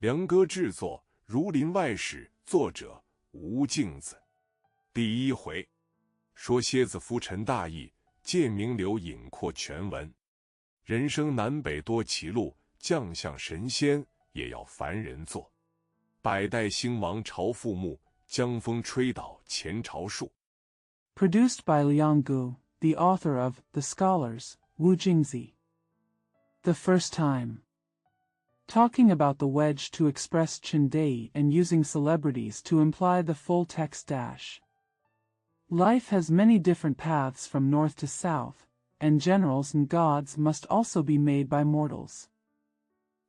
梁歌制作，儒林外史，作者吴敬子。第一回，说蝎子夫陈大义，借名流引阔全文。人生南北多歧路，将相神仙也要凡人做。百代兴亡朝覆没，江风吹倒前朝树。 Produced by Liang Gu, the author of The Scholars, Wu Jingzi. The first time. Talking about the wedge to express Chendei and using celebrities to imply the full text dash. Life has many different paths from north to south, and generals and gods must also be made by mortals.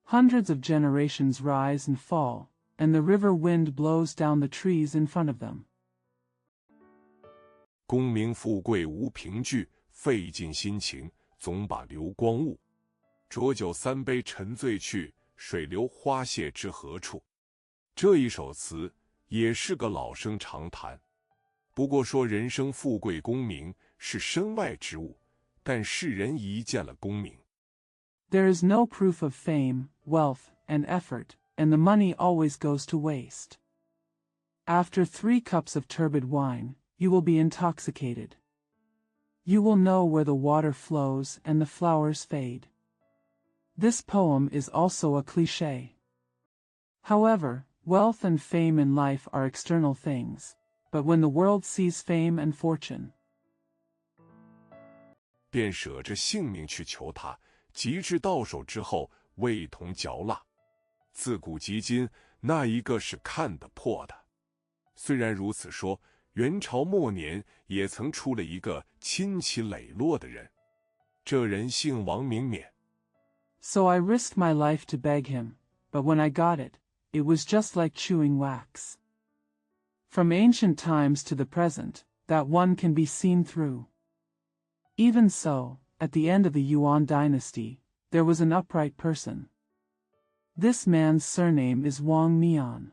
Hundreds of generations rise and fall, and the river wind blows down the trees in front of them. 功名富贵无凭据，费尽心情总把流光误。浊酒三杯沉醉去，水流花谢知何处。这一首词也是个老生常谈。不过说人生富贵功名是身外之物，但世人一见了功名。There is no proof of fame, wealth, and effort, and the money always goes to waste. After 3 cups of turbid wine, you will be intoxicated. You will know where the water flows and the flowers fade. This poem is also a cliché. However, wealth and fame in life are external things, but when the world sees fame and fortune, 便舍着性命去求他，及至到手之后，味同嚼蜡。自古及今，那一个是看得破的。虽然如此说，元朝末年也曾出了一个亲戚磊落的人，这人姓王，名冕。 So I risked my life to beg him, but when I got it, it was just like chewing wax. From ancient times to the present, that one can be seen through. Even so, at the end of the Yuan dynasty, there was an upright person. This man's surname is Wang Mian.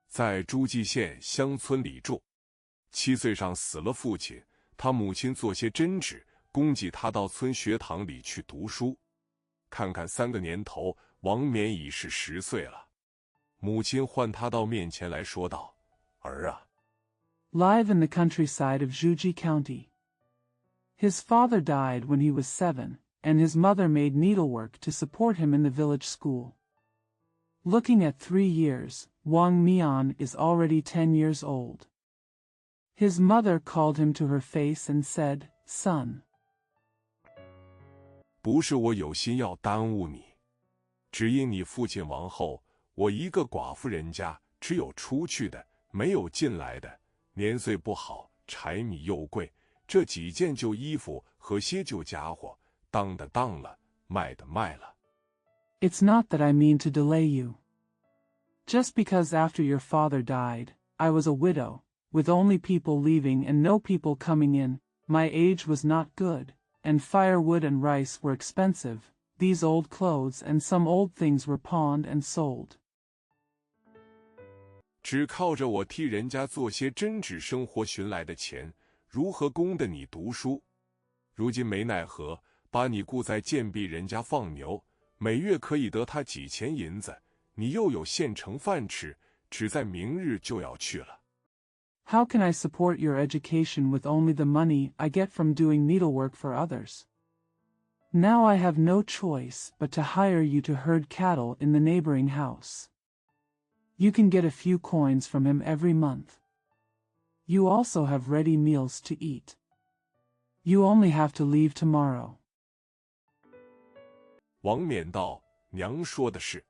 在诸暨县乡村里住，7岁上死了父亲，他母亲做些针纸，供给他到村学堂里去读书。看看3个年头，王冕已是10岁了。母亲唤他到面前来说道：“儿啊。” Live in the countryside of Zhuji County. His father died when he was 7, and his mother made needlework to support him in the village school. Looking at 3 years, Wang Mian is already 10 years old. His mother called him to her face and said, "Son." 不是我有心要耽误你，只因你父亲亡后，我一个寡妇人家，只有出去的，没有进来的。年岁不好，柴米又贵，这几件旧衣服和些旧家伙，当的当了，卖的卖了。 It's not that I mean to delay you. Just because after your father died, I was a widow, with only people leaving and no people coming in, my age was not good, and firewood and rice were expensive, these old clothes and some old things were pawned and sold. 只靠着我替人家做些针纸生活寻来的钱，如何供得你读书？如今没奈何，把你雇在贱婢人家放牛，每月可以得他几钱银子，你又有现成饭吃，只在明日就要去了。 How can I support your education with only the money I get from doing needlework for others? Now I have no choice but to hire you to herd cattle in the neighboring house. You can get a few coins from him every month. You also have ready meals to eat. You only have to leave tomorrow. 王冕道：“娘说的是，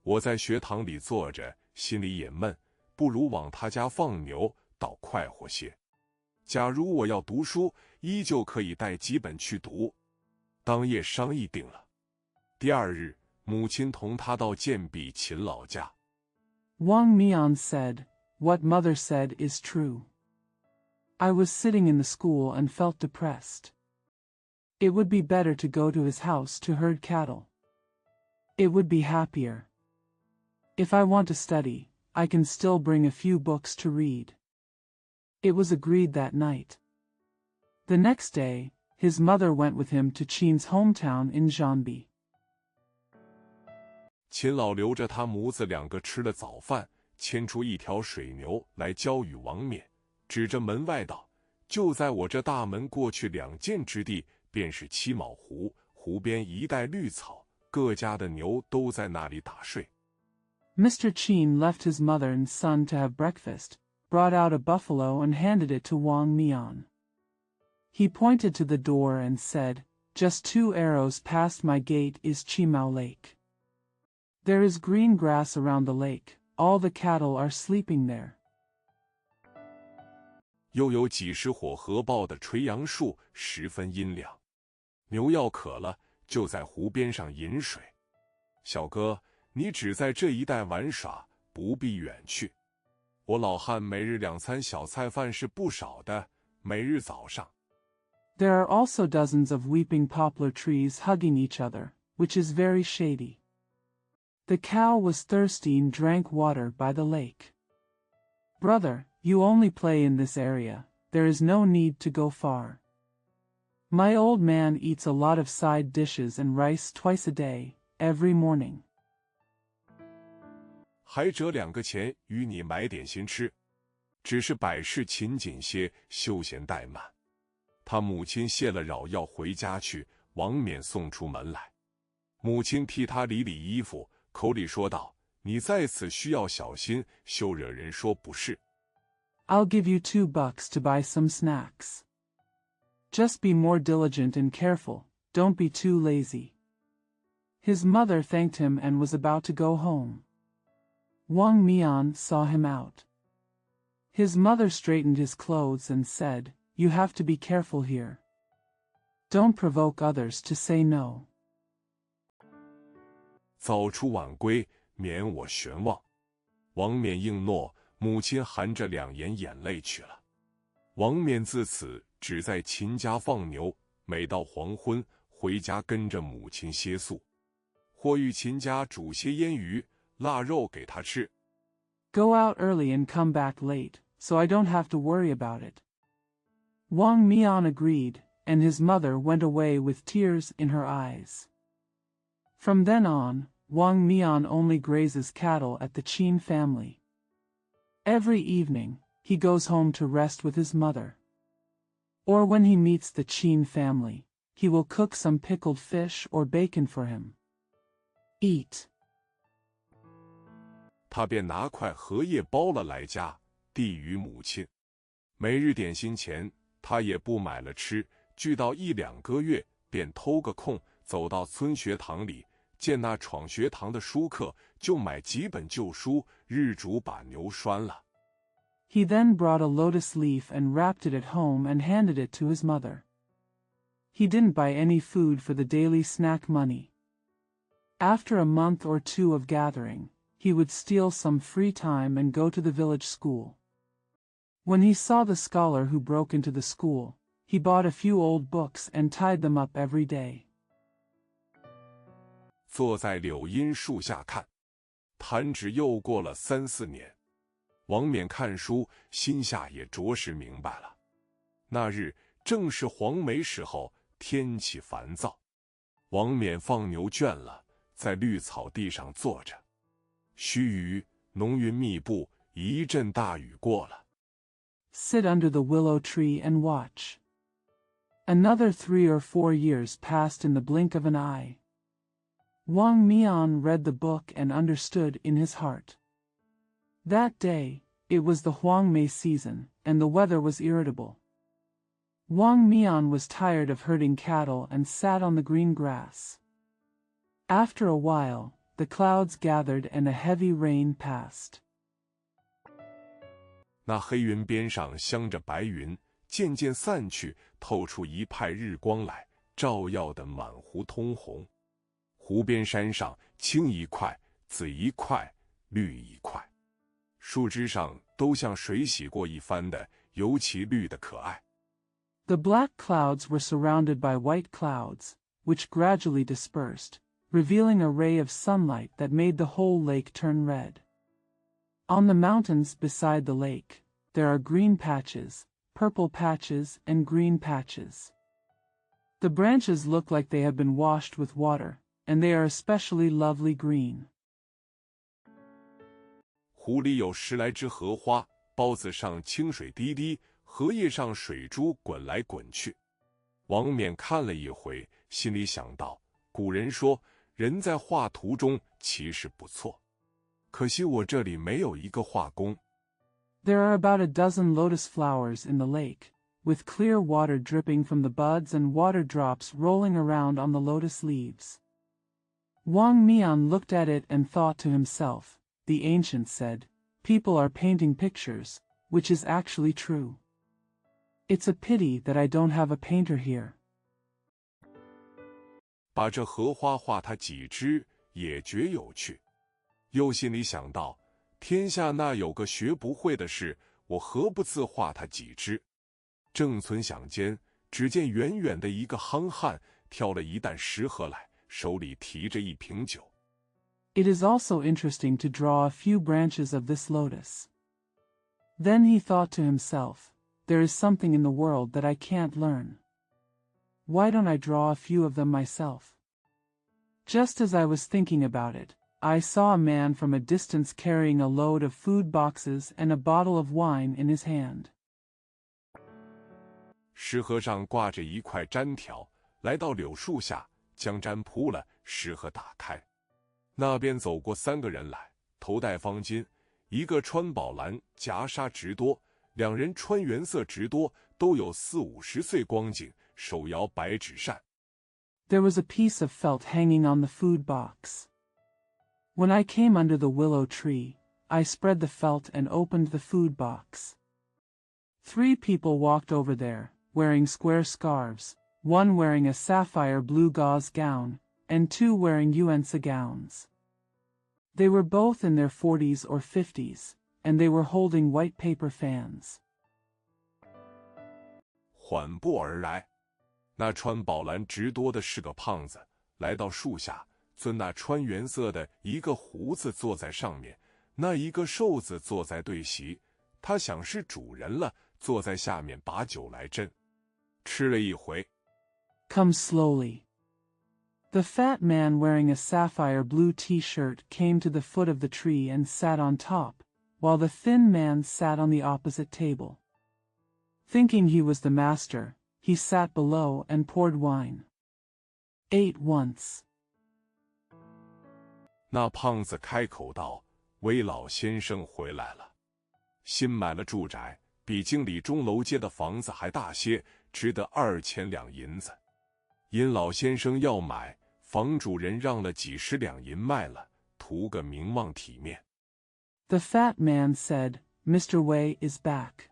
我在学堂里坐着，心里也闷，不如往他家放牛，倒快活些。假如我要读书，依旧可以带几本去读。”当夜商议定了。第2日，母亲同他到贱婢勤劳家。 Wang Mian said, "What mother said is true. I was sitting in the school and felt depressed. It would be better to go to his house to herd cattle. It would be happier. If I want to study, I can still bring a few books to read." It was agreed that night. The next day, his mother went with him to Qin's hometown in Jianbi. 秦老留着他母子两个吃了早饭，牵出一条水牛来交与王冕，指着门外道：“就在我这大门过去2箭之地，便是七卯湖，湖边一带绿草，各家的牛都在那里打睡。” Mr. Qin left his mother and son to have breakfast, brought out a buffalo and handed it to Wang Mian. He pointed to the door and said, "Just 2 arrows past my gate is Qimao Lake. There is green grass around the lake, all the cattle are sleeping there." 又有几十伙合抱的垂杨树，十分阴凉。牛要渴了，就在湖边上饮水。小哥，你只在这一带玩耍，不必远去。我老汉每日2餐小菜饭是不少的，每日早上。There are also dozens of weeping poplar trees hugging each other, which is very shady. The cow was thirsty and drank water by the lake. Brother, you only play in this area, there is no need to go far. My old man eats a lot of side dishes and rice twice a day, every morning. 还折2个钱与你买点心吃，只是百事勤谨些，休闲怠慢。他母亲谢了扰要回家去，王冕送出门来。母亲替他理理衣服，口里说道：“你在此需要小心，休惹人说不是。” I'll give you $2 to buy some snacks. Just be more diligent and careful, don't be too lazy. His mother thanked him and was about to go home. Wang Mian saw him out. His mother straightened his clothes and said, "You have to be careful here. Don't provoke others to say no." 早出晚归，免我悬望。王冕应诺，母亲含着2眼眼泪去了。王冕自此只在秦家放牛，每到黄昏回家跟着母亲歇宿，或与秦家煮些腌鱼、腊肉给他吃。Go out early and come back late, so I don't have to worry about it. Wang Mian agreed, and his mother went away with tears in her eyes. From then on, Wang Mian only grazes cattle at the Qin family. Every evening, he goes home to rest with his mother. Or when he meets the Qin family, he will cook some pickled fish or bacon for him. Eat. 他便拿块荷叶包了来家，递与母亲。每日点心前，他也不买了吃，聚到1、2个月，便偷个空走到村学堂里，见那闯学堂的书客，就买几本旧书，日煮把牛拴了。He then brought a lotus leaf and wrapped it at home and handed it to his mother. He didn't buy any food for the daily snack money. After a month or 2 of gathering, he would steal some free time and go to the village school. When he saw the scholar who broke into the school, he bought a few old books and tied them up every day. 坐在柳荫树下看，弹指又过了3、4年。王冕看书，心下也着实明白了。那日正是黄梅时候，天气烦躁。王冕放牛倦了，在绿草地上坐着。须臾，浓云密布，一阵大雨过了。Sit under the willow tree and watch. Another 3 or 4 years passed in the blink of an eye. Wang Mian read the book and understood in his heart. That day, it was the Huangmei season, and the weather was irritable. Wang Mian was tired of herding cattle and sat on the green grass. After a while, the clouds gathered and a heavy rain passed. 那黑云边上镶着白云，渐渐散去，透出一派日光来，照耀得满湖通红。湖边山上青一块，紫一块，绿一块，树枝上都像水洗过一番的，尤其绿得可爱。The black clouds were surrounded by white clouds, which gradually dispersed, revealing a ray of sunlight that made the whole lake turn red. On the mountains beside the lake, there are green patches, purple patches, and green patches. The branches look like they have been washed with water, and they are especially lovely green. 湖里有10来只荷花，包子上清水滴滴，荷叶上水珠滚来滚去。王冕看了一回，心里想到，古人说人在画图中其实不错，可惜我这里没有一个画工。There are about a dozen lotus flowers in the lake, with clear water dripping from the buds and water drops rolling around on the lotus leaves. Wang Mian looked at it and thought to himself, the ancients said, people are painting pictures, which is actually true. It's a pity that I don't have a painter here. 把这荷花画它几只也觉有趣，又心里想到，天下那有个学不会的事，我何不自画它几只？正存想间，只见远远的一个夯汉挑了一担石荷来，手里提着一瓶酒。It is also interesting to draw a few branches of this lotus. Then he thought to himself, there is something in the world that I can't learn. Why don't I draw a few of them myself? Just as I was thinking about it, I saw a man from a distance carrying a load of food boxes and a bottle of wine in his hand. 石荷上挂着一块毡条，来到柳树下，将毡铺了，石荷打开。那边走过3个人来，头戴方巾，一个穿宝蓝，夹纱直多，2人穿原色直多，都有40、50岁光景，手摇白纸扇。There was a piece of felt hanging on the food box. When I came under the willow tree, I spread the felt and opened the food box. 3 people walked over there, wearing square scarves, 1 wearing a sapphire blue gauze gown, and 2 wearing yuansa gowns. They were both in their 40s or 50s, and they were holding white paper fans. 缓步而来，那穿宝蓝直多的是个胖子，来到树下，尊那穿原色的一个胡子坐在上面，那一个瘦子坐在对席，他想是主人了，坐在下面把酒来斟。吃了一回。Come slowly. The fat man wearing a sapphire blue t-shirt came to the foot of the tree and sat on top, while the thin man sat on the opposite table. Thinking he was the master, he sat below and poured wine. Ate once. 那胖子开口道：“魏老先生回来了，新买了住宅，比经理钟楼街的房子还大些，值得2000两银子。因老先生要买，房主人让了几10两银卖了，图个名望体面。” The fat man said, Mr. Wei is back.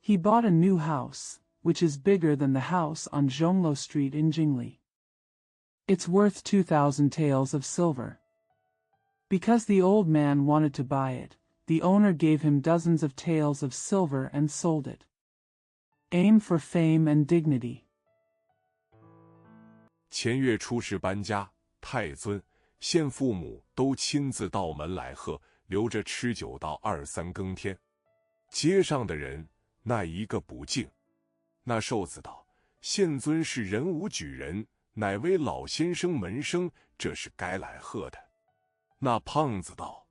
He bought a new house, which is bigger than the house on Zhonglo Street in Jingli. It's worth 2,000 taels of silver. Because the old man wanted to buy it, the owner gave him dozens of taels of silver and sold it. Aim for fame and dignity. 前月出使搬家，太尊、县父母都亲自到门来贺，留着吃酒到2、3更天。街上的人那一个不敬。那瘦子道：“县尊是人无举人，乃为老先生门生，这是该来贺的。”那胖子道：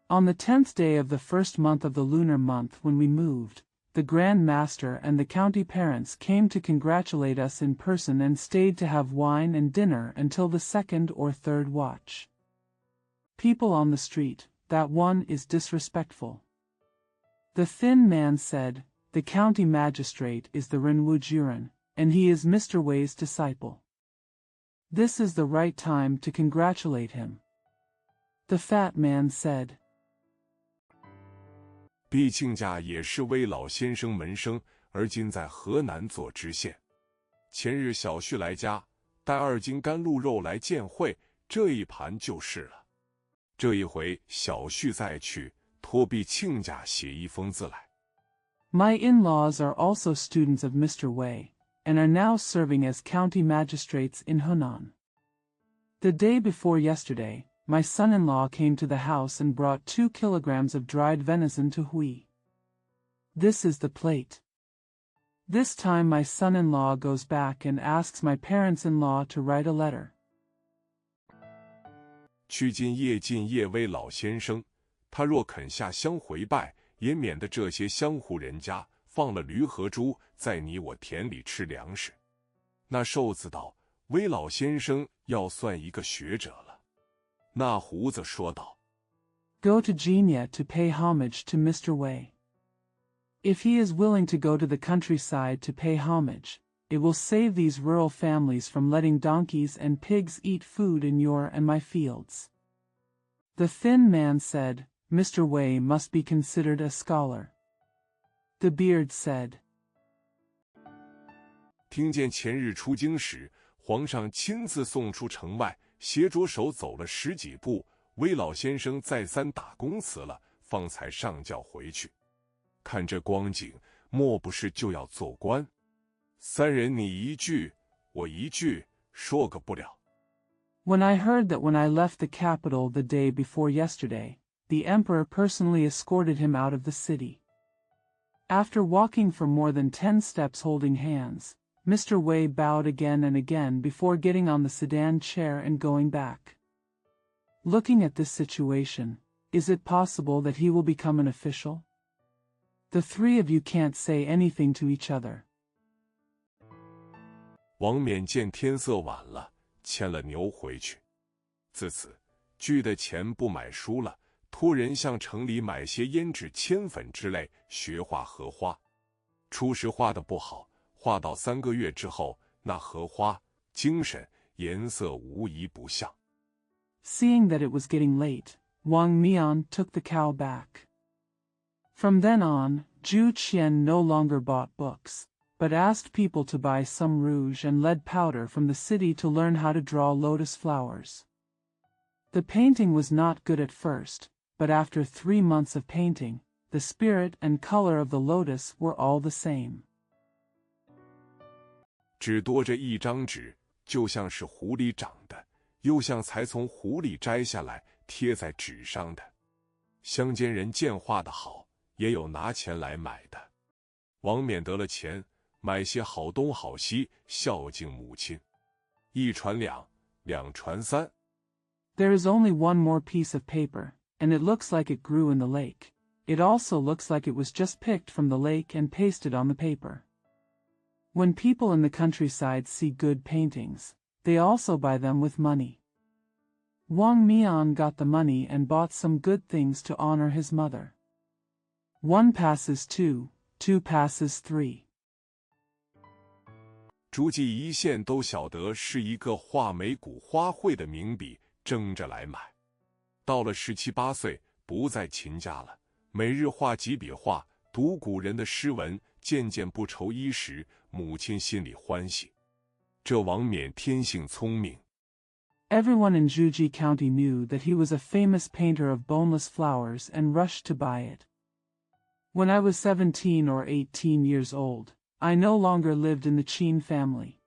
On the 10th day of the first month of the lunar month when we moved, the Grand Master and the county parents came to congratulate us in person and stayed to have wine and dinner until the 2nd or 3rd watch. People on the street, that one is disrespectful. The thin man said, the county magistrate is the Renwu Juren, and he is Mr. Wei's disciple. This is the right time to congratulate him. The fat man said, 毕亲家也是魏老先生门生，而今在河南做知县。前日小婿来家，带2斤干鹿肉来见会，这一盘就是了。这一回小婿再去，托毕亲家写一封字来。My in-laws are also students of Mr. Wei, and are now serving as county magistrates in Hunan. The day before yesterday, my son-in-law came to the house and brought 2 kilograms of dried venison to Hui. This is the plate. This time my son-in-law goes back and asks my parents-in-law to write a letter. 去今夜晋叶威老先生，他若肯下乡回拜，也免得这些乡户人家放了驴和猪在你我田里吃粮食。那瘦子道：威老先生要算一个学者了。那胡子说道： Go to Genia to pay homage to Mr. Wei. If he is willing to go to the countryside to pay homage, it will save these rural families from letting donkeys and pigs eat food in your and my fields. The thin man said, Mr. Wei must be considered a scholar. The beard said, 听见前日出京时，皇上亲自送出城外，携着手走了10几步，威老先生再三打公辞了，方才上轿回去。看这光景，莫不是就要做官？三人你一句，我一句，说个不了。When I heard that when I left the capital the day before yesterday, the emperor personally escorted him out of the city. After walking for more than 10 steps holding hands, Mr. Wei bowed again and again before getting on the sedan chair and going back. Looking at this situation, is it possible that he will become an official? The three of you can't say anything to each other. 王冕见天色晚了，牵了牛回去。自此，聚的钱不买书了，托人向城里买些胭脂、铅粉之类，学画荷花。初时画的不好，画到3个月之后，那荷花精神、颜色无一不像。Seeing that it was getting late, Wang Mian took the cow back. From then on, Zhu Qian no longer bought books, but asked people to buy some rouge and lead powder from the city to learn how to draw lotus flowers. The painting was not good at first, but after 3 months of painting, the spirit and color of the lotus were all the same. 只多着一张纸，就像是湖里长的，又像才从湖里摘下来贴在纸上的。乡间人见画的好，也有拿钱来买的。王冕得了钱，买些好东好西，孝敬母亲。1传2，2传3。There is only one more piece of paper, and it looks like it grew in the lake. It also looks like it was just picked from the lake and pasted on the paper. When people in the countryside see good paintings, they also buy them with money. Wang Mian got the money and bought some good things to honor his mother. 1 passes 2, 2 passes 3. 诸暨一县都晓得是一个画眉骨花卉的名笔，争着来买。到了17、18岁，不再勤加了，每日画几笔画，读古人的诗文，渐渐不愁衣食，母亲心里欢喜。这王冕天性聪明。Everyone in Zhuji County knew that he was a famous painter of boneless flowers and rushed to buy it. When I was 17 or 18 years old, I no longer lived in the Qin family.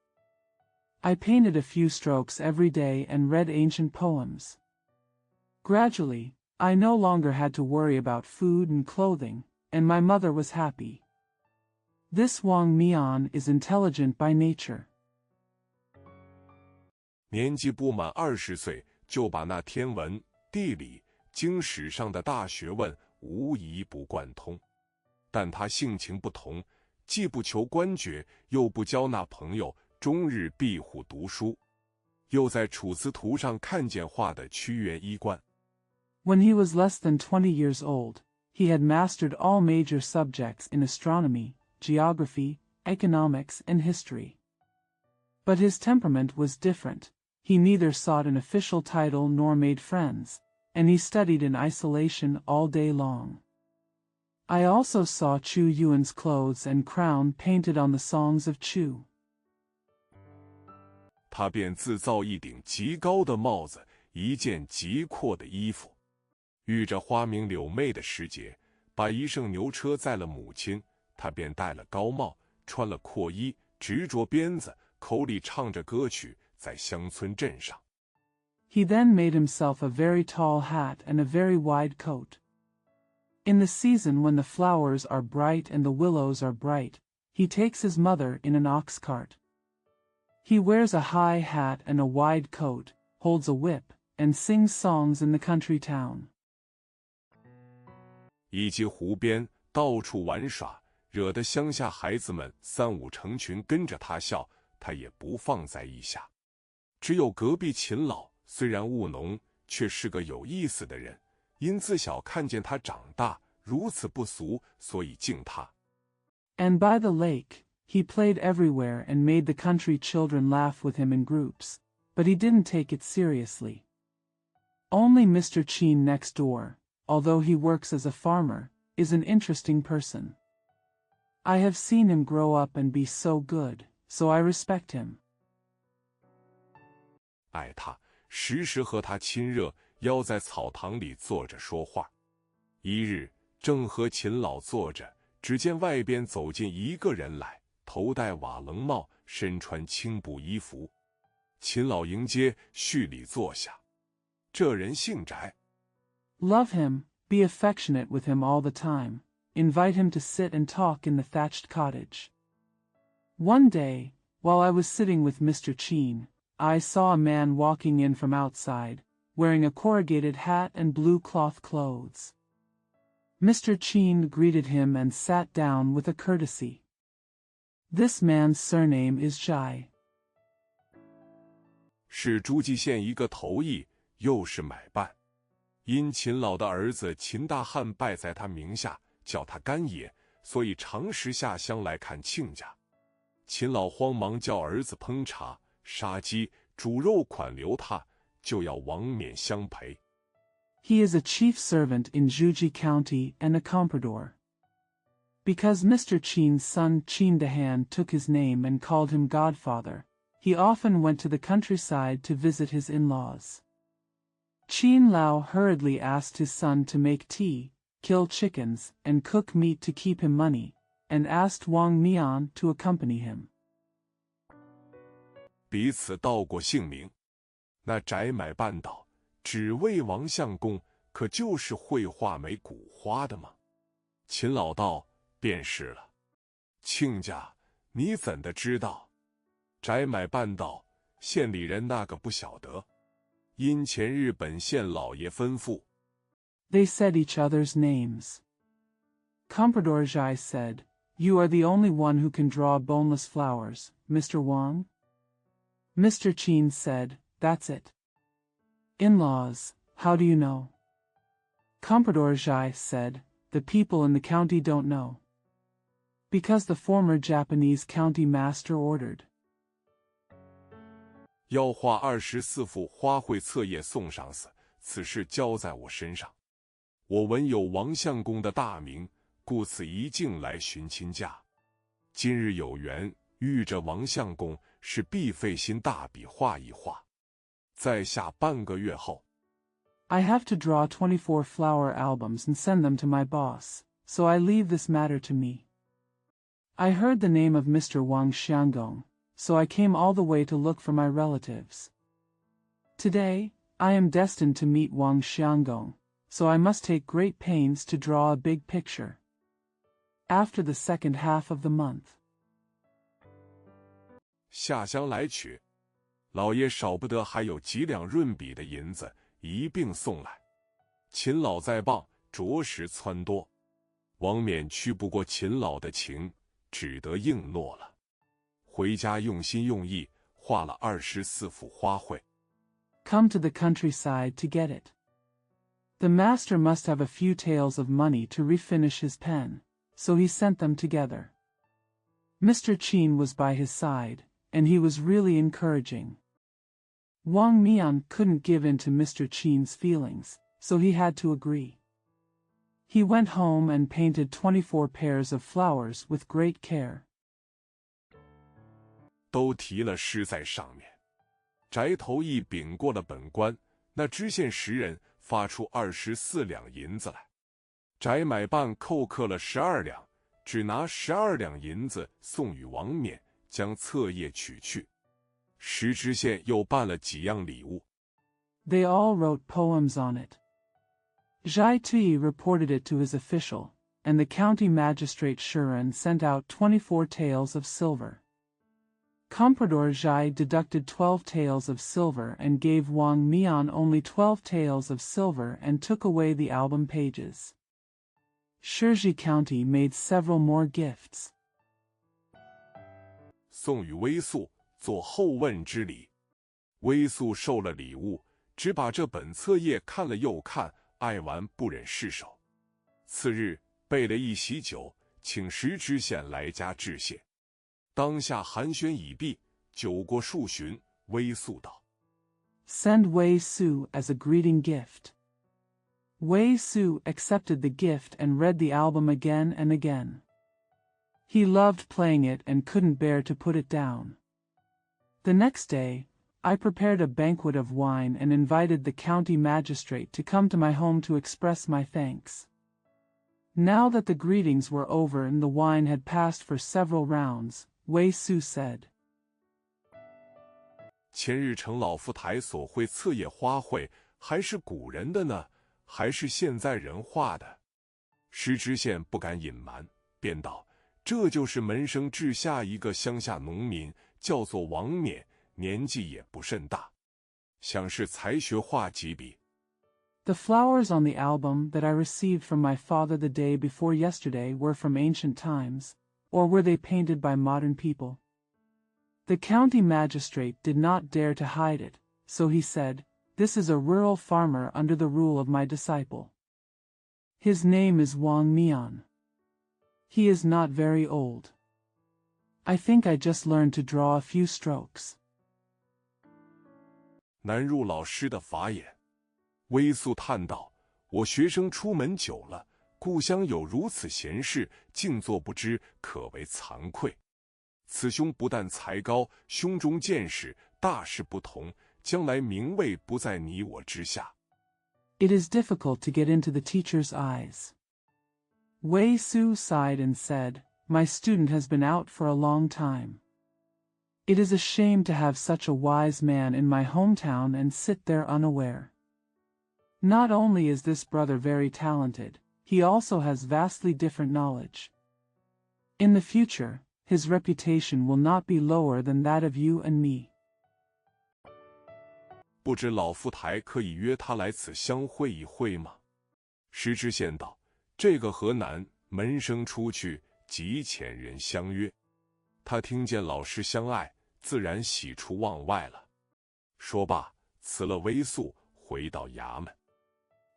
I painted a few strokes every day and read ancient poems. Gradually, I no longer had to worry about food and clothing, and my mother was happy. This Wang Mian is intelligent by nature. 年纪不满20岁，就把那天文、地理、经史上的大学问无一不贯通。但他性情不同，既不求官爵，又不交那朋友，终日闭户读书。又在楚辞图上看见画的屈原衣冠。When he was less than 20 years old, he had mastered all major subjects in astronomy, geography, economics, and history. But his temperament was different. He neither sought an official title nor made friends, and he studied in isolation all day long. I also saw Chu Yuan's clothes and crown painted on the songs of Chu. 他便自造一顶极高的帽子，一件极阔的衣服。遇着花明柳媚的时节，把一乘牛车载了母亲，他便戴了高帽，穿了阔衣，执着鞭子，口里唱着歌曲，在乡村镇上。He then made himself a very tall hat and a very wide coat. In the season when the flowers are bright and the willows are bright, he takes his mother in an ox cart. He wears a high hat and a wide coat, holds a whip, and sings songs in the country town. 以及湖边到处玩耍，惹得乡下孩子们三五成群跟着他笑，他也不放在意下。只有隔壁秦老虽然务农，却是个有意思的人，因自小看见他长大如此不俗，所以敬他。And by the lake, he played everywhere and made the country children laugh with him in groups, but he didn't take it seriously. Only Mr. Chin next door, although he works as a farmer, is an interesting person. I have seen him grow up and be so good, so I respect him. 爱他，时时和他亲热，邀在草堂里坐着说话。一日，正和秦老坐着，只见外边走进一个人来，头戴瓦楞帽，身穿青布衣服。秦老迎接，叙礼坐下。这人姓翟。Love him, be affectionate with him all the time, invite him to sit and talk in the thatched cottage. One day, while I was sitting with Mr. Chin, I saw a man walking in from outside, wearing a corrugated hat and blue cloth clothes. Mr. Chin greeted him and sat down with a courtesy. This man's surname is Zhai. 是诸暨县一个头役，又是买办。因秦老的儿子秦大汉拜在他名下，叫他干爷，所以常时下乡来看亲家。秦老慌忙叫儿子烹茶、杀鸡、煮肉款留他，就要王冕相陪。He is a chief servant in Juji County and a comprador. Because Mr. Chin's son Chin Dahan took his name and called him godfather, he often went to the countryside to visit his in-laws. Chin Lao hurriedly asked his son to make tea, kill chickens, and cook meat to keep him money, and asked Wang Mian to accompany him. 彼此道过姓名。那翟买办道：“只为王相公，可就是会画眉古花的吗？”秦老道：“便是了。”亲家，你怎的知道？翟买办道：“县里人那个不晓得。因前日本县老爷吩咐。” They said each other's names. Comprador Zhai said, "You are the only one who can draw boneless flowers, Mr. Wang?" Mr. Chin said, "That's it." In-laws, how do you know? Comprador Zhai said, "The people in the county don't know." Because the former Japanese county master ordered. 要画24幅花卉册页送上司，此事交在我身上。我闻有王相公的大名，故此一径来寻亲家。今日有缘遇着王相公，是必费心大笔画一画。在下半个月后 I have to draw 24 flower albums and send them to my boss, so I leave this matter to me. I heard the name of Mr. Wang Xianggong, so I came all the way to look for my relatives. Today, I am destined to meet Wang Xianggong, so I must take great pains to draw a big picture. After the second half of the month. 下乡来取，老爷少不得还有几两润笔的银子一并送来。秦老在傍，着实撺掇。王冕屈不过秦老的情，只得应诺了。回家用心用意画了24幅花卉。Come to the countryside to get it. The master must have a few taels of money to refinish his pen, so he sent them together. Mr. Chin was by his side, and he was really encouraging. Wang Mian couldn't give in to Mr. Chin's feelings, so he had to agree. He went home and painted 24 pairs of flowers with great care. 都提了诗在上面。翟头一禀过了本官，那知县10人发出24两银子来。翟买办扣克了12两，只拿12两银子送与王冕，将册页取去。10知县又办了几样礼物。They all wrote poems on it. Zhai Tui reported it to his official, and the county magistrate Shuren sent out 24 taels of silver. Comprador Zhai deducted 12 taels of silver and gave Wang Mian only 12 taels of silver and took away the album pages. Shirji County made several more gifts. 送与微素做后问之礼。微素受了礼物，只把这本册页看了又看，爱完不忍释手。次日备了一席酒，请石知县来家致谢。当下寒暄已毕，酒过数巡，微素道 Send Wei Su as a greeting gift. Wei Su accepted the gift and read the album again and again. He loved playing it and couldn't bear to put it down. The next day, I prepared a banquet of wine and invited the county magistrate to come to my home to express my thanks. Now that the greetings were over and the wine had passed for several rounds, Wei Su said, 前日程老夫台所绘册页花卉，还是古人的呢，还是现在人画的？石知县不敢隐瞒，便道：这就是门生治下一个乡下农民，叫做王冕，年纪也不甚大，想是才学画几笔。The flowers on the album that I received from my father the day before yesterday were from ancient times, or were they painted by modern people? The county magistrate did not dare to hide it, so he said, This is a rural farmer under the rule of my disciple. His name is Wang Mian. He is not very old. I think I just learned to draw a few strokes. 难入老师的法眼。微素叹道：我学生出门久了，故乡有如此贤士，竟作不知，可为惭愧。此兄不但才高，胸中见识，大事不同，将来名位不在你我之下。It is difficult to get into the teacher's eyes. Wei Su sighed and said, My student has been out for a long time. It is a shame to have such a wise man in my hometown and sit there unaware. Not only is this brother very talented, he also has vastly different knowledge. In the future, his reputation will not be lower than that of you and me. 不知老夫台可以约他来此相会一会吗？石知县道：这个何难，门生出去即遣人相约。他听见老师相爱，自然喜出望外了。说罢，辞了微素，回到衙门。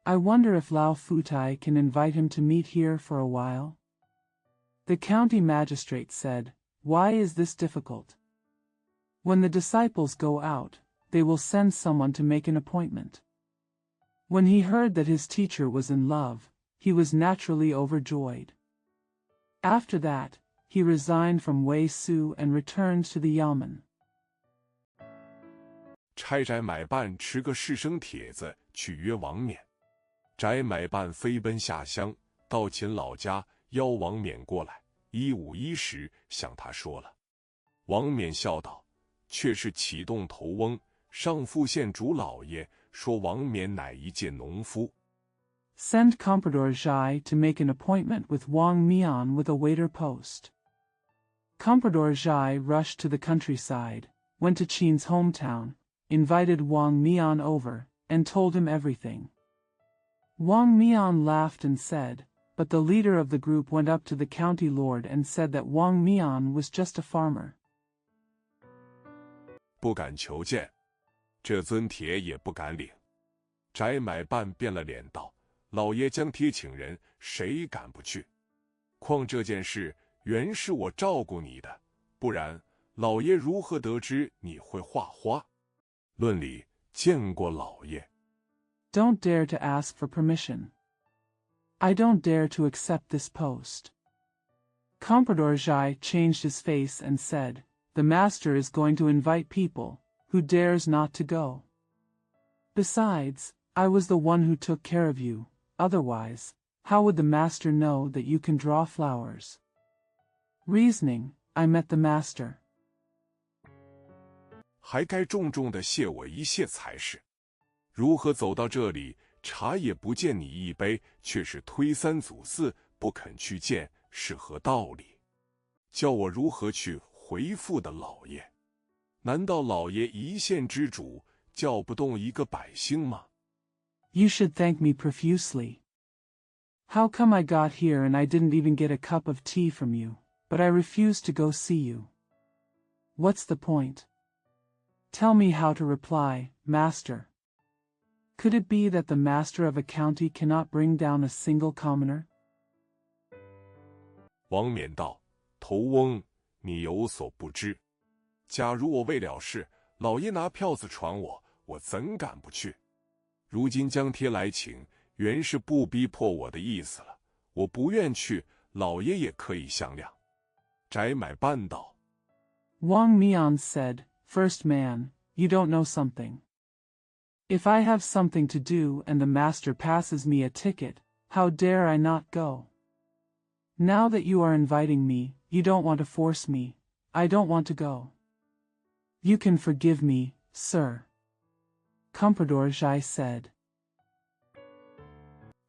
I wonder if Lao Futai can invite him to meet here for a while? The county magistrate said, Why is this difficult? When the disciples go out, they will send someone to make an appointment. When he heard that his teacher was in love, he was naturally overjoyed. After that, he resigned from Wei Su and returned to the Yamen. 差宅买办持个士生帖子去约王冕。宅买办飞奔下乡，到秦老家邀王冕过来，1:50向他说了。王冕笑道：却是启动头翁，上副县主老爷说王冕乃一介农夫。Send Comprador Zhai to make an appointment with Wang Mian with a waiter post. Comprador Zhai rushed to the countryside, went to Qin's hometown, invited Wang Mian over, and told him everything. Wang Mian laughed and said, but the leader of the group went up to the county lord and said that Wang Mian was just a farmer. 不敢求见，这尊帖也不敢领。宅买办变了脸道：老爷将帖请人，谁敢不去？况这件事原是我照顾你的，不然老爷如何得知你会画花？论理见过老爷。Don't dare to ask for permission. I don't dare to accept this post. Comprador Zhai changed his face and said, The master is going to invite people, who dares not to go. Besides, I was the one who took care of you, otherwise, how would the master know that you can draw flowers? Reasoning, I met the master. 还该重重地谢我一谢才是。如何走到这里，茶也不见你一杯，却是推三阻四，不肯去见，是何道理？叫我如何去回复的老爷？难道老爷一县之主，叫不动一个百姓吗？ You should thank me profusely. How come I got here and I didn't even get a cup of tea from you, but I refuse to go see you? What's the point? Tell me how to reply, Master. Could it be that the master of a county cannot bring down a single commoner? 王冕道：头翁，你有所不知，假如我为了事，老爷拿票子传我，我怎敢不去？如今将帖来请，原是不逼迫我的意思了。我不愿去，老爷也可以商量。翟买办道。Wang Mian said, First man, you don't know something. If I have something to do and the master passes me a ticket, how dare I not go? Now that you are inviting me, you don't want to force me. I don't want to go. You can forgive me, sir. Comprador Zhai said.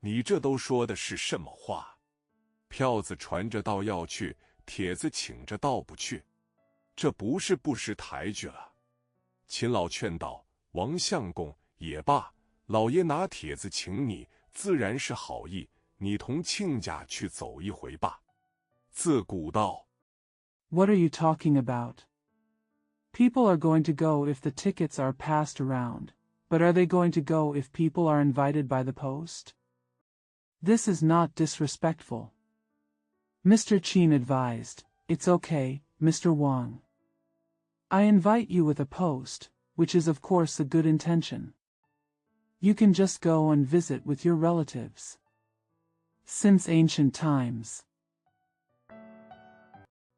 你这都说的是什么话？票子传着道要去，帖子请着道不去，这不是不识抬举了。秦老劝道：王相公也罢，老爷拿帖子请你，自然是好意，你同亲家去走一回吧。自古道 What are you talking about? People are going to go if the tickets are passed around, but are they going to go if people are invited by the post? This is not disrespectful. Mr. Qin advised, It's okay, Mr. Wang. I invite you with a post, which is of course a good intention. You can just go and visit with your relatives. Since ancient times.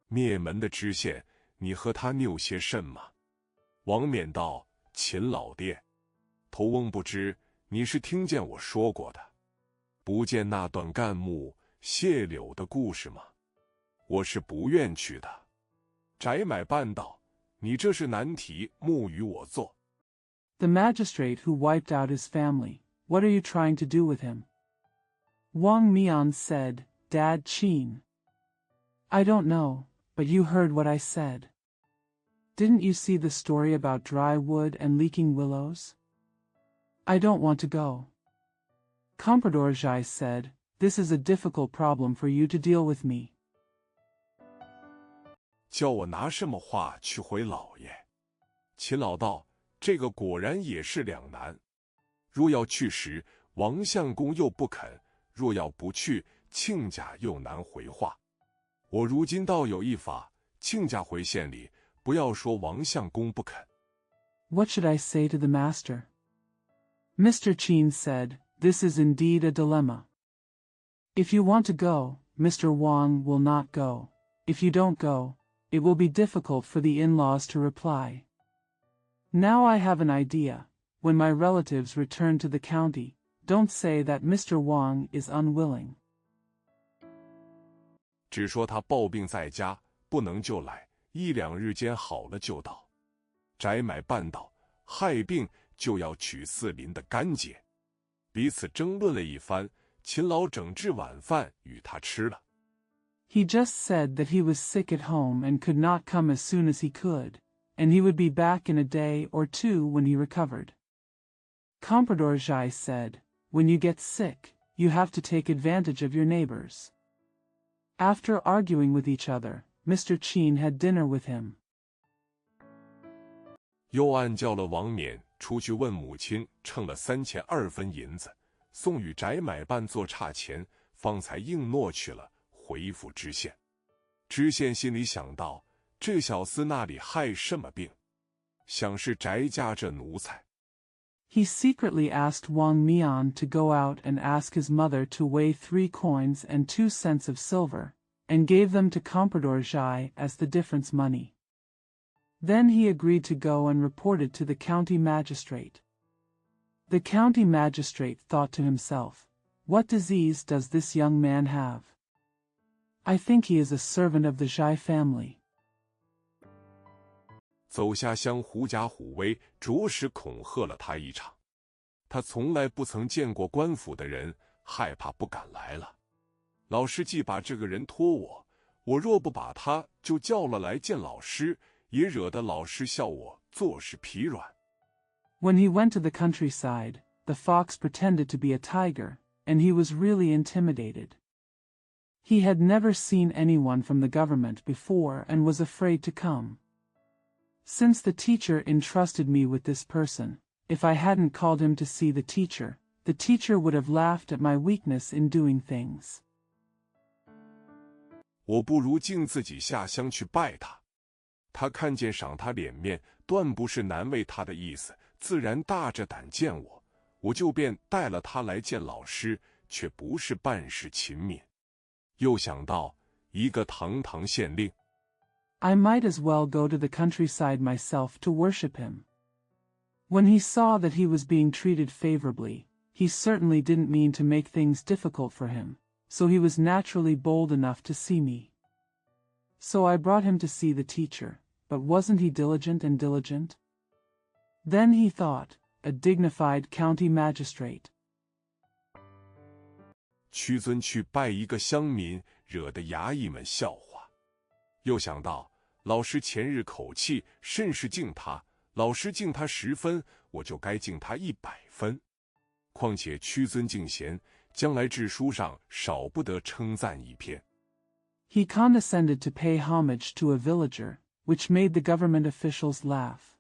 灭门的知县，你和他拗些甚么？王冕道：秦老爹，头翁不知，你是听见我说过的，不见那段干木谢柳的故事吗？我是不愿去的。翟买办道：你这是难题，莫与我做。The magistrate who wiped out his family, what are you trying to do with him? Wang Mian said, Dad Qin. I don't know, but you heard what I said. Didn't you see the story about dry wood and leaking willows? I don't want to go. Comprador Zhai said, This is a difficult problem for you to deal with me. 叫我拿什么话去回老爷？秦老道：这个果然也是两难。若要去时，王相公又不肯；若要不去，亲家又难回话。我如今倒有一法，亲家回县里，不要说王相公不肯。What should I say to the master? Mr. Qin said, This is indeed a dilemma. If you want to go, Mr. Wang will not go. If you don't go, it will be difficult for the in-laws to reply. Now I have an idea. When my relatives return to the county, don't say that Mr. Wang is unwilling. 只说他抱病在家，不能就来，一两日间好了就到。翟买办道：害病就要取四邻的干节。彼此争论了一番，秦老整治晚饭与他吃了。He just said that he was sick at home and could not come as soon as he could, and he would be back in a day or two when he recovered. Comprador Zhai said, When you get sick, you have to take advantage of your neighbors. After arguing with each other, Mr. Qin had dinner with him. 又暗叫了王冕出去问母亲，称了32分银子，送与翟买办做差钱，方才应诺去了，回复知县。知县心里想到，这小厮那里害什么病？想是翟家这奴才。He secretly asked Wang Mian to go out and ask his mother to weigh 3 coins and 2 cents of silver, and gave them to Comprador Zhai as the difference money. Then he agreed to go and report it to the county magistrate. The county magistrate thought to himself, What disease does this young man have? I think he is a servant of the Zhai family. 走下乡狐假虎威，着实恐吓了他一场。他从来不曾见过官府的人，害怕不敢来了。老师既把这个人托我，我若不把他就叫了来见老师，也惹得老师笑我做事疲软。When he went to the countryside, the fox pretended to be a tiger, and he was really intimidated. He had never seen anyone from the government before and was afraid to come. Since the teacher entrusted me with this person, if I hadn't called him to see the teacher would have laughed at my weakness in doing things. 我不如径自己下乡去拜他。他看见赏他脸面，断不是难为他的意思，自然大着胆见我，我就便带了他来见老师，却不是办事勤勉。又想到一个堂堂县令， I might as well go to the countryside myself to worship him. When he saw that he was being treated favorably, he certainly didn't mean to make things difficult for him, so he was naturally bold enough to see me. So I brought him to see the teacher, but wasn't he diligent and diligent? Then he thought, a dignified county magistrate. 屈尊去拜一个乡民，惹得衙役们笑话。又想到老师前日口气甚是敬他，老师敬他10分，我就该敬他100分。况且屈尊敬贤，将来治书上少不得称赞一篇。He condescended to pay homage to a villager, which made the government officials laugh.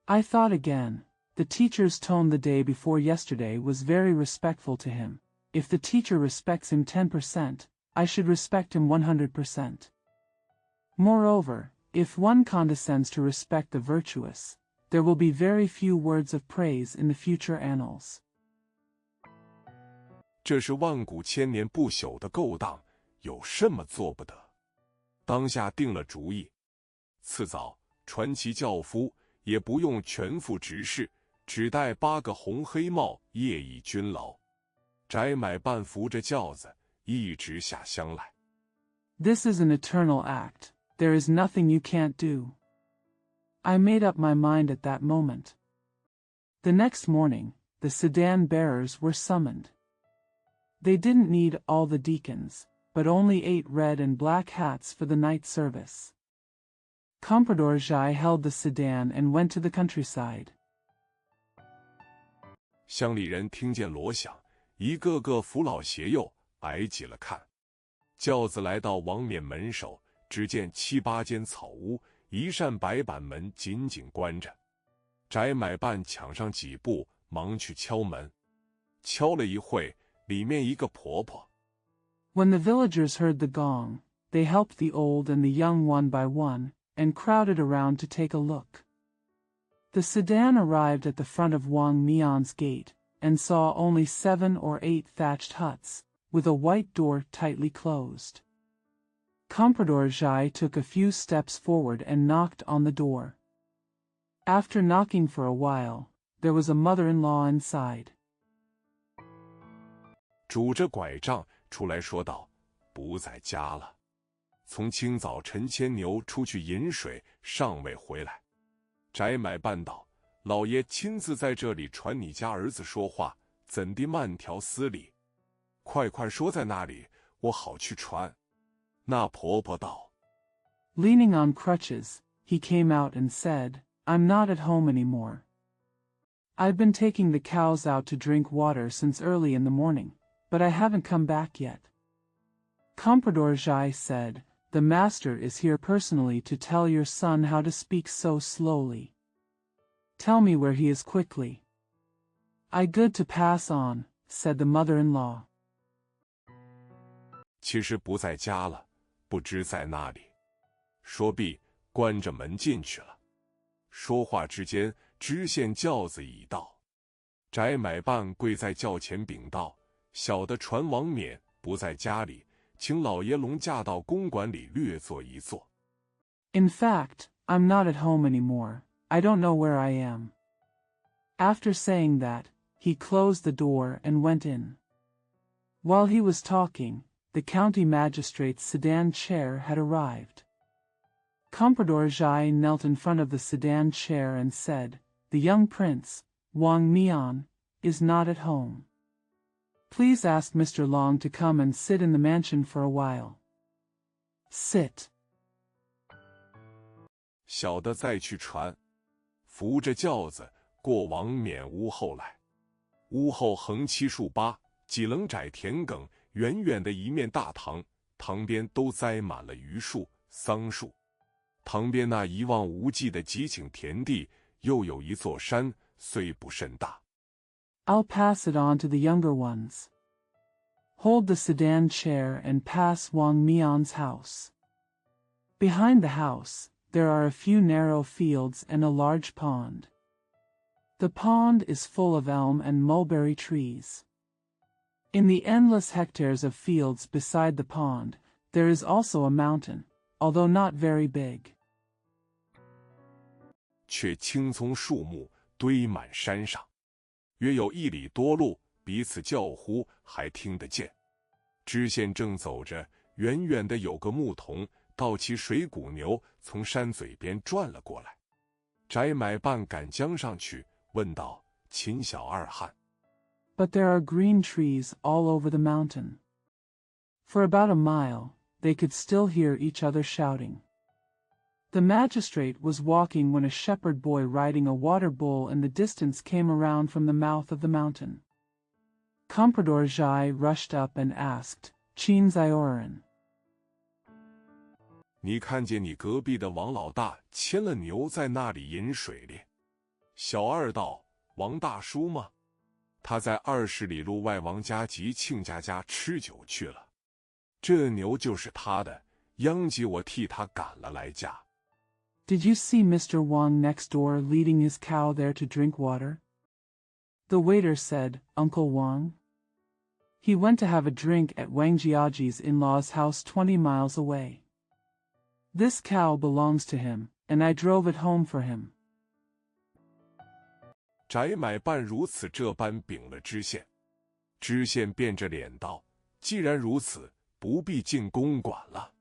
I thought again, the teacher's tone the day before yesterday was very respectful to him. If the teacher respects him 10%, I should respect him 100%. Moreover, if one condescends to respect the virtuous, there will be very few words of praise in the future annals. 这是万古千年不朽的勾当，有什么做不得？当下定了主意，次早传其轿夫，也不用全副执事，只戴8个红黑帽，夜以军劳。翟买办扶着轿子，一直下乡来。This is an eternal act. There is nothing you can't do. I made up my mind at that moment. The next morning, the sedan bearers were summoned. They didn't need all the deacons, but only 8 red and black hats for the night service. Comprador Zhai held the sedan and went to the countryside. 乡里人听见锣响，一个个扶老携幼，挨挤了看。轿子来到王冕门首，只见7、8间草屋，一扇白板门紧紧关着。翟买办抢上几步，忙去敲门。敲了一会，里面一个婆婆。When the villagers heard the gong, they helped the old and the young one by one, and crowded around to take a look. The sedan arrived at the front of Wang Mian's gate, and saw only 7 or 8 thatched huts, with a white door tightly closed. Comprador Zhai took a few steps forward and knocked on the door. After knocking for a while, there was a mother-in-law inside. 拄着拐杖出来说道：“不在家了，从清早陈牵牛出去饮水，尚未回来。”翟买办道：“老爷亲自在这里传你家儿子说话，怎地慢条斯理？快快说在那里，我好去传。”那婆婆道 Leaning on crutches, he came out and said, "I'm not at home anymore. I've been taking the cows out to drink water since early in the morning, but I haven't come back yet." Comprador Zhai said, "The master is here personally to tell your son how to speak so slowly. Tell me where he is quickly." "I good to pass on," said the mother-in-law. 其实不在家了，不知在那里。说毕，关着门进去了。说话之间，知县轿子已到。翟买办跪在轿前禀道：“小的传王冕不在家里，请老爷龙驾到公馆里略坐一坐。” In fact, I'm not at home anymore. I don't know where I am. After saying that, he closed the door and went in. While he was talking, the county magistrate's sedan chair had arrived. Comprador Zhai knelt in front of the sedan chair and said, "The young prince, Wang Mian, is not at home. Please ask Mr. Long to come and sit in the mansion for a while." Sit. 小的再去传。扶着轿子过王冕屋后来。屋后横7竖8，几棱窄田埂，远远的一面大塘，塘边都栽满了榆树、桑树。塘边那一望无际的极景田地，又有一座山，虽不甚大。I'll pass it on to the younger ones. Hold the sedan chair and pass Wang Mian's house. Behind the house, there are a few narrow fields and a large pond. The pond is full of elm and mulberry trees. In the endless hectares of fields beside the pond, there is also a mountain, although not very big. 却青葱树木堆满山上，约有1里多路，彼此叫呼还听得见。知县正走着，远远的有个牧童倒骑水谷牛从山嘴边转了过来。翟买办赶将上去，问道：“秦小二汉。” But there are green trees all over the mountain. For about a mile, they could still hear each other shouting. The magistrate was walking when a shepherd boy riding a water bull in the distance came around from the mouth of the mountain. Comprador Zhai rushed up and asked, "Qin Zioran." 你看见你隔壁的王老大牵了牛在那里饮水哩？小二道：“王大叔吗？他在20里路外王家及亲家家吃酒去了。这牛就是他的，央及我替他赶了来家。” Did you see Mr. Wang next door leading his cow there to drink water? The waiter said, "Uncle Wang?" He went to have a drink at Wang Jiaji's in-laws' house 20 miles away. This cow belongs to him, and I drove it home for him. 翟买办如此这般禀了知县，知县变着脸道：“既然如此，不必进公馆了，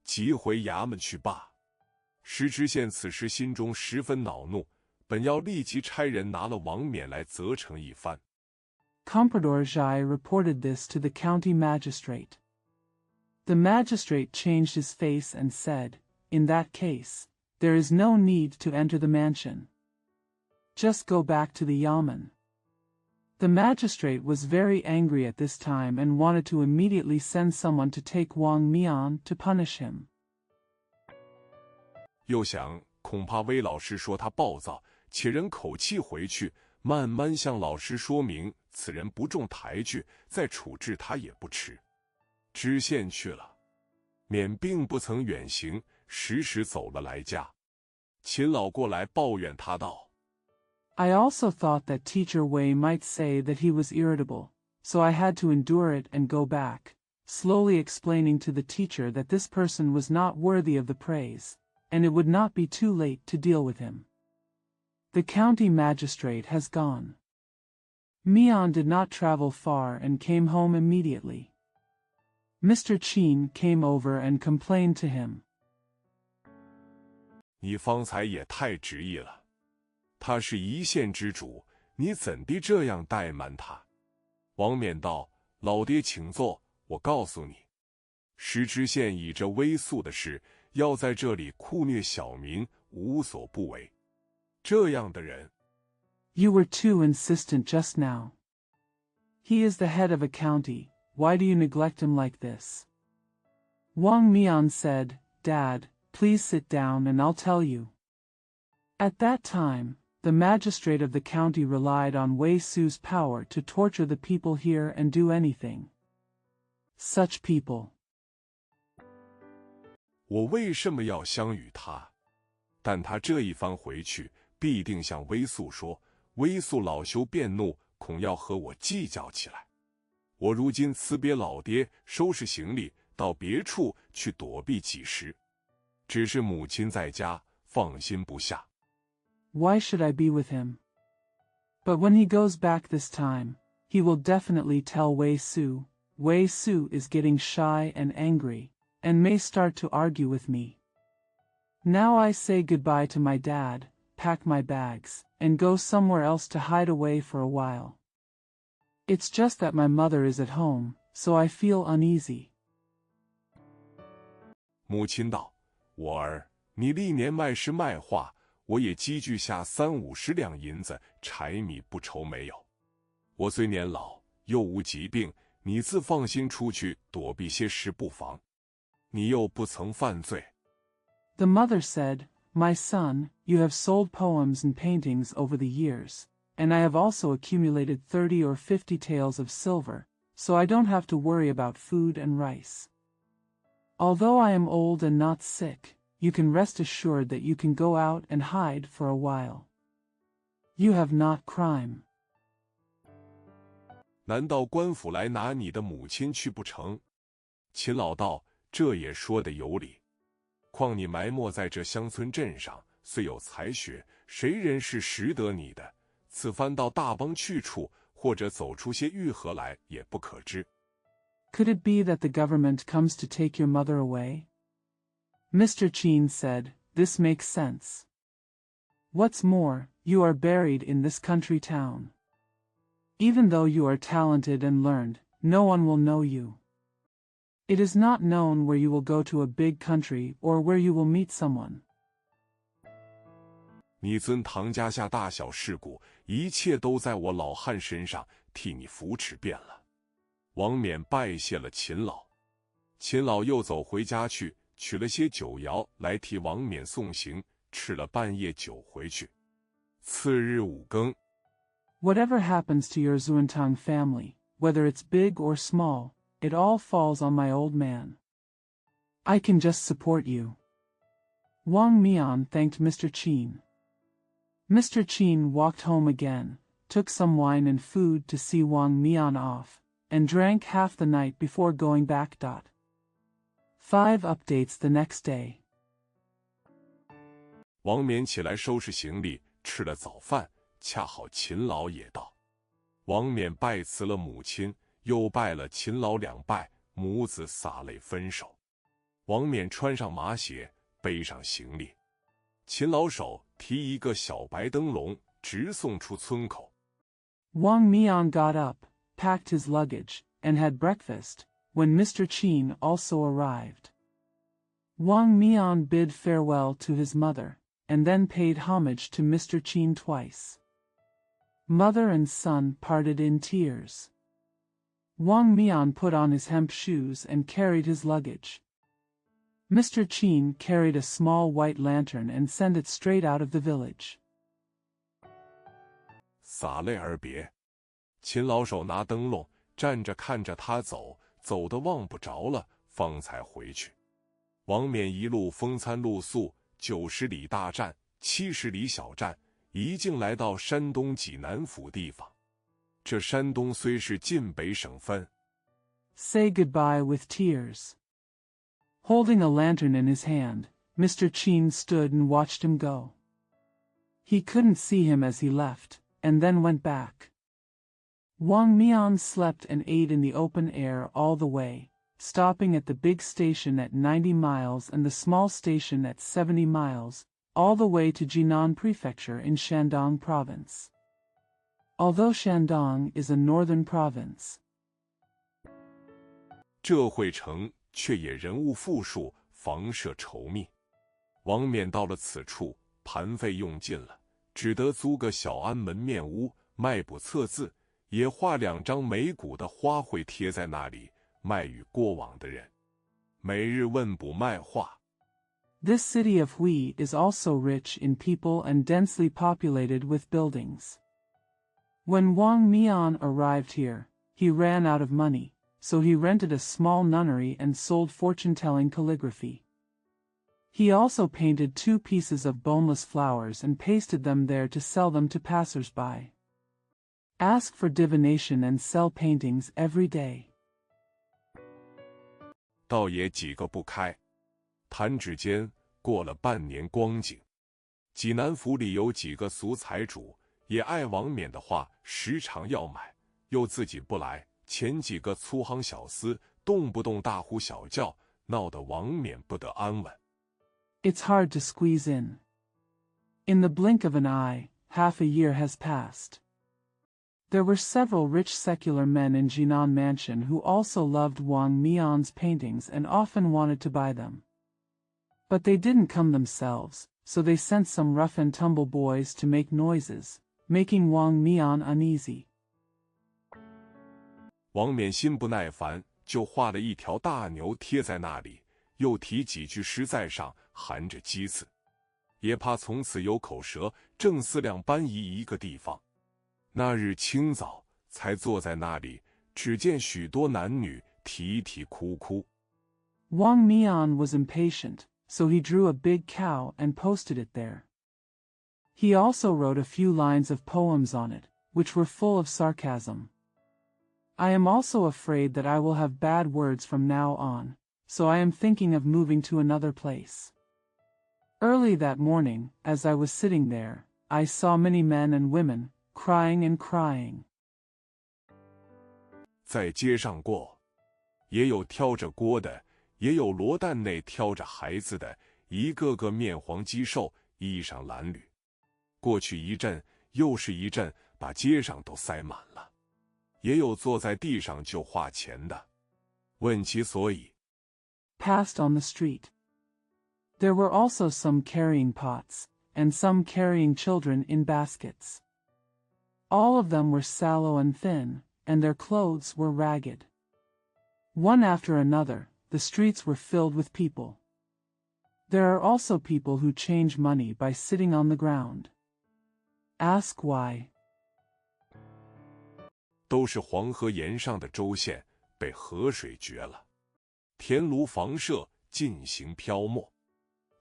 即回衙门去罢。”石知县此时心中十分恼怒，本要立即差人拿了王冕来责成一番。Comprador Zhai reported this to the county magistrate. The magistrate changed his face and said, "In that case, there is no need to enter the mansion. Just go back to the yamen." The magistrate was very angry at this time and wanted to immediately send someone to take Wang Mian to punish him. 又想，恐怕魏老师说他暴躁，且人口气回去，慢慢向老师说明此人不中抬举，再处置他也不迟。知县去了，免并不曾远行，时时走了来家。秦老过来抱怨他道：“ I also thought that Teacher Wei might say that he was irritable, so I had to endure it and go back, slowly explaining to the teacher that this person was not worthy of the praise, and it would not be too late to deal with him. The county magistrate has gone." Mian did not travel far and came home immediately. Mr. Qin came over and complained to him. 你方才也太执意了，他是一县之主，你怎地这样怠慢他？王冕道：“老爹请坐，我告诉你，石知县以这微素的事，要在这里酷虐小民，无所不为。这样的人。” You were too insistent just now. He is the head of a county, why do you neglect him like this? Wang Mian said, "Dad, please sit down and I'll tell you." At that time, the magistrate of the county relied on Wei Su's power to torture the people here and do anything. Such people. 我为什么要相与他？但他这一番回去，必定向微素说，微素恼羞变怒，恐要和我计较起来。我如今辞别老爹，收拾行李，到别处去躲避几时。只是母亲在家，放心不下。Why should I be with him? But when he goes back this time, he will definitely tell Wei Su. Wei Su is getting shy and angry, and may start to argue with me. Now I say goodbye to my dad, pack my bags, and go somewhere else to hide away for a while. It's just that my mother is at home, so I feel uneasy. 母亲道：“我儿，你历年卖诗卖画，我也积聚下30-50两银子，柴米不愁没有。我虽年老，又无疾病，你自放心出去躲避些时不妨。你又不曾犯罪。The mother said, My son, you have sold poems and paintings over the years, and I have also accumulated 30 or 50 taels of silver, so I don't have to worry about food and rice. Although I am old and not sick, you can rest assured that you can go out and hide for a while. You have not crime. 难道官府来拿你的母亲去不成？秦老道，这也说得有理。况你埋没在这乡村镇上，虽有才学，谁人是识得你的？此番到大邦去处，或者走出些玉河来，也不可知。Could it be that the government comes to take your mother away? Mr. Chin said, This makes sense. What's more, you are buried in this country town. Even though you are talented and learned, no one will know you. It is not known where you will go to a big country or where you will meet someone. 你尊唐家下大小事故，一切都在我老汉身上替你扶持遍了。王冕拜谢了秦老，秦老又走回家去，取了些酒肴来替王冕送行，吃了半夜酒回去。次日五更， Whatever happens to your Zuantang family, whether it's big or small, it all falls on my old man. I can just support you. Wang Mian thanked Mr. Chin. Mr. Chin walked home again, took some wine and food to see Wang Mian off, and drank half the night before going back. 5 updates the next day. 王冕起来收拾行李，吃了早饭，恰好秦老也到。王冕拜辞了母亲，又拜了秦老2拜，母子洒泪分手。王冕穿上马鞋，背上行李，秦老手提一个小白灯笼，直送出村口。Wang Mian got up, packed his luggage, and had breakfast, when Mr. Chin also arrived. Wang Mian bid farewell to his mother, and then paid homage to Mr. Chin twice. Mother and son parted in tears. Wang Mian put on his hemp shoes and carried his luggage. Mr. Chin carried a small white lantern and sent it straight out of the village. 洒泪而别，秦老手拿灯笼站着看着他走，走得望不着了，方才回去。王冕一路风餐露宿，90里大战，70里小战，一径来到山东济南府地方。这山东虽是晋北省份。Say goodbye with tears. Holding a lantern in his hand, Mr. Chin stood and watched him go. He couldn't see him as he left, and then went back. Wang Mian slept and ate in the open air all the way, stopping at the big station at 90 miles and the small station at 70 miles, all the way to Jinan Prefecture in Shandong Province. Although Shandong is a northern province. 这会城却也人物富庶，房舍稠密。王冕到了此处，盘费用尽了，只得租个小安门面屋，卖卜测字，也画2张美骨的花卉贴在那里，卖与过往的人。每日问卜卖画。This city of Hui is also rich in people and densely populated with buildings. When Wang Mian arrived here, he ran out of money, so he rented a small nunnery and sold fortune-telling calligraphy. He also painted 2 pieces of boneless flowers and pasted them there to sell them to passers-by. Ask for divination and sell paintings every day. 倒也几个不开，弹指间过了半年光景。济南府里有几个俗财主，也爱王冕的画，时常要买，又自己不来。前几个粗行小厮，动不动大呼小叫，闹得王冕不得安稳。It's hard to squeeze in. In the blink of an eye, half a year has passed. There were several rich secular men in Jinan Mansion who also loved Wang Mian's paintings and often wanted to buy them. But they didn't come themselves, so they sent some rough-and-tumble boys to make noises, making Wang Mian uneasy. 王冕心不耐烦，就画了一条大牛贴在那里，又题几句诗在上，含着鸡字，也怕从此有口舌，正思量搬移一个地方。那日清早，才坐在那里，只见许多男女啼啼哭哭。Wang Mian was impatient, so he drew a big cow and posted it there. He also wrote a few lines of poems on it, which were full of sarcasm. I am also afraid that I will have bad words from now on, so I am thinking of moving to another place. Early that morning, as I was sitting there, I saw many men and women, crying and crying. 在街上过，也有挑着锅的，也有罗担内挑着孩子的，一个个面黄肌瘦，衣裳褴褛。过去一阵，又是一阵，把街上都塞满了。也有坐在地上就画钱的，问其所以。Passed on the street. There were also some carrying pots, and some carrying children in baskets. All of them were sallow and thin, and their clothes were ragged. One after another, the streets were filled with people. There are also people who change money by sitting on the ground. Ask why. 都是黄河沿上的州县被河水绝了，田庐房舍尽行漂没。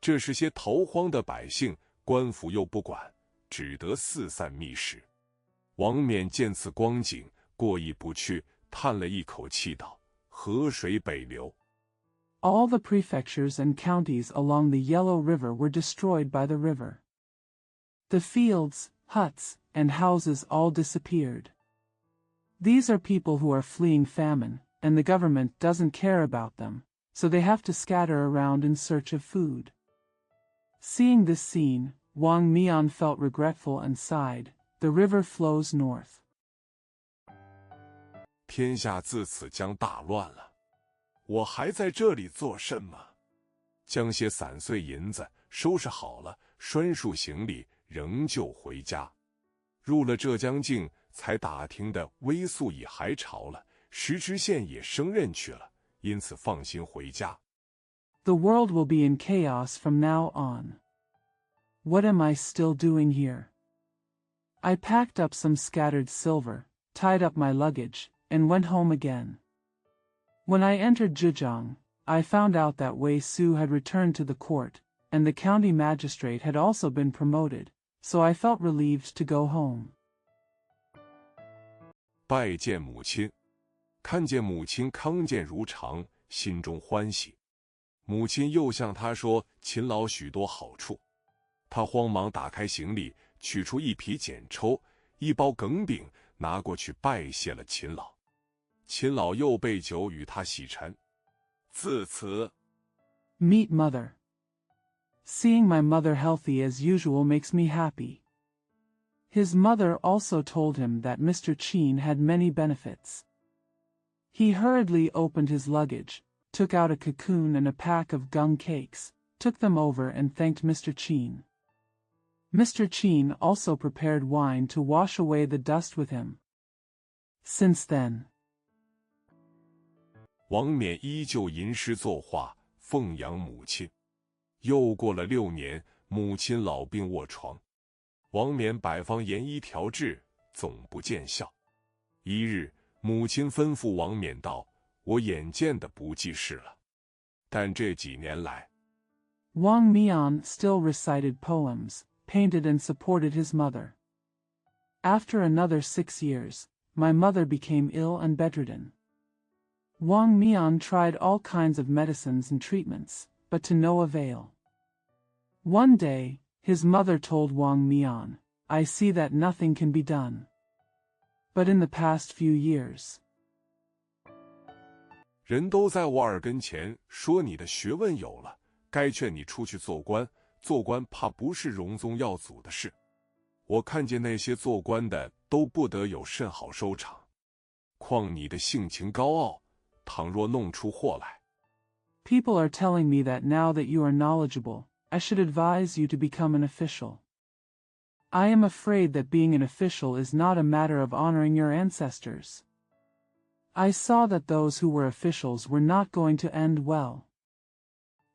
这是些逃荒的百姓，官府又不管，只得四散觅食。王冕见此光景，过意不去，叹了一口气道：“河水北流。” All the prefectures and counties along the Yellow River were destroyed by the river. The fields, huts, and houses all disappeared. These are people who are fleeing famine, and the government doesn't care about them, so they have to scatter around in search of food. Seeing this scene, Wang Mian felt regretful and sighed. The river flows north. 天下自此将大乱了，我还在这里做什么？将些散碎银子收拾好了，拴束行李，仍旧回家。入了浙江境，才打听的微肃已还朝了，石知县也升任去了，因此放心回家。The world will be in chaos from now on. What am I still doing here? I packed up some scattered silver, tied up my luggage, and went home again. When I entered Zhejiang, I found out that Wei Su had returned to the court, and the county magistrate had also been promoted, so I felt relieved to go home. 拜见母亲，看见母亲康健如常，心中欢喜。母亲又向他说勤劳许多好处，他慌忙打开行李，取出一匹剪抽，一包梗饼，拿过去拜谢了秦老。秦老又备酒与他洗尘。自此 Meet mother. Seeing my mother healthy as usual makes me happy. His mother also told him that Mr. Qin had many benefits. He hurriedly opened his luggage, took out a cocoon and a pack of gung cakes, took them over and thanked Mr. Qin. Mr. Qin also prepared wine to wash away the dust with him. Since then, 王冕依旧吟诗作画，奉养母亲。又过了6年，母亲老病卧床，王冕百方研医调治，总不见效。一日，母亲吩咐王冕道：“我眼见的不济事了，但这几年来 Wang Mian still recited poems, painted and supported his mother. After another 6 years, my mother became ill and bedridden. Wang Mian tried all kinds of medicines and treatments, but to no avail. One day, his mother told Wang Mian, "I see that nothing can be done." But in the past few years, 人都在我耳跟前说你的学问有了，该劝你出去做官，做官怕不是荣宗耀祖的事。我看见那些做官的都不得有甚好收场，况你的性情高傲，倘若弄出祸来。 people are telling me that now that you are knowledgeable, I should advise you to become an official. I am afraid that being an official is not a matter of honoring your ancestors. I saw that those who were officials were not going to end well.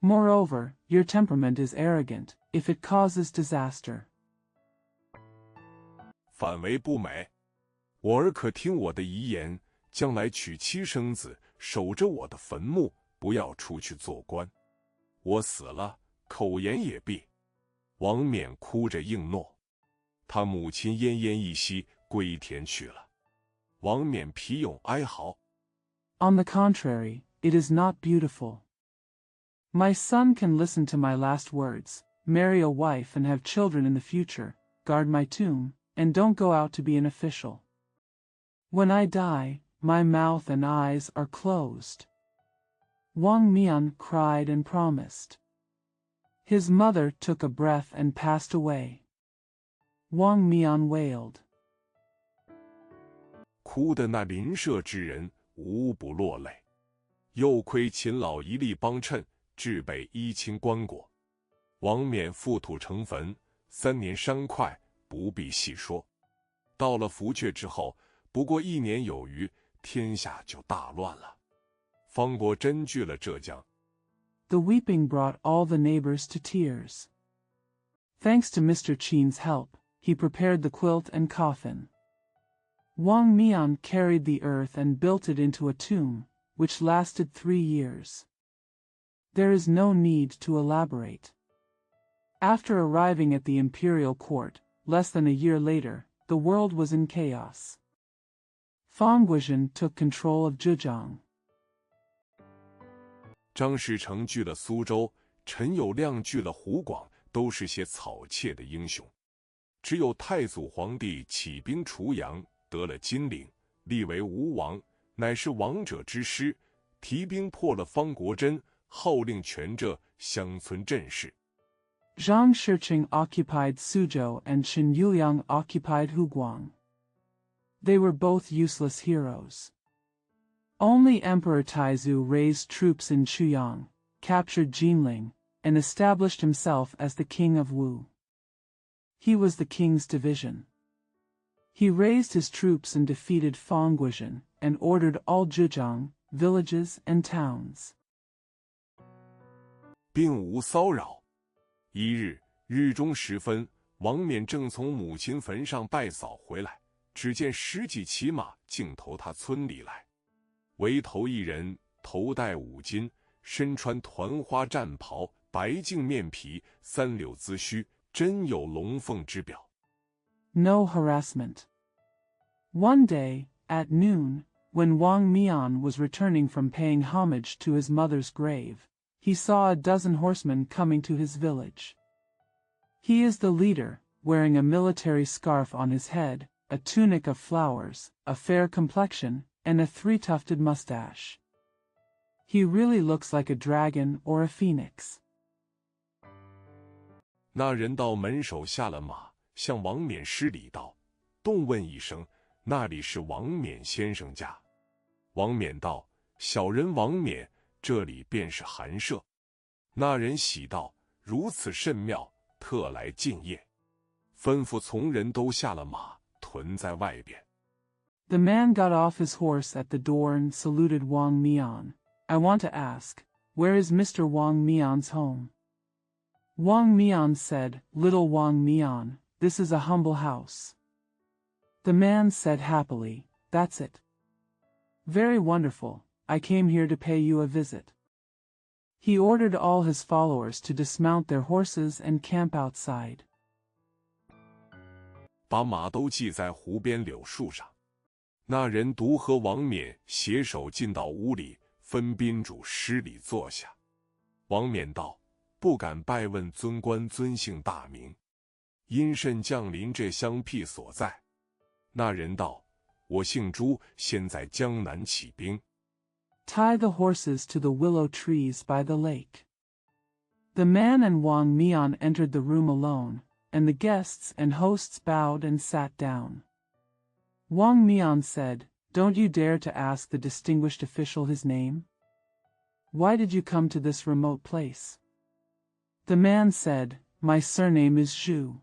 Moreover, your temperament is arrogant, if it causes disaster. 反为不美。我儿可听我的遗言，将来娶妻生子，守着我的坟墓，不要出去做官。我死了，口言也毕。王冕哭着应诺。他母亲奄奄一息，归田去了。王冕皮勇哀嚎。On the contrary, it is not beautiful. My son can listen to my last words, marry a wife and have children in the future, guard my tomb, and don't go out to be an official. When I die, my mouth and eyes are closed. Wang Mian cried and promised. His mother took a breath and passed away. Wang Mian wailed. 哭的那邻舍之人无不落泪。又亏秦老一力帮衬，至北依亲棺椁。王冕覆土成坟，3年山块，不必细说。到了福阙之后，不过1年有余，天下就大乱了。方国珍据了浙江。The weeping brought all the neighbors to tears. Thanks to Mr. Qin's help, he prepared the quilt and coffin. Wang Mian carried the earth and built it into a tomb, which lasted 3 years. There is no need to elaborate. After arriving at the imperial court, less than a year later, the world was in chaos. Fang Guizhen took control of Zhejiang. 张士诚据了苏州，陈友谅据了湖广，都是些草芥的英雄。只有太祖皇帝起兵除洋，得了金陵，立为吴王，乃是王者之师，提兵破了方国珍，号令全浙乡村镇士。Zhang Shiqing occupied Suzhou and Chen Yuliang occupied Huguang. They were both useless heroes. Only Emperor Taizu raised troops in Chuyang, captured Jinling, and established himself as the king of Wu. He was the king's division. He raised his troops and defeated Fang Guizhen, and ordered all Zhejiang, villages and towns. 并无骚扰。一日，日中时分，王冕正从母亲坟上拜扫回来，只见10几骑马径投他村里来。围头一人，头戴五巾，身穿团花战袍，白净面皮，3绺髭须，真有龙凤之表。No harassment. One day, at noon, when Wang Mian was returning from paying homage to his mother's grave, he saw a dozen horsemen coming to his village. He is the leader, wearing a military scarf on his head, a tunic of flowers, a fair complexion, and a 3-tufted mustache. He really looks like a dragon or a phoenix. 那人到门首下了马，向王冕施礼道：“动问一声，那里是王冕先生家？”王冕道：“小人王冕，这里便是寒舍。”那人喜道：“如此甚妙，特来进谒。”吩咐从人都下了马，屯在外边。The man got off his horse at the door and saluted Wang Mian. I want to ask, where is Mr. Wang Mian's home? Wang Mian said, Little Wang Mian, this is a humble house. The man said happily, That's it. Very wonderful, I came here to pay you a visit. He ordered all his followers to dismount their horses and camp outside. 把马都系在湖边柳树上。那人独和王冕携手进到屋里，分宾主施礼坐下。王冕道：“不敢拜问尊官尊姓大名，因甚降临这乡僻所在？”那人道：“我姓朱，现在江南起兵。” Tie the horses to the willow trees by the lake. The man and Wang Mian entered the room alone, and the guests and hosts bowed and sat down. Wang Mian said, Don't you dare to ask the distinguished official his name? Why did you come to this remote place? The man said, My surname is Zhu.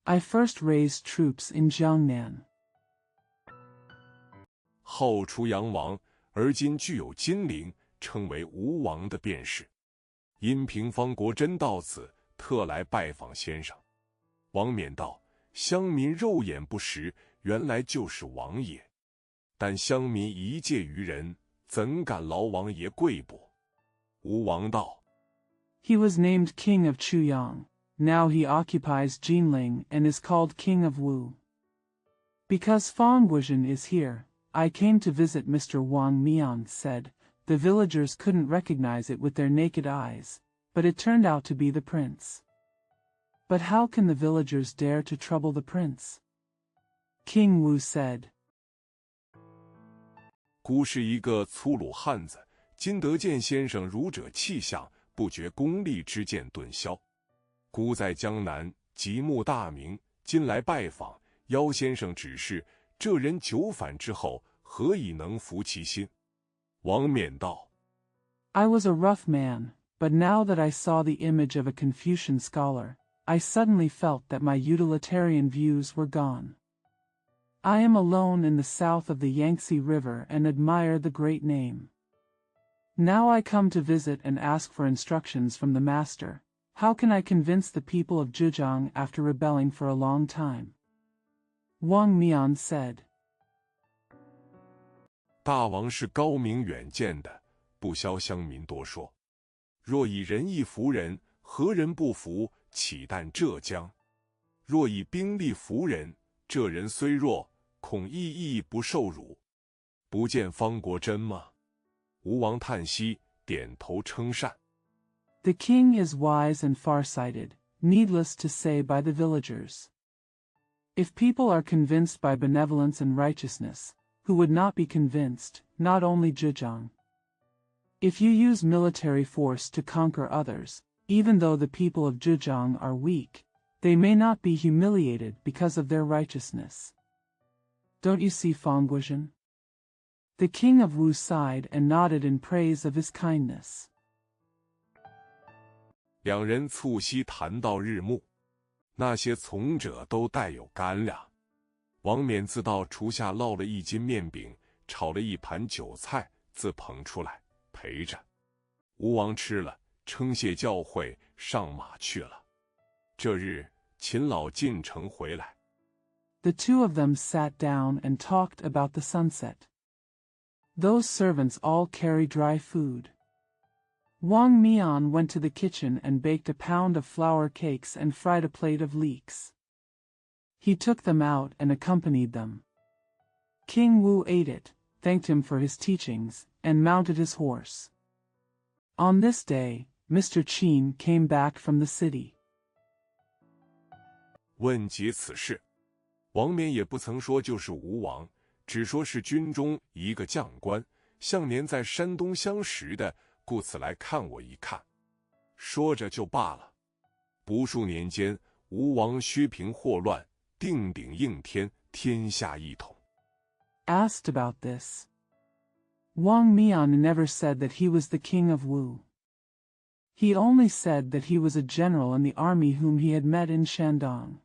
I first raised troops in Jiangnan. 号出阳王，而今具有金陵，称为吴王的便是。因平方国真到此，特来拜访先生。王冕道：乡民肉眼不识，原来就是王爷。但乡民一介愚人，怎敢劳王爷贵薄？吴王道： He was named King of Chuyang. Now he occupies Jinling and is called King of Wu. Because Fang Guizhen is here, I came to visit Mr. Wang Mian said. The villagers couldn't recognize it with their naked eyes, but it turned out to be the prince. But how can the villagers dare to trouble the prince? King Wu said. 孤是一个粗鲁汉子，今得见先生儒者气象，不觉功利之见顿消。孤在江南，极目大名，今来拜访，邀先生指示，这人久反之后，何以能服其心？王冕道： I was a rough man, but now that I saw the image of a Confucian scholar, I suddenly felt that my utilitarian views were gone. I am alone in the south of the Yangtze River and admire the great name. Now I come to visit and ask for instructions from the master. How can I convince the people of Zhejiang after rebelling for a long time? Wang Mian said. 大王是高明远见的，不消乡民多说。若以仁义服人，何人不服？岂但浙江？若以兵力服人，这人虽弱，恐亦不受辱。不见方国珍吗？吴王叹息，点头称善。The king is wise and farsighted, needless to say by the villagers. If people are convinced by benevolence and righteousness, who would not be convinced, not only Zhejiang? If you use military force to conquer others, even though the people of Zhejiang are weak, they may not be humiliated because of their righteousness. Don't you see Fang Guizhen? The king of Wu sighed and nodded in praise of his kindness. 两人促膝谈到日暮，那些从者都带有干粮。王冕自到厨下烙了一斤面饼，炒了一盘酒菜，自捧出来陪着。吴王吃了，称谢教诲，上马去了。这日，秦老进城回来。The two of them sat down and talked about the sunset. Those servants all carry dry food. Wang Mian went to the kitchen and baked a pound of flour cakes and fried a plate of leeks. He took them out and accompanied them. King Wu ate it, thanked him for his teachings, and mounted his horse. On this day, Mr. Qin came back from the city. 问及此事，王冕也不曾说就是吴王，只说是军中一个将官，向年在山东相识的，故此来看我一看。说着就罢了。不数年间，吴王削平祸乱，定鼎应天，天下一统。Asked about this, Wang Mian never said that he was the king of Wu. He only said that he was a general in the army whom he had met in Shandong.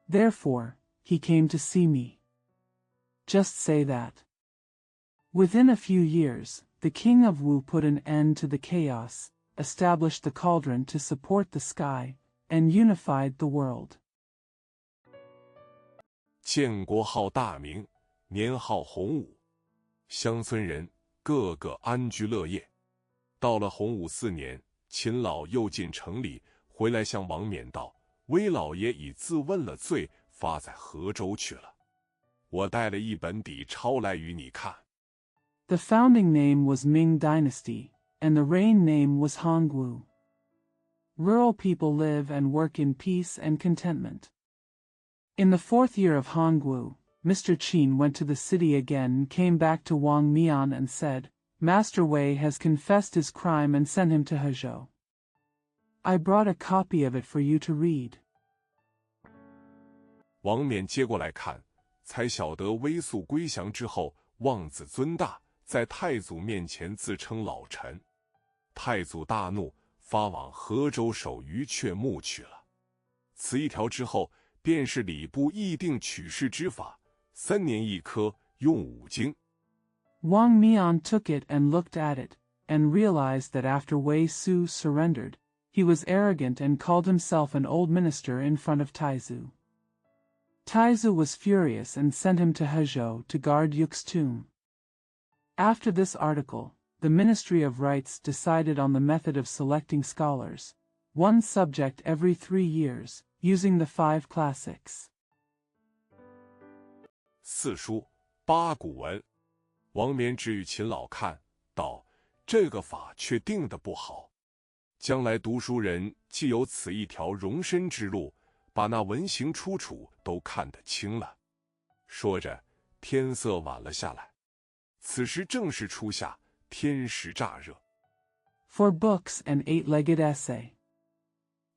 Therefore, he came to see me. Just say that. Within a few years, the king of Wu put an end to the chaos, established the cauldron to support the sky, and unified the world. 建国号大明，年号洪武，乡村人个个安居乐业。到了洪武4年，秦老又进城里，回来向王冕道：威老爷已自问了罪，发在河州去了。我带了一本底抄来与你看。The founding name was Ming Dynasty, and the reign name was Hongwu. Rural people live and work in peace and contentment. In the 4th year of Hongwu, Mr. Qin went to the city again and came back to Wang Mian and said, Master Wei has confessed his crime and sent him to Hezhou. I brought a copy of it for you to read. 王冕接过来看，才晓得威肃归降之后，妄自尊大，在太祖面前自称老臣。太祖大怒，发往河州守鱼雀墓去了。此一条之后，便是礼部议定取士之法，3年1科，用五经。Wang Mian took it and looked at it, and realized that after Wei Su surrendered, he was arrogant and called himself an old minister in front of Taizu. Taizu was furious and sent him to Hezhou to guard Yu's tomb. After this article, the Ministry of Rites decided on the method of selecting scholars, one subject every 3 years, using the 5 classics. 四书八古文，王冕指与秦老看，道：“这个法却定得不好，将来读书人既有此一条容身之路，把那文行出处都看得清了。”说着，天色晚了下来。此时正是初夏，天时乍热。For books and 8-legged essay.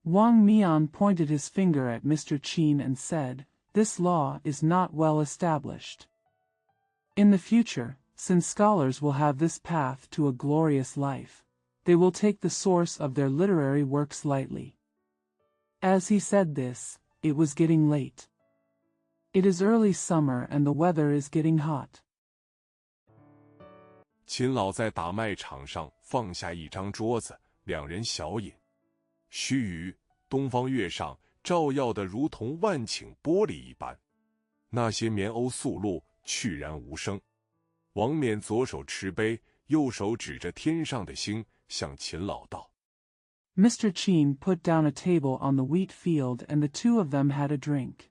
Wang Mian pointed his finger at Mr. Qin and said, "This law is not well established. In the future, since scholars will have this path to a glorious life, they will take the source of their literary works lightly." As he said this, it was getting late. It is early summer and the weather is getting hot. 秦老在打麦场上放下一张桌子，两人小饮。须臾，东方月上照耀得如同万顷玻璃一般，那些绵鸥素露去然无声。王冕左手持杯，右手指着天上的星，向秦老道： Mr. Qin put down a table on the wheat field and the two of them had a drink.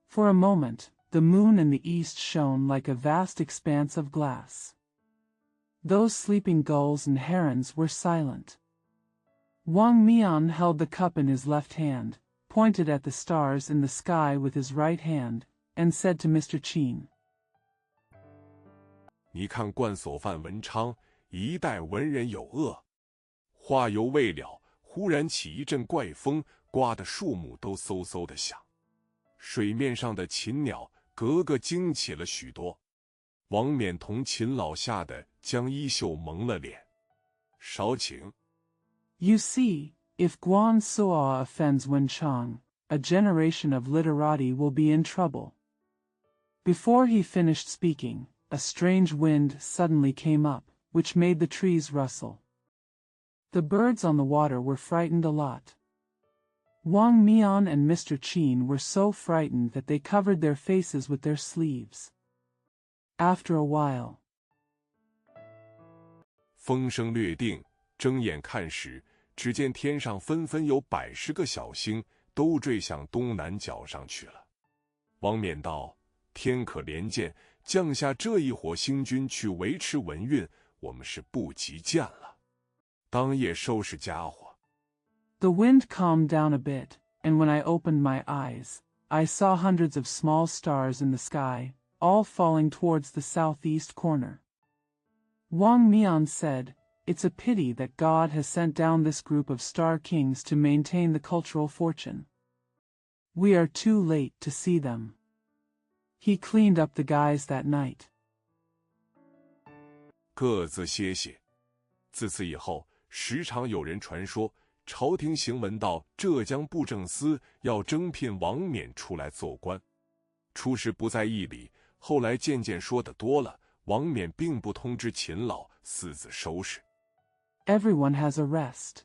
For a moment, the moon in the east shone like a vast expanse of glass. Those sleeping gulls and herons were silent. Wang Mian held the cup in his left hand, pointed at the stars in the sky with his right hand, and said to Mr. Qin, 你看冠所犯文昌，一代文人有恶。话犹未了，忽然起一阵怪风，刮得树木都嗖嗖地响。水面上的禽鸟个个惊起了许多。王冕同秦老吓得将衣袖蒙了脸。少顷。 You see, if Guan Suo offends Wenchang, a generation of literati will be in trouble. Before he finished speaking, a strange wind suddenly came up, which made the trees rustle. The birds on the water were frightened a lot. Wang Mian and Mr. Qin were so frightened that they covered their faces with their sleeves. After a while, 风声略定，睁眼看时，只见天上纷纷有100、10个小星，都坠向东南角上去了。王冕道：“天可怜见，降下这一伙星君去维持文运，我们是不及见了。当夜收拾家伙。” The wind calmed down a bit, and when I opened my eyes, I saw hundreds of small stars in the sky, all falling towards the southeast corner. Wang Mian said, "It's a pity that God has sent down this group of star kings to maintain the cultural fortune. We are too late to see them." He cleaned up the guys that night. 各自歇歇。自此以后，时常有人传说，朝廷行文到浙江布政司要征聘王冕出来做官。初时不在意里，后来渐渐说得多了，王冕并不通知秦老，私自收拾。Everyone has a rest.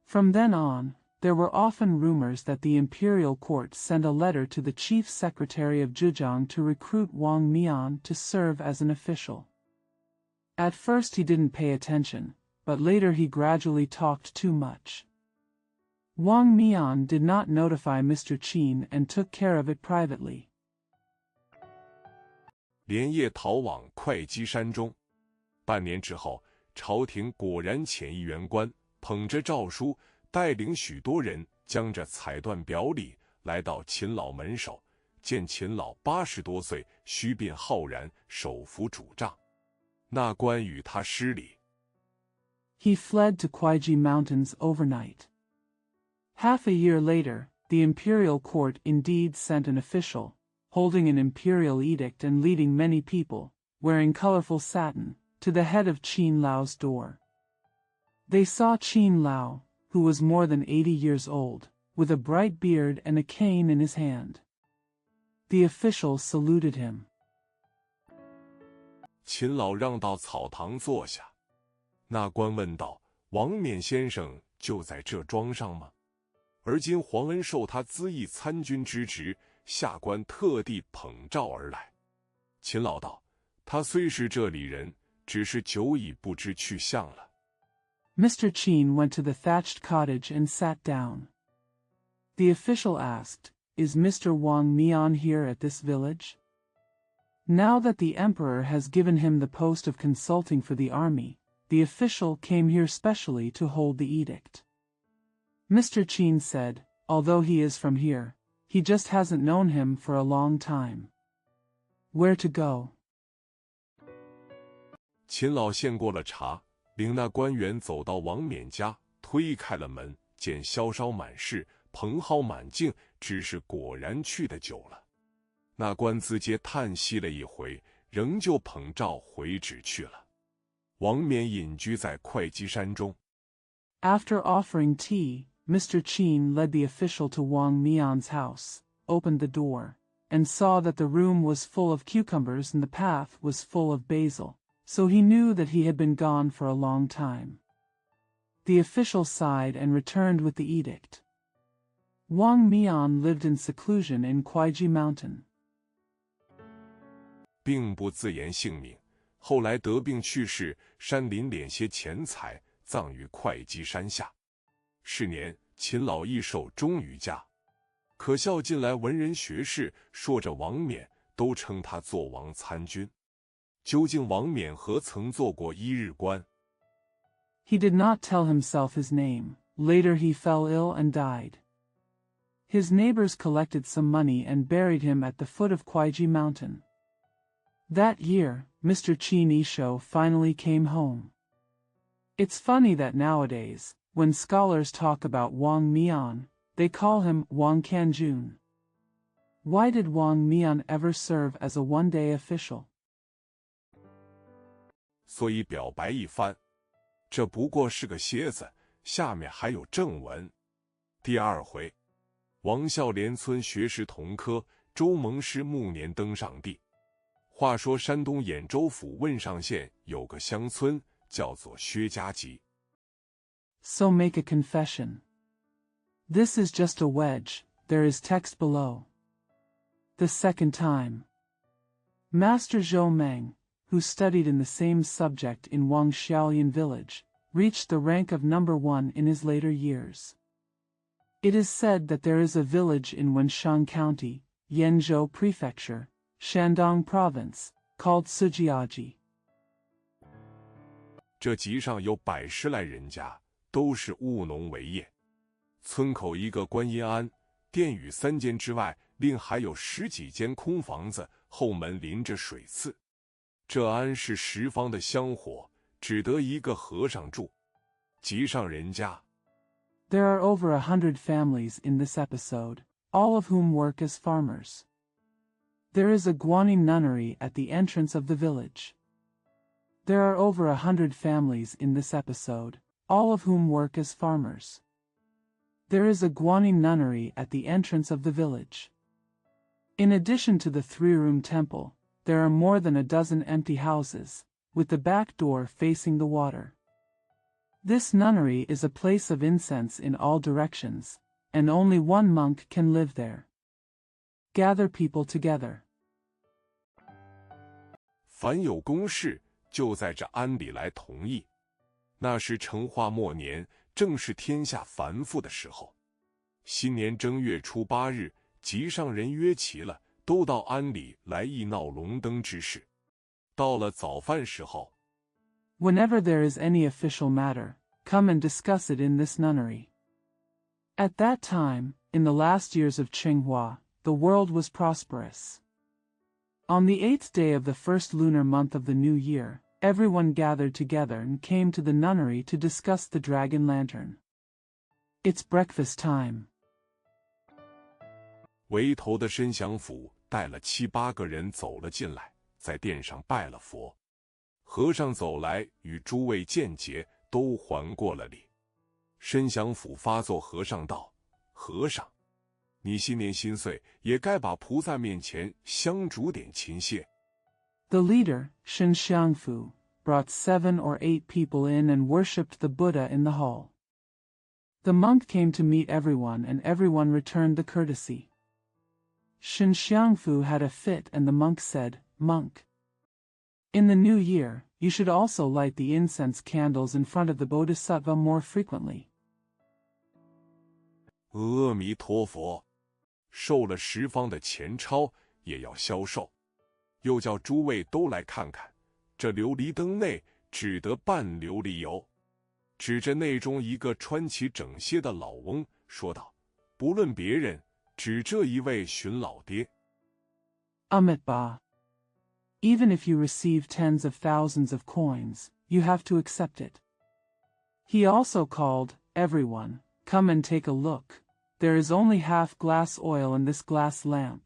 From then on, there were often rumors that the imperial court sent a letter to the chief secretary of Zhejiang to recruit Wang Mian to serve as an official. At first he didn't pay attention, but later he gradually talked too much. Wang Mian did not notify Mr. Qin and took care of it privately. 连夜逃往会稽山中。半年之后，朝廷果然遣一员官，捧着诏书，带领许多人，将这彩缎表里来到秦老门首，见秦老80多岁，须鬓浩然，手扶拄杖。那官与他施礼。He fled to Kuaiji Mountains overnight. Half a year later, the imperial court indeed sent an official, holding an imperial edict and leading many people, wearing colorful satin, to the head of Qin Lao's door. They saw Qin Lao, who was more than 80 years old, with a bright beard and a cane in his hand. The official saluted him. 秦老让到草堂坐下。那官问道：“王冕先生就在这庄上吗？而今皇恩授他资议参军之职，下官特地捧召而来。”秦老道：“他虽是这里人，只是久已不知去向了。” Mr. Qin went to the thatched cottage and sat down. The official asked, "Is Mr. Wang Mian here at this village?" Now that the emperor has given him the post of consulting for the army, the official came here specially to hold the edict. Mr. Qin said, although he is from here, he just hasn't known him for a long time. Where to go? 秦老献过了茶，领那官员走到王冕家，推开了门，见箫烧满室，蓬蒿满径，只是果然去得久了。那官资皆叹息了一回，仍旧捧召回旨去了。王冕隐居在会稽山中。After offering tea, Mr. Qin led the official to Wang Mian's house, opened the door, and saw that the room was full of cucumbers and the path was full of basil, so he knew that he had been gone for a long time. The official sighed and returned with the edict. Wang Mian lived in seclusion in Kuaiji Mountain. 并不自言姓名，后来得病去世，山林敛些钱财，葬于会稽山下。是年，秦老益寿终于家。可笑近来文人学士说着王冕，都称他做王参军。究竟王冕何曾做过一日官？ He did not tell himself his name. Later he fell ill and died. His neighbors collected some money and buried him at the foot of Kuaiji Mountain. That year, Mr. Qin Isho finally came home. It's funny that nowadays, when scholars talk about Wang Mian, they call him Wang Kanjun. Why did Wang Mian ever serve as a one-day official? 所以表白一番，这不过是个蝎子，下面还有正文。第二回，王孝廉村学士同科，周蒙师暮年登上帝。话说山东兖州府汶上县有个乡村，叫做薛家集。So make a confession. This is just a wedge, there is text below. The second time. Master Zhou Meng, who studied in the same subject in Wang Xiaolian village, reached the rank of number 1 in his later years. It is said that there is a village in Wenshan County, Yenzhou Prefecture, Shandong Province, called Sujiaji. 这集上有110来人家，都是务农为业。村口一个观音庵，殿宇3间之外，另还有10几间空房子，后门临着水寺。这庵是10方的香火，只得一个和尚住。集上人家。There are over 100 families in this episode, all of whom work as farmers. There is a Guanyin nunnery at the entrance of the village. There are over 100 families in this episode, all of whom work as farmers. There is a Guanyin nunnery at the entrance of the village. In addition to the 3-room temple, there are more than a dozen empty houses, with the back door facing the water. This nunnery is a place of incense in all directions, and only one monk can live there. Gather people together. 凡有公事，就在这庵里来同意。那时成化末年，正是天下繁复的时候。新年正月初8日，集上人约齐了，都到庵里来议闹龙灯之事。到了早饭时候， Whenever there is any official matter, come and discuss it in this nunnery. At that time, in the last years of Qinghua, the world was prosperous. On the 8th day of the first lunar month of the new year, everyone gathered together and came to the nunnery to discuss the dragon lantern. It's breakfast time. 为头的申祥府带了7、8个人走了进来，在殿上拜了佛。和尚走来，与诸位见节，都还过了礼。申祥府发作和尚道：“和尚，你新年新岁，也该把菩萨面前香烛点勤些。” The leader, Shen Xiangfu, brought 7 or 8 people in and worshipped the Buddha in the hall. The monk came to meet everyone and everyone returned the courtesy. Shen Xiangfu had a fit and the monk said, "Monk, in the new year, you should also light the incense candles in front of the Bodhisattva more frequently." 阿弥陀佛，受了十方的钱钞也要消受，又叫诸位都来看看，这琉璃灯内只得半琉璃油。指着内中一个穿起整些的老翁说道：“不论别人，只这一位寻老爹。” Amitabha. Even if you receive tens of thousands of coins, you have to accept it. He also called, "Everyone, come and take a look. There is only half glass oil in this glass lamp."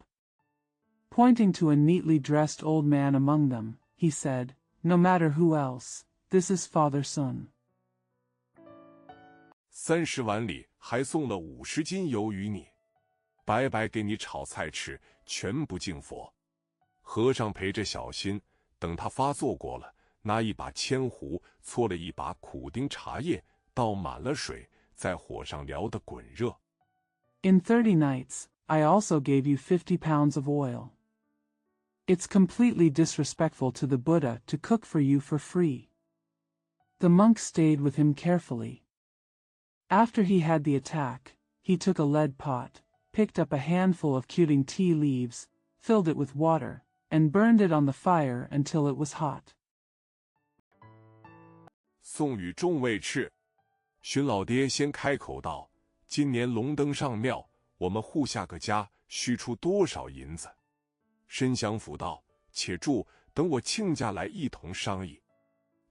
Pointing to a neatly dressed old man among them, he said, "No matter who else, this is Father Sun." 30碗里还送了50斤油与你，白白给你炒菜吃，全不敬佛。和尚陪着小心，等他发作过了，拿一把铅壶搓了一把苦丁茶叶，倒满了水，在火上燎得滚热。In 30 nights, I also gave you 50 pounds of oil. It's completely disrespectful to the Buddha to cook for you for free. The monk stayed with him carefully. After he had the attack, he took a lead pot, picked up a handful of cuting tea leaves, filled it with water, and burned it on the fire until it was hot. 送与众位敕，荀老爹先开口道：“今年龙灯上庙，我们户下个家需出多少银子？”申祥甫道：“且住，等我亲家来一同商议。”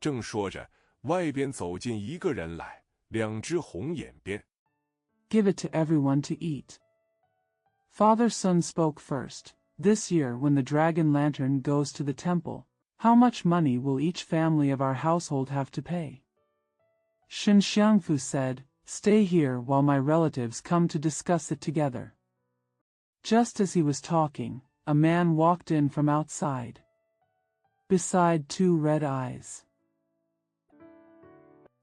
正说着，外边走进一个人来，2只红眼鞭。Give it to everyone to eat. Father Sun spoke first. This year when the dragon lantern goes to the temple, how much money will each family of our household have to pay? Shen Xiangfu said, "Stay here while my relatives come to discuss it together." Just as he was talking, a man walked in from outside. Beside 2 red eyes.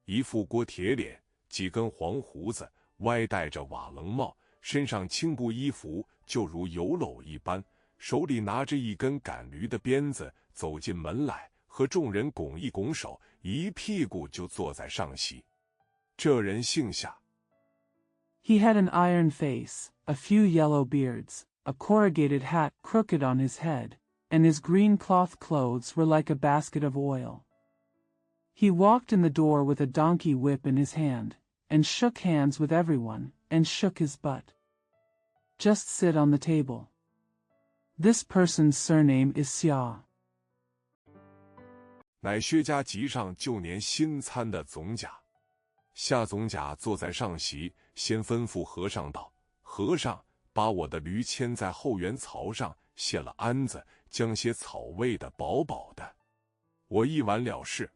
一副锅铁脸，几根黄胡子，歪戴着瓦楞帽，身上青布衣服就如油篓一般，手里拿着一根赶驴的鞭子，走进门来，和众人拱一拱手，一屁股就坐在上席。这人姓夏。He had an iron face, a few yellow beards, a corrugated hat crooked on his head, and his green cloth clothes were like a basket of oil. He walked in the door with a donkey whip in his hand, and shook hands with everyone, and shook his butt. Just sit on the table. This person's surname is Xia. 乃薛家集上旧年新参的总甲。夏总甲坐在上席，先吩咐和尚道：“和尚，把我的驴牵在后园槽上，卸了鞍子，将些草喂得饱饱的。我一完了事。”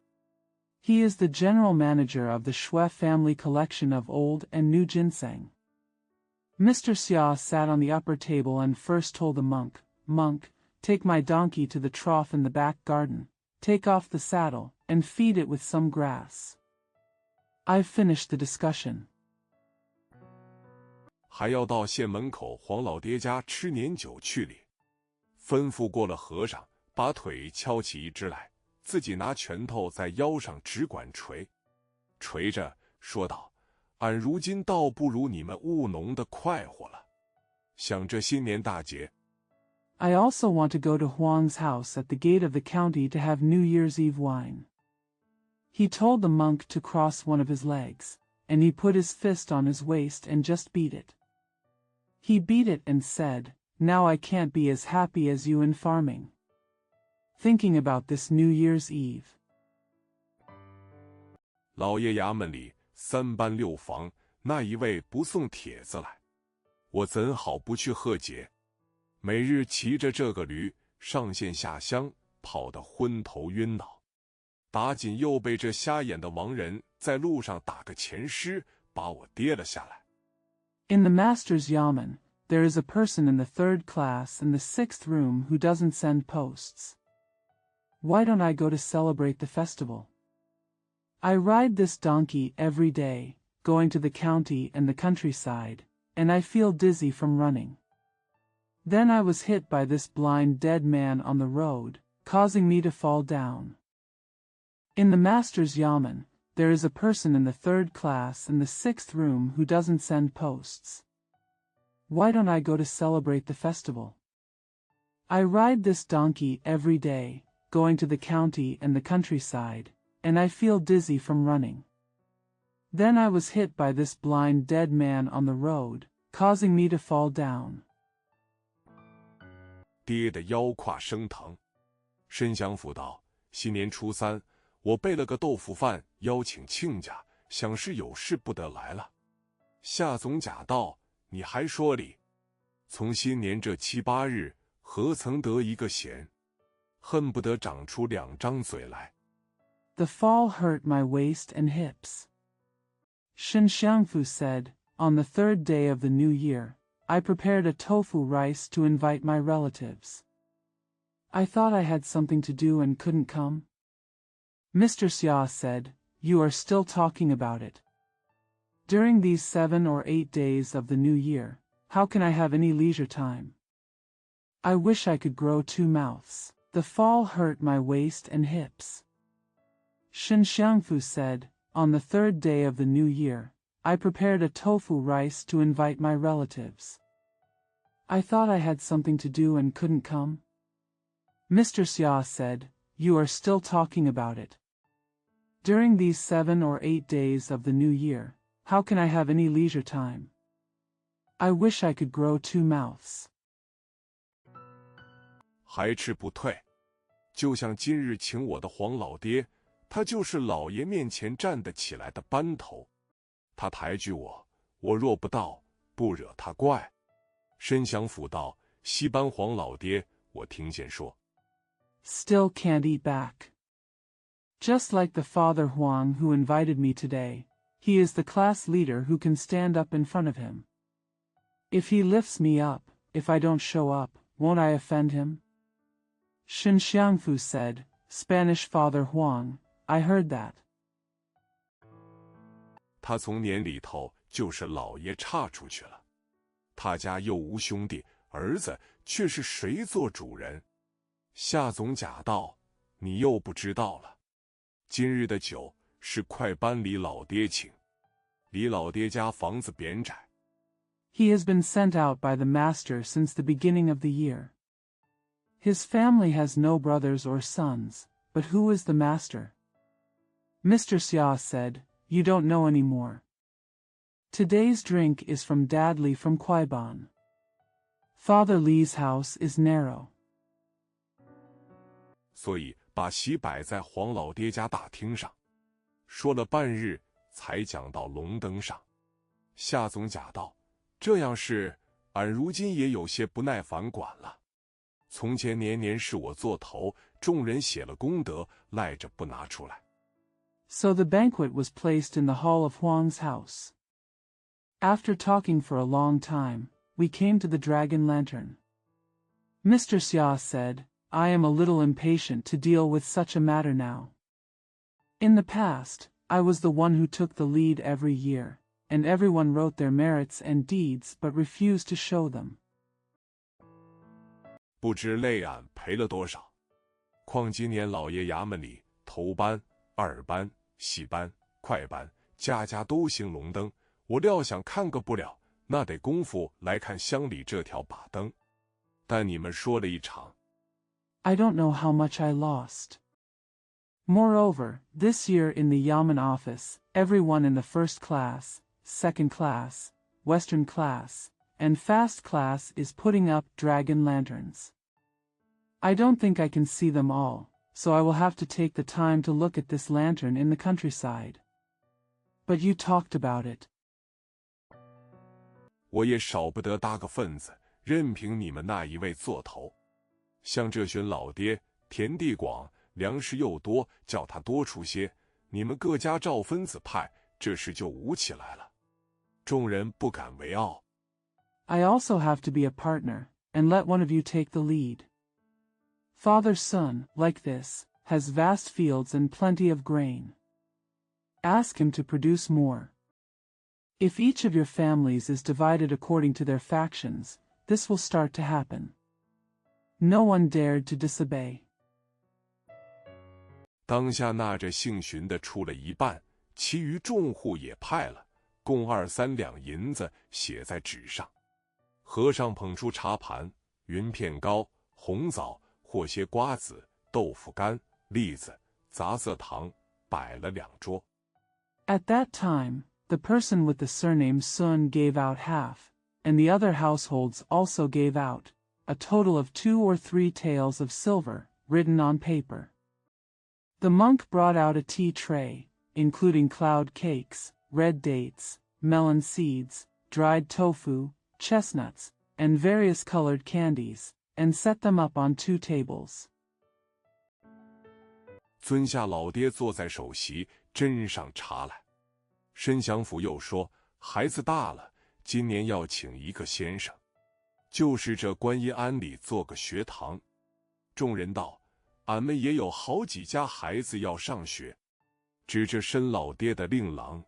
He is the general manager of the Shui family collection of old and new ginseng. Mr. Xia sat on the upper table and first told the monk, "Monk, take my donkey to the trough in the back garden, take off the saddle, and feed it with some grass. I've finished the discussion." 还要到县门口黄老爹家吃年酒去哩。吩咐过了和尚，把腿敲起一只来，自己拿拳头在腰上只管捶，捶着说道：“俺如今倒不如你们务农的快活了。想这新年大节。” I also want to go to Huang's house at the gate of the county to have New Year's Eve wine. He told the monk to cross one of his legs, and he put his fist on his waist and just beat it. He beat it and said, "Now I can't be as happy as you in farming. Thinking about this New Year's Eve." 老爷衙门里3班6房，那一位不送帖子来，我怎好不去贺节？每日骑着这个驴上县下乡，跑得昏头晕脑，打紧又被这瞎眼的亡人在路上打个前尸，把我跌了下来。In the master's yamen, there is a person in the 3rd class in the 6th room who doesn't send posts. Why don't I go to celebrate the festival? I ride this donkey every day, going to the county and the countryside, and I feel dizzy from running. Then I was hit by this blind dead man on the road, causing me to fall down. In the master's yamen, there is a person in the 3rd class in the 6th room who doesn't send posts. Why don't I go to celebrate the festival? I ride this donkey every day, going to the county and the countryside, and I feel dizzy from running. Then I was hit by this blind dead man on the road, causing me to fall down. 爹的腰胯生疼。申祥甫道：新年初3，我备了个豆腐饭，邀请亲家，想是有事不得来了。夏总甲道：你还说理？从新年这7、8日，何曾得一个闲？恨不得长出2张嘴来。The fall hurt my waist and hips. Shen Xiangfu said, on the 3rd day of the new year, I prepared a tofu rice to invite my relatives. I thought I had something to do and couldn't come. Mr. Xia said, you are still talking about it. During these 7 or 8 days of the new year, how can I have any leisure time? I wish I could grow 2 mouths. The fall hurt my waist and hips. Shen Xiangfu said, on the 3rd day of the new year, I prepared a tofu rice to invite my relatives. I thought I had something to do and couldn't come. Mr. Xia said, you are still talking about it. During these 7 or 8 days of the new year, how can I have any leisure time? I wish I could grow 2 mouths. 还吃不退，就像今日请我的黄老爹，他就是老爷面前站得起来的班头。他抬举我，我若不到，不惹他怪。申祥甫道：西班黄老爹，我听见说 Still can't eat back. Just like the Father Huang who invited me today, he is the class leader who can stand up in front of him. If he lifts me up, if I don't show up, won't I offend him? Shen Xiangfu said, Spanish Father Huang, I heard that. 他从年里头就是老爷岔出去了，他家又无兄弟，儿子却是谁做主人？夏总甲道：你又不知道了，今日的酒是快班李老爹请。李老爹家房子扁窄。He has been sent out by the master since the beginning of the year. His family has no brothers or sons, but who is the master? Mr. Xia said, you don't know any more. Today's drink is from Dad Li from Kuaiban. Father Li's house is narrow. 所以把席摆在黄老爹家大厅上，说了半日，才讲到龙灯上。夏总甲道：这样事，俺如今也有些不耐烦管了。从前年年是我做头，众人写了功德，赖着不拿出来。So the banquet was placed in the hall of Huang's house. After talking for a long time, we came to the dragon lantern. Mr. Xia said, I am a little impatient to deal with such a matter now. In the past, I was the one who took the lead every year, and everyone wrote their merits and deeds but refused to show them. 不知累俺赔了多少，况今年老爷衙门里头班、二班、细班、快班，家家都兴龙灯，我料想看个不了，那得功夫来看乡里这条把灯。但你们说了一场。I don't know how much I lost. Moreover, this year in the Yamen office, everyone in the 1st class, 2nd class, Western class, and Fast class is putting up dragon lanterns. I don't think I can see them all, so I will have to take the time to look at this lantern in the countryside. But you talked about it. 我也少不得搭个份子，任凭你们那一位做头。像这群老爹，田地广，粮食又多，叫他多出些，你们各家照分子派，这事就舞起来了。众人不敢为傲。I also have to be a partner, and let one of you take the lead. Father-son, like this, has vast fields and plenty of grain. Ask him to produce more. If each of your families is divided according to their factions, this will start to happen. No one dared to disobey. 当下纳着姓荀的出了一半，其余众户也派了，共2-3两银子写在纸上。和尚捧出茶盘，云片糕、红枣，和些瓜子、豆腐干、栗子、杂色糖，摆了2桌。At that time, the person with the surname Sun gave out half, and the other households also gave out, a total of 2 or 3 taels of silver, written on paper. The monk brought out a tea tray, including cloud cakes, red dates, melon seeds, dried tofu, chestnuts, and various colored candies, and set them up on 2 tables. 尊下老爹坐在首席，斟上茶来。申祥福又说：“孩子大了，今年要请一个先生，就是这观音庵里做个学堂。”众人道：“俺们也有好几家孩子要上学。”指着申老爹的令郎。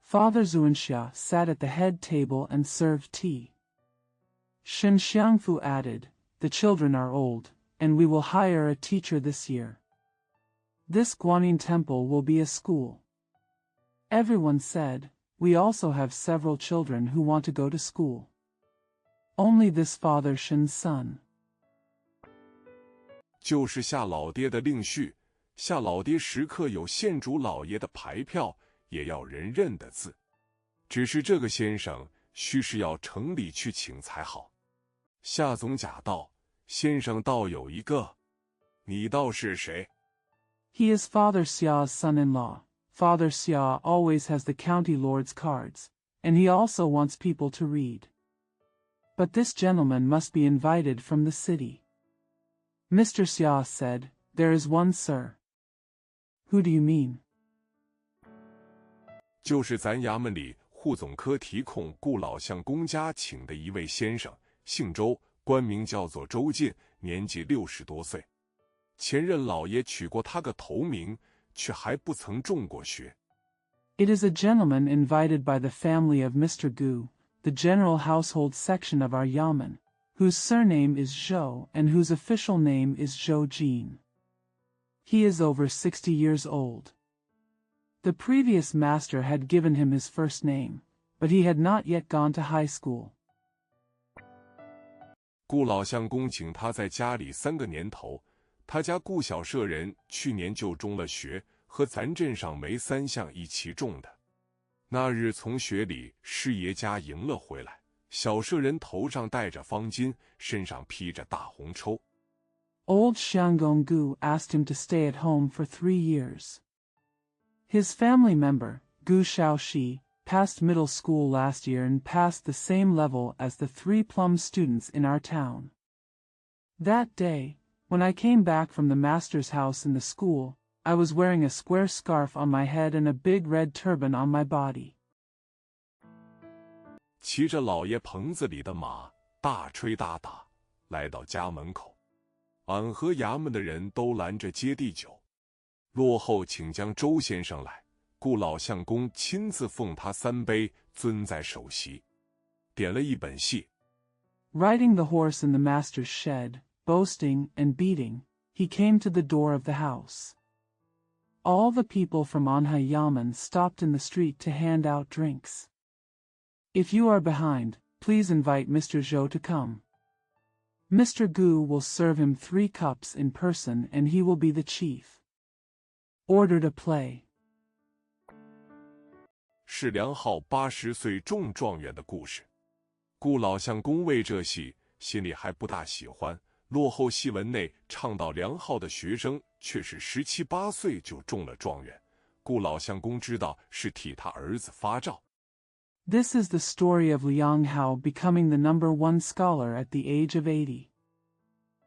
Father Zuanxia sat at the head table and served tea. Shen Xiangfu added, "The children are old, and we will hire a teacher this year. This Guanyin temple will be a school." Everyone said, "We also have several children who want to go to school." Only this Father Shen's son. 就是夏老爹的令序，夏老爹时刻有县主老爷的牌票，也要人认的字。只是这个先生须是要城里去请才好。夏总甲道：“先生倒有一个，你道是谁？” He is Father Xia's son-in-law. Father Xia always has the county lord's cards, and he also wants people to read. But this gentleman must be invited from the city. Mr. Xia said, "There is one, sir." Who do you mean? 就是咱衙门里户总科提控顾老相公家请的一位先生，姓周，官名叫做周进，年纪60多岁。前任老爷取过他个头名，却还不曾中过学。It is a gentleman invited by the family of Mr. Gu, the general household section of our yamen, whose surname is Zhou and whose official name is Zhou Jin. He is over 60 years old. The previous master had given him his first name, but he had not yet gone to high school. 顾老相公请他在家里3个年头，他家顾小舍人去年就中了学，和咱镇上没3项一齐中的。那日从学里师爷家迎了回来，小舍人头上戴着方巾，身上披着大红抽。Old Xianggong Gu asked him to stay at home for 3 years. His family member, Gu Shaoxi, passed middle school last year and passed the same level as the 3 plum students in our town. That day, when I came back from the master's house in the school, I was wearing a square scarf on my head and a big red turban on my body. 骑着老爷棚子里的马，大吹大打，来到家门口。俺和衙门的人都拦着接地酒。落后请将周先生来，顾老相公亲自奉他3杯，尊在首席，点了一本戏。Riding the horse in the master's shed, boasting and beating, he came to the door of the house. All the people from Anhai Yamen stopped in the street to hand out drinks. If you are behind, please invite Mr. Zhou to come. Mr. Gu will serve him 3 cups in person and he will be the chief. Order to play. 是梁浩80岁中状元的故事。顾老相公为这戏，心里还不大喜欢。落后戏文内唱到梁浩的学生却是17、18岁就中了状元。顾老相公知道是替他儿子发照。This is the story of Liang Hao becoming the number 1 scholar at the age of 80.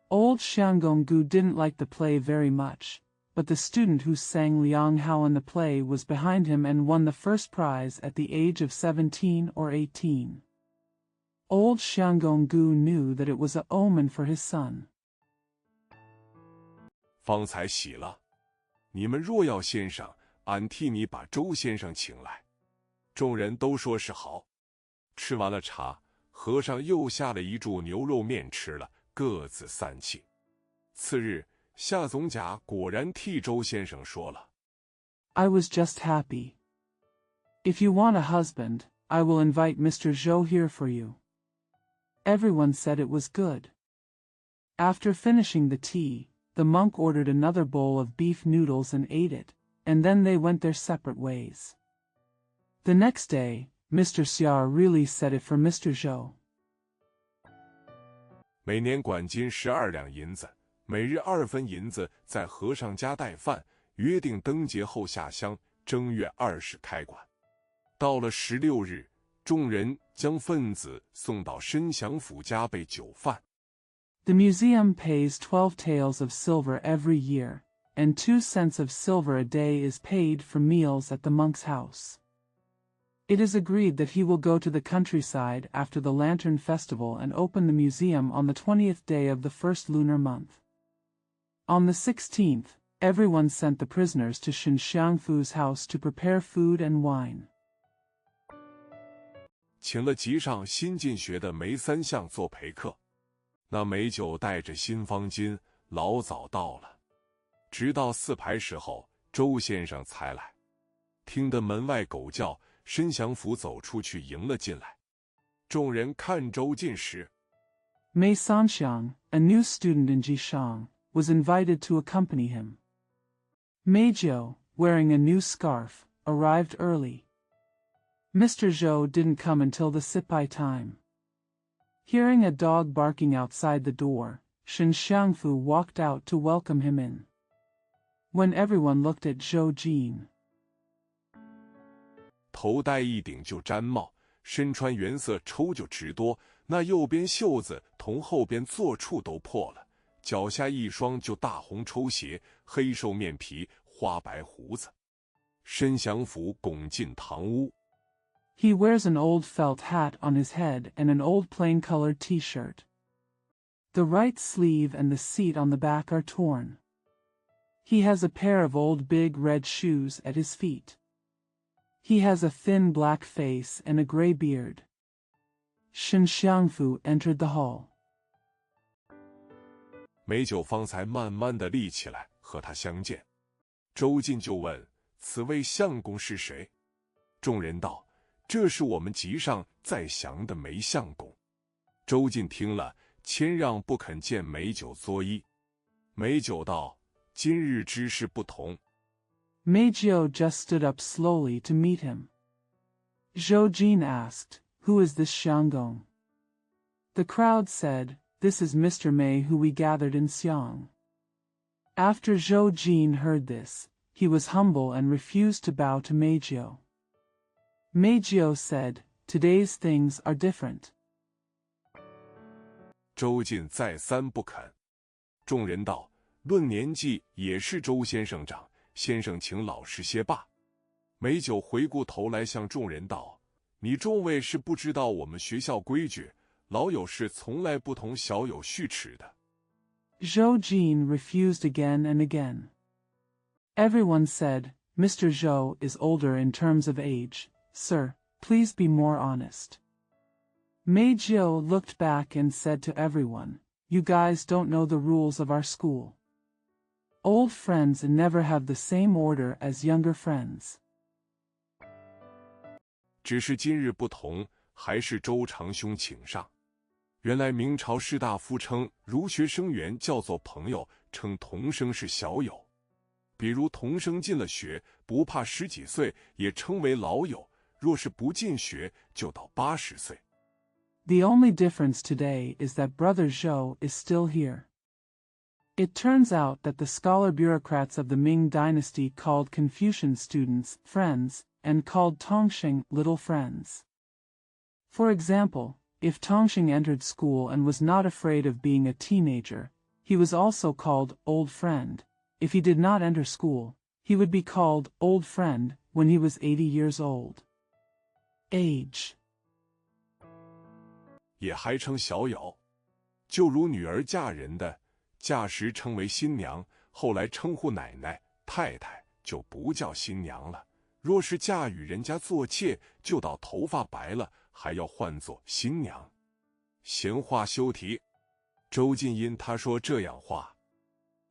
Old Xianggong Gu didn't like the play very much, but the student who sang Liang Hao in the play was behind him and won the first prize at the age of 17 or 18. Old Xianggong Gu knew that it was an omen for his son. 方才喜了。你们若要先生，俺替你把周先生请来。众人都说是好。吃完了茶，和尚又下了一柱牛肉面吃了，各自散气。次日，夏总甲果然替周先生说了 I was just happy. If you want a husband, I will invite Mr. Zhou here for you. Everyone said it was good. After finishing the tea, the monk ordered another bowl of beef noodles and ate it, and then they went their separate ways. The next day, Mr. Xia really said it for Mr. Zhou. 每年管金12两银子，每日2分银子，在和尚家带饭，约定灯节后下乡，正月20开馆。到了16日，众人将份子送到申祥府家备酒饭。The museum pays 12 taels of silver every year, and 2 cents of silver a day is paid for meals at the monk's house. It is agreed that he will go to the countryside after the Lantern Festival and open the museum on the 20th day of the first lunar month. On the 16th, everyone sent the prisoners to Shen Xiangfu's house to prepare food and wine. 请了集上新进学的梅三相做陪客。那梅九带着新方巾，老早到了。直到4排时候，周先生才来。听得门外狗叫，申祥福走出去迎了进来。众人看周进时， Mei Sanxiang, a new student in Jishang, was invited to accompany him. Mei Jiu, wearing a new scarf, arrived early. Mr. Zhou didn't come until the sipai time. Hearing a dog barking outside the door, Shen Xiangfu walked out to welcome him in. When everyone looked at Zhou Jin, 头戴一顶旧毡帽，身穿原色抽就直多，那右边袖子同后边座处都破了，脚下一双就大红抽鞋，黑瘦面皮，花白胡子。申祥福拱进堂屋。He wears an old felt hat on his head and an old plain-colored t-shirt. The right sleeve and the seat on the back are torn. He has a pair of old big red shoes at his feet. He has a thin black face and a gray beard. Shen Xiangfu entered the hall. 梅九方才慢慢地立起来，和他相见。周进就问：“此位相公是谁？”众人道：“这是我们集上在降的梅相公。”周进听了，谦让不肯见梅九作揖。梅九道：“今日之事不同。” Mei Jiu just stood up slowly to meet him. Zhou Jin asked, "Who is this Xianggong?" The crowd said, "This is Mr. Mei who we gathered in Xiang." After Zhou Jin heard this, he was humble and refused to bow to Mei Jiu. Mei Jiu said, "Today's things are different." 周进再三不肯。众人道：“论年纪也是周先生长。”先生请老实些罢。梅九回过头来向众人道：“你众位是不知道我们学校规矩，老友是从来不同小友续齿的。” Zhou Jin refused again and again. Everyone said, "Mr. Zhou is older in terms of age. Sir, please be more honest." Mei Jiu looked back and said to everyone, "You guys don't know the rules of our school. Old friends never have the same order as younger friends." 只是今日不同，还是周长兄请上。原来明朝士大夫称儒学生员叫做朋友，称同生是小友。比如同生进了学，不怕10几岁，也称为老友；若是不进学，就到80岁。The only difference today is that Brother Zhou is still here. It turns out that the scholar bureaucrats of the Ming dynasty called Confucian students friends, and called Tongxing little friends. For example, if Tongxing entered school and was not afraid of being a teenager, he was also called old friend. If he did not enter school, he would be called old friend when he was 80 years old. Age 也还称小友，就如女儿嫁人的，嫁时称为新娘，后来称呼奶奶、太太就不叫新娘了。若是嫁与人家做妾，就到头发白了，还要唤作新娘。闲话休提。周进因他说这样话。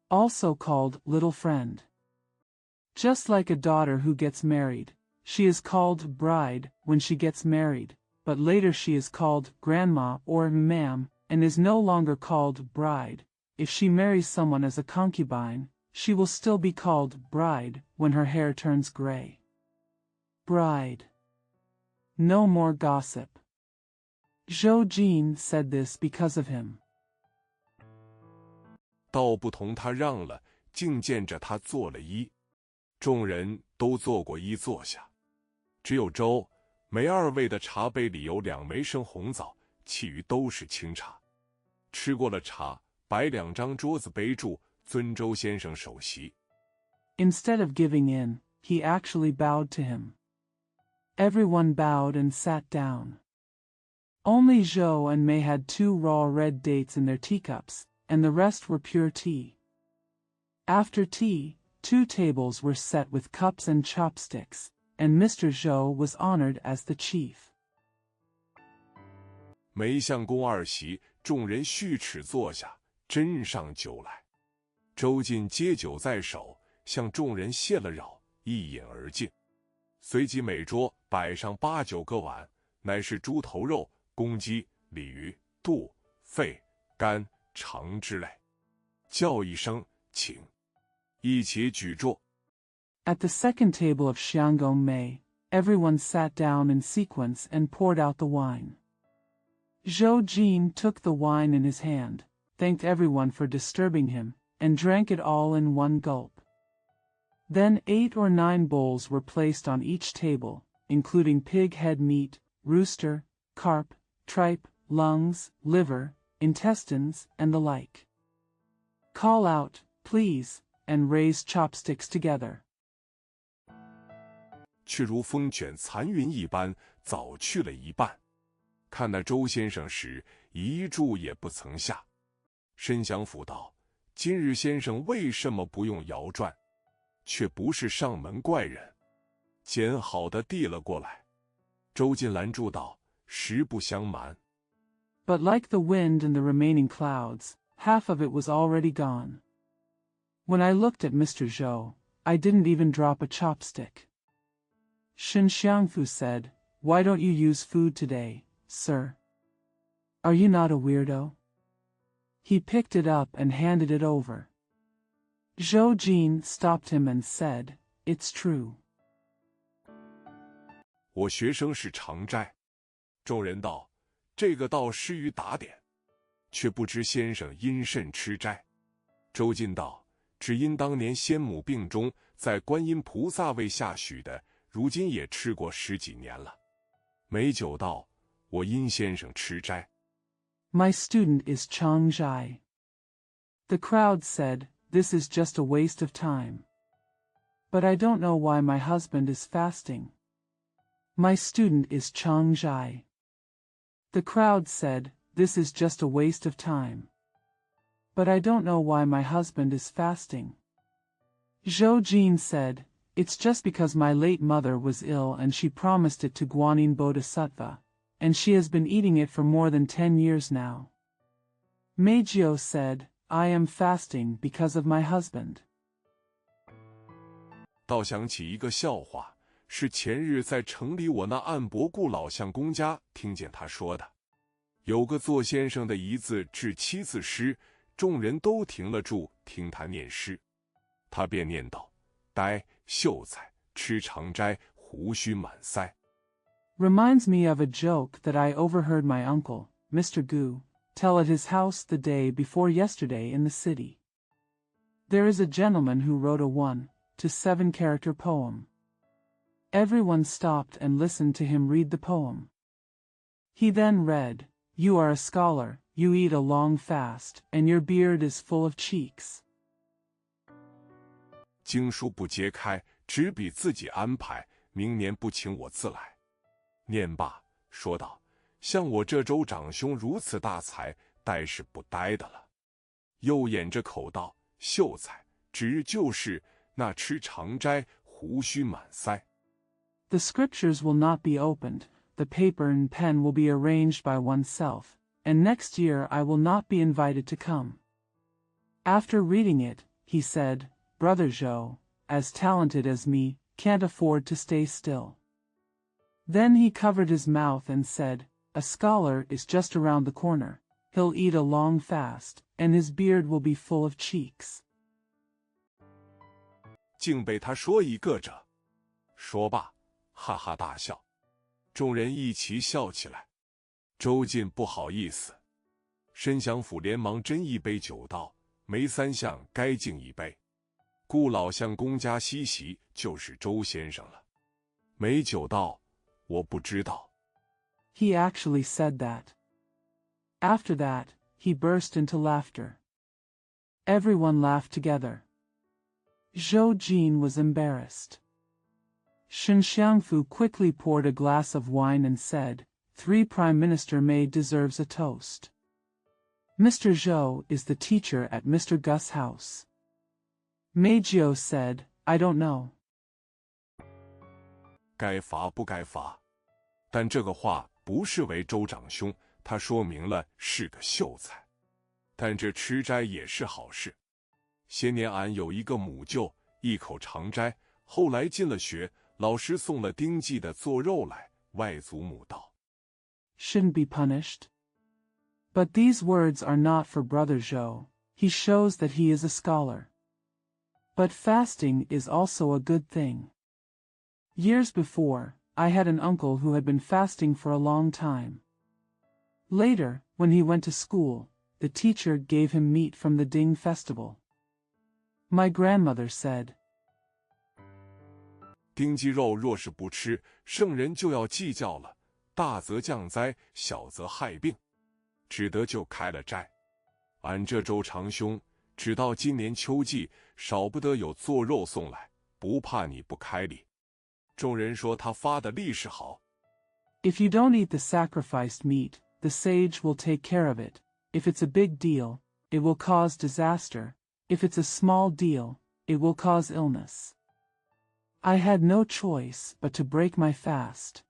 Also called little friend. Just like a daughter who gets married, she is called bride when she gets married, but later she is called grandma or ma'am, and is no longer called bride. If she marries someone as a concubine, she will still be called bride when her hair turns gray. Bride. No more gossip. Zhou Jin said this because of him. 道不同他让了，竟见着他做了揖。众人都坐过揖坐下，只有周、梅二位的茶杯里有2枚生红枣，其余都是清茶。吃过了茶，摆2张桌子杯住，尊周先生首席。Instead of giving in, he actually bowed to him. Everyone bowed and sat down. Only Zhou and Mei had 2 raw red dates in their teacups, and the rest were pure tea. After tea, 2 tables were set with cups and chopsticks, and Mr. Zhou was honored as the chief. 梅相公2席，众人续齿坐下，斟上酒来。周进接酒在手，向众人谢了扰，一饮而尽。随即每桌摆上8、9个碗，乃是猪头肉、公鸡、鲤鱼、肚、肺、肝、肠之类。叫一声请，一起举桌。At the second table of Xianggong Mei, everyone sat down in sequence and poured out the wine. Zhou Jin took the wine in his hand, thanked everyone for disturbing him, and drank it all in one gulp. Then 8 or 9 bowls were placed on each table, including pig head meat, rooster, carp, tripe, lungs, liver, intestines, and the like. Call out, please, and raise chopsticks together. 却如风卷残云一般，早去了一半。看那周先生时，一炷也不曾下。申祥甫道：“今日先生为什么不用摇转？却不是上门怪人。”捡好的递了过来。周进拦住道：“实不相瞒。” But like the wind and the remaining clouds, half of it was already gone. When I looked at Mr. Zhou, I didn't even drop a chopstick. Shen Xiangfu said, "Why don't you use food today, sir? Are you not a weirdo?" He picked it up and handed it over. Zhou Jin stopped him and said, "It's true." 我学生是常斋。众人道：“这个倒失于打点，却不知先生因甚吃斋。”周进道：“只因当年先母病中，在观音菩萨位下许的，如今也吃过10几年了。”美酒道：“我因先生吃斋。” My student is Chang Zhai. The crowd said, "This is just a waste of time. But I don't know why my husband is fasting." My student is Chang Zhai. The crowd said, "This is just a waste of time. But I don't know why my husband is fasting." Zhou Jin said, "It's just because my late mother was ill and she promised it to Guanyin Bodhisattva, and she has been eating it for more than 10 years now." Meijiu said, "I am fasting because of my husband." 倒想起一个笑话，是前日在城里我那岸伯固老相公家听见他说的。有个做先生的一字至7字诗，众人都停了住，听他念诗。他便念道：“呆，秀才，吃长斋，胡须满腮。” Reminds me of a joke that I overheard my uncle, Mr. Gu, tell at his house the day before yesterday in the city. There is a gentleman who wrote a 1 to 7 character poem. Everyone stopped and listened to him read the poem. He then read, "You are a scholar, you eat a long fast, and your beard is full of cheeks." 经书不揭开，只比自己安排，明年不请我自来。念罢，说道：“像我这周长兄如此大才，待是不呆的了。”又掩着口道：“秀才，指日就是那吃长斋，胡须满腮。The scriptures will not be opened, the paper and pen will be arranged by oneself, and next year I will not be invited to come. After reading it, he said, Brother Zhou, as talented as me, can't afford to stay still. Then he covered his mouth and said, A scholar is just around the corner. He'll eat a long fast, and his beard will be full of cheeks. 竟被他说一个着。说罢，哈哈大笑，众人一齐笑起来。周进不好意思，申祥甫连忙斟一杯酒道：“梅三相该敬一杯。顾老相公家西席就是周先生了。”梅酒道：“我不知道。” He actually said that. After that, he burst into laughter. Everyone laughed together. Zhou Jin was embarrassed. Shen Xiangfu quickly poured a glass of wine and said, 3 Prime Minister Mei deserves a toast. Mr. Zhou is the teacher at Mr. Gus' house. Mei Jiao said, I don't know. 该罚不该罚？但这个话不是为周长兄，他说明了是个秀才。但这吃斋也是好事。些年俺有一个母舅，一口长斋，后来进了学，老师送了丁记的做肉来，外祖母道 Shouldn't be punished. But these words are not for Brother Zhou. He shows that he is a scholar. But fasting is also a good thing. Years before, I had an uncle who had been fasting for a long time. Later, when he went to school, the teacher gave him meat from the Ding festival. My grandmother said, 丁鸡肉若是不吃，圣人就要计较了，大则降灾，小则害病，只得就开了斋。俺这周长兄，只到今年秋季，少不得有做肉送来，不怕你不开礼。众人说他发的力是好。If you don't eat the sacrificed meat, the sage will take care of it. If it's a big deal, it will cause disaster. If it's a small deal, it will cause illness. I had no choice but to break my fast.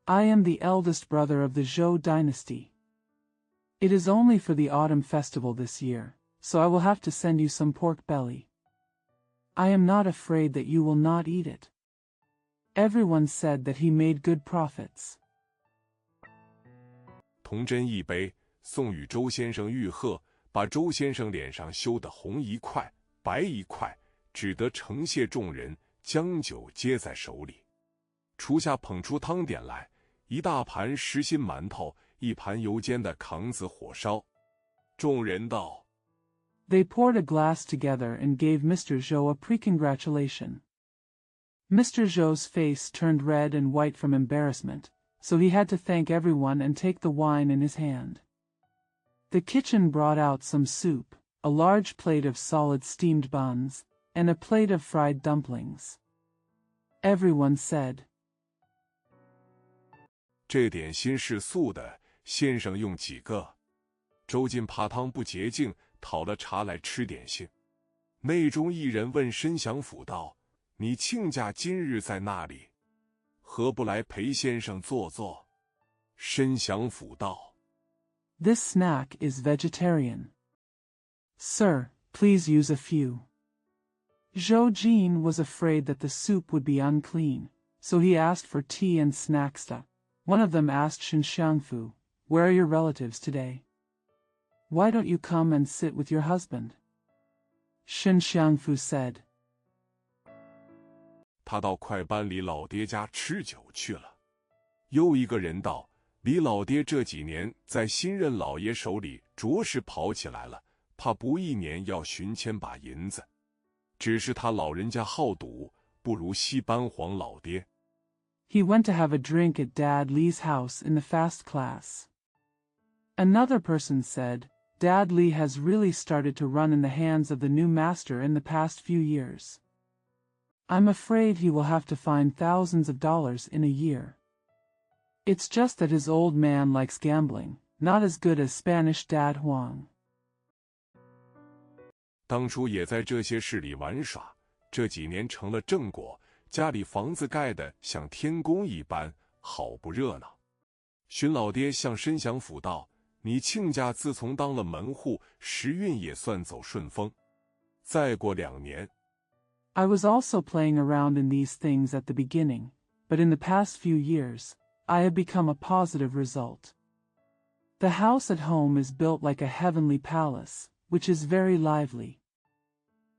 I am the eldest brother of the Zhou dynasty. It is only for the autumn festival this year, so I will have to send you some pork belly. I am not afraid that you will not eat it. Everyone said that he made good profits. 同斟一杯，送与周先生玉鹤，把周先生脸上羞得红一块白一块，只得承谢众人，将酒接在手里。厨下捧出汤点来，一大盘实心馒头，一盘油煎的糠子火烧。众人道 They poured a glass together and gave Mr. Zhou a pre-congratulation. Mr. Zhou's face turned red and white from embarrassment, so he had to thank everyone and take the wine in his hand. The kitchen brought out some soup, a large plate of solid steamed buns, and a plate of fried dumplings. Everyone said, 这点心是素的，先生用几个？周进怕汤不洁净，讨了茶来吃点心。内中一人问申祥甫道：“你亲家今日在那里？何不来陪先生坐坐？”申祥甫道 This snack is vegetarian. Sir, please use a few. Zhou Jin was afraid that the soup would be unclean, so he asked for tea and snacks. One of them asked Shen Xiangfu, Where are your relatives today? Why don't you come and sit with your husband? Shen Xiangfu said, 他到快班李老爹家吃酒去了。又一个人道：“李老爹这几年在新任老爷手里着实跑起来了，怕不一年要寻千把银子。只是他老人家好赌，不如西班黄老爹。” He went to have a drink at Dad Li's house in the fast class. Another person said, Dad Li has really started to run in the hands of the new master in the past few years. I'm afraid he will have to find thousands of dollars in a year. It's just that his old man likes gambling, not as good as Spanish Dad Huang. 当初也在这些事里玩耍，这几年成了正果，家里房子盖得像天宫一般，好不热闹。荀老爹向申祥甫道：“你亲家自从当了门户，时运也算走顺风。再过2年。” I was also playing around in these things at the beginning, but in the past few years, I have become a positive result. The house at home is built like a heavenly palace, which is very lively.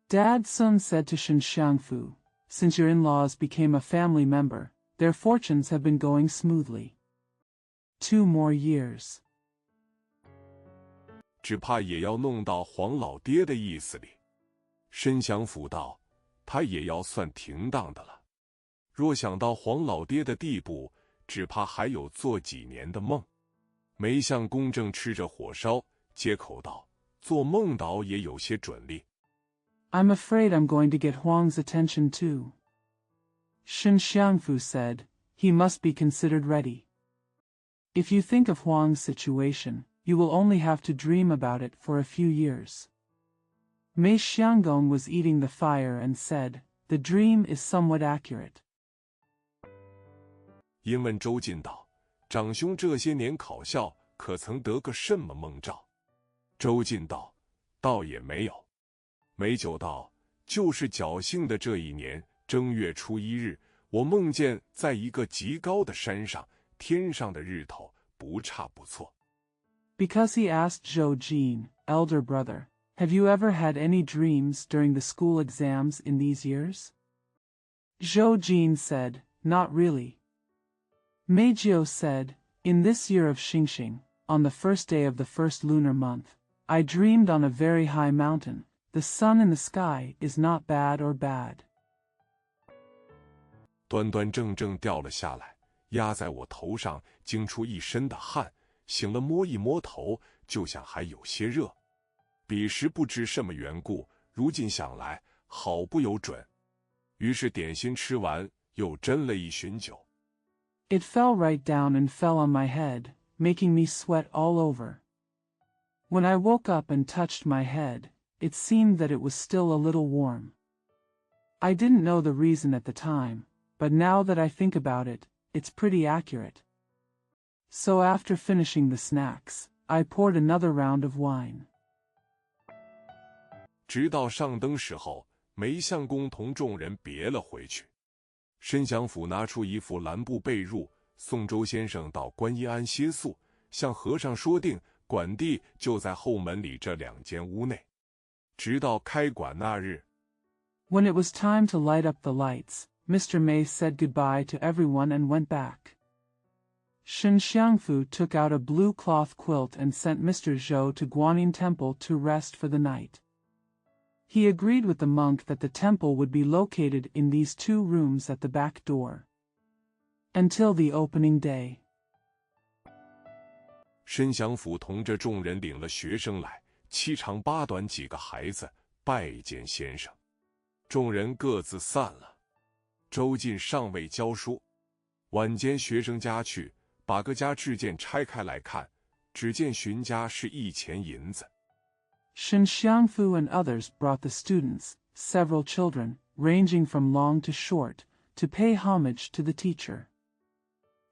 Dad Sun said to Shen Xiangfu, "Since your in-laws became a family member, their fortunes have been going smoothly. 2 more years." 只怕也要弄到黄老爹的意思里。申祥甫道：“他也要算停当的了。若想到黄老爹的地步，只怕还有做几年的梦。”梅相公正吃着火烧，接口道：“做梦倒也有些准力。” I'm afraid I'm going to get Huang's attention too. Shen Xiangfu said, "He must be considered ready. If you think of Huang's situation, you will only have to dream about it for a few years." Mei Xianggong was eating the fire and said, "The dream is somewhat accurate." 因问周进道：“长兄这些年考校，可曾得个什么梦兆？”周进道：“倒也没有。”美酒道：“就是侥幸的这一年正月初1日，我梦见在一个极高的山上，天上的日头不差不错。” Because he asked Zhou Jin, elder brother, "Have you ever had any dreams during the school exams in these years?" Zhou Jin said, "Not really." Meijiu said, "In this year of Xingxing, on the first day of the first lunar month, I dreamed on a very high mountain. The sun in the sky is not bad or bad." 端端正正掉了下来，压在我头上，惊出一身的汗。醒了摸一摸头，就想还有些热。彼时不知什么缘故，如今想来，好不有准。于是点心吃完，又斟了一巡酒。It fell right down and fell on my head, making me sweat all over. When I woke up and touched my head, it seemed that it was still a little warm. I didn't know the reason at the time, but now that I think about it, it's pretty accurate. So after finishing the snacks, I poured another round of wine. 直到上灯时候，梅相公同众人别了回去。申祥甫拿出一副蓝布被褥，送周先生到观音庵歇宿，向和尚说定，馆地就在后门里这2间屋内。直到开馆那日。When it was time to light up the lights, Mr. Mei said goodbye to everyone and went back. Shen Xiangfu took out a blue cloth quilt and sent Mr. Zhou to Guanyin Temple to rest for the night. He agreed with the monk that the temple would be located in these 2 rooms at the back door. Until the opening day. 申祥甫同着众人领了学生来，7长8短几个孩子拜见先生。众人各自散了。周进尚未教书，晚间学生家去，把各家制件拆开来看，只见荀家是1钱银子。Shen Xiangfu and others brought the students, several children, ranging from long to short, to pay homage to the teacher.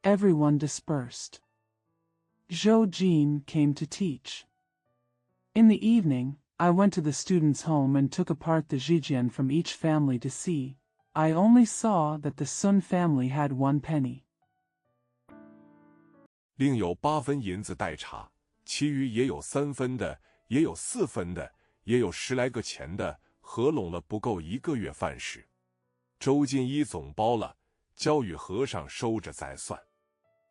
Everyone dispersed. Zhou Jin came to teach. In the evening, I went to the students' home and took apart the zhijian from each family to see. I only saw that the Sun family had 1 penny. 另有8分银子代茶，其余也有3分的，也有4分的，也有10来个钱的，合拢了不够1个月饭食。周进一总包了，交与和尚收着再算。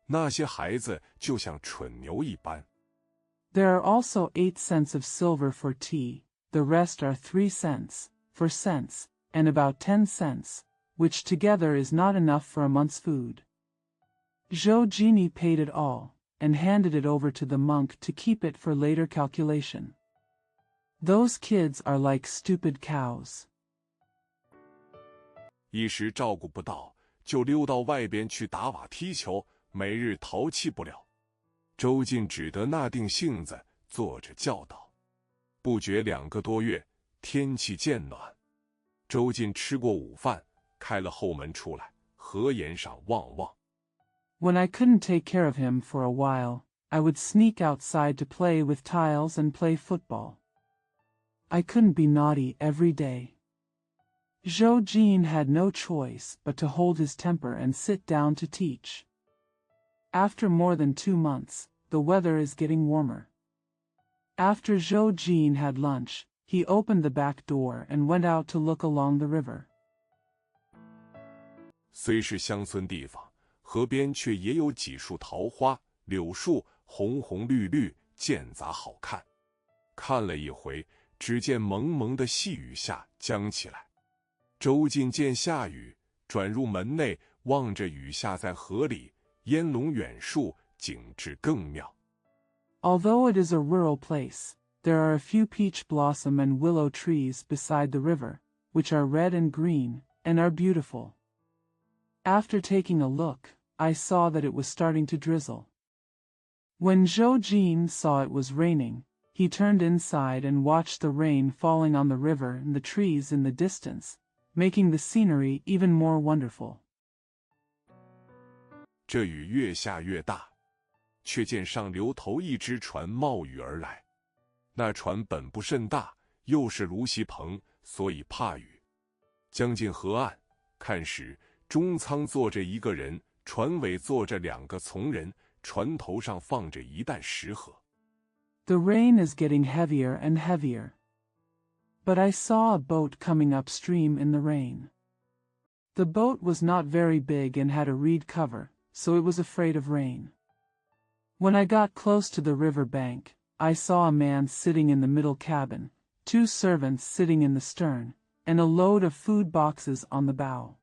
那些孩子就像蠢牛一般。There are also 8 cents of silver for tea, the rest are 3 cents, for cents, and about 10 cents, which together is not enough for a month's food. Zhou Jini paid it all, and handed it over to the monk to keep it for later calculation. Those kids are like stupid cows. 一时照顾不到，就溜到外边去打瓦踢球，每日淘气不了。周进只得纳定性子，坐着教导。不觉2个多月，天气渐暖。周进吃过午饭，开了后门出来，河沿上望望。When I couldn't take care of him for a while, I would sneak outside to play with tiles and play football. I couldn't be naughty every day. Zhou Jin had no choice but to hold his temper and sit down to teach. After more than 2 months, the weather is getting warmer. After Zhou Jin had lunch, he opened the back door and went out to look along the river. 虽是乡村地方，河边却也有几树桃花、柳树，红红绿绿，间杂好看。看了一回，只见蒙蒙的细雨下将起来。周进见下雨，转入门内，望着雨下在河里，烟笼远树，景致更妙。Although it is a rural place, there are a few peach blossom and willow trees beside the river, which are red and green, and are beautiful. After taking a look, I saw that it was starting to drizzle. When Zhou Jin saw it was raining, he turned inside and watched the rain falling on the river and the trees in the distance, making the scenery even more wonderful. 这雨越下越大，却见上流头一只船冒雨而来。那船本不甚大，又是芦席棚，所以怕雨。将近河岸，看时，中舱坐着一个人，船尾坐着2个从人，船头上放着一担石盒。The rain is getting heavier and heavier. But I saw a boat coming upstream in the rain. The boat was not very big and had a reed cover, so it was afraid of rain. When I got close to the river bank, I saw a man sitting in the middle cabin, 2 servants sitting in the stern, and a load of food boxes on the bow.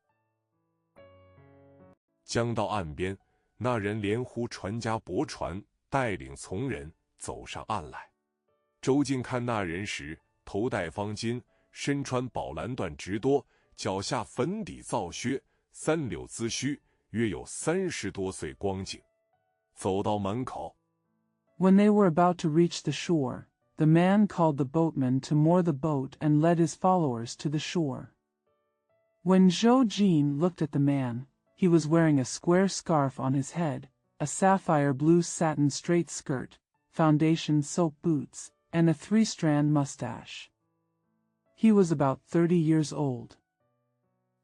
将到岸边，那人连呼船家泊船，带领从人走上岸来。周进看那人时，头戴方巾，身穿宝蓝缎直多，脚下粉底皂靴，3绺髭须，约有30多岁光景。走到门口。When they were about to reach the shore, the man called the boatman to moor the boat and led his followers to the shore. When Zhou Jin looked at the man, he was wearing a square scarf on his head, a sapphire blue satin straight skirt, foundation soap boots, and a 3-strand mustache. He was about 30 years old.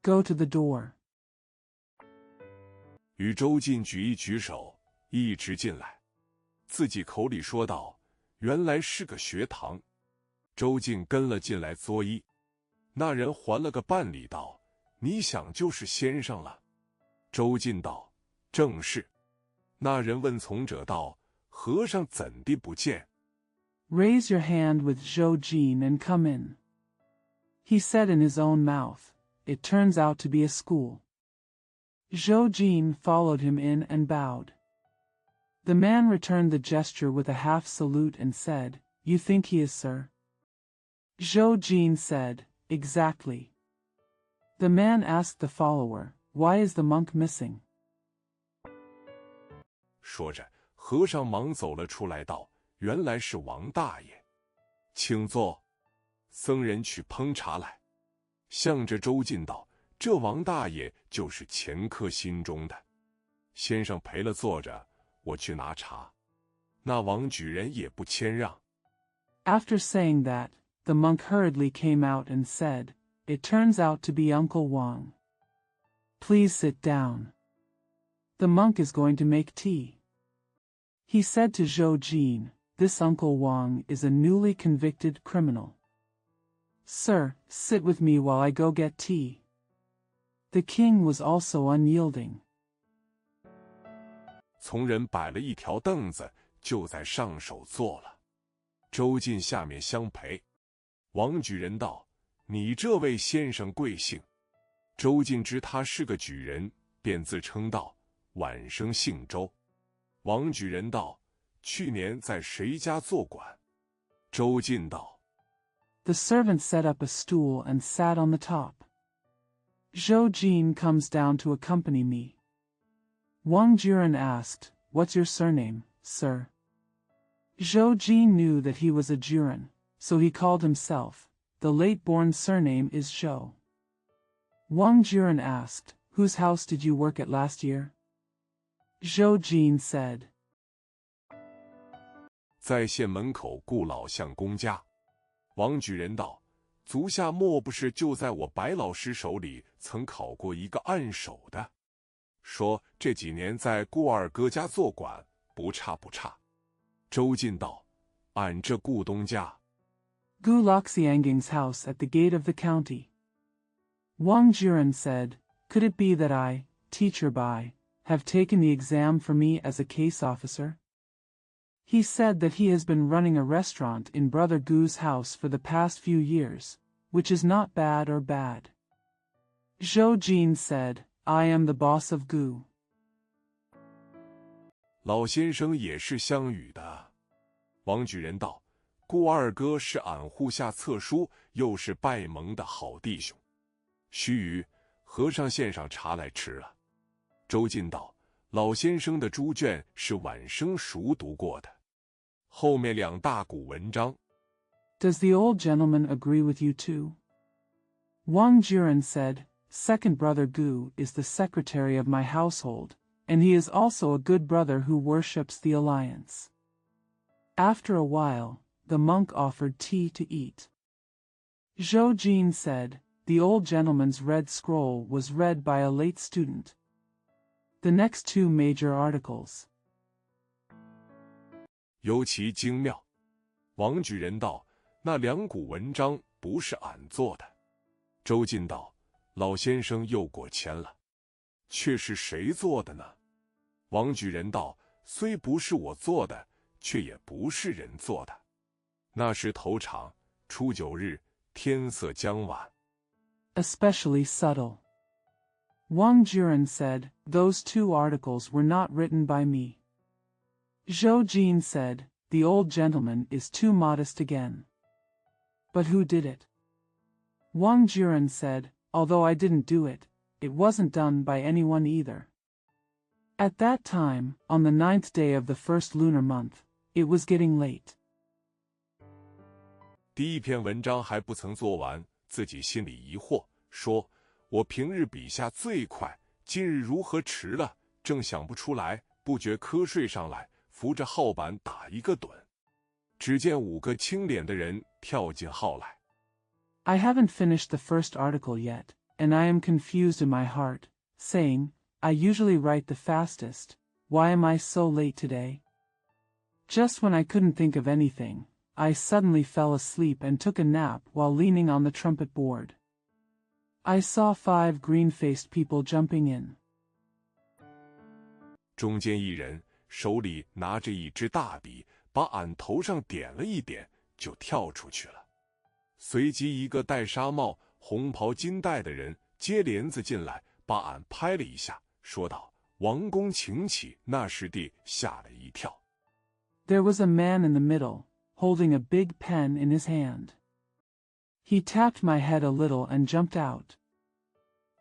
Go to the door. 与周进举一举手，一直进来，自己口里说道：“原来是个学堂。”周进跟了进来作揖。那人还了个半礼道：“你想就是先生了。”周进道：“正是。”那人问从者道：“和尚怎地不见？” Raise your hand with Zhou Jin and come in. He said in his own mouth, "It turns out to be a school." Zhou Jin followed him in and bowed. The man returned the gesture with a half salute and said, "You think he is, sir?" Zhou Jin said, "Exactly." The man asked the follower, "Why is the monk missing?" 说着，和尚忙走了出来道：“原来是王大爷，请坐。”僧人去烹茶来，向着周进道：“这王大爷就是前科心中的。先生陪了坐着，我去拿茶。”那王举人也不谦让。After saying that, the monk hurriedly came out and said, "It turns out to be Uncle Wang. Please sit down. The monk is going to make tea." He said to Zhou Jin, "This Uncle Wang is a newly convicted criminal. Sir, sit with me while I go get tea." The king was also unyielding. 从人摆了一条凳子，就在上首坐了。周进下面相陪。王举人道：“你这位先生贵姓？”周进知他是个举人，便自称道：“晚生姓周。”王举人道：“去年在谁家做管？”周进道： The servant set up a stool and sat on the top. Zhou Jin comes down to accompany me. Wang Juren asked, "What's your surname, sir?" Zhou Jin knew that he was a Juren, so he called himself the late-born surname is Zhou. Wang Juren asked, whose house did you work at last year? Zhou Jin said, 在县门口顾老相公家。王举人道：足下莫不是就在我白老师手里曾考过一个按手的？说这几年在顾二哥家做管，不差不差。周进道：俺这顾东家。Gu Loxianging's house at the gate of the county. Wang Juren said, could it be that I, teacher Bai, have taken the exam for me as a case officer? He said that he has been running a restaurant in Brother Gu's house for the past few years, which is not bad or bad. Zhou Jin said, I am the boss of Gu. 老先生也是乡语的。王举人道：顾二哥是俺户下册书，又是拜盟的好弟兄。须臾，和尚献上茶来吃了。周进道：老先生的猪圈是晚生熟读过的，后面两大股文章。Does the old gentleman agree with you too? Wang Juren said, second brother Gu is the secretary of my household, and he is also a good brother who worships the alliance. After a while, the monk offered tea to eat. Zhou Jin said, the old gentleman's red scroll was read by a late student. The next two major articles. 尤其精妙。王举人道：那两股文章不是俺做的。周进道：老先生又过谦了，却是谁做的呢？王举人道：虽不是我做的，却也不是人做的。那时头场，初9日，天色将晚。Especially subtle. Wang Juren said, those two articles were not written by me. Zhou Jin said, the old gentleman is too modest again. But who did it? Wang Juren said, although I didn't do it, it wasn't done by anyone either. At that time, on the 9th day of the first lunar month, it was getting late. 第一篇文章还不曾做完，自己心里疑惑，说：我平日笔下最快，今日如何迟了？正想不出来，不觉瞌睡上来，扶着号板打一个盹。只见5个青脸的人跳进号来。I haven't finished the first article yet, and I am confused in my heart, saying, I usually write the fastest, why am I so late today? Just when I couldn't think of anything, I suddenly fell asleep and took a nap while leaning on the trumpet board. I saw 5 green-faced people jumping in. 中间一人手里拿着一支大笔，把俺头上点了一点，就跳出去了。随即一个戴纱帽、红袍金带的人接帘子进来，把俺拍了一下，说道：王公请起。那时地吓了一跳。There was a man in the middle, holding a big pen in his hand. He tapped my head a little and jumped out.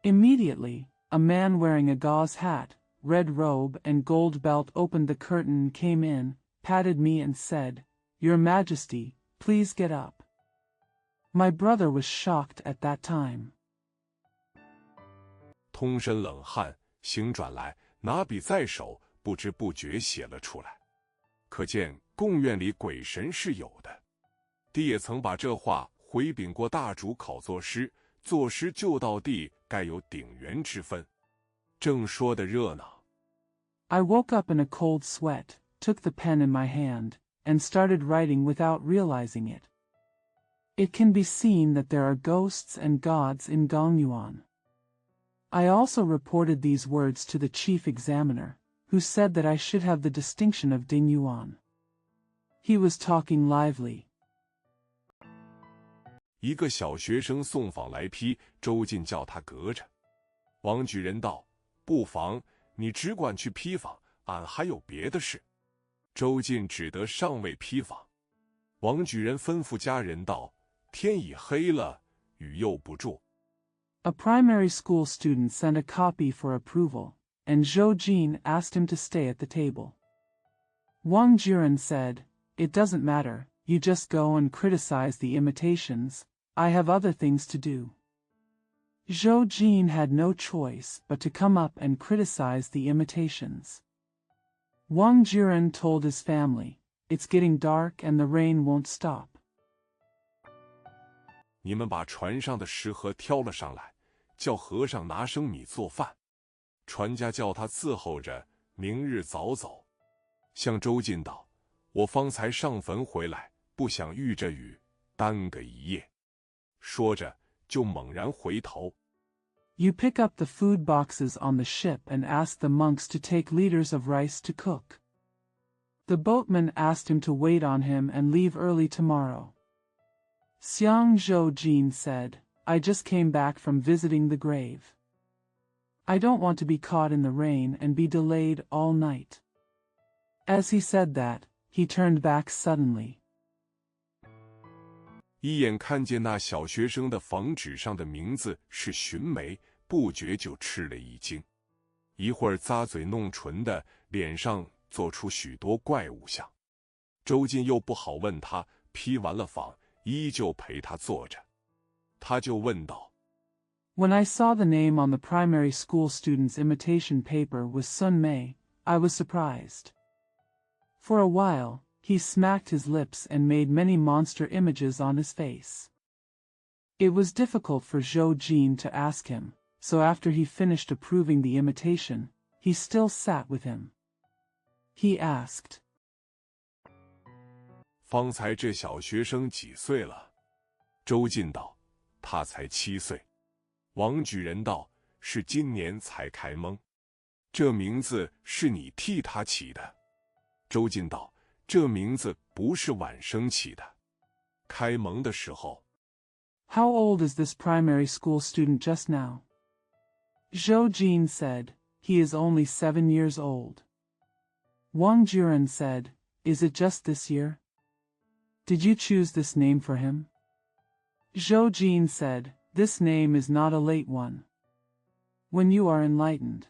Immediately, a man wearing a gauze hat, red robe and gold belt opened the curtain and came in, patted me and said, Your Majesty, please get up. My brother was shocked at that time. 通身冷汗，醒转来，拿笔在手，不知不觉写了出来。可见贡院里鬼神是有的。弟也曾把这话回禀过大主考作诗，作诗就到地该有鼎元之分。正说得热闹。I woke up in a cold sweat, took the pen in my hand, and started writing without realizing it. It can be seen that there are ghosts and gods in Gongyuan. I also reported these words to the chief examiner, who said that I should have the distinction of Dingyuan. He was talking lively. 一个小学生送访来批，周进叫他隔着。王举人道：不妨，你只管去批访，俺还有别的事。周进只得上位批访。王举人吩咐家人道：天已黑了，雨又不住。A primary school student sent a copy for approval, and Zhou Jin asked him to stay at the table. Wang Jiren said, It doesn't matter, you just go and criticize the imitations, I have other things to do. Zhou Jin had no choice but to come up and criticize the imitations. Wang Jiren told his family, "It's getting dark and the rain won't stop." 你们把船上的食盒挑了上来，叫和尚拿生米做饭。船家叫他伺候着，明日早走。向周进道：“我方才上坟回来，不想遇着雨，耽搁一夜。”说着，就猛然回头。You pick up the food boxes on the ship and ask the monks to take liters of rice to cook. The boatman asked him to wait on him and leave early tomorrow. Xiang Zhoujin said, "I just came back from visiting the grave. I don't want to be caught in the rain and be delayed all night." As he said that, he turned back suddenly. 一眼看见那小学生的房纸上的名字是寻梅，不觉就吃了一惊。一会儿咂嘴弄唇的，脸上做出许多怪物相。周进又不好问他，批完了访，依旧陪他坐着。他就问道 When I saw the name on the primary school student's imitation paper was Sun Mei, I was surprised. For a while, he smacked his lips and made many monster images on his face. It was difficult for Zhou Jin to ask him, so after he finished approving the imitation, he still sat with him. He asked, 方才这小学生几岁了？周进道：他才7岁。王举人道：是今年才开蒙。这名字是你替他起的？周进道：这名字不是晚生起的。开蒙的时候。How old is this primary school student just now? Zhou Jin said, he is only 7 years old. Wang Jiren said, is it just this year? Did you choose this name for him? Zhou Jin said, this name is not a late one. When you are enlightened.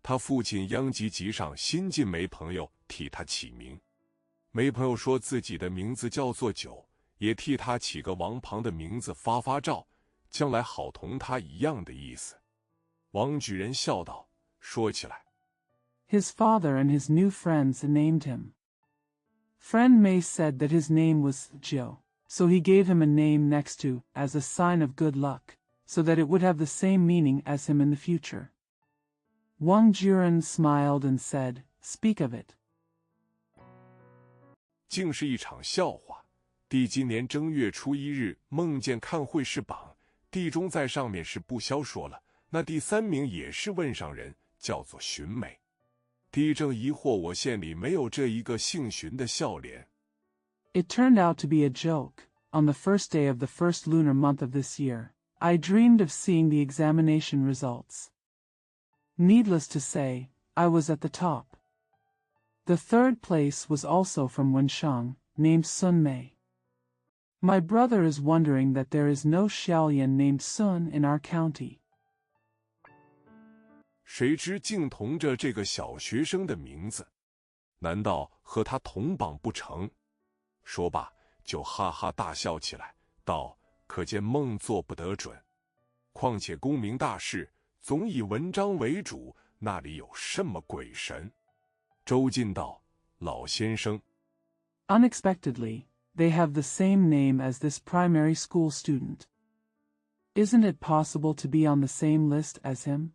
他父亲央吉集上新晋没朋友替他起名，没朋友说自己的名字叫做九，也替他起个王旁的名字发发照，将来好同他一样的意思。王举人笑道：说起来 His father and his new friends named him. Friend Mei said that his name was Jiu, so he gave him a name next to, as a sign of good luck, so that it would have the same meaning as him in the future. Wang Jiren smiled and said, speak of it. 竟是一场笑话。弟今年正月初1日梦见看会试榜，地中在上面是不消说了，那第3名也是问上人，叫做荀美。弟正疑惑我县里没有这一个姓荀的孝廉。It turned out to be a joke. On the first day of the first lunar month of this year, I dreamed of seeing the examination results. Needless to say, I was at the top. The third place was also from Wensheng, named Sun Mei. My brother is wondering that there is no Xiaolian named Sun in our county. 谁知竟同着这个小学生的名字，难道和他同榜不成？说罢，就哈哈大笑起来，道：可见梦做不得准。况且功名大事，总以文章为主，那里有什么鬼神？周进道：老先生。Unexpectedly, they have the same name as this primary school student. Isn't it possible to be on the same list as him?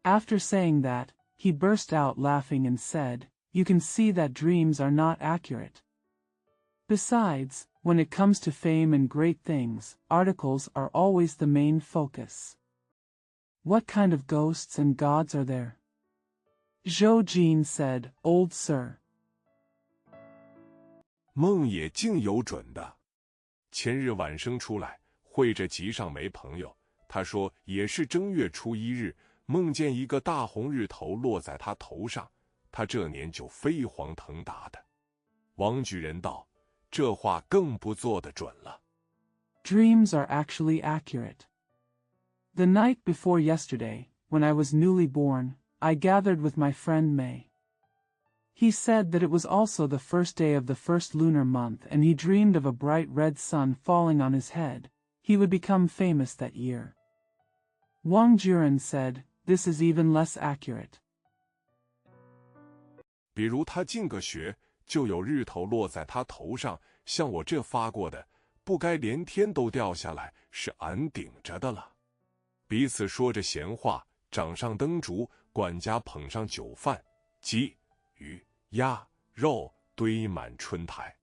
After saying that, he burst out laughing and said, you can see that dreams are not accurate. Besides, when it comes to fame and great things, articles are always the main focus. What kind of ghosts and gods are there? Zhou Jin said, Old sir. 梦也竟有准的。前日晚生出来，会着集上没朋友，他说也是正月初1日，梦见一个大红日头落在他头上，他这年就飞黄腾达的。王举人道：这话更不做得准了。Dreams are actually accurate. The night before yesterday, when I was newly born, I gathered with my friend Mei. He said that it was also the first day of the first lunar month and he dreamed of a bright red sun falling on his head. He would become famous that year. Wang Juren said, this is even less accurate. 比如他进个学，就有日头落在他头上，像我这发过的，不该连天都掉下来，是俺顶着的了。彼此说着闲话，掌上灯烛，管家捧上酒饭，鸡、鱼、鸭、肉堆满春台。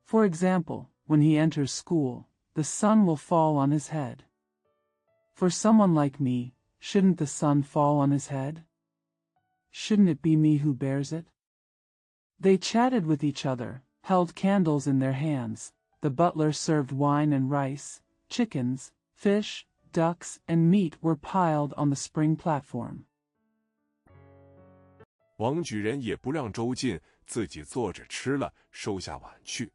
For example, when he enters school, the sun will fall on his head. For someone like me, shouldn't the sun fall on his head? Shouldn't it be me who bears it? They chatted with each other, held candles in their hands. The butler served wine and rice. Chickens, fish, ducks, and meat were piled on the spring platform. 王举人也不让周进，自己坐着吃了，收下碗去。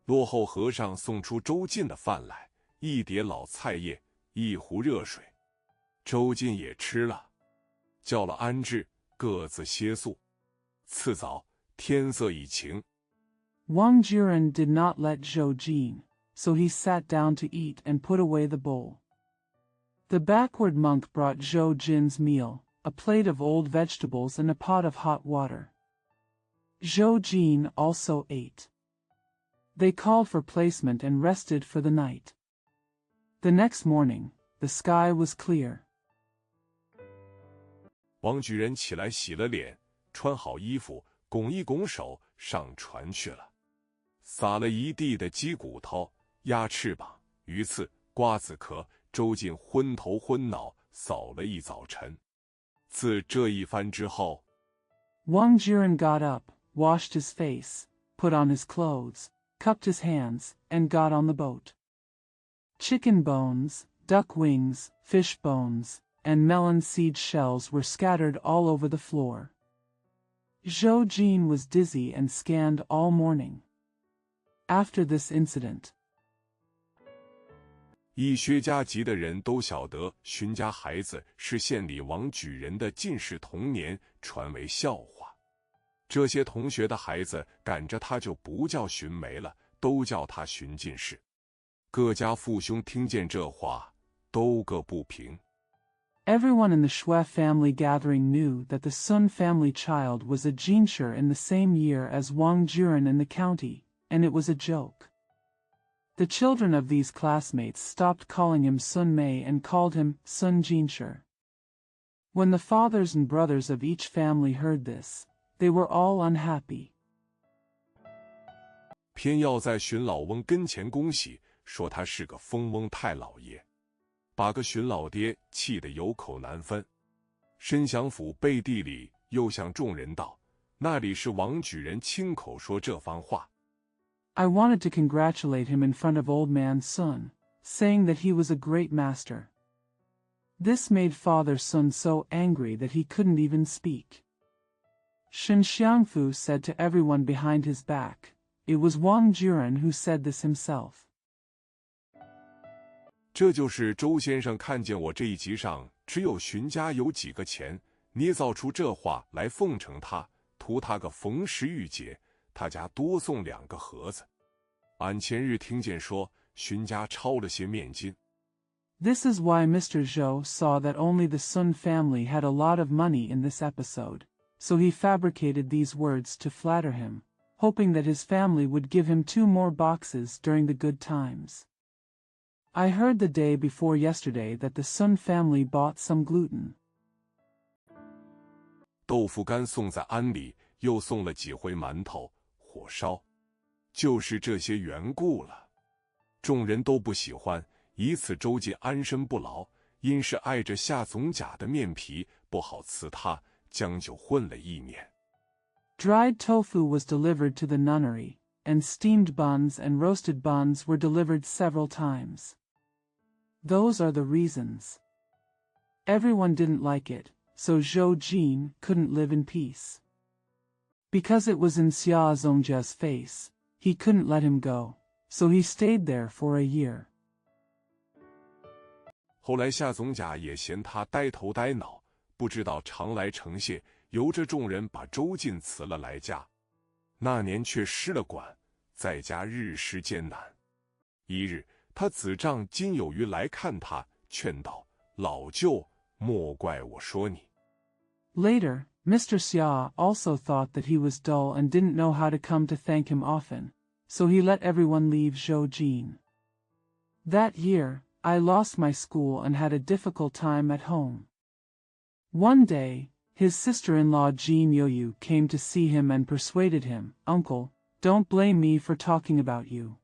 落后和尚送出周进的饭来，一碟老菜叶，一壶热水。周进也吃了，叫了安置，各自歇宿。次早，天色已晴。Wang Juren did not let Zhou Jin, so he sat down to eat and put away the bowl. The backward monk brought Zhou Jin's meal, a plate of old vegetables and a pot of hot water. Zhou Jin also ate. They called for placement and rested for the night. The next morning, the sky was clear. 王举人起来洗了脸，穿好衣服，拱一拱手，上船去了。撒了一地的鸡骨头、鸭翅膀、鱼刺、瓜子壳，周进昏头昏脑，扫了一早晨。自这一番之后， Wang Juren got up, washed his face, put on his clothes, cupped his hands, and got on the boat. Chicken bones, duck wings, fish bones, and melon seed shells were scattered all over the floor. Zhou Jin was dizzy and scanned all morning. After this incident, 医学家级的人都晓得荀家孩子是县里王举人的进士童年，传为笑话。这些同学的孩子赶着他就不叫荀梅了，都叫他荀进士。各家父兄听见这话，都各不平。Everyone in the Shui family gathering knew that the Sun family child was a Jinsher in the same year as Wang Juren in the county, and it was a joke. The children of these classmates stopped calling him Sun Mei and called him Sun Jinsher. When the fathers and brothers of each family heard this, they were all unhappy. 偏要在荀老翁跟前恭喜，说他是个疯翁太老爷，把个荀老爹气得有口难分。申祥府背地里又向众人道，那里是王举人亲口说这番话。I wanted to congratulate him in front of old man Sun, saying that he was a great master. This made Father Sun so angry that he couldn't even speak. Shen Xiangfu said to everyone behind his back, it was Wang Juren who said this himself. 这就是周先生看见我这一集上只有荀家有几个钱，捏造出这话来奉承他，图他个逢时遇节，他家多送2个盒子。俺前日听见说荀家抄了些面金。This is why Mr. Zhou saw that only the Sun family had a lot of money in this episode, so he fabricated these words to flatter him, hoping that his family would give him 2 more boxes during the good times. I heard the day before yesterday that the Sun family bought some gluten. 豆腐干送在庵里，又送了几回馒头、火烧，就是这些缘故了。众人都不喜欢，以此周进安身不牢，因是碍着夏总甲的面皮，不好辞他，将就混了1年。Dried tofu was delivered to the nunnery, and steamed buns and roasted buns were delivered several times. Those are the reasons. Everyone didn't like it, so Zhou Jin couldn't live in peace. Because it was in Xia Zongjia's face, he couldn't let him go, so he stayed there for a year. 后来夏总甲也嫌他呆头呆脑，不知道常来诚谢，由着众人把周进辞了来家。那年却失了管，在家日食艰难。一日，他子丈金有余来看他，劝道：“老舅，莫怪我说你。” Later, Mr. Xia also thought that he was dull and didn't know how to come to thank him often, so he let everyone leave Zhou Jin. That year, I lost my school and had a difficult time at home. One day, his sister-in-law Jin Youyu came to see him and persuaded him, "Uncle, don't blame me for talking about you."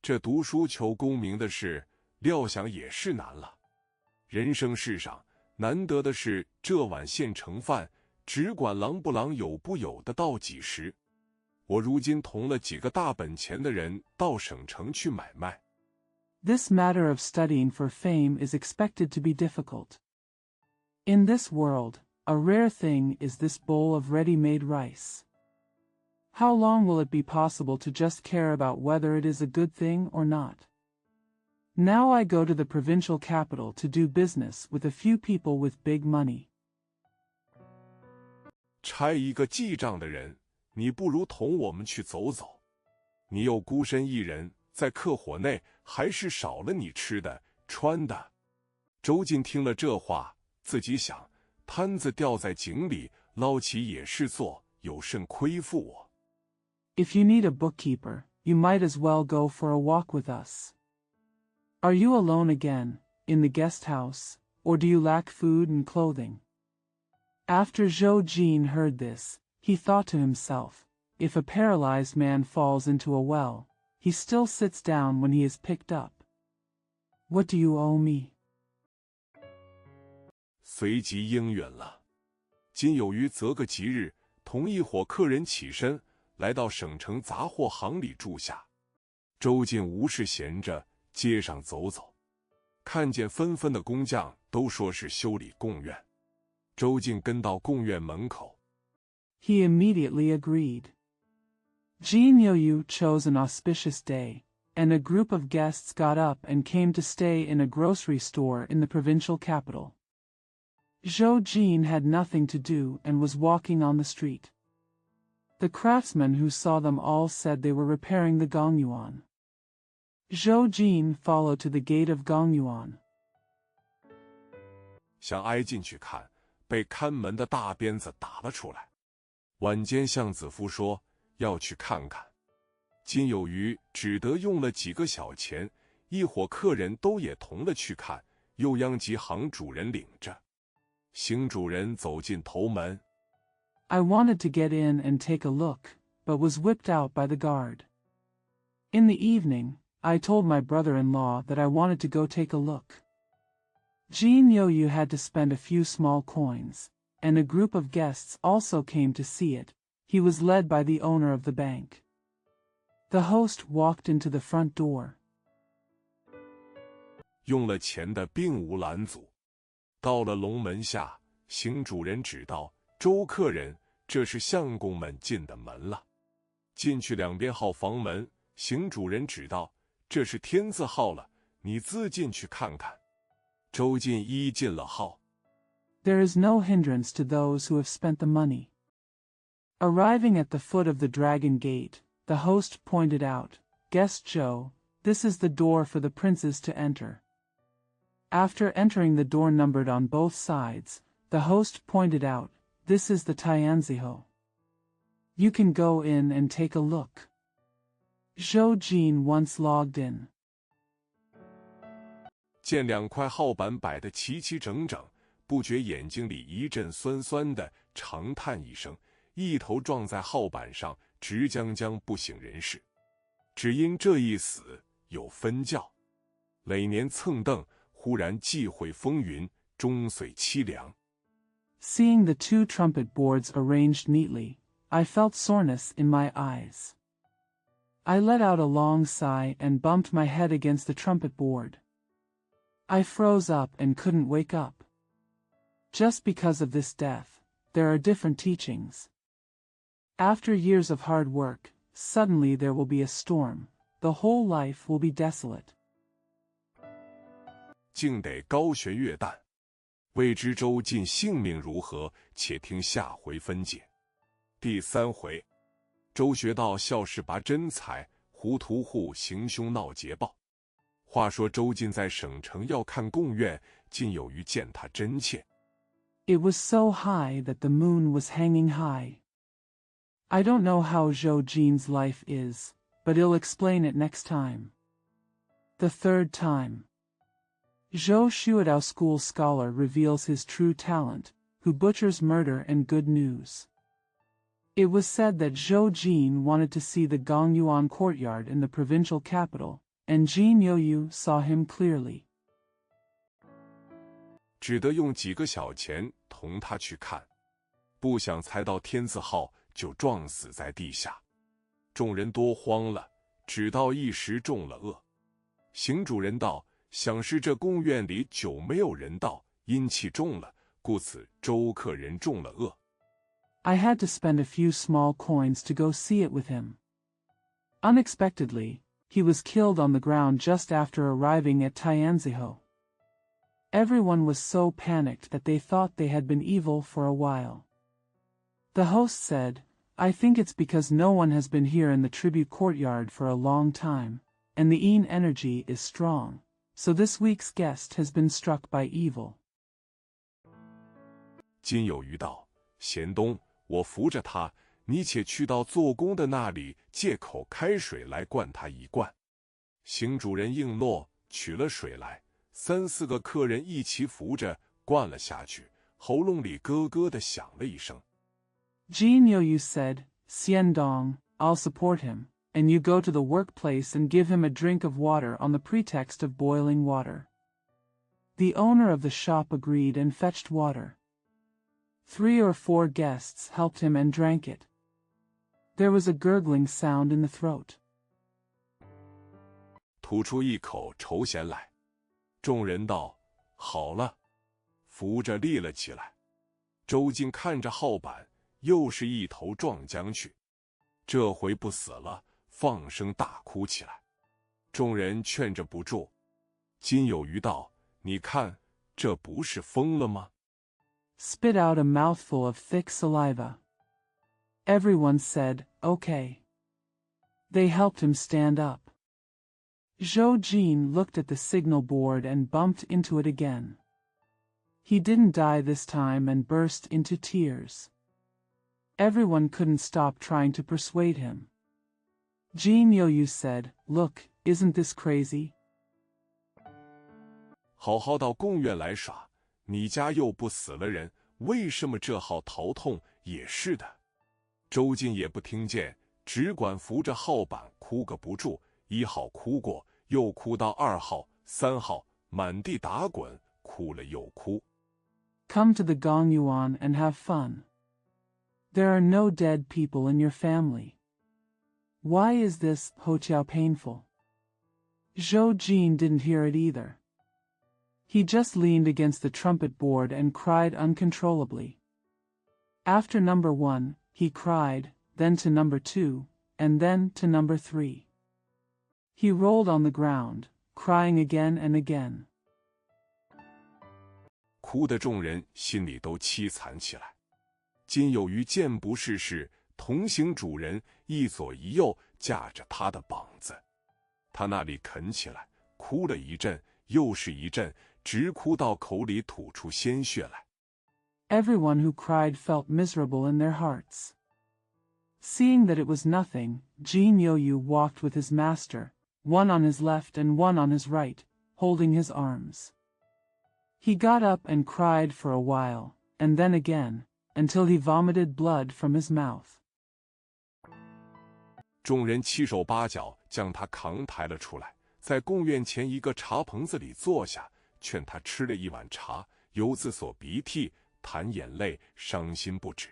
这读书求功名的事，料想也是难了。人生世上，难得的是这碗现成饭，只管狼不狼有不有的到几时。我如今同了几个大本钱的人到省城去买卖。This matter of studying for fame is expected to be difficult. In this world, a rare thing is this bowl of ready-made rice. How long will it be possible to just care about whether it is a good thing or not? Now I go to the provincial capital to do business with a few people with big money. 差一个记账的人，你不如同我们去走走。你又孤身一人，在客伙内还是少了你吃的穿的。周进听了这话，自己想，摊子掉在井里，捞起也是做，有甚亏负我。If you need a bookkeeper, you might as well go for a walk with us. Are you alone again, in the guest house, or do you lack food and clothing? After Zhou Jin heard this, he thought to himself, if a paralyzed man falls into a well, he still sits down when he is picked up. What do you owe me? 随即应允了。今有余择个吉日，同一伙客人起身，来到省城杂货行里住下。周进无事闲着，街上走走，看见纷纷的工匠都说是修理贡院。周进跟到贡院门口。He immediately agreed. Jin Youyu chose an auspicious day, and a group of guests got up and came to stay in a grocery store in the provincial capital. Zhou Jin had nothing to do and was walking on the street. The craftsmen who saw them all said they were repairing the gongyuan. Zhou Jin followed to the gate of gongyuan. 想挨进去看，被看门的大鞭子打了出来。晚间向子夫说要去看看，今有余只得用了几个小钱，一伙客人都也同了去看，又央及行主人领着。行主人走进头门。I wanted to get in and take a look, but was whipped out by the guard. In the evening, I told my brother-in-law that I wanted to go take a look. Jin Youyu had to spend a few small coins, and a group of guests also came to see it. He was led by the owner of the bank. The host walked into the front door. 用了钱的并无拦阻。到了龙门下，行主人指道：“周客人，这是相公们进的门了。”进去两边号房门，行主人指道：“这是天字号了，你自进去看看。”周进一进了号。There is no hindrance to those who have spent the money. Arriving at the foot of the Dragon Gate, the host pointed out, "Guest Zhou, this is the door for the princes to enter." After entering the door numbered on both sides, the host pointed out, "This is the Tianziho. You can go in and take a look." Zhou Jin once logged in. 见两块号板摆得齐齐整整，不觉眼睛里一阵酸酸的，长叹一声，一头撞在号板上，直将将不省人事。只因这一死有分教，累年蹭蹬，忽然忌讳风云，终岁凄凉。Seeing the two trumpet boards arranged neatly, I felt soreness in my eyes. I let out a long sigh and bumped my head against the trumpet board. I froze up and couldn't wake up. Just because of this death, there are different teachings. After years of hard work, suddenly there will be a storm. The whole life will be desolate. 竟得高悬月旦，未知周进性命如何，且听下回分解。第3回，周学道校事拔真才，糊涂户行凶闹捷报。话说周进在省城要看贡院，竟有余见他真切。It was so high that the moon was hanging high. I don't know how Zhou Jin's life is, but he'll explain it next time. The 3rd time. Zhou Xuedao school scholar reveals his true talent, who butchers murder and good news. It was said that Zhou Jin wanted to see the Gongyuan courtyard in the provincial capital, and Jin Youyu saw him clearly. 只得用几个小钱同他去看，不想才到天字号就撞死在地下。众人多慌了，只道一时中了恶。行主人道：想是这贡院里久没有人到，阴气重了，故此周客人中了恶。I had to spend a few small coins to go see it with him. Unexpectedly, he was killed on the ground just after arriving at Tianziho. Everyone was so panicked that they thought they had been evil for a while. The host said, I think it's because no one has been here in the tribute courtyard for a long time, and the Yin energy is strong, so this week's guest has been struck by evil. 今有余道：贤东，我扶着他，你且去到做工的那里，借口开水来灌他一灌。行主人应诺，取了水来，3、4个客人一起扶着灌了下去，喉咙里咯咯地响了一声。Jin Youyu said, Xiandong, I'll support him, and you go to the workplace and give him a drink of water on the pretext of boiling water. The owner of the shop agreed and fetched water. 3 or 4 guests helped him and drank it. There was a gurgling sound in the throat. 吐出一口稠涎来。众人道：好了，扶着立了起来。周进看着号板，又是一头撞将去。这回不死了，放声大哭起来。众人劝着不住。今有余道：你看，这不是疯了吗？ Spit out a mouthful of thick saliva. Everyone said, okay. They helped him stand up. Zhou Jin looked at the signal board and bumped into it again. He didn't die this time and burst into tears. Everyone couldn't stop trying to persuade him. Jin Youyu said, Look, isn't this crazy? 好好到贡院来耍，你家又不死了人，为什么这号头痛也是的？周进也不听见，只管扶着号板哭个不住。1号哭过，又哭到2号、3号，满地打滚，哭了又哭。Come to the Gongyuan and have fun. There are no dead people in your family. Why is this Hoqiao painful? Zhou Jin didn't hear it either. He just leaned against the trumpet board and cried uncontrollably. After number 1, he cried, then to number 2, and then to number 3. He rolled on the ground, crying again and again. 哭得众人心里都凄惨起来。今有余见不是事，同行主人一左一右架着他的膀子，他那里啃起来，哭了一阵，又是一阵，直哭到口里吐出鲜血来。Everyone who cried felt miserable in their hearts. Seeing that it was nothing, Jin Youyu walked with his master, one on his left and one on his right, holding his arms. He got up and cried for a while, and then again, until he vomited blood from his mouth. 众人七手八脚将他扛抬了出来，在贡院前一个茶棚子里坐下，劝他吃了一碗茶，由自所鼻涕，弹眼泪，伤心不止。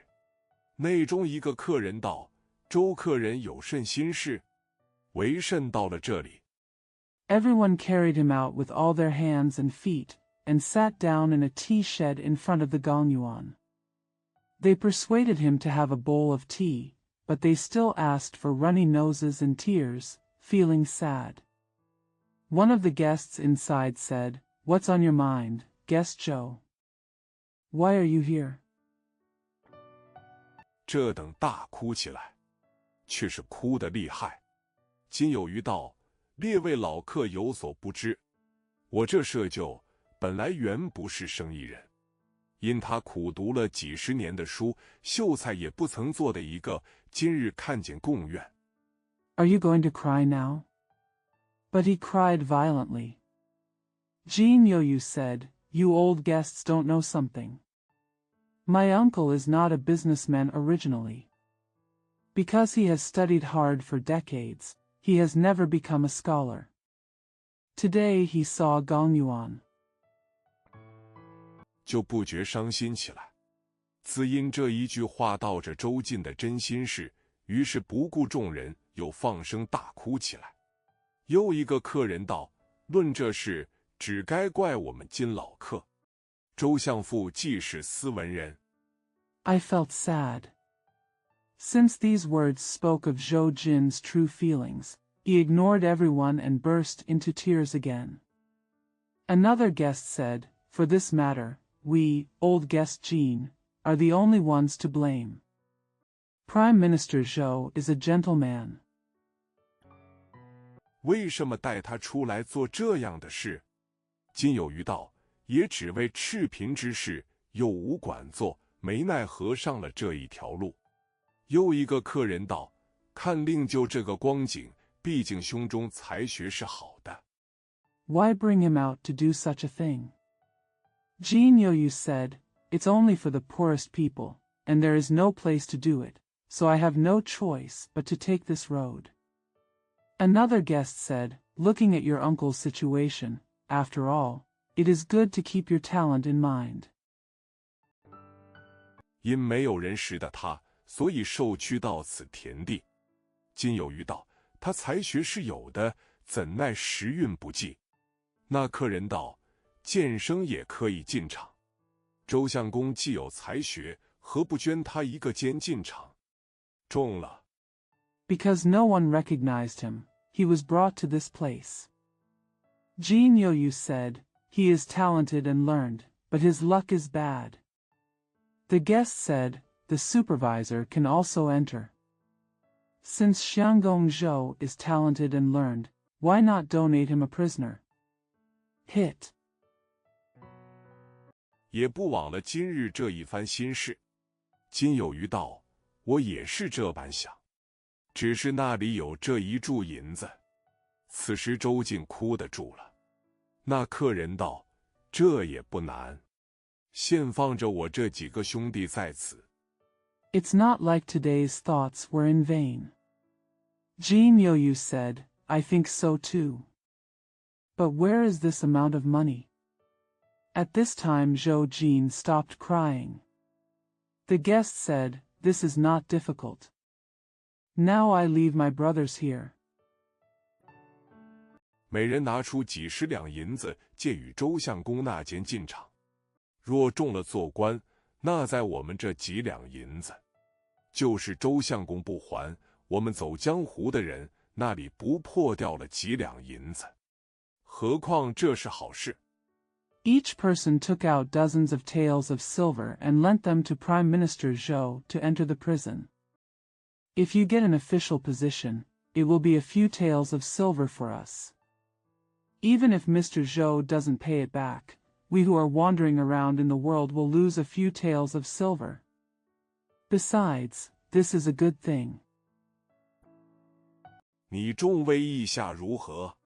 内中一个客人道：周客人有甚心事？为甚到了这里？ Everyone carried him out with all their hands and feet, and sat down in a tea shed in front of the Gongyuan. They persuaded him to have a bowl of tea, but they still asked for runny noses and tears, feeling sad. One of the guests inside said, What's on your mind, guest Zhou? Why are you here? 这等大哭起来，却是哭得厉害。今有余道：列位老客有所不知，我这舍舅本来原不是生意人，因他苦读了几十年的书，秀才也不曾做的一个，今日看见贡院。Are you going to cry now? But he cried violently. Jean Yoyu said, You old guests don't know something. My uncle is not a businessman originally. Because he has studied hard for decades, he has never become a scholar. Today he saw Gong Yuan. 就不觉伤心起来。自因这一句话道着周进的真心事，于是不顾众人，又放声大哭起来。又一个客人道：论这事，只该怪我们金老客。周相父既是斯文人。I felt sad. Since these words spoke of Zhou Jin's true feelings, he ignored everyone and burst into tears again. Another guest said, For this matter, we, old guest Jean, are the only ones to blame. Prime Minister Zhou is a gentleman. 为什么带他出来做这样的事？今有余道：也只为赤贫之事，又无管做，没奈何上了这一条路。又一个客人道：看令就这个光景，毕竟胸中才学是好的。Why bring him out to do such a thing? Jean Yoyu said, It's only for the poorest people, and there is no place to do it, so I have no choice but to take this road. Another guest said, Looking at your uncle's situation, after all, it is good to keep your talent in mind. 因没有人识得他，所以受屈到此田地。今有余道：他才学是有的，怎奈时运不济。那客人道：剑生也可以进场。周相公既有才学，何不捐他一个监进场？中了。Because no one recognized him, he was brought to this place. Jean Yoyu said, He is talented and learned, but his luck is bad. The guest said, The supervisor can also enter. Since Xianggong Zhou is talented and learned, why not donate him a prisoner? Hit. 也不枉了今日这一番心事。今有余道：我也是这般想，只是那里有这一注银子。此时周进哭得住了。那客人道：这也不难，现放着我这几个兄弟在此。It's not like today's thoughts were in vain. Jean Yoyu said, I think so too. But where is this amount of money? At this time Zhou Jin stopped crying. The guest said, This is not difficult. Now I leave my brothers here. 每人拿出几十两银子，借与周相公那间进场。若中了做官，那在我们这几两银子；就是周相公不还，我们走江湖的人那里不破掉了几两银子？何况这是好事。Each person took out dozens of taels of silver and lent them to Prime Minister Zhou to enter the prison. If you get an official position, it will be a few taels of silver for us. Even if Mr. Zhou doesn't pay it back, we who are wandering around in the world will lose a few taels of silver. Besides, this is a good thing. 你众位意下如何？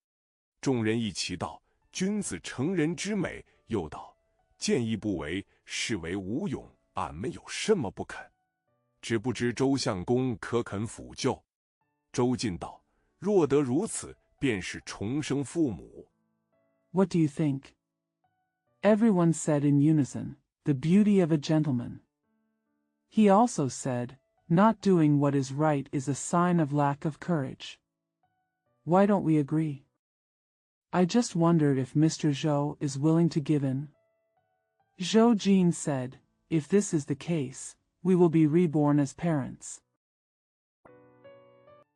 众人一齐道：君子成人之美。又道：见义不为，是为无勇，俺们有什么不肯？只不知周相公可肯抚救？周进道：若得如此，便是重生父母。 What do you think? Everyone said in unison, the beauty of a gentleman. He also said, not doing what is right is a sign of lack of courage. Why don't we agree? I just wondered if Mr. Zhou is willing to give in. Zhou Jin said, if this is the case, we will be reborn as parents.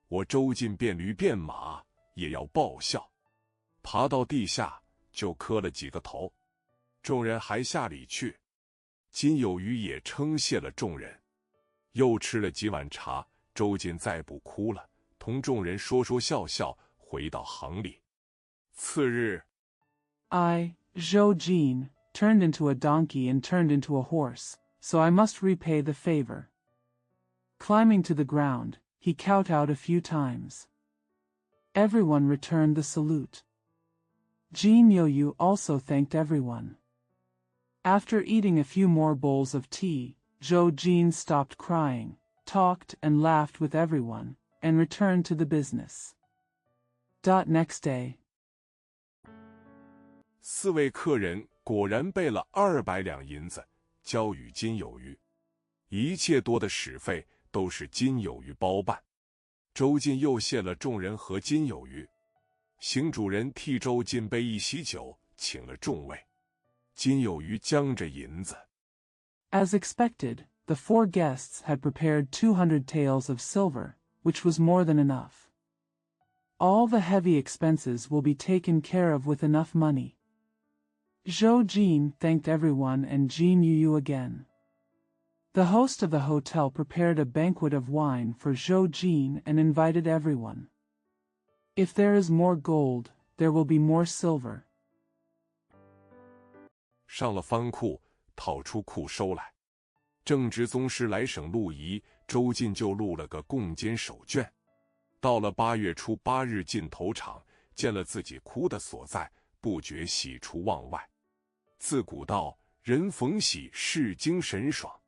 我周进变驴变马，也要报效。爬到地下，就磕了几个头。众人还下里去。金有余也称谢了众人，又吃了几碗茶。周进再不哭了，同众人说说笑笑，回到行里。次日 Zhou Jin, turned into a donkey and turned into a horse, so I must repay the favor. Climbing to the ground, he kowtowed a few times. Everyone returned the salute. Jin Youyu also thanked everyone. After eating a few more bowls of tea, Zhou Jin stopped crying, talked and laughed with everyone, and returned to the business. Next day. 4位客人果然备了200两银子，交与金有余，一切多的使费都是金有余包办。周进又谢了众人和金有余，邢主人替周进备一席酒，请了众位。金有余将着银子。As expected, the 4 guests had prepared 200 taels of silver, which was more than enough. All the heavy expenses will be taken care of with enough money. Zhou Jin thanked everyone and Jin Yuyu again. The host of the hotel prepared a banquet of wine for Zhou Jin and invited everyone. If there is more gold, there will be more silver. 上了藩库，讨出库收来。正值宗师来省录仪，周进就录了个贡监手卷。到了8月初8日进头场，见了自己哭的所在，不觉喜出望外。自古道，人逢喜事精神爽。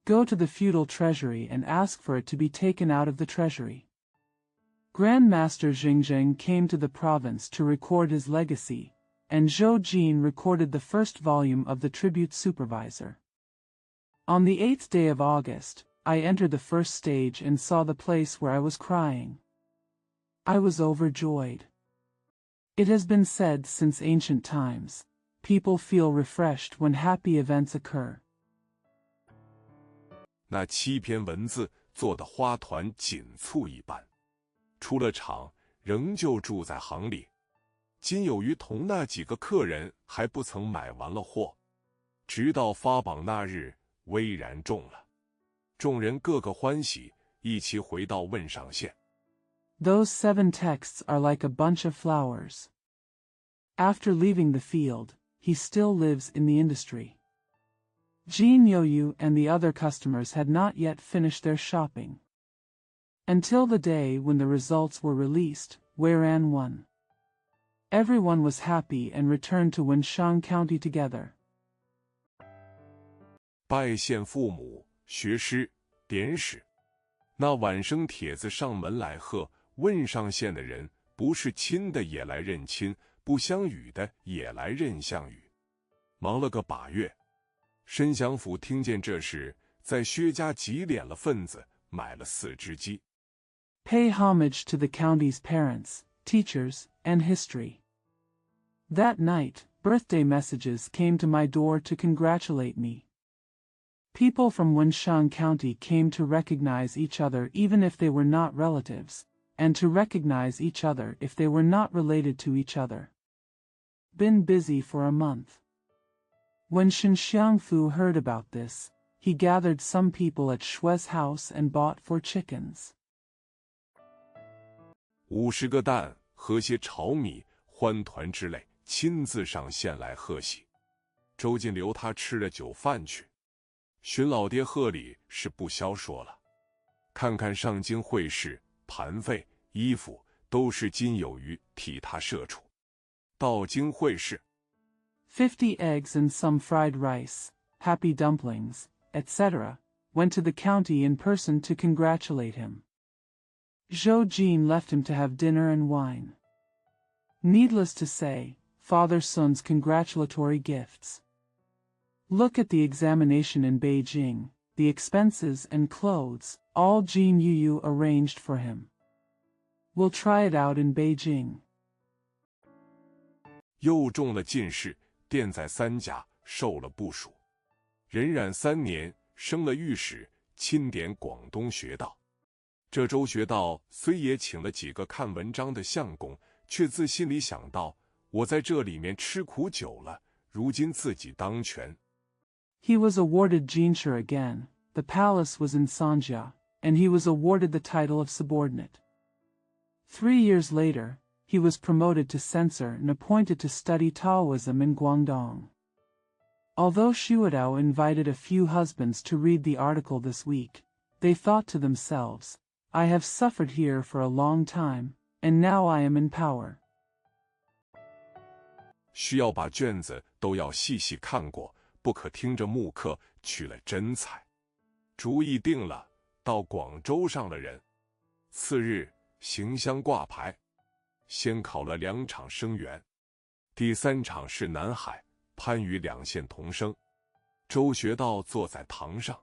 Go to the feudal treasury and ask for it to be taken out of the treasury. Grand Master Xingzheng came to the province to record his legacy, and Zhou Jin recorded the first volume of the Tribute Supervisor. On the 8th day of August, I entered the first stage and saw the place where I was crying. I was overjoyed. It has been said since ancient times, people feel refreshed when happy events occur. 那7篇文字做得花团锦簇一般。出了场，仍旧住在行里。金有余同那几个客人还不曾买完了货，直到发榜那日，巍然中了。众人个个欢喜，一齐回到汶上县。Those 7 texts are like a bunch of flowers. After leaving the field, he still lives in the industry. Jin Youyu and the other customers had not yet finished their shopping. Until the day when the results were released, Weiran won. Everyone was happy and returned to Wenshan County together. 拜县父母，学师，典史。那晚生帖子上门来贺，汶上县的人，不是亲的也来认亲，不相与的也来认相与。忙了个把月。申祥府听见这事，在薛家挤敛了份子，买了4只鸡。Pay homage to the county's parents, teachers, and history. That night, birthday messages came to my door to congratulate me. People from Wenshan County came to recognize each other even if they were not relatives, and to recognize each other if they were not related to each other. Been busy for a month. When Shen Xiangfu heard about this, he gathered some people at Shui's house and bought 4 chickens. 50个蛋和些炒米、欢团之类，亲自上县来贺喜。周进留他吃了酒饭去。荀老爹贺礼是不消说了，看看上京会试、盘费、衣服，都是金有余替他设处。到京会试。50 eggs and some fried rice, happy dumplings, etc., went to the county in person to congratulate him. Zhou Jin left him to have dinner and wine. Needless to say, Father Sun's congratulatory gifts. Look at the examination in Beijing, the expenses and clothes, all Jin Yuyu arranged for him. We'll try it out in Beijing. 又中了进士，殿在3甲，受了部署。荏苒3年，升了御史，钦点广东学道。这周学道虽也请了几个看文章的相公，却自心里想到，我在这里面吃苦久了，如今自己当权。He was awarded Jinshi again. The palace was in Sanja, and he was awarded the title of subordinate. 3 years later, he was promoted to censor and appointed to study Taoism in Guangdong. Although Xuedao invited a few husbands to read the article this week, they thought to themselves, I have suffered here for a long time, and now I am in power. 需要把卷子都要细细看过，不可听着幕课取了真才。主意定了，到广州上了人。次日，行乡挂牌，先考了2场生源，第3场是南海、番禺2县童生。周学道坐在堂上。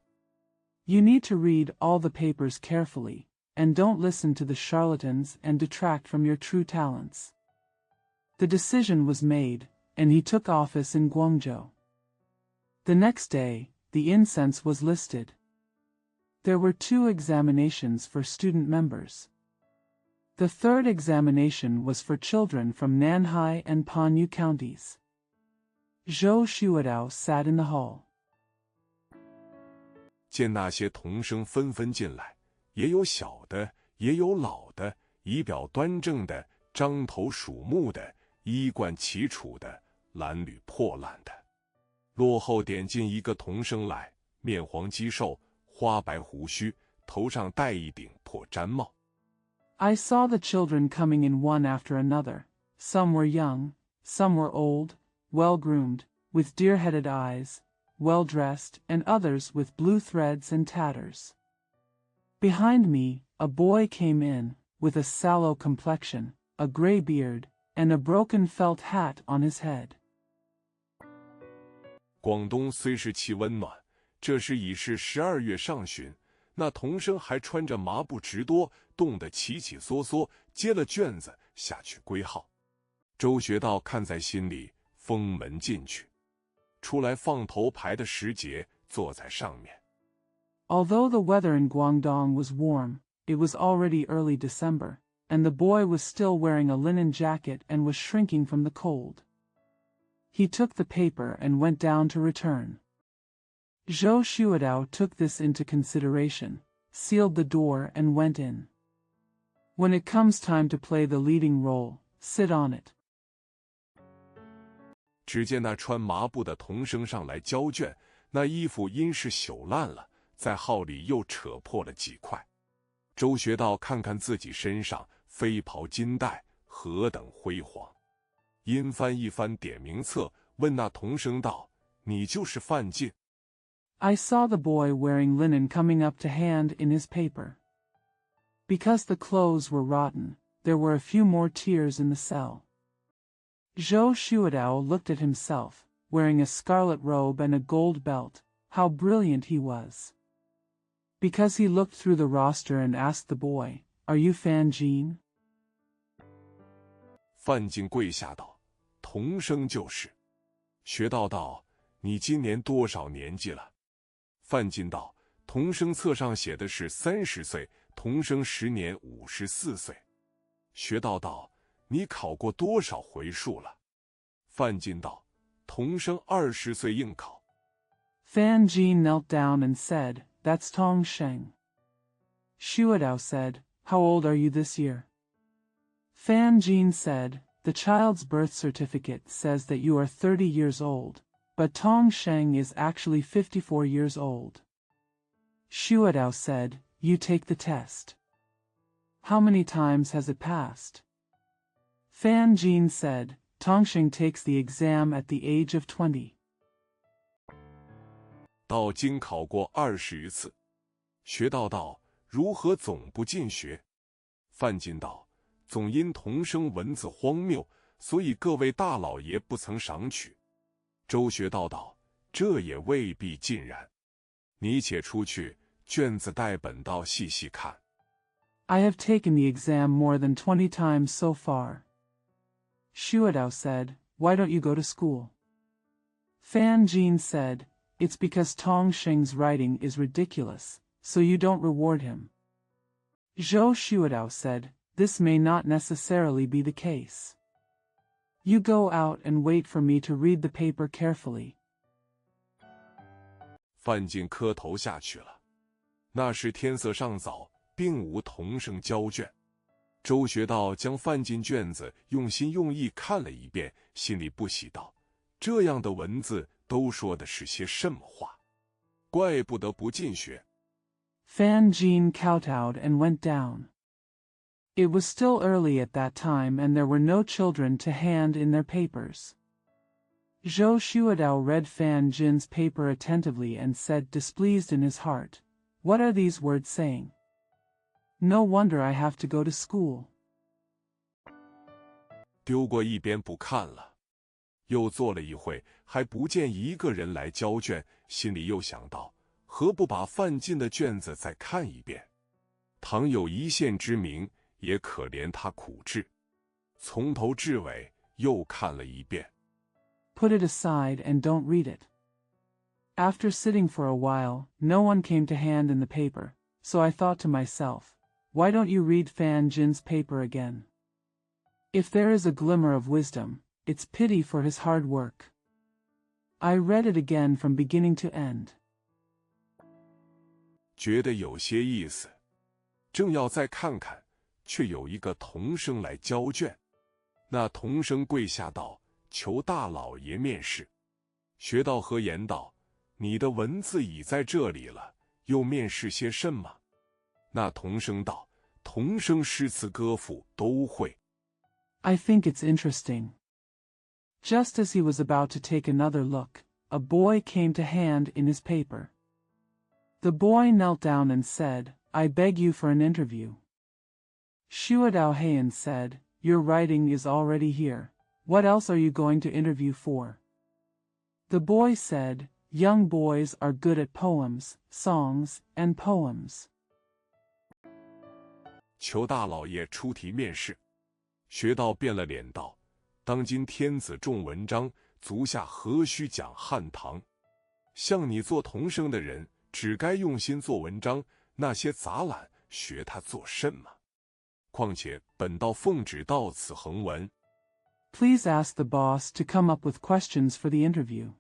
You need to read all the papers carefully, and don't listen to the charlatans and detract from your true talents. The decision was made, and he took office in Guangzhou. The next day, the incense was listed. There were 2 examinations for student members. The 3rd examination was for children from Nanhai and Panyu counties. Zhou Xuedao sat in the hall. 见那些童生纷纷进来，也有小的，也有老的，仪表端正的，张头鼠目的，衣冠齐楚的，褴褛破烂的。落后点进一个童生来，面黄肌瘦，花白胡须，头上戴一顶破毡帽。I saw the children coming in one after another. Some were young, some were old, well-groomed, with deer-headed eyes, well-dressed, and others with blue threads and tatters. Behind me, a boy came in, with a sallow complexion, a gray beard, and a broken felt hat on his head. 广东虽是气温暖，这时已是12月上旬，那童生还穿着麻布直多，冻得起起缩缩，接了卷子下去归号。周学道看在心里，封门进去，出来放头牌的时节，坐在上面。Although the weather in Guangdong was warm, it was already early December, and the boy was still wearing a linen jacket and was shrinking from the cold. He took the paper and went down to return. Zhou Xuedao took this into consideration, sealed the door and went in. When it comes time to play the leading role, sit on it. 只见那穿麻布的童生上来交卷，那衣服因是朽烂了，在号里又扯破了几块。周学道看看自己身上飞袍金带何等辉煌，因翻一翻点名册，问那童生道：“你就是范进？” I saw the boy wearing linen coming up to hand in his paper. Because the clothes were rotten, there were a few more tears in the cell. Zhou Xuedao looked at himself, wearing a scarlet robe and a gold belt. How brilliant he was. Because he looked through the roster and asked the boy, "Are you Fan Jin?" 范进跪下道：“童生就是。”学道道：“你今年多少年纪了？”范进道：“童生册上写的是30岁，童生10年54岁。”学道道：“你考过多少回数了？”范进道：“童生20岁应考。” Fan Jin knelt down and said, "That's Tong Sheng." Xuedao said, "How old are you this year?" Fan Jin said, "The child's birth certificate says that you are 30 years old, but Tong Sheng is actually 54 years old." Xuedao said, "You take the test." "How many times has it passed?" Fan Jin said, "Tongsheng takes the exam at the age of 20." 道经考过20余次。学道道：“如何总不进学？”范进道：“总因童生文字荒谬，所以各位大老爷不曾赏取。”周学道道：“这也未必尽然。你且出去，卷子带本道细细看。” I have taken the exam more than 20 times so far. Xuedao said, "Why don't you go to school?" Fan Jin said, "It's because Tong Sheng's writing is ridiculous, so you don't reward him." Zhou Xuedao said, "This may not necessarily be the case. You go out and wait for me to read the paper carefully." 范进磕头下去了。那时天色尚早，并无童生交卷。周学道将范进卷子用心用意看了一遍，心里不喜道：这样的文字都说的是些什么话？怪不得不进学。Fan Jin kowtowed and went down. It was still early at that time and there were no children to hand in their papers. Zhou Xuedao read Fan Jin's paper attentively and said, displeased in his heart, "What are these words saying? No wonder I have to go to school." 丢过一边不看了，又坐了一会，还不见一个人来交卷，心里又想到，何不把范进的卷子再看一遍？倘有一线之明，也可怜他苦志。从头至尾又看了一遍。Put it aside and don't read it. After sitting for a while, no one came to hand in the paper, so I thought to myself, why don't you read Fan Jin's paper again? If there is a glimmer of wisdom, it's pity for his hard work. I read it again from beginning to end. 觉得有些意思，正要再看看，却有一个童生来交卷。那童生跪下道：求大老爷面试。学道和言道：你的文字已在这里了，又面试些什么？那童生道：童生诗词歌赋都会。I think it's interesting. Just as he was about to take another look, a boy came to hand in his paper. The boy knelt down and said, I beg you for an interview. Xuedao Heian said, your writing is already here. What else are you going to interview for? The boy said, young boys are good at poems, songs, and poems. 求大老爷出题面试。学道变了脸道：当今天子重文章，足下何须讲汉唐？像你做童生的人，只该用心做文章，那些杂览学他做什么？况且本道奉旨到此横文。Please ask the boss to come up with questions for the interview.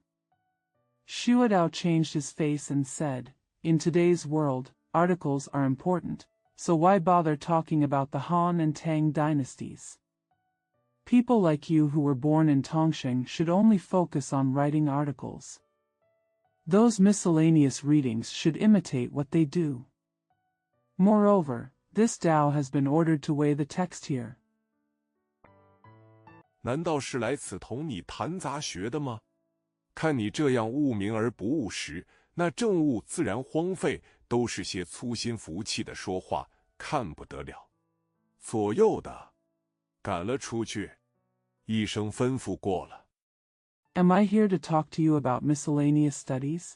Xuedao changed his face and said, in today's world, articles are important, so why bother talking about the Han and Tang dynasties? People like you who were born in Tongsheng should only focus on writing articles. Those miscellaneous readings should imitate what they do. Moreover, this Tao has been ordered to weigh the text here. 难道是来此同你谈杂学的吗？看你这样务名而不务实，那政务自然荒废，都是些粗心浮气的说话，看不得了。左右的赶了出去，一声吩咐过了。Am I here to talk to you about miscellaneous studies?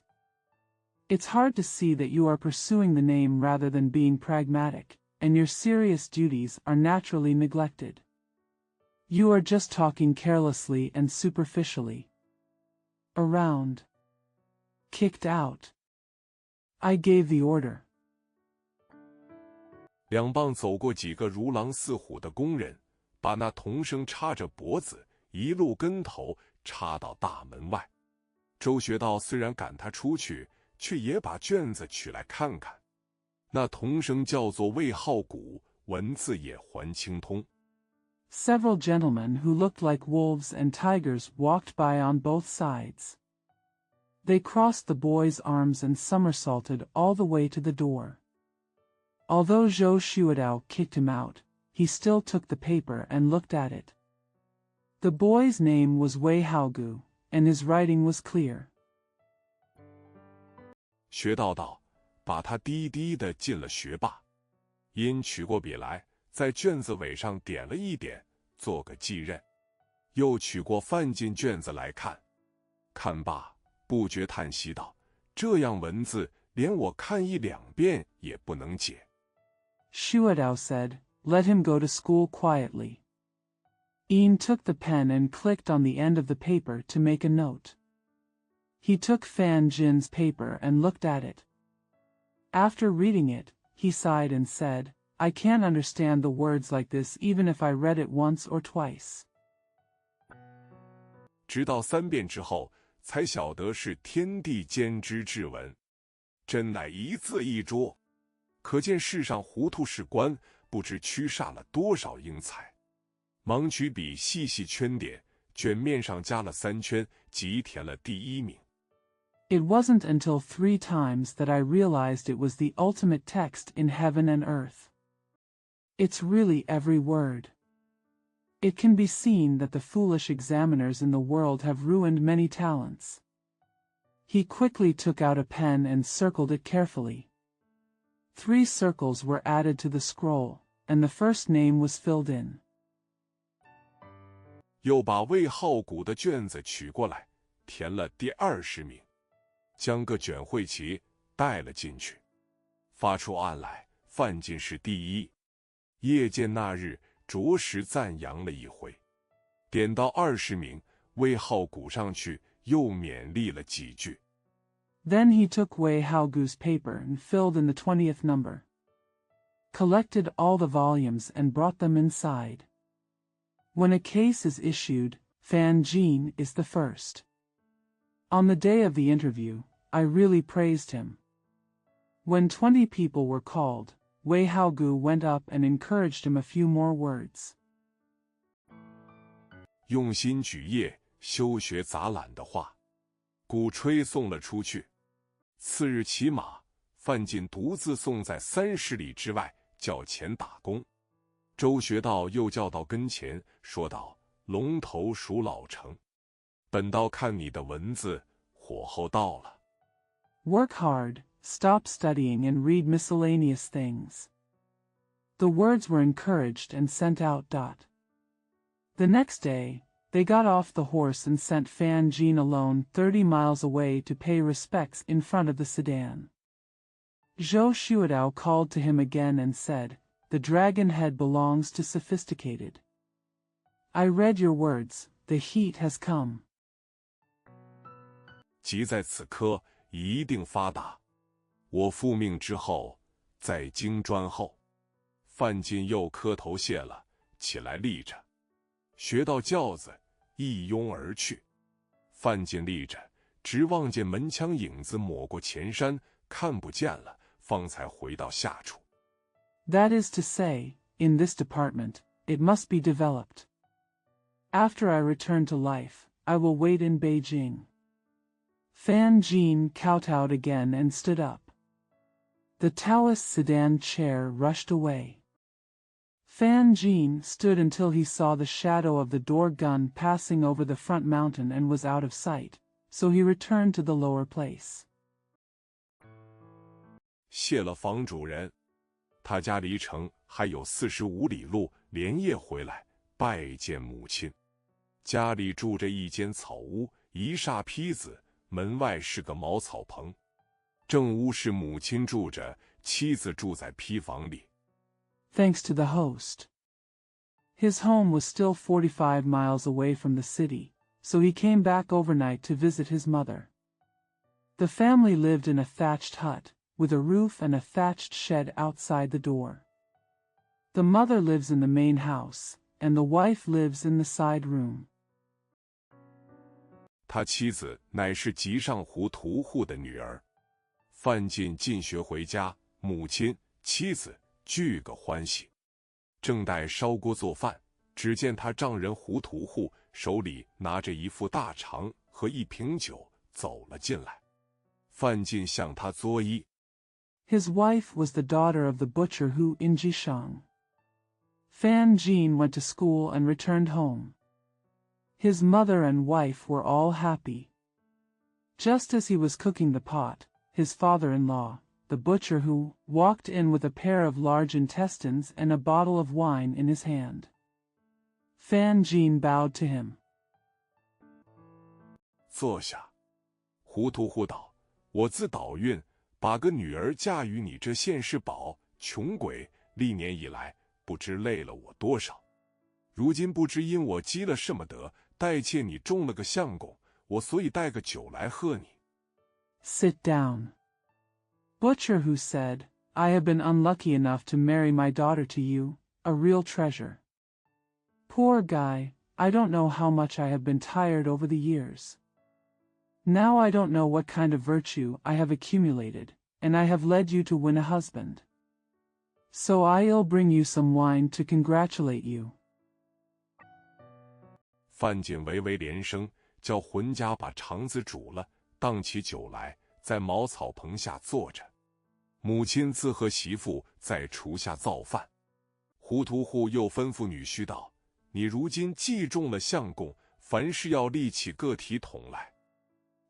It's hard to see that you are pursuing the name rather than being pragmatic, and your serious duties are naturally neglected. You are just talking carelessly and superficially. Around. Kicked out. I gave the order. 两棒走过几个如狼似虎的工人，把那童生插着脖子，一路跟头插到大门外。周学道虽然赶他出去，却也把卷子取来看看。那童生叫做魏浩古，文字也还清通。Several gentlemen who looked like wolves and tigers walked by on both sides. They crossed the boy's arms and somersaulted all the way to the door. Although Zhou Xuedao kicked him out, he still took the paper and looked at it. The boy's name was Wei Haogu, and his writing was clear. 学道道，把他低低地进了学霸。因取过笔来，在卷子尾上点了一点，做个继任。又取过范进卷子来看，看罢，不觉叹息道：这样文字，连我看一两遍也不能解。Xuedao said, let him go to school quietly. Ian took the pen and clicked on the end of the paper to make a note. He took Fan Jin's paper and looked at it. After reading it, he sighed and said, I can't understand the words like this even if I read it once or twice. 直到3遍之后，才晓得是天地间之至文。真乃一字一拙。可见世上糊涂士官不知驱煞了多少英才。忙取笔细细圈点，卷面上加了3圈，即填了第1名。It wasn't until 3 times that I realized it was the ultimate text in heaven and earth. It's really every word. It can be seen that the foolish examiners in the world have ruined many talents. He quickly took out a pen and circled it carefully. 3 circles were added to the scroll, and the first name was filled in. 又把魏浩古的卷子取过来，填了第20名，将个卷会齐带了进去。发出案来，范进是第1。夜见那日，着实赞扬了一回。点到20名，魏浩古上去又勉励了几句。Then he took Wei Haogu's paper and filled in the 20th number. Collected all the volumes and brought them inside. When a case is issued, Fan Jin is the first. On the day of the interview, I really praised him. When 20 people were called, Wei Haogu went up and encouraged him a few more words. 用心举业，休学杂览的话，鼓吹送了出去。次日骑马，范进独自送在30里之外，叫钱打工。周学道又叫到跟前，说道：“龙头属老成，本道看你的文字，火候到了。” Work hard, stop studying and read miscellaneous things. The words were encouraged and sent out. The next day, they got off the horse and sent Fan Jin alone 30 miles away to pay respects in front of the sedan. Zhou Shuadao called to him again and said, "The dragon head belongs to sophisticated. I read your words, the heat has come." 即在此科一定发达。我复命之后，在京专后。范进又磕头谢了，起来立着，学到轿子，一拥而去。范进立着，直望见门枪影子抹过前山，看不见了，方才回到下处。That is to say, in this department, it must be developed. After I return to life, I will wait in Beijing. Fan Jin kowtowed again and stood up. The Taoist sedan chair rushed away. Fan Jin stood until he saw the shadow of the door gun passing over the front mountain and was out of sight, so he returned to the lower place. 谢了房主人，他家离城还有45里路，连夜回来拜见母亲。家里住着一间草屋，一煞坯子，门外是个茅草棚。正屋是母亲住着，妻子住在坯房里。Thanks to the host. His home was still 45 miles away from the city, so he came back overnight to visit his mother. The family lived in a thatched hut, with a roof and a thatched shed outside the door. The mother lives in the main house, and the wife lives in the side room. 他妻子乃是吉上湖屠户的女儿。范进进学回家，母亲、妻子俱个欢喜。正待烧锅做饭，只见他丈人胡屠户手里拿着一副大肠和一瓶酒走了进来。范进向他作揖。His wife was the daughter of the butcher who in Jishang. Fan Jin went to school and returned home. His mother and wife were all happy. Just as he was cooking the pot, his father-in-law, the butcher who, walked in with a pair of large intestines and a bottle of wine in his hand. Fan Jin bowed to him. 坐下。胡屠户道：“我自倒运，把个女儿嫁与你这现世宝，穷鬼，历年以来不知累了我多少。如今不知因我积了什么德，待妾你中了个相公，我所以带个酒来贺你。” Sit down. Butcher who said, "I have been unlucky enough to marry my daughter to you, a real treasure. Poor guy, I don't know how much I have been tired over the years. Now I don't know what kind of virtue I have accumulated, and I have led you to win a husband. So I'll bring you some wine to congratulate you. 范进唯唯连声，叫浑家把肠子煮了，当起酒来，在茅草棚下坐着。母亲自和媳妇在厨下造饭。胡屠户又吩咐女婿道：“你如今既中了相公，凡事要立起个体统来。”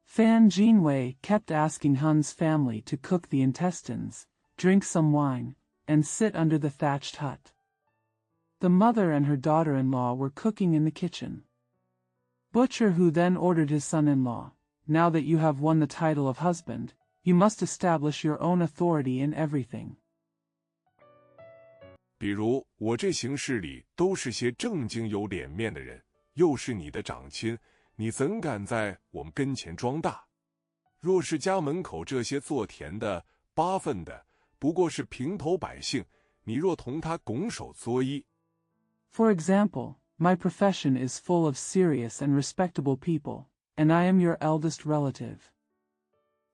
Fan Jinwei kept asking Hun's family to cook the intestines, drink some wine, and sit under the thatched hut. The mother and her daughter-in-law were cooking in the kitchen. Butcher Hu then ordered his son-in-law, "Now that you have won the title of husband, you must establish your own authority in everything." 比如我这行事里都是些正经有脸面的人，又是你的长亲，你怎敢在我们跟前装大？若是家门口这些做田的、八分的，不过是平头百姓，你若同他拱手作揖。 For example, my profession is full of serious and respectable people, and I am your eldest relative.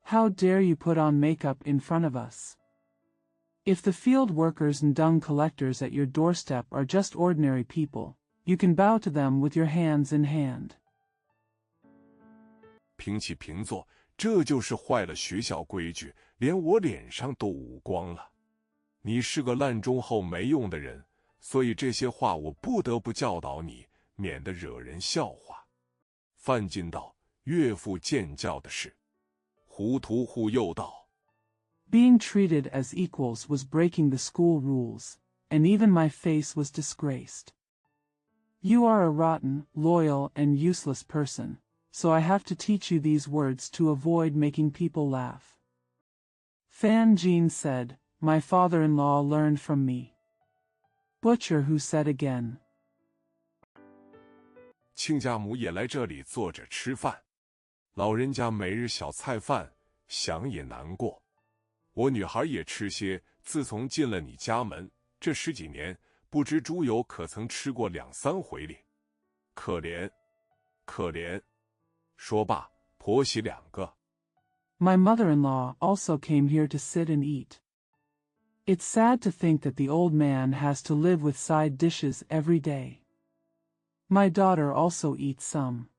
How dare you put on makeup in front of us? If the field workers and dung collectors at your doorstep are just ordinary people, you can bow to them with your hands in hand. 平起平坐，这就是坏了学校规矩，连我脸上都捂光了。你是个烂忠厚没用的人，所以这些话我不得不教导你，免得惹人笑话。范进道：“岳父见教的是。”胡屠户又道： Being treated as equals was breaking the school rules, and even my face was disgraced. You are a rotten, loyal, and useless person, so I have to teach you these words to avoid making people laugh. Fan Jin said, "My father-in-law learned from me." Butcher Hu said again. 亲家母也来这里坐着吃饭，老人家每日小菜饭，想也难过。我女孩也吃些，自从进了你家门，这10几年，不知猪油可曾吃过2、3回哩。可怜，可怜。说罢，婆媳2个。My mother-in-law also came here to sit and eat. It's sad to think that the old man has to live with side dishes every day. My daughter also eats some.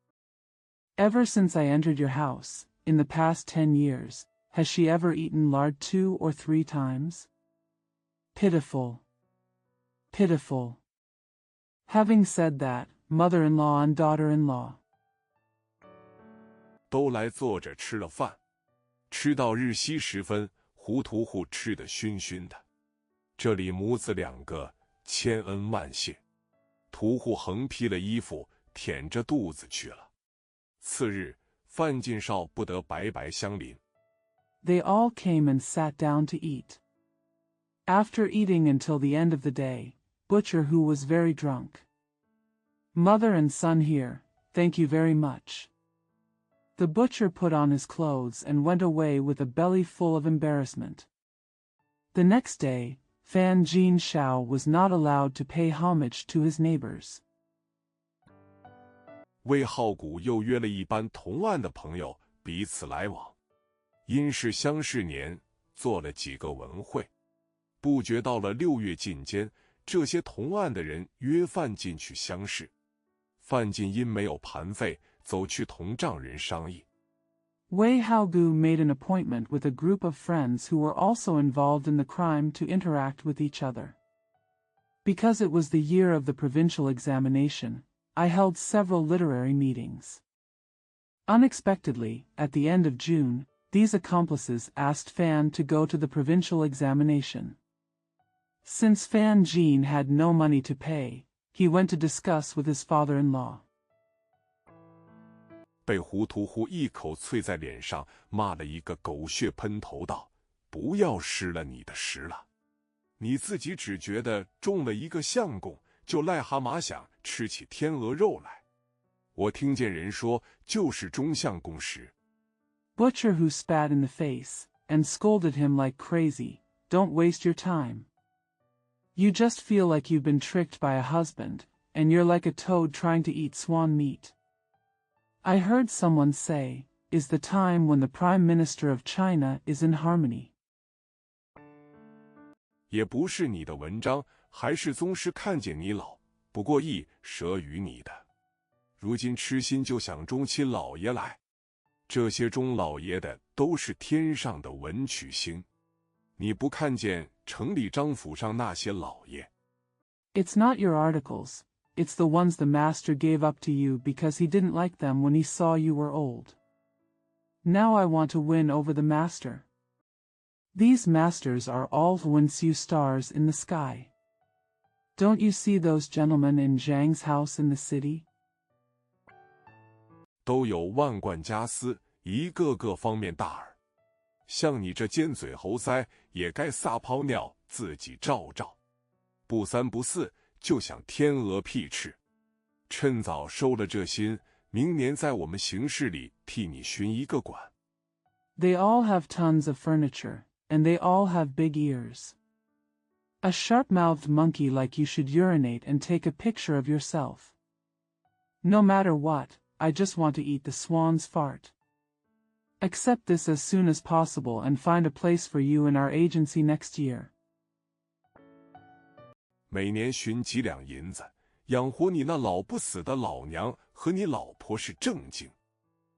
Ever since I entered your house, in the past 10 years, has she ever eaten lard 2 or 3 times? Pitiful. Pitiful. Having said that, mother-in-law and daughter-in-law 都来坐着吃了饭，吃到日西时分，胡屠户吃得醺醺的。这里母子2个千恩万谢。屠户横披了衣服，舔着肚子去了。次日，范进少不得白白相临。They all came and sat down to eat. After eating until the end of the day, Butcher Hu was very drunk. Mother and son here, thank you very much. The butcher put on his clothes and went away with a belly full of embarrassment. The next day, Fan Jin Shao was not allowed to pay homage to his neighbors. 魏浩古又约了一班同案的朋友彼此来往，因是乡试年，做了几个文会。不觉到了6月进间，这些同案的人约范进去乡试。范进因没有盘费，走去同丈人商议。Wei Haogu made an appointment with a group of friends who were also involved in the crime to interact with each other. Because it was the year of the provincial examination, I held several literary meetings. Unexpectedly, at the end of June, these accomplices asked Fan to go to the provincial examination. Since Fan Jin had no money to pay, he went to discuss with his father-in-law. 被胡屠户一口啐在脸上，骂了一个狗血喷头，道：“不要失了你的时了！你自己只觉得中了一个相公，就癞蛤蟆想吃起天鹅肉来。我听见人说，就是中相公时。” Butcher Hu spat in the face, and scolded him like crazy, "Don't waste your time. You just feel like you've been tricked by a husband, and you're like a toad trying to eat swan meat. I heard someone say, is the time when the Prime Minister of China is in harmony. 也不是你的文章，还是宗师看见你老，不过意，舍与你的。如今痴心就想中亲老爷来，这些中老爷的都是天上的文曲星，你不看见城里张府上那些老爷？ It's not your articles, it's the ones the master gave up to you because he didn't like them when he saw you were old. Now I want to win over the master. These masters are all once you stars in the sky. Don't you see those gentlemen in Zhang's house in the city? 都有万贯家私，一个个方面大耳。像你这尖嘴猴腮，也该撒泡尿自己照照，不三不四就想天鹅屁翅。趁早收了这心，明年在我们行事里替你寻一个管。They all have tons of furniture, and they all have big ears. A sharp-mouthed monkey like you should urinate and take a picture of yourself. No matter what, I just want to eat the swan's fart. Accept this as soon as possible and find a place for you in our agency next year. 每年寻几两银子，养活你那老不死的老娘和你老婆是正经。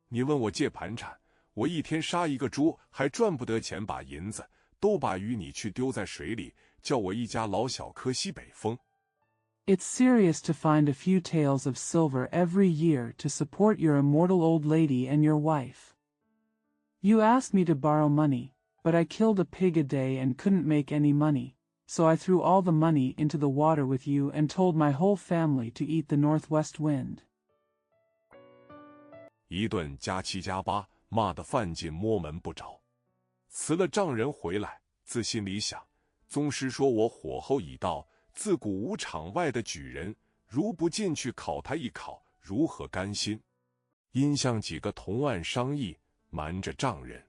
你问我借盘缠，我一天杀一个猪还赚不得钱，把银子都把与你去丢在水里，叫我一家老小磕西北风。It's serious to find a few taels of silver every year to support your immortal old lady and your wife. You asked me to borrow money, but I killed a pig a day and couldn't make any money, so I threw all the money into the water with you and told my whole family to eat the northwest wind. 一顿加七加八，骂得范进摸门不着。辞了丈人回来，自心里想，宗师说我火候已到，自古无场外的举人，如不进去考他一考，如何甘心？因向几个同案商议，瞒着丈人。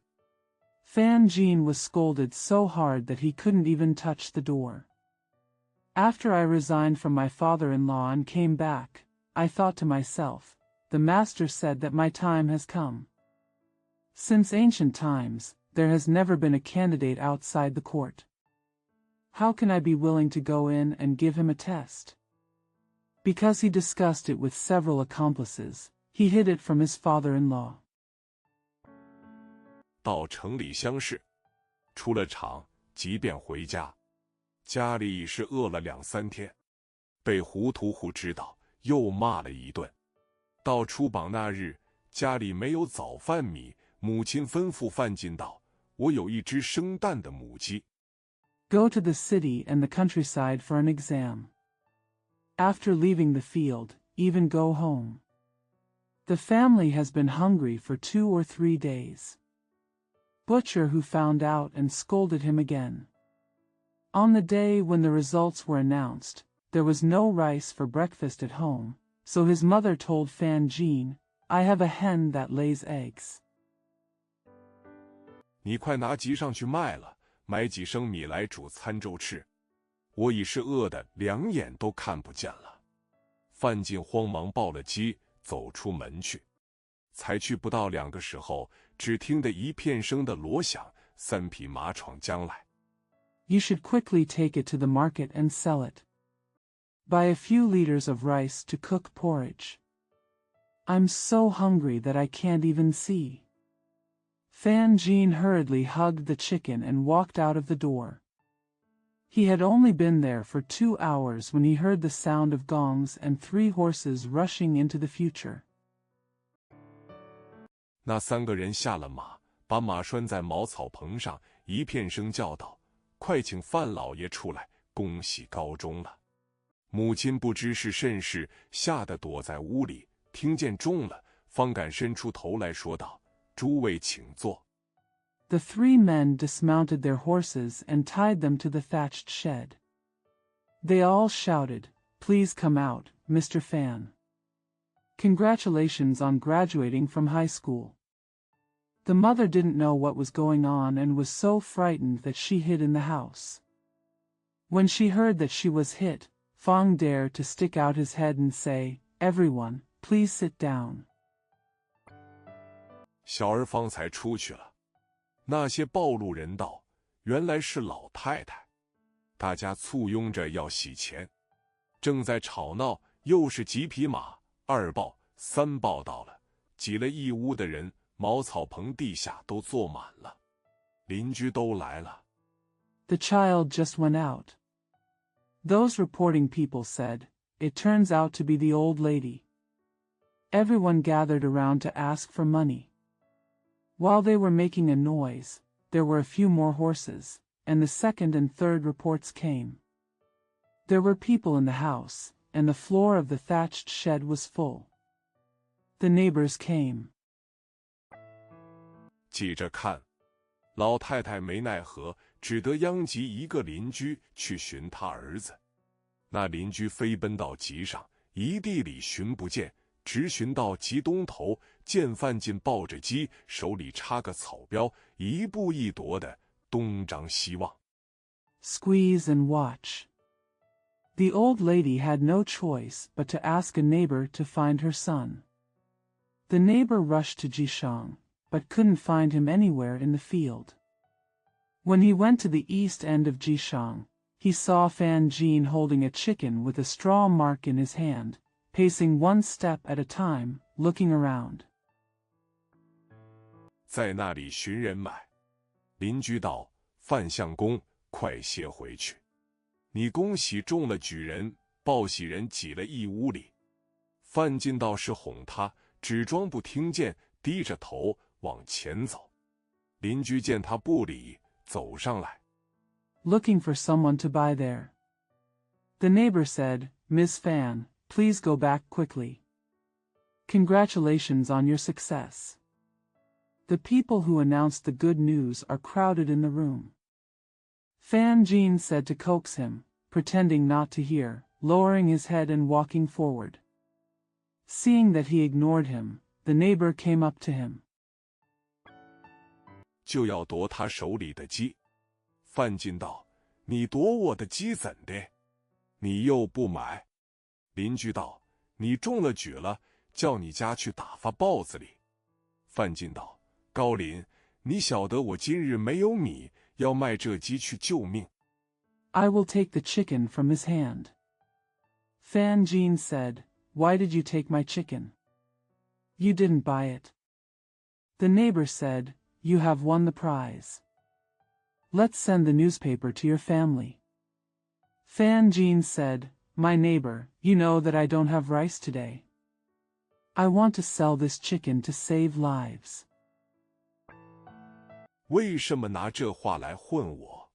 Fan Jean was scolded so hard that he couldn't even touch the door. After I resigned from my father-in-law and came back, I thought to myself, the master said that my time has come. Since ancient times, there has never been a candidate outside the court. How can I be willing to go in and give him a test? Because he discussed it with several accomplices, he hid it from his father-in-law. 到城里乡试，出了场，即便回家，家里已是饿了2、3天，被糊涂户知道，又骂了一顿。到出榜那日，家里没有早饭米，母亲吩咐范进道：“我有一只生蛋的母鸡。” Go to the city and the countryside for an exam. After leaving the field, even go home. The family has been hungry for 2 or 3 days. Butcher who found out and scolded him again. On the day when the results were announced, there was no rice for breakfast at home, so his mother told Fan Jean, I have a hen that lays eggs. 你快拿集上去卖了，买几升米来煮餐粥吃。我已是饿得2眼都看不见了。范进慌忙抱了鸡，走出门去。才去不到2个时候，只听得一片声的锣响，3匹马闯将来。You should quickly take it to the market and sell it. Buy a few liters of rice to cook porridge. I'm so hungry that I can't even see. Fan Jean hurriedly hugged the chicken and walked out of the door. He had only been there for 2 hours when he heard the sound of gongs and 3 horses rushing into the future. 那3个人下了马，把马拴在茅草棚上，一片声叫道：“快请范老爷出来，恭喜高中了。”母亲不知是甚事，吓得躲在屋里，听见中了，方敢伸出头来说道：“诸位请坐。” The 3 men dismounted their horses and tied them to the thatched shed. They all shouted, Please come out, Mr. Fan. Congratulations on graduating from high school. The mother didn't know what was going on and was so frightened that she hid in the house. When she heard that she was hit, Fang dared to stick out his head and say, Everyone, please sit down. 小儿方才出去了，那些暴露人道，原来是老太太。大家簇拥着要洗钱。正在吵闹，又是几匹马，二报三报到了，挤了一屋的人，茅草棚地下都坐满了，邻居都来了。The child just went out. Those reporting people said, "It turns out to be the old lady." Everyone gathered around to ask for money. While they were making a noise, there were a few more horses, and the second and third reports came. There were people in the house, and the floor of the thatched shed was full. The neighbors came. 记着看，老太太没奈何，只得央集一个邻居去寻他儿子。那邻居飞奔到集上，一地里寻不见，直寻到集东头，见范进抱着鸡，手里插个草标，一步一踱的东张西望。Squeeze and watch. The old lady had no choice but to ask a neighbor to find her son. The neighbor rushed to Jishang, but couldn't find him anywhere in the field. When he went to the east end of Jishang, he saw Fan Jin holding a chicken with a straw mark in his hand, pacing one step at a time, looking around. 在那里寻人买。邻居道：“范相公，快些回去。你恭喜中了举人，报喜人挤了一屋里。”范进道是哄他，只装不听见，低着头往前走。邻居见他不理，走上来。Looking for someone to buy there. The neighbor said, "Miss Fan, please go back quickly. Congratulations on your success." The people who announced the good news are crowded in the room. Fan Jin said to coax him, pretending not to hear, lowering his head and walking forward. Seeing that he ignored him, the neighbor came up to him. 就要夺他手里的鸡。范进道：“你夺我的鸡怎的？你又不买？”邻居道：“你中了举了，叫你家去打发豹子里。”范进道：“高林，你晓得我今日没有米，要卖这鸡去救命。” I will take the chicken from his hand. Fan Jin said, "Why did you take my chicken? You didn't buy it." The neighbor said, "You have won the prize. Let's send the newspaper to your family." Fan Jin said, "My neighbor, you know that I don't have rice today. I want to sell this chicken to save lives." 为什么拿这话来混我？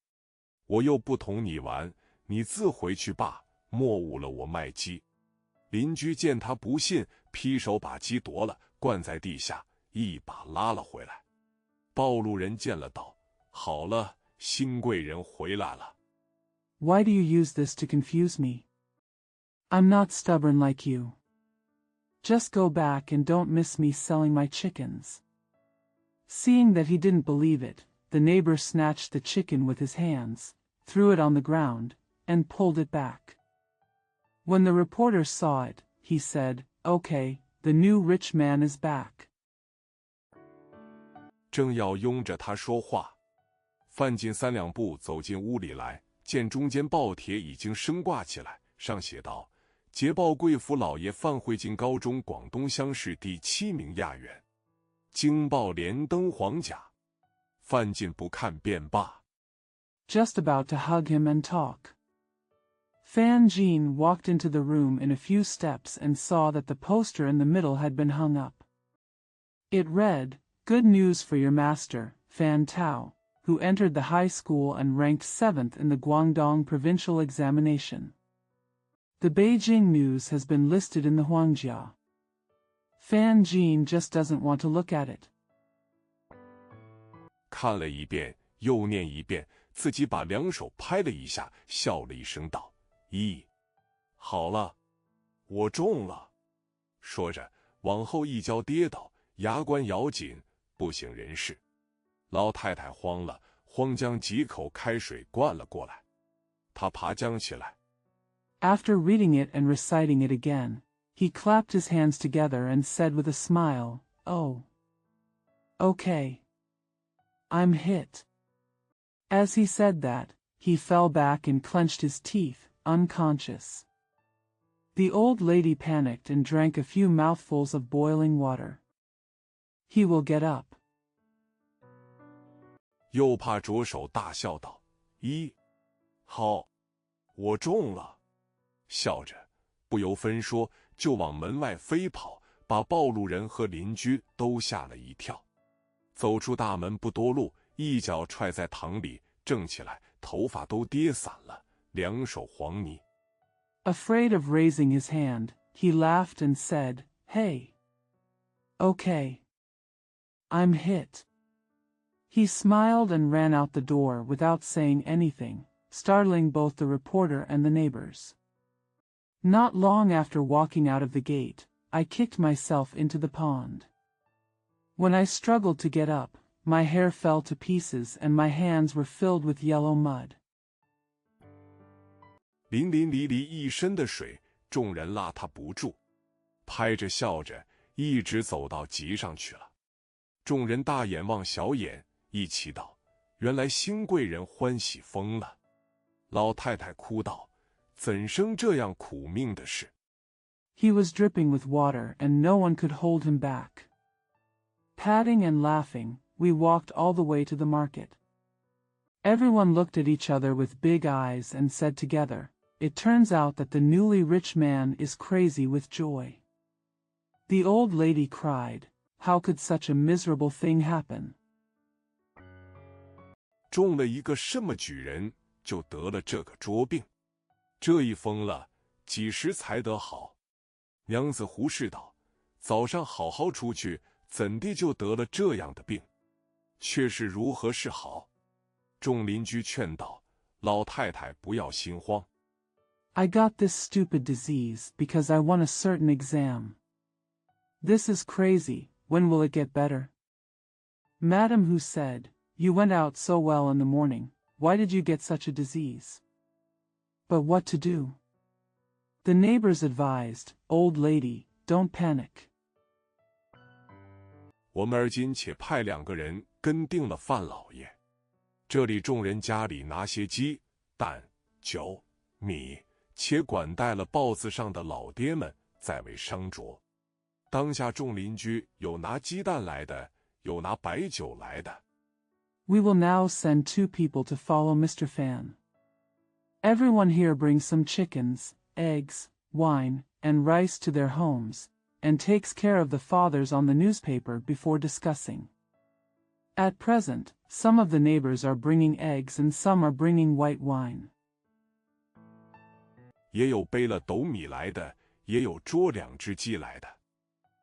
我又不同你玩，你自回去罢，莫误了我卖鸡。邻居见他不信，劈手把鸡夺了，灌在地下，一把拉了回来。暴露人见了道：“好了，新贵人回来了。” Why do you use this to confuse me? I'm not stubborn like you. Just go back and don't miss me selling my chickens. Seeing that he didn't believe it, the neighbor snatched the chicken with his hands, threw it on the ground, and pulled it back. When the reporter saw it, he said, "Okay, the new rich man is back." 正要拥着他说话，范进三两步走进屋里来，见中间报帖已经升挂起来，上写道：“捷报贵府老爷范会进高中广东乡试第7名亚员，京报连登黄甲。”范进不看便罢。 Just about to hug him and talk. Fan Jin walked into the room in a few steps and saw that the poster in the middle had been hung up. It read, "Good news for your master, Fan Tao, who entered the high school and ranked 7th in the Guangdong provincial examination. The Beijing news has been listed in the Huangjia." Fan Jin just doesn't want to look at it. 看了一遍，又念一遍，自己把两手拍了一下，笑了一声道：“咦，好了，我中了。”说着，往后一跤跌倒，牙关咬紧，不省人事。老太太慌了，慌将几口开水灌了过来。他爬将起来。After reading it and reciting it again, he clapped his hands together and said with a smile, "Oh. Okay. I'm hit." As he said that, he fell back and clenched his teeth, unconscious. The old lady panicked and drank a few mouthfuls of boiling water. He will get up. 又怕着手大笑道：“好，我中了。”笑着，不由分说就往门外飞跑，把暴露人和邻居都吓了一跳。走出大门不多路，一脚踹在塘里，正起来，头发都跌散了，两手黄泥。Afraid of raising his hand, he laughed and said, "Hey. Okay. I'm hit." He smiled and ran out the door without saying anything, startling both the reporter and the neighbors. Not long after walking out of the gate, I kicked myself into the pond. When I struggled to get up, my hair fell to pieces and my hands were filled with yellow mud. 淋淋漓漓一身的水，众人拉他不住，拍着笑着，一直走到集上去了。众人大眼望小眼，一起道：“原来新贵人欢喜疯了。”老太太哭道：“怎生这样苦命的事？” He was dripping with water and no one could hold him back. Patting and laughing, we walked all the way to the market. Everyone looked at each other with big eyes and said together, "It turns out that the newly rich man is crazy with joy." The old lady cried, "How could such a miserable thing happen?" 中了一个什么举人，就得了这个拙病。这一疯了，几时才得好？娘子胡氏道：“早上好好出去，怎地就得了这样的病？却是如何是好？”众邻居劝道：“老太太不要心慌。” I got this stupid disease because I won a certain exam. This is crazy, when will it get better? Madam who said, "You went out so well in the morning, why did you get such a disease?" But what to do? The neighbors advised, "Old lady, don't panic." 我们而今且派2个人跟定了范老爷，这里众人家里拿些鸡、蛋、酒、米，且管带了报子上的老爹们，再为商酌。当下众邻居有拿鸡蛋来的，有拿白酒来的。We will now send 2 people to follow Mr. Fan. Everyone here brings some chickens, eggs, wine, and rice to their homes, and takes care of the fathers on the newspaper before discussing. At present, some of the neighbors are bringing eggs and some are bringing white wine. 也有背了斗米来的，也有捉2只鸡来的。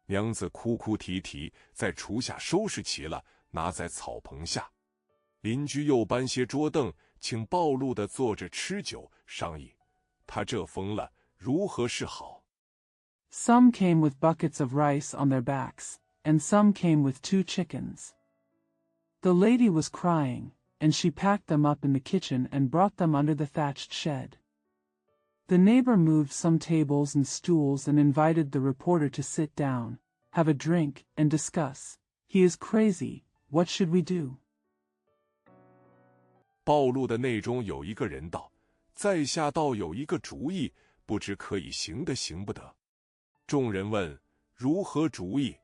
娘子哭哭啼啼，在厨下收拾齐了，拿在草棚下。邻居又搬些桌凳，请暴露的坐着吃酒商议。他这疯了，如何是好？ Some came with buckets of rice on their backs, and some came with 2 chickens. The lady was crying, and she packed them up in the kitchen and brought them under the thatched shed. The neighbor moved some tables and stools and invited the reporter to sit down, have a drink, and discuss. He is crazy, what should we do? 暴露的内中有一个人道：“在下倒有一个主意，不知可以行得行不得。”众人问：“如何主意？”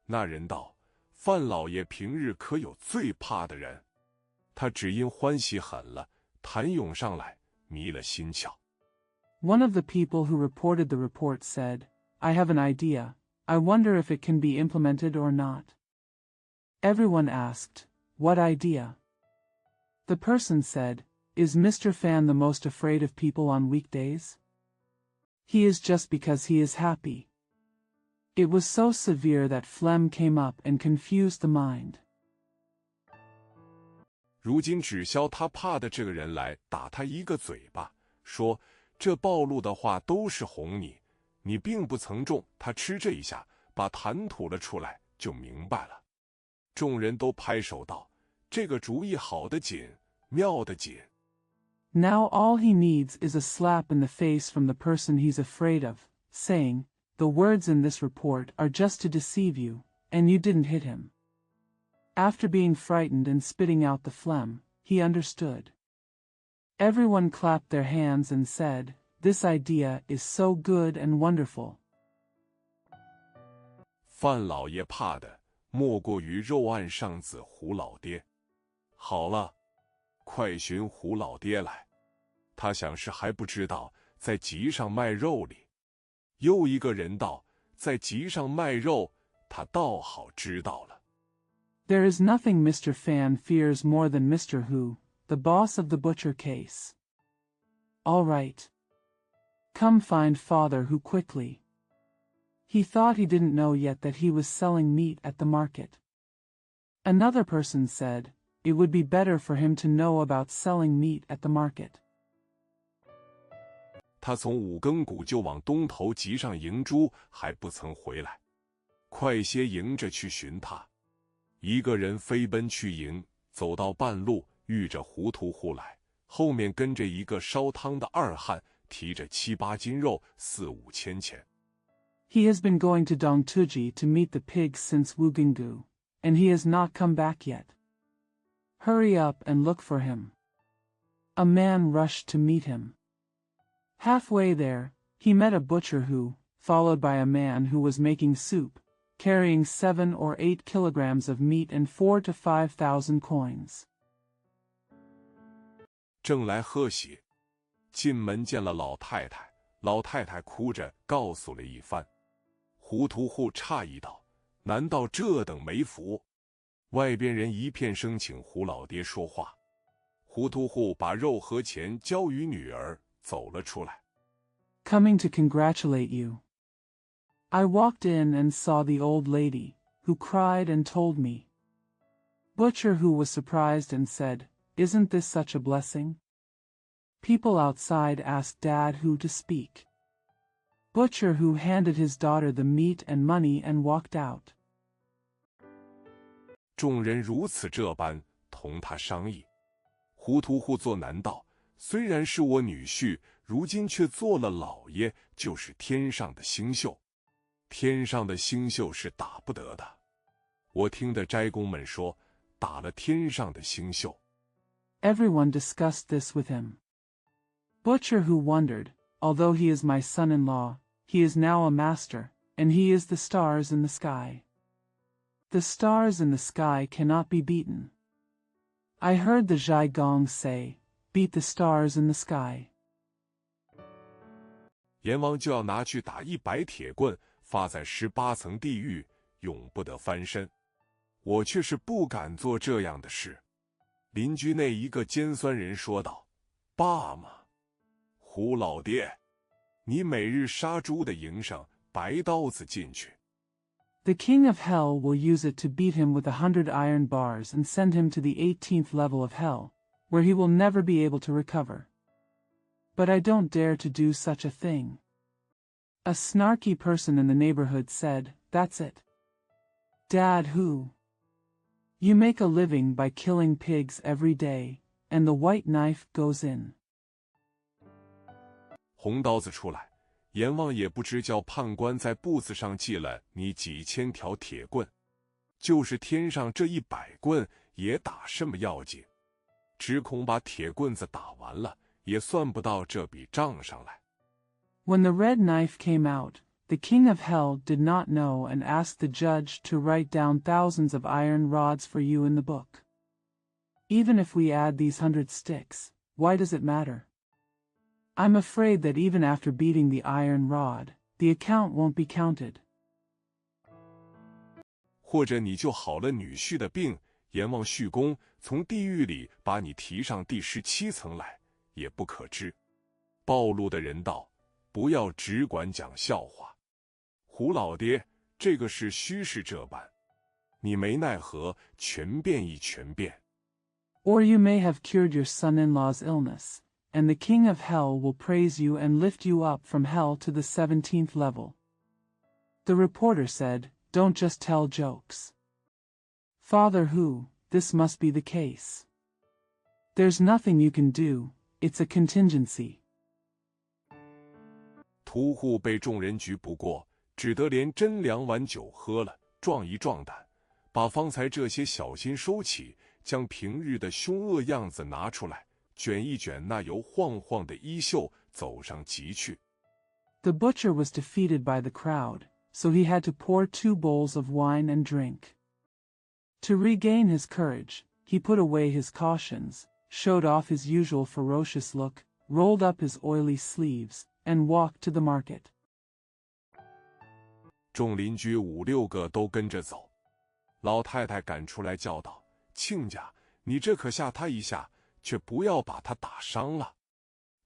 那人道：“范老爷平日可有最怕的人？他只因欢喜狠了，弹涌上来，迷了心窍。” One of the people who reported the report said, "I have an idea. I wonder if it can be implemented or not." Everyone asked, "What idea?" The person said, "Is Mr. Fan the most afraid of people on weekdays? He is just because he is happy." It was so severe that phlegm came up and confused the mind. 如今只消他怕的这个人来打他一个嘴巴，说：“这暴露的话都是哄你，你并不曾中，他吃这一下，把痰吐了出来，就明白了。”众人都拍手道：“这个主意好得紧，妙得紧。” Now all he needs is a slap in the face from the person he's afraid of, saying, "The words in this report are just to deceive you, and you didn't hit him." After being frightened and spitting out the phlegm, he understood. Everyone clapped their hands and said, "This idea is so good and wonderful." 范老爷怕的莫过于肉案上子胡老爹。好了，快寻胡老爹来。他想是还不知道，在集上卖肉里。又一个人道，在集上卖肉，他倒好知道了。There is nothing Mr. Fan fears more than Mr. Hu, the boss of the butcher case. All right. Come find Father Hu quickly. He thought he didn't know yet that he was selling meat at the market. Another person said, it would be better for him to know about selling meat at the market. 他从五更鼓就往东头集上迎猪，还不曾回来。快些迎着去寻他。一个人飞奔去迎，走到半路，遇着糊涂户来，后面跟着一个烧汤的二汉，提着7、8斤肉，4、5千钱。He has been going to Dongtuji to meet the pigs since Wugingu, and he has not come back yet. Hurry up and look for him. A man rushed to meet him. Halfway there, he met a butcher who, followed by a man who was making soup, carrying 7 or 8 kilograms of meat and 4 to 5,000 coins. 正来贺喜，进门见了老太太，老太太哭着告诉了一番。糊涂户诧异道：“难道这等没福？”外边人一片声请胡老爹说话。糊涂户把肉和钱交于女儿，走了出来。Coming to congratulate you. I walked in and saw the old lady, who cried and told me. Butcher who was surprised and said, "Isn't this such a blessing?" People outside asked Dad who to speak. Butcher who handed his daughter the meat and money and walked out. 众人如此这般同他商议。糊涂户作难道：“虽然是我女婿，如今却做了老爷，就是天上的星宿。天上的星宿是打不得的。我听的斋公们说，打了天上的星宿。” Everyone discussed this with him. Butcher who wondered, although he is my son-in-law, he is now a master, and he is the stars in the sky. The stars in the sky cannot be beaten. I heard the Zhai Gong say, "Beat the stars in the sky." 阎王就要拿去打100铁棍，发在18层地狱，永不得翻身。我却是不敢做这样的事。邻居内一个尖酸人说道：“罢嘛，胡老爹，你每日杀猪的营上白刀子进去。” The king of hell will use it to beat him with 100 iron bars and send him to the 18th level of hell, where he will never be able to recover. But I don't dare to do such a thing. A snarky person in the neighborhood said, "That's it. Dad who? You make a living by killing pigs every day, and the white knife goes in." 红刀子出来，阎王也不知叫判官在簿子上记了你几千条铁棍，就是天上这100棍也打什么要紧，只恐把铁棍子打完了，也算不到这笔账上来。When the red knife came out, the king of hell did not know and asked the judge to write down thousands of iron rods for you in the book. Even if we add these 100 sticks, why does it matter? I'm afraid that even after beating the iron rod, the account won't be counted. 或者你就好了女婿的病，阎王续功，从地狱里把你提上第17层来，也不可知。暴露的人道：“不要只管讲笑话。胡老爹，这个是虚是这般，你没奈何，全变一全变。” Or you may have cured your son-in-law's illness, and the king of hell will praise you and lift you up from hell to the 17th level. The reporter said, "Don't just tell jokes. Father who, this must be the case. There's nothing you can do, it's a contingency." 屠户被众人局不过，只得连斟2碗酒喝了，壮一壮胆，把方才这些小心收起，将平日的凶恶样子拿出来，卷一卷那油晃晃的衣袖，走上集去。The butcher was defeated by the crowd, so he had to pour 2 bowls of wine and drink. To regain his courage, he put away his cautions, showed off his usual ferocious look, rolled up his oily sleeves, and walked to the market. 众邻居5、6个都跟着走。老太太赶出来叫道：“亲家，你这可吓他一下，却不要把他打伤了。”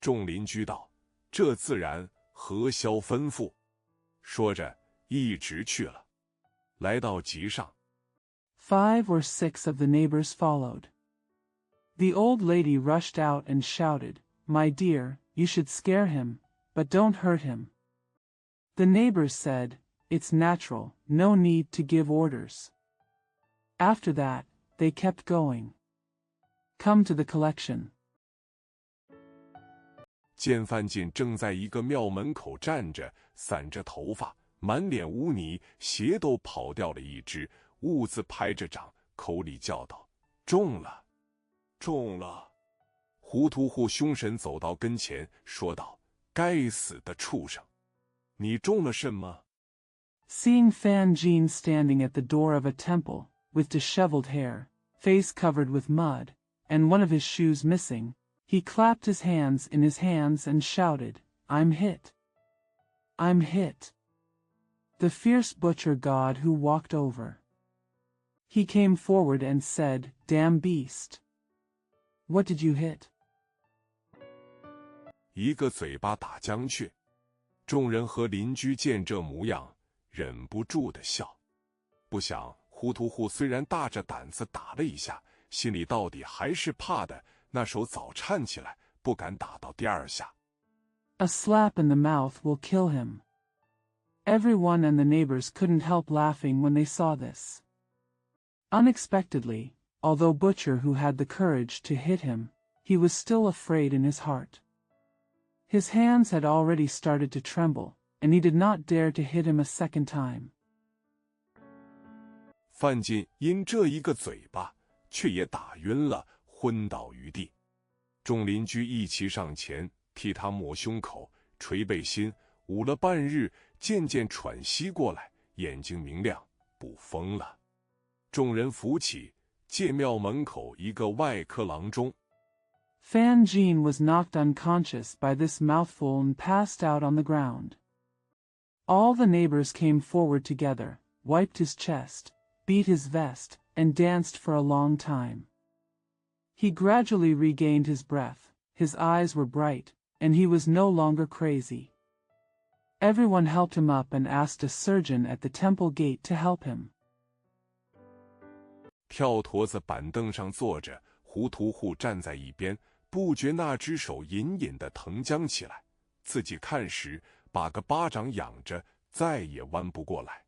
众邻居道：“这自然，何消吩咐。”说着，一直去了。来到集上， 5 or 6 of the neighbors followed. The old lady rushed out and shouted, "My dear, you should scare him, but don't hurt him." The neighbors said, "It's natural, no need to give orders." After that, they kept going. Come to the collection. 见范进正在一个庙门口站着，散着头发，满脸污泥，鞋都跑掉了一只，兀自拍着掌，口里叫道：“中了，中了！”糊涂户凶神走到跟前，说道：“该死的畜生，你中了什么？” Seeing Fan Jean standing at the door of a temple, with disheveled hair, face covered with mud, and one of his shoes missing, he clapped his hands in his hands and shouted, "I'm hit! I'm hit!" The fierce butcher god who walked over. He came forward and said, "Damn beast! What did you hit?" 一个嘴巴打将去。众人和邻居见这模样，忍不住的笑。不想糊涂户虽然大着胆子打了一下，心里到底还是怕的，那手早颤起来，不敢打到第2下。A slap in the mouth will kill him. Everyone and the neighbors couldn't help laughing when they saw this. Unexpectedly, although Butcher who had the courage to hit him, he was still afraid in his heart. His hands had already started to tremble, and he did not dare to hit him a second time. 范进因这一个嘴巴，却也打晕了，昏倒于地。众邻居一齐上前，替他抹胸口、捶背心，捂了半日，渐渐喘息过来，眼睛明亮，不疯了。众人扶起，见庙门口一个外科郎中。Fan Jean was knocked unconscious by this mouthful and passed out on the ground. All the neighbors came forward together, wiped his chest, beat his vest, and danced for a long time. He gradually regained his breath, his eyes were bright, and he was no longer crazy. Everyone helped him up and asked a surgeon at the temple gate to help him. 跳坨子板凳上坐着，糊涂户站在一边，不觉那只手隐隐的疼僵起来。自己看时，把个巴掌仰着，再也弯不过来。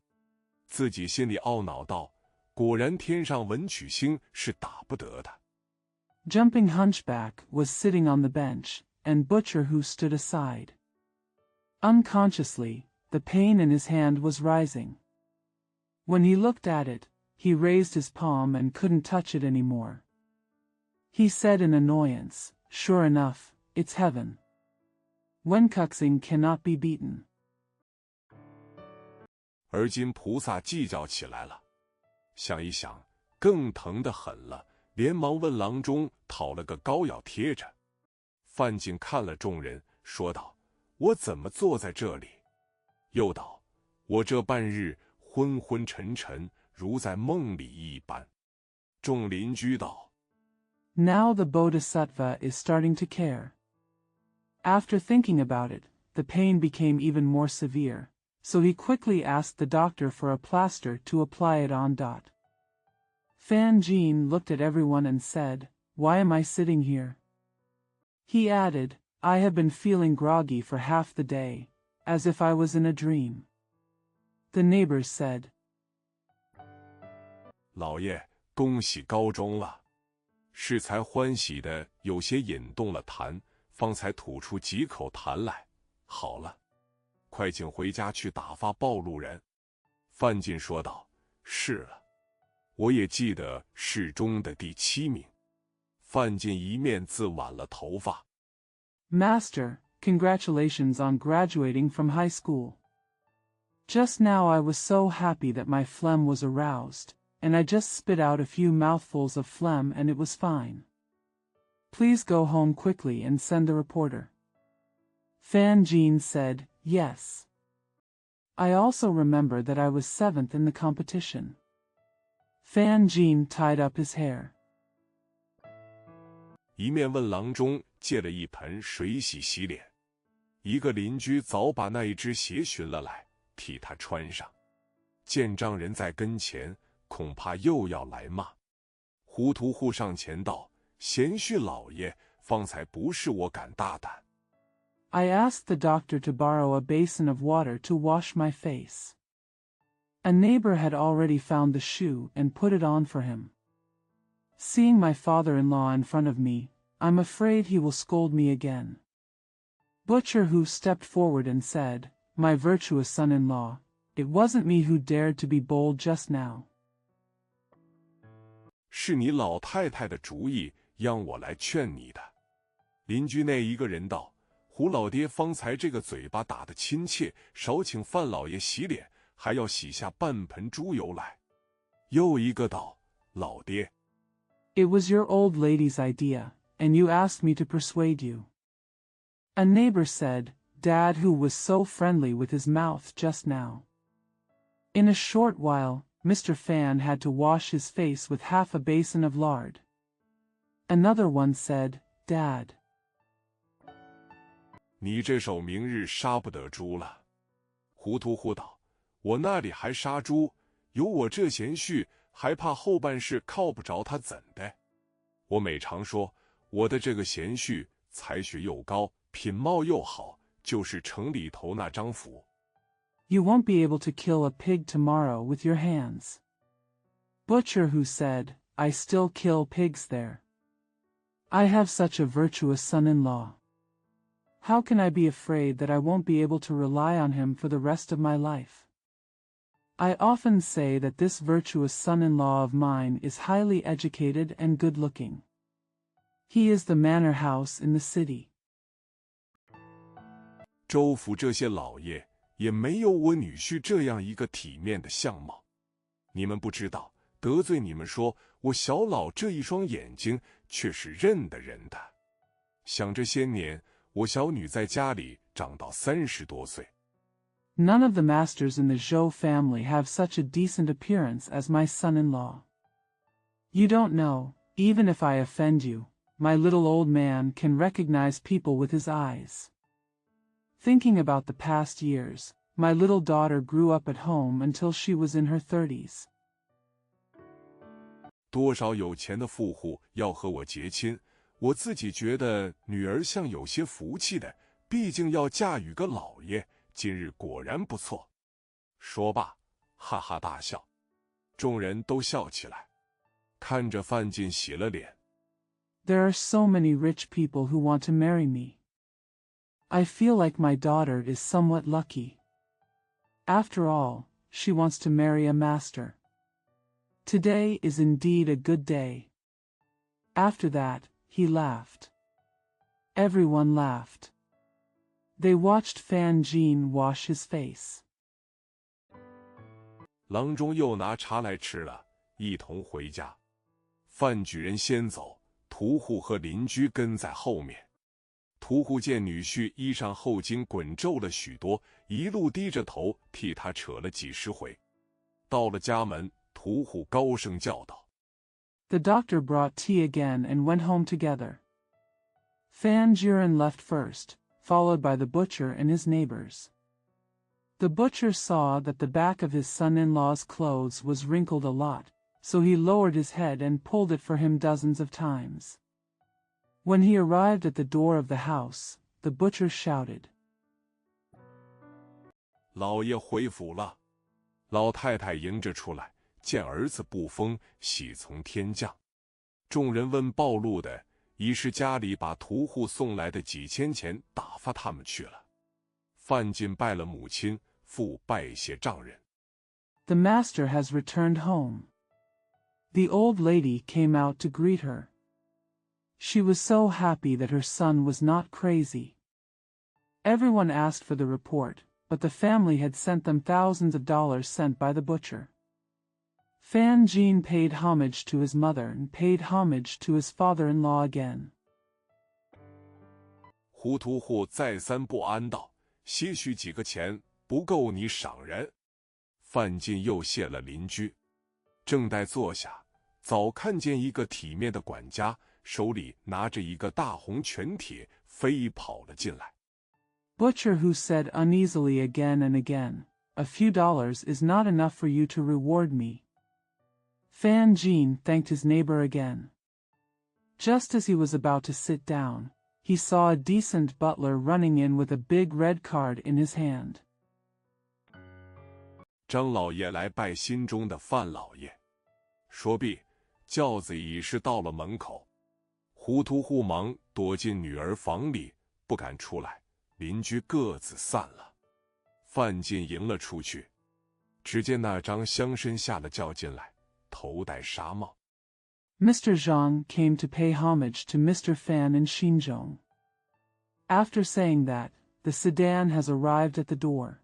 自己心里懊恼道：“果然天上文曲星是打不得的。” Jumping Hunchback was sitting on the bench, and Butcher who stood aside. Unconsciously, the pain in his hand was rising. When he looked at it, he raised his palm and couldn't touch it anymore. He said in annoyance, "Sure enough, it's heaven. Wenkuxing cannot be beaten." 而今菩萨计较起来了，想一想，更疼得很了，连忙问郎中讨了个膏药贴着。范进看了众人，说道：“我怎么坐在这里？”又道：“我这半日昏昏沉沉，如在梦里一般。”众邻居道： Now the Bodhisattva is starting to care. After thinking about it, the pain became even more severe, so he quickly asked the doctor for a plaster to apply it on. Fan Jean looked at everyone and said, "Why am I sitting here?" He added, "I have been feeling groggy for half the day, as if I was in a dream." The neighbors said, 老爷，恭喜高中了。适才欢喜的有些饮动了痰，方才吐出几口痰来。好了，快请回家去打发暴露人。范进说道：“是了，我也记得市中的第7名。”范进一面自挽了头发。Master, congratulations on graduating from high school. Just now I was so happy that my phlegm was aroused, and I just spit out a few mouthfuls of phlegm and it was fine. Please go home quickly and send the reporter. Fan Jean said, yes. I also remember that I was 7th in the competition. Fan Jean tied up his hair. 一面问郎中借了一盆水洗脸。一个邻居早把那一只鞋寻了来，替他穿上。见丈人在跟前，恐怕又要来骂。胡屠户上前道：“贤婿老爷，方才不是我敢大胆。” I asked the doctor to borrow a basin of water to wash my face. A neighbor had already found the shoe and put it on for him. Seeing my father-in-law in front of me, I'm afraid he will scold me again. Butcher who stepped forward and said, "My virtuous son-in-law, it wasn't me who dared to be bold just now." 是你老太太的主意，让我来劝你的。邻居那一个人道：“胡老爹方才这个嘴巴打得亲切，少请范老爷洗脸，还要洗下半盆猪油来。”又一个道：“老爹 It was your old lady's idea, and you asked me to persuade you. A neighbor said, Dad who was so friendly with his mouth just now. In a short while, Mr. Fan had to wash his face with half a basin of lard. Another one said, Dad. 你这手明日杀不得猪了。”胡屠户道：“我那里还杀猪？有我这贤婿，还怕后半世靠不着他怎的？我每常说，我的这个贤婿才学又高，品貌又好，就是城里头那张符。” You won't be able to kill a pig tomorrow with your hands. Butcher who said, I still kill pigs there. I have such a virtuous son-in-law. How can I be afraid that I won't be able to rely on him for the rest of my life? I often say that this virtuous son-in-law of mine is highly educated and good-looking. He is the manor house in the city. 州府这些老爷也没有我女婿这样一个体面的相貌。你们不知道，得罪你们说，我小老这一双眼睛却是认得人的。想这些年，我小女在家里长到30多岁。None of the masters in the Zhou family have such a decent appearance as my son-in-law. You don't know, even if I offend you, my little old man can recognize people with his eyes. Thinking about the past years, my little daughter grew up at home until she was in her 30s. 多少有钱的富户要和我结亲，我自己觉得女儿像有些福气的，毕竟要嫁与个老爷，今日果然不错。说罢，哈哈大笑，众人都笑起来，看着范进洗了脸。There are so many rich people who want to marry me. I feel like my daughter is somewhat lucky. After all, she wants to marry a master. Today is indeed a good day. After that, he laughed. Everyone laughed. They watched Fan Jean wash his face. 郎中又拿茶来吃了，一同回家。范举人先走，屠户和邻居跟在后面。屠户见女婿衣上后襟滚皱了许多，一路低着头替他扯了几十回。到了家门，屠户高声叫道： The doctor brought tea again and went home together. Fan Jiren left first, followed by the butcher and his neighbors. The butcher saw that the back of his son-in-law's clothes was wrinkled a lot, so he lowered his head and pulled it for him dozens of times. When he arrived at the door of the house, the butcher shouted, 老爷回府了。老太太迎着出来，见儿子不疯，喜从天降。众人问暴露的，已是家里把屠户送来的几千钱打发他们去了。范进拜了母亲，父拜谢丈人。The master has returned home. The old lady came out to greet her. She was so happy that her son was not crazy. Everyone asked for the report, but the family had sent them thousands of dollars sent by the butcher. Fan Jin paid homage to his mother and paid homage to his father-in-law again. 糊涂户再三不安道：“些许几个钱不够你赏人。”范进又谢了邻居，正待坐下，早看见一个体面的管家手里拿着一个大红拳帖，飞跑了进来。Butcher who said uneasily again and again, "A few dollars is not enough for you to reward me." Fan Jin thanked his neighbor again. Just as he was about to sit down, he saw a decent butler running in with a big red card in his hand. 张老爷来拜心中的范老爷，说毕，轿子已是到了门口。糊涂户忙躲进女儿房里，不敢出来，邻居各自散了。范进迎了出去，只见那张乡绅下了轿进来，头戴纱帽。Mr. Zhang came to pay homage to Mr. Fan in Xinzhong. After saying that, the sedan has arrived at the door.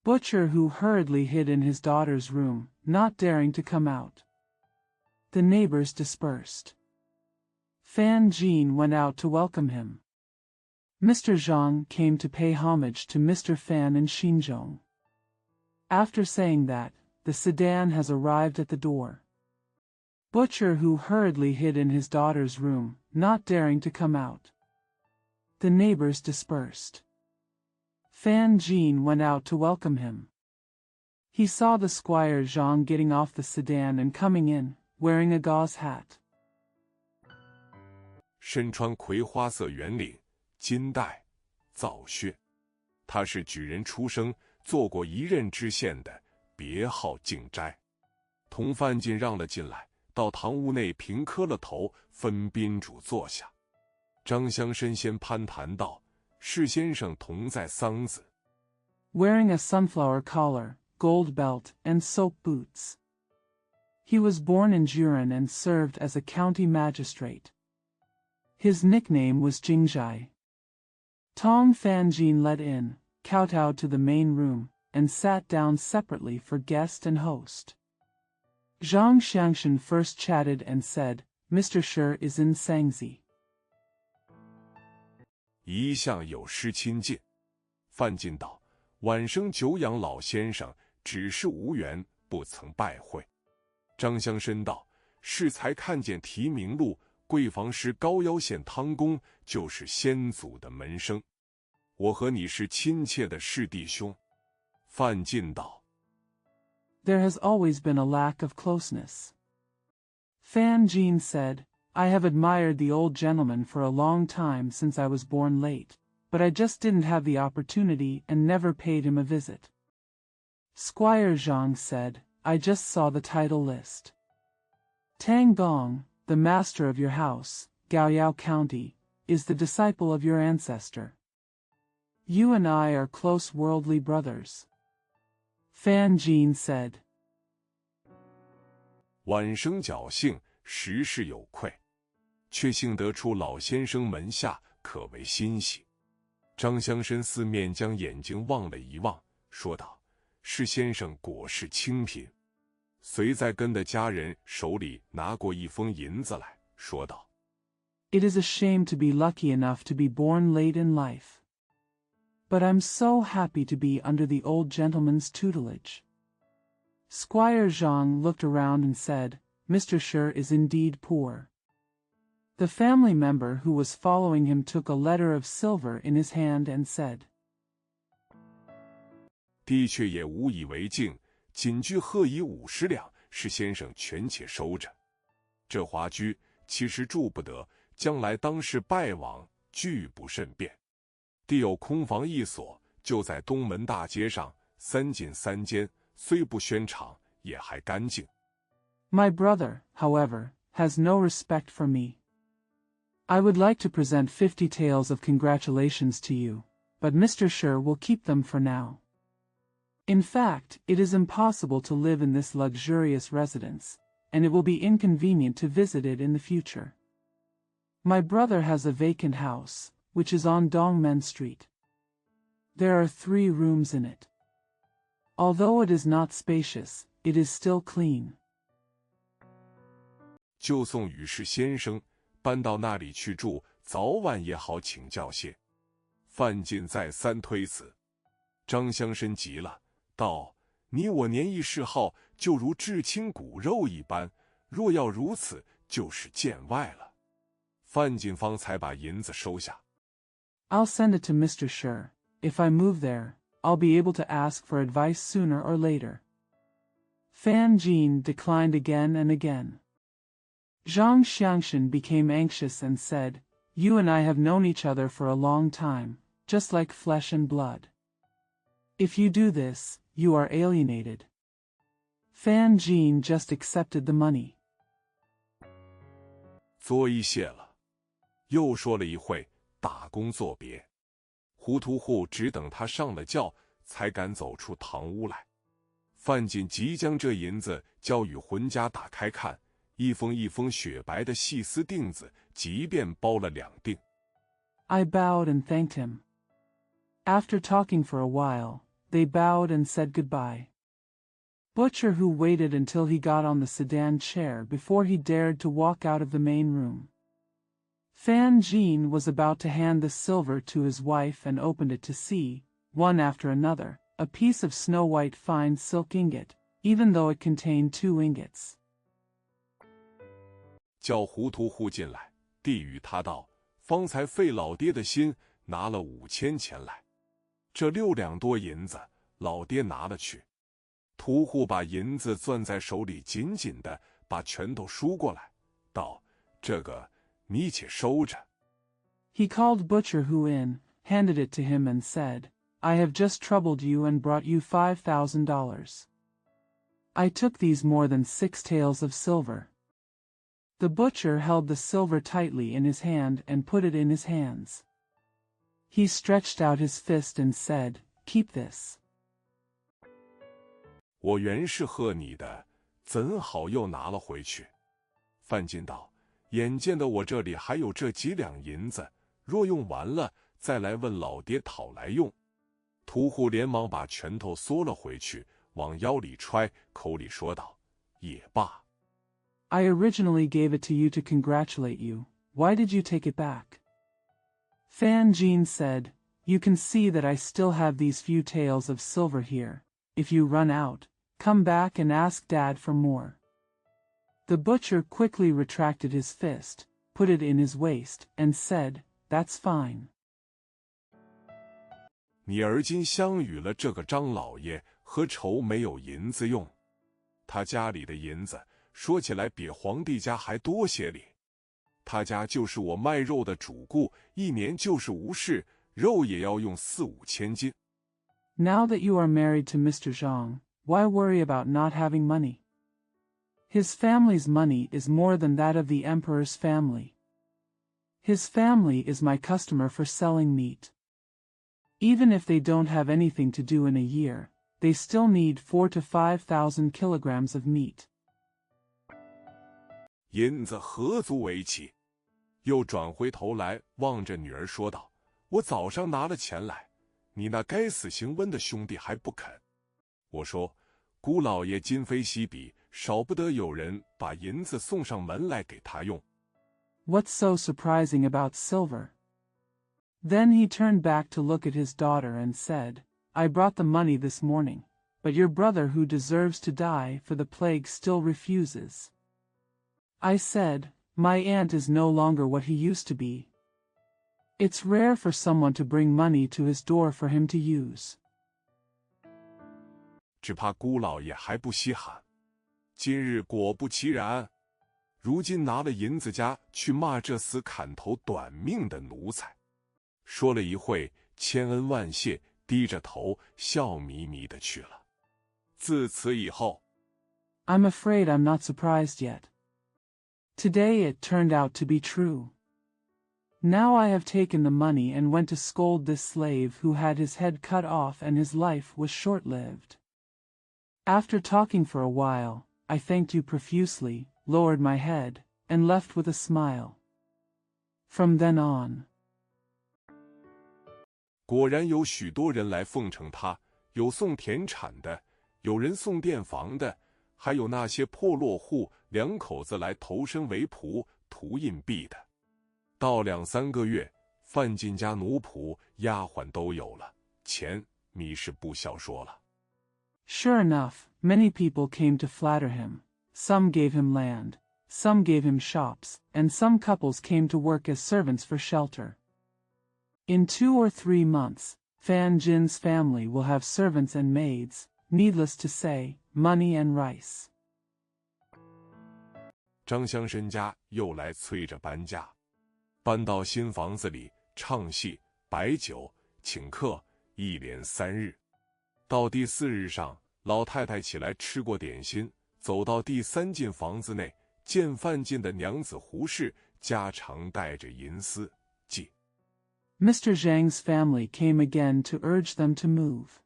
Butcher who hurriedly hid in his daughter's room, not daring to come out. The neighbors dispersed. Fan Jin went out to welcome him. Mr. Zhang came to pay homage to Mr. Fan in Xinzhong. After saying that, the sedan has arrived at the door. Butcher who hurriedly hid in his daughter's room, not daring to come out. The neighbors dispersed. Fan Jin went out to welcome him. He saw the Squire Zhang getting off the sedan and coming in, wearing a gauze hat. 身穿葵花色圆领、金带、皂靴，他是举人出生，做过一任知县的，别号敬斋。同范进让了进来，到堂屋内平磕了头，分宾主坐下。张乡绅先攀谈道：“士先生同在桑梓。” Wearing a sunflower collar, gold belt, and soap boots. He was born in Juran and served as a county magistrate. His nickname was Jingzhai. Tong Fanjin led in, kowtowed to the main room, and sat down separately for guest and host. Zhang Xiangshan first chatted and said, "Mr. Shi is in Sangzi." 一向有失亲近。范进道：“晚生久仰老先生，只是无缘，不曾拜会。”张乡绅道：“适才看见提名录，贵房师高腰县汤公，就是先祖的门生。我和你是亲切的师弟兄。”范进道：“ There has always been a lack of closeness. Fan Jin said, "I have admired the old gentleman for a long time since I was born late, but I just didn't have the opportunity and never paid him a visit." Squire Zhang said, "I just saw the title list. Tang Gong, the master of your house, Gaoyao County, is the disciple of your ancestor. You and I are close worldly brothers." Fan Jin said, 晚生侥幸，实是有愧，却幸得出老先生门下，可为欣喜。张乡绅四面将眼睛望了一望，说道：“是先生果是清贫。”随在跟的家人手里拿过一封银子来，说道：“ "It is a shame to be lucky enough to be born late in life. But I'm so happy to be under the old gentleman's tutelage." Squire Zhang looked around and said, "Mr. Shi is indeed poor." The family member who was following him took a letter of silver in his hand and said, 的确也无以为敬，仅具贺以50两，是先生全且收着。这华居其实住不得，将来当是拜往，俱不甚便。地有空房一所，就在东门大街上，3进3间，虽不轩敞，也还干净。My brother, however, has no respect for me. I would like to present 50 taels of congratulations to you, but Mr. Shi will keep them for now. In fact, it is impossible to live in this luxurious residence, and it will be inconvenient to visit it in the future. My brother has a vacant house, which is on Dongmen Street. There are 3 rooms in it. Although it is not spacious, it is still clean. 就送羽士先生搬到那里去住，早晚也好请教些。范进再三推辞，张乡绅急了，道：“你我年义嗜好，就如至亲骨肉一般，若要如此，就是见外了。”范进方才把银子收下。I'll send it to Mr. Sher. If I move there, I'll be able to ask for advice sooner or later. Fan Jin declined again and again. Zhang Xiangshan became anxious and said, "You and I have known each other for a long time, just like flesh and blood. If you do this, you are alienated." Fan Jin just accepted the money. 作揖谢了，又说了一会，打工作别。糊涂户只等他上了轿，才敢走出堂屋来。范进即将这银子交与浑家打开看，一封一封雪白的细丝锭子，即便包了2锭。I bowed and thanked him. After talking for a while, they bowed and said goodbye. Butcher who waited until he got on the sedan chair before he dared to walk out of the main room. Fan Jin was about to hand the silver to his wife and opened it to see, one after another, a piece of snow-white fine silk ingot, even though it contained 2 ingots. 叫糊涂户进来，递与他道：“方才费老爹的心，拿了5000钱来，这6两多银子，老爹拿了去。”屠户把银子攥在手里，紧紧的把拳头梳过来，道：“这个你且收着。” He called Butcher Hu in, handed it to him and said, "I have just troubled you and brought you $5,000. I took these more than 6 taels of silver." The butcher held the silver tightly in his hand and put it in his hands. He stretched out his fist and said, "Keep this." 我原是贺你的，怎好又拿了回去？范进道：“眼见的我这里还有这几两银子，若用完了，再来问老爹讨来用。”屠户连忙把拳头缩了回去，往腰里揣，口里说道：“也罢。” I originally gave it to you to congratulate you. Why did you take it back? Fan Jin said, "You can see that I still have these few taels of silver here. If you run out, come back and ask Dad for more." The butcher quickly retracted his fist, put it in his waist, and said, "That's fine." 你而今相与了这个张老爷，何愁没有银子用？他家里的银子，说起来比皇帝家还多些哩。他家就是我卖肉的主顾，一年就是无事，肉也要用4-5千斤。Now that you are married to Mr. Zhang, why worry about not having money? His family's money is more than that of the emperor's family. His family is my customer for selling meat. Even if they don't have anything to do in a year, they still need 4,000 to 5,000 kilograms of meat. 银子何足为奇？又转回头来望着女儿说道：“我早上拿了钱来，你那该死行温的兄弟还不肯。我说，姑老爷今非昔比，少不得有人把银子送上门来给他用。” What's so surprising about silver? Then he turned back to look at his daughter and said, "I brought the money this morning, but your brother who deserves to die for the plague still refuses." I said, "My aunt is no longer what he used to be. It's rare for someone to bring money to his door for him to use." 只怕姑老爷还不稀罕。今日果不其然，如今拿了银子家去骂这厮砍头短命的奴才。说了一会，千恩万谢，低着头笑眯眯的去了。自此以后 I'm afraid I'm not surprised yet. Today it turned out to be true. Now I have taken the money and went to scold this slave who had his head cut off and his life was short-lived. After talking for a while, I thanked you profusely, lowered my head, and left with a smile. from then on. 果然有许多人来奉承他，有送田产的，有人送店房的，还有那些破落户两口子来投身为仆，图硬币的。到2-3个月，范进家奴仆、丫鬟都有了，钱米是不消说了。Sure enough, many people came to flatter him. Some gave him land, some gave him shops, and some couples came to work as servants for shelter. In 2 or 3 months, Fan Jin's family will have servants and maids, needless to say, money and rice. 张乡绅家又来催着搬家，搬到新房子里，唱戏、摆酒、请客，一连3日。到第4日上，老太太起来吃过点心，走到第3进房子内，见范进的娘子胡氏家常带着银丝，即 Mr. Zhang's family came again to urge them to move.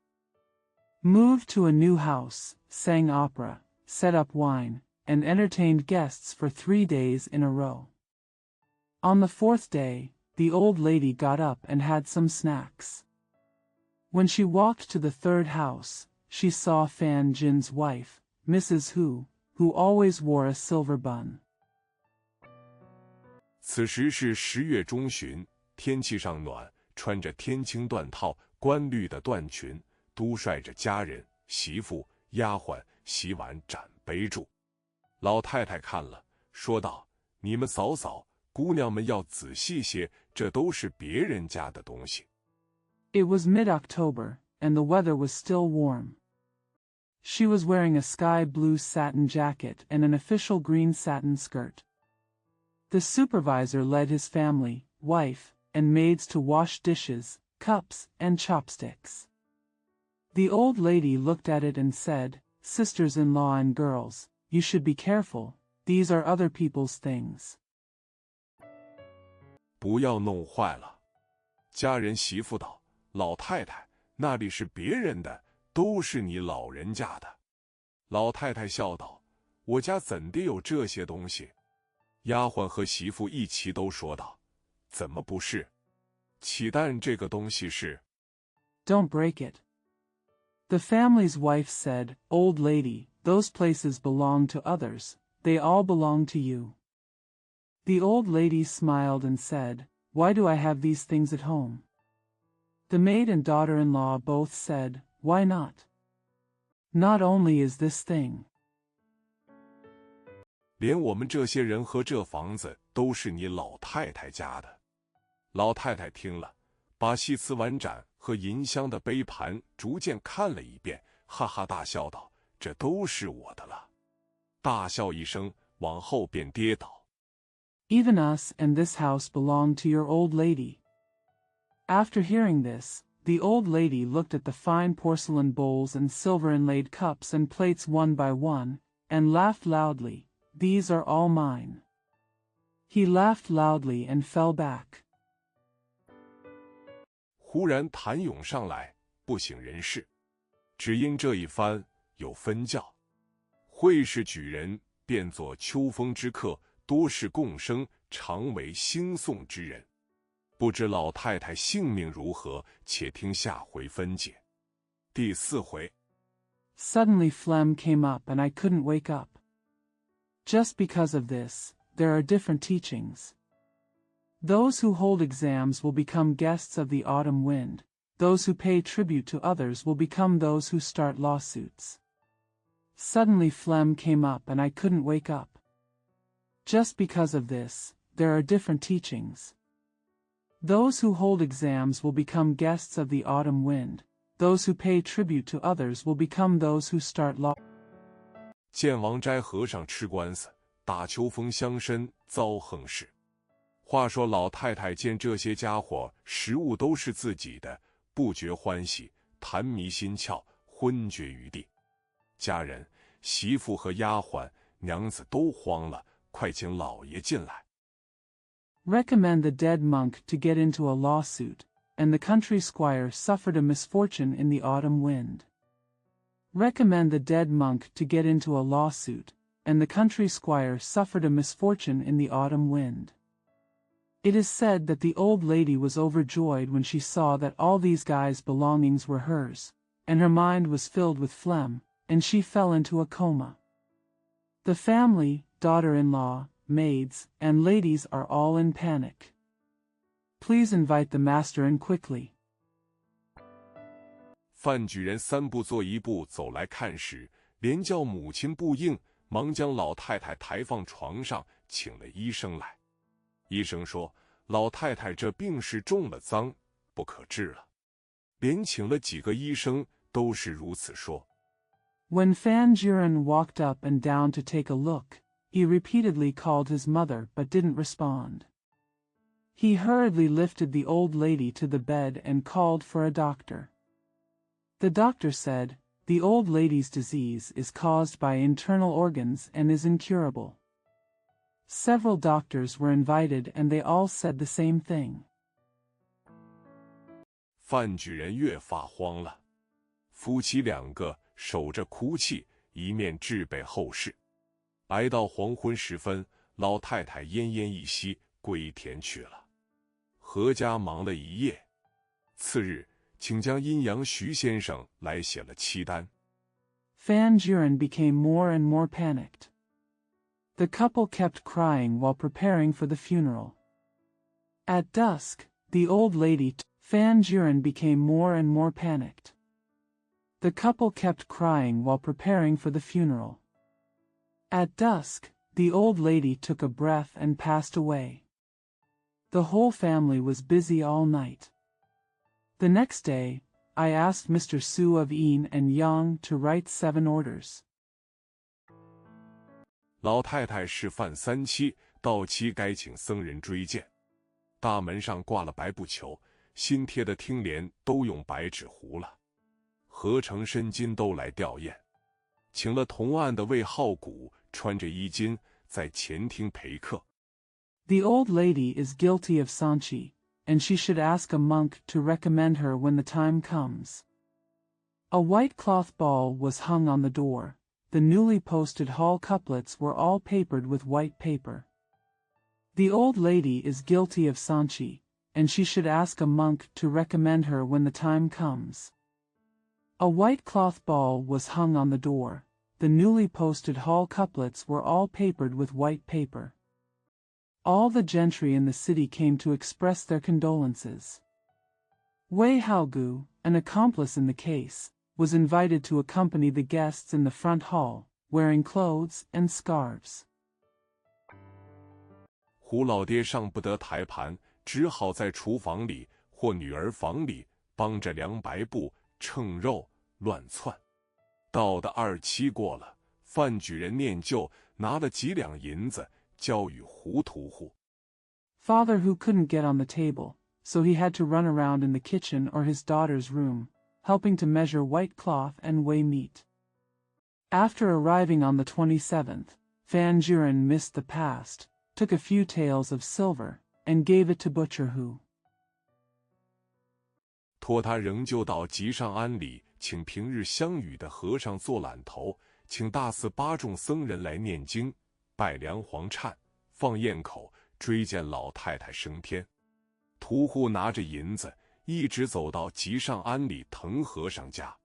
Moved to a new house, sang opera, set up wine, and entertained guests for 3 days in a row. On the 4th day, the old lady got up and had some snacks. When she walked to the 3rd house, she saw Fan Jin's wife, Mrs. Hu always wore a silver bun. 此时是10月中旬，天气尚暖，穿着天青缎套、官绿的缎裙，督率着家人、媳妇、丫鬟洗碗盏杯住。老太太看了，说道：“你们扫扫，姑娘们要仔细些，这都是别人家的东西。” It was mid-October, and the weather was still warm. She was wearing a sky-blue satin jacket and an official green satin skirt. The supervisor led his family, wife, and maids to wash dishes, cups, and chopsticks. The old lady looked at it and said, "Sisters-in-law and girls, you should be careful, these are other people's things." 不要弄坏了。家人媳妇道：“老太太，那里是别人的，都是你老人家的。”老太太笑道：“我家怎地有这些东西？”丫鬟和媳妇一齐都说道：“怎么不是？岂但这个东西是？” Don't break it. The family's wife said, "Old lady, those places belong to others, they all belong to you." The old lady smiled and said, "Why do I have these things at home?" The maid and daughter-in-law both said, "Why not? Not only is this thing." 连我们这些人和这房子都是你老太太家的。老太太听了，把细瓷碗盏和银香的杯盘逐渐看了一遍，哈哈大笑道：“这都是我的了。”大笑一声，往后便跌倒。Even us and this house belong to your old lady. After hearing this, the old lady looked at the fine porcelain bowls and silver inlaid cups and plates one by one, and laughed loudly. "These are all mine." He laughed loudly and fell back. 忽然谭咏上来，不省人事。只因这一番有分教，会试举人，便作秋风之客，多是共生，常为兴颂之人。不知老太太性命如何，且听下回分解。第4回。Suddenly phlegm came up and I couldn't wake up. Just because of this, there are different teachings. Those who hold exams will become guests of the autumn wind. Those who pay tribute to others will become those who start lawsuits. Suddenly phlegm came up and I couldn't wake up. Just because of this, there are different teachings. Those who hold exams will become guests of the autumn wind. Those who pay tribute to others will become those who start law. 见王斋和尚吃官司，打秋风乡绅遭横事。话说老太太见这些家伙食物都是自己的，不觉欢喜，痰迷心窍，昏厥于地。家人、媳妇和丫鬟、娘子都慌了，快请老爷进来。Recommend the dead monk to get into a lawsuit, and the country squire suffered a misfortune in the autumn wind. Recommend the dead monk to get into a lawsuit, and the country squire suffered a misfortune in the autumn wind. It is said that the old lady was overjoyed when she saw that all these guys' belongings were hers, and her mind was filled with phlegm, and she fell into a coma. The family, daughter-in-law, maids, and ladies are all in panic. Please invite the master in quickly. 范举人三步做一步走来看时，连叫母亲不应，忙将老太太抬放床上，请了医生来。医生说，老太太这病是中了脏，不可治了。连请了几个医生，都是如此说。When Fan Jiren walked up and down to take a look, he repeatedly called his mother but didn't respond. He hurriedly lifted the old lady to the bed and called for a doctor. The doctor said, the old lady's disease is caused by internal organs and is incurable. Several doctors were invited and they all said the same thing. 范举人越发慌了，夫妻两个守着哭泣，一面置备后事。挨到黄昏时分，老太太奄奄一息，归田去了。何家忙了一夜，次日请将阴阳徐先生来写了期单。Fan Jiren became more and more panicked. The couple kept crying while preparing for the funeral. At dusk, the old lady Fan Jiren became more and more panicked. The couple kept crying while preparing for the funeral. At dusk, the old lady took a breath and passed away. The whole family was busy all night. The next day, I asked Mr. Su of Yin and Yang to write 7 orders. 老太太是犯3期，到期该请僧人追荐。大门上挂了白布球，新贴的听联都用白纸糊了。合成申金都来吊唁，请了同案的魏浩谷穿着衣襟在前厅陪客。The old lady is guilty of Sanchi, and she should ask a monk to recommend her when the time comes. A white cloth ball was hung on the door. The newly posted hall couplets were all papered with white paper. The old lady is guilty of Sanchi, and she should ask a monk to recommend her when the time comes. A white cloth ball was hung on the door. The newly posted hall couplets were all papered with white paper. All the gentry in the city came to express their condolences. Wei Haogu, an accomplice in the case, was invited to accompany the guests in the front hall, wearing clothes and scarves. 胡老爹上不得台盘，只好在厨房里或女儿房里帮着量白布、称肉、乱窜。到的2期过了，范举人念旧，拿了几两银子交与胡屠户。 Father who couldn't get on the table, so he had to run around in the kitchen or his daughter's room, helping to measure white cloth and weigh meat. After arriving on the 27th, Fan Jiren missed the past, took a few taels of silver, and gave it to butcher Hu. 托他仍旧到集上庵里，请平日相与的和尚做揽头，请大寺8众僧人来念经，拜梁皇忏，放焰口，追荐老太太升天。屠户拿着银子，一直走到集上庵里藤和尚家。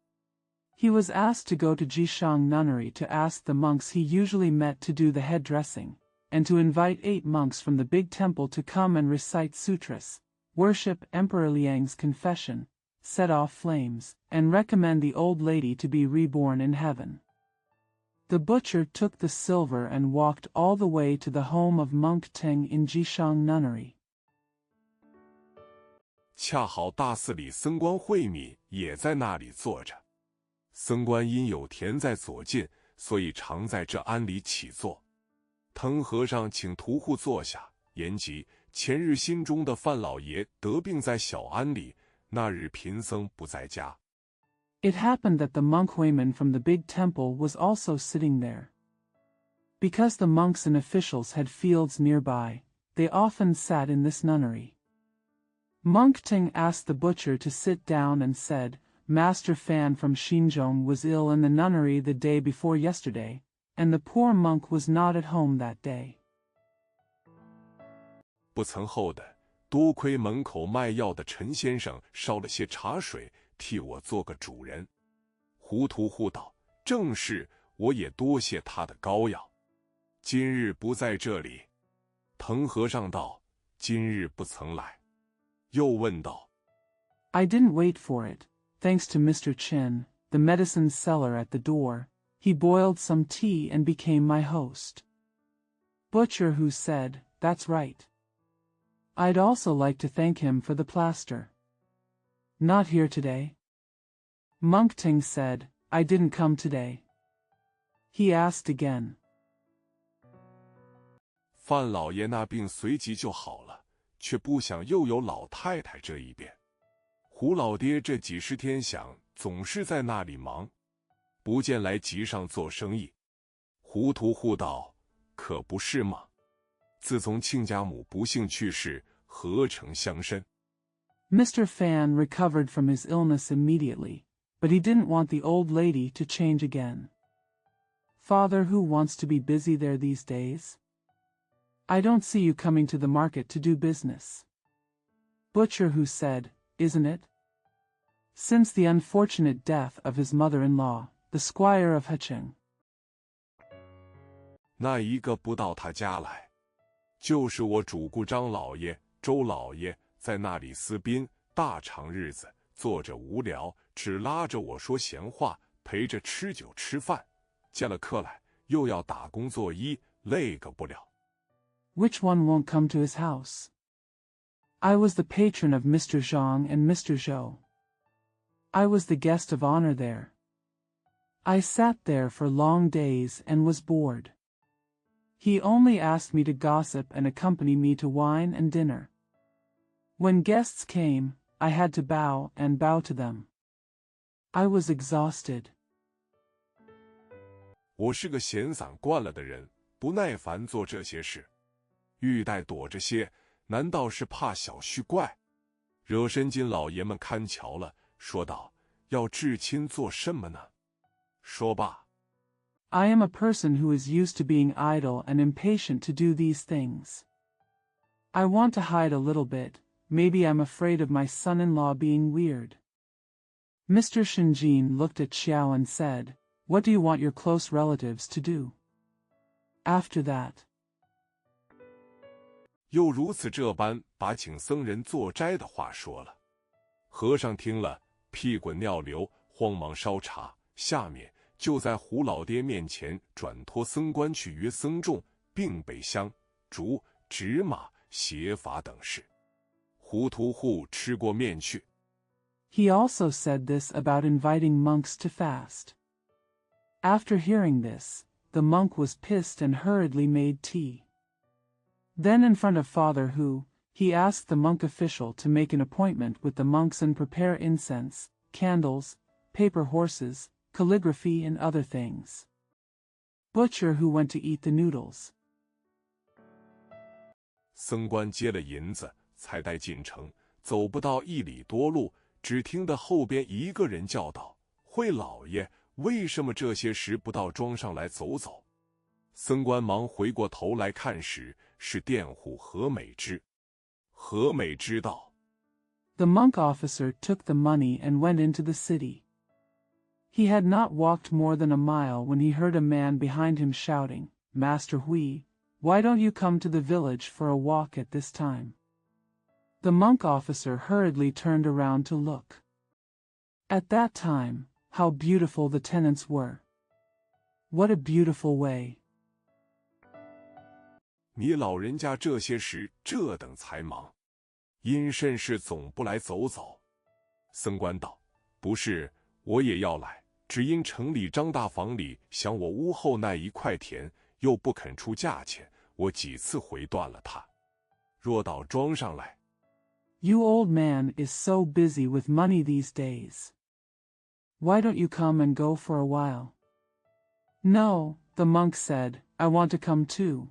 He was asked to go to Jishang Nunnery to ask the monks he usually met to do the head dressing, and to invite 8 monks from the big temple to come and recite sutras, worship Emperor Liang's confession, set off flames, and recommend the old lady to be reborn in heaven. The butcher took the silver and walked all the way to the home of Monk Teng in Jishang Nunnery. 恰好大寺里僧官慧敏也在那里坐着。僧官因有田在左近，所以常在这庵里起坐。藤和尚请屠户坐下，言及前日心中的范老爷得病在小庵里，那日贫僧不在家。It happened that the monk Huiman from the big temple was also sitting there. Because the monks and officials had fields nearby, they often sat in this nunnery. Monk Ting asked the butcher to sit down and said, Master Fan from Xinzhong was ill in the nunnery the day before yesterday, and the poor monk was not at home that day. 不曾厚的，多亏门口卖药的陈先生烧了些茶水，替我做个主人。糊涂户道：正是，我也多谢他的膏药。今日不在这里。滕和尚道：今日不曾来。又问道： I didn't wait for it, thanks to Mr. Chen, the medicine seller at the door. He boiled some tea and became my host. Butcher who said, that's right. I'd also like to thank him for the plaster. Not here today? Monk Ting said, I didn't come today. He asked again. 范老爷那病随即就好了，却不想又有老太太这一边。胡老爹这几十天想总是在那里忙，不见来集上做生意。糊涂户道：可不是吗？自从亲家母不幸去世，何成乡绅？ Mr. Fan recovered from his illness immediately, but he didn't want the old lady to change again. Father who wants to be busy there these days? I don't see you coming to the market to do business. Butcher who said, isn't it? Since the unfortunate death of his mother-in-law, the squire of Hecheng. 那一个不到他家来，就是我主顾张老爷、周老爷在那里私宾，大长日子，坐着无聊，只拉着我说闲话，陪着吃酒吃饭，见了客来又要打工作揖，累个不了。 Which one won't come to his house? I was the patron of Mr. Zhang and Mr. Zhou. I was the guest of honor there. I sat there for long days and was bored. He only asked me to gossip and accompany me to wine and dinner. When guests came, I had to bow and bow to them. I was exhausted. 我是个闲散惯了的人，不耐烦做这些事。玉带躲着些，难道是怕小婿怪？惹申金老爷们看瞧了，说道：要至亲做什么呢？说罢。 I am a person who is used to being idle and impatient to do these things. I want to hide a little bit, maybe I'm afraid of my son-in-law being weird. Mr. Shinjin looked at Xiao and said, what do you want your close relatives to do? After that. 又如此这般把请僧人做斋的话说了。和尚听了，屁滚尿流，慌忙烧茶，下面就在胡老爹面前转托僧官去约僧众，并备香、烛、纸马、邪法等事。糊涂户吃过面去。 He also said this about inviting monks to fast. After hearing this, the monk was pissed and hurriedly made tea. Then in front of Father Hu, he asked the monk official to make an appointment with the monks and prepare incense, candles, paper horses, calligraphy and other things. Butcher who went to eat the noodles. 僧官接了银子，才带进城，走不到1里多路，只听得后边一个人叫道：“惠老爷，为什么这些时不到庄上来走走？”僧官忙回过头来看时，是佃户何美芝。何美芝道 The monk officer took the money and went into the city. He had not walked more than a mile when he heard a man behind him shouting, Master Hui, why don't you come to the village for a walk at this time? The monk officer hurriedly turned around to look. At that time, how beautiful the tenants were. What a beautiful way. 你老人家这些时这等才忙，因甚事总不来走走？僧官道：不是，我也要来，只因城里张大房里想我屋后那一块田，又不肯出价钱，我几次回断了他。若到庄上来， You old man is so busy with money these days. Why don't you come and go for a while? No, the monk said, I want to come too.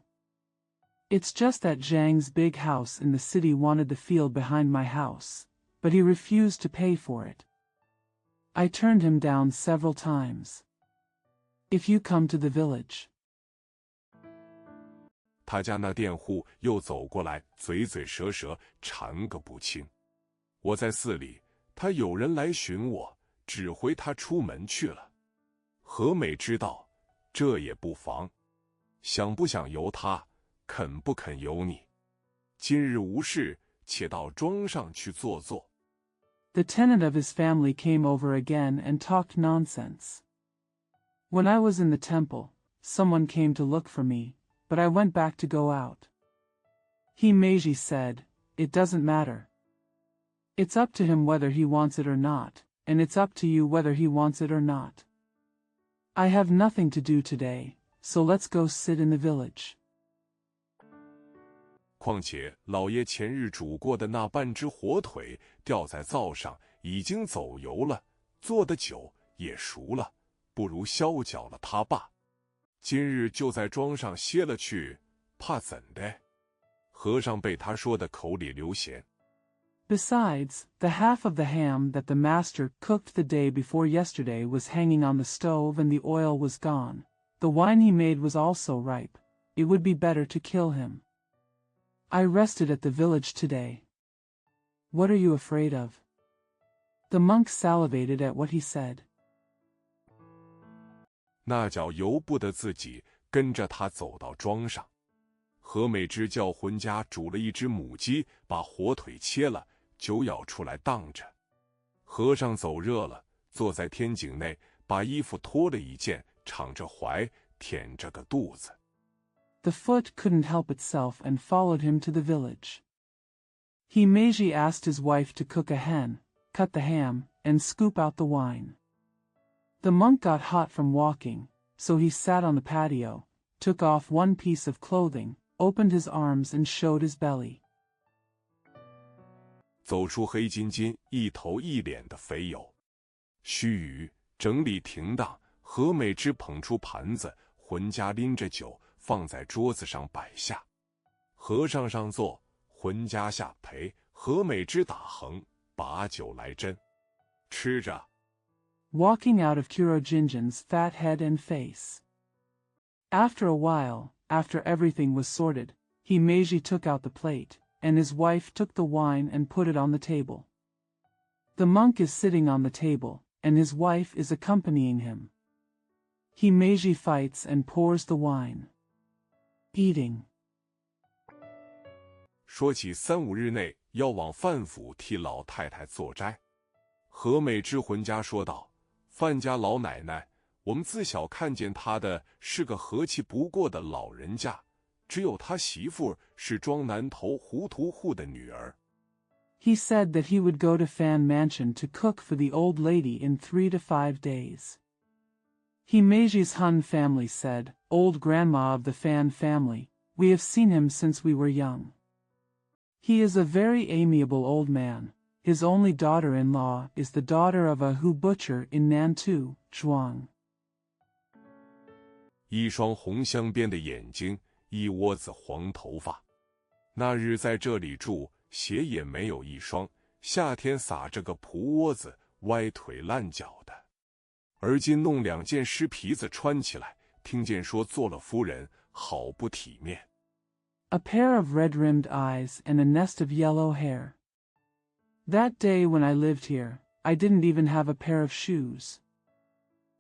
It's just that Zhang's big house in the city wanted the field behind my house, but he refused to pay for it. I turned him down several times. If you come to the village. 他家那佃户又走过来，嘴嘴舌舌缠个不清。我在寺里，他有人来寻我，指挥他出门去了。和美知道，这也不妨，想不想由他，肯不肯由你。今日无事，且到庄上去坐坐。The tenant of his family came over again and talked nonsense. When I was in the temple, someone came to look for me, but I went back to go out. He Meiji said, "It doesn't matter. It's up to him whether he wants it or not, and it's up to you whether he wants it or not. I have nothing to do today, so let's go sit in the village." 况且老爷前日煮过的那半只火腿吊在灶上，已经走油了，做的酒也熟了，不如消搅了他罢。今日就在庄上歇了去，怕怎的？和尚被他说的口里流涎。Besides, the half of the ham that the master cooked the day before yesterday was hanging on the stove and the oil was gone. The wine he made was also ripe. It would be better to kill him. I rested at the village today. What are you afraid of? The monk salivated at what he said. 那脚由不得自己，跟着他走到庄上。何美芝叫浑家煮了一只母鸡，把火腿切了，酒舀出来当着。和尚走热了，坐在天井内，把衣服脱了一件，敞着怀，舔着个肚子。The foot couldn't help itself and followed him to the village. He Meiji asked his wife to cook a hen, cut the ham, and scoop out the wine. The monk got hot from walking, so he sat on the patio, took off one piece of clothing, opened his arms and showed his belly. 走出黑金金、一头一脸的肥友。须臾，整理停当，何美芝捧出盘子，浑家拎着酒放在桌子上摆下。和尚上座，浑家下陪，何美芝打横，把酒来斟，吃着。Walking out of Kurojinjin's fat head and face. After a while, after everything was sorted, he Meiji took out the plate, and his wife took the wine and put it on the table. The monk is sitting on the table, and his wife is accompanying him. He Meiji fights and pours the wine. Eating. 说起3、5日内要往范府替老太太做斋，何美芝浑家说道：“范家老奶奶，我们自小看见她的是个和气不过的老人家，只有他媳妇是庄南头糊涂户的女儿。” He said that he would go to Fan Mansion to cook for the old lady in 3 to 5 days. He Meiji's Hun family said, "Old grandma of the Fan family, we have seen him since we were young. He is a very amiable old man. His only daughter-in-law is the daughter of a Hu butcher in Nantu, Zhuang." 一双红镶边的眼睛，一窝子黄头发。那日在这里住，鞋也没有一双，夏天撒着个蒲窝子，歪腿烂脚的。而今弄2件湿皮子穿起来，听见说做了夫人，好不体面。A pair of red-rimmed eyes and a nest of yellow hair. That day when I lived here, I didn't even have a pair of shoes.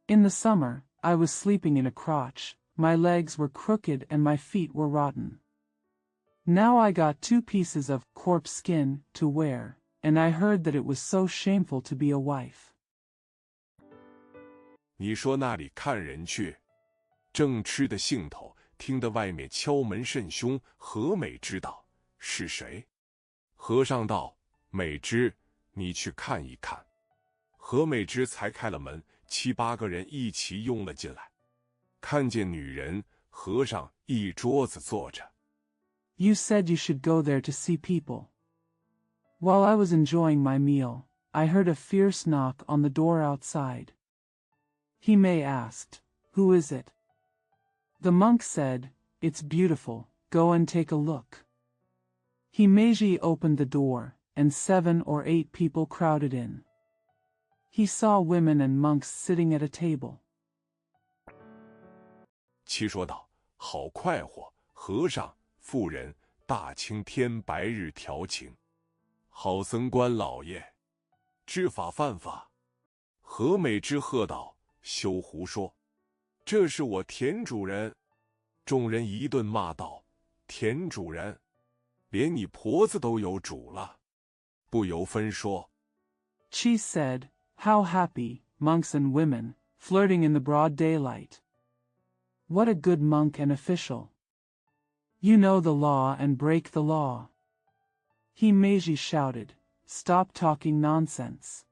In the summer, I was sleeping in a crotch, my legs were crooked and my feet were rotten. Now I got 2 pieces of corpse skin to wear, and I heard that it was so shameful to be a wife. 你说那里看人去，正吃的兴头，听得外面敲门甚凶。何美知道是谁，和尚道：“美芝，你去看一看。”何美芝才开了门，7、8个人一齐拥了进来。看见女人，和尚一桌子坐着。You said you should go there to see people. While I was enjoying my meal, I heard a fierce knock on the door outside. Himei asked, "Who is it?" The monk said, "It's beautiful, go and take a look." Himeji opened the door, and 7 or 8 people crowded in. He saw women and monks sitting at a table. 七说道：“好快活，和尚，妇人大清天白日调情。好僧官老爷，知法犯法！何美之喝道：“休胡说！这是我田主人！”众人一顿骂道：“田主人，连你婆子都有主了！”不由分说。 She said, "How happy, monks and women, flirting in the broad daylight. What a good monk and official. You know the law and break the law." Himeji shouted, "Stop talking nonsense.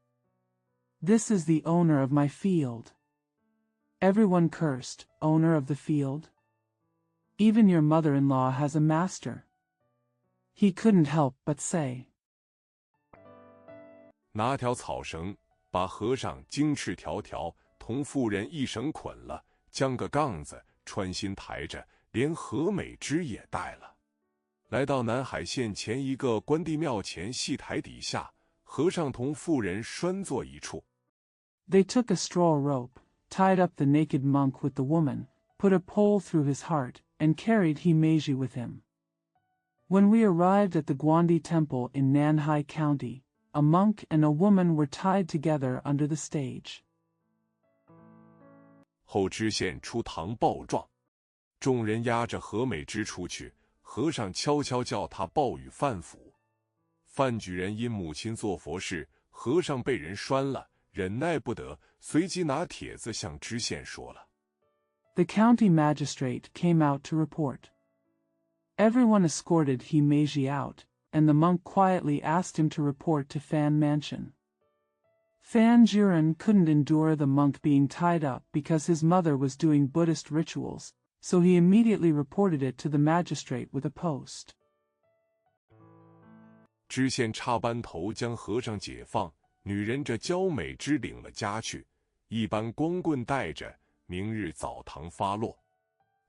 This is the owner of my field." Everyone cursed, "Owner of the field? Even your mother-in-law has a master." He couldn't help but say. 拿条草绳，把和尚精赤条条同妇人一绳捆了，将个杠子穿心抬着，连何美之也带了。来到南海县前一个关帝庙前戏台底下，和尚同妇人拴坐一处。They took a straw rope, tied up the naked monk with the woman, put a pole through his heart, and carried Himeji with him. When we arrived at the Guandi Temple in Nanhai County, a monk and a woman were tied together under the stage. 后知县出堂报状，众人押着何美之出去，和尚悄悄叫他报与范府。范举人因母亲做佛事，和尚被人拴了，忍耐不得，随即拿帖子向知县说了。The county magistrate came out to report. Everyone escorted Himeji out, and the monk quietly asked him to report to Fan Mansion. Fan Jiren couldn't endure the monk being tied up because his mother was doing Buddhist rituals, so he immediately reported it to the magistrate with a post. 知县插班头将和尚解放，女人这娇美之领了家去，一般光棍带着，明日澡堂发落。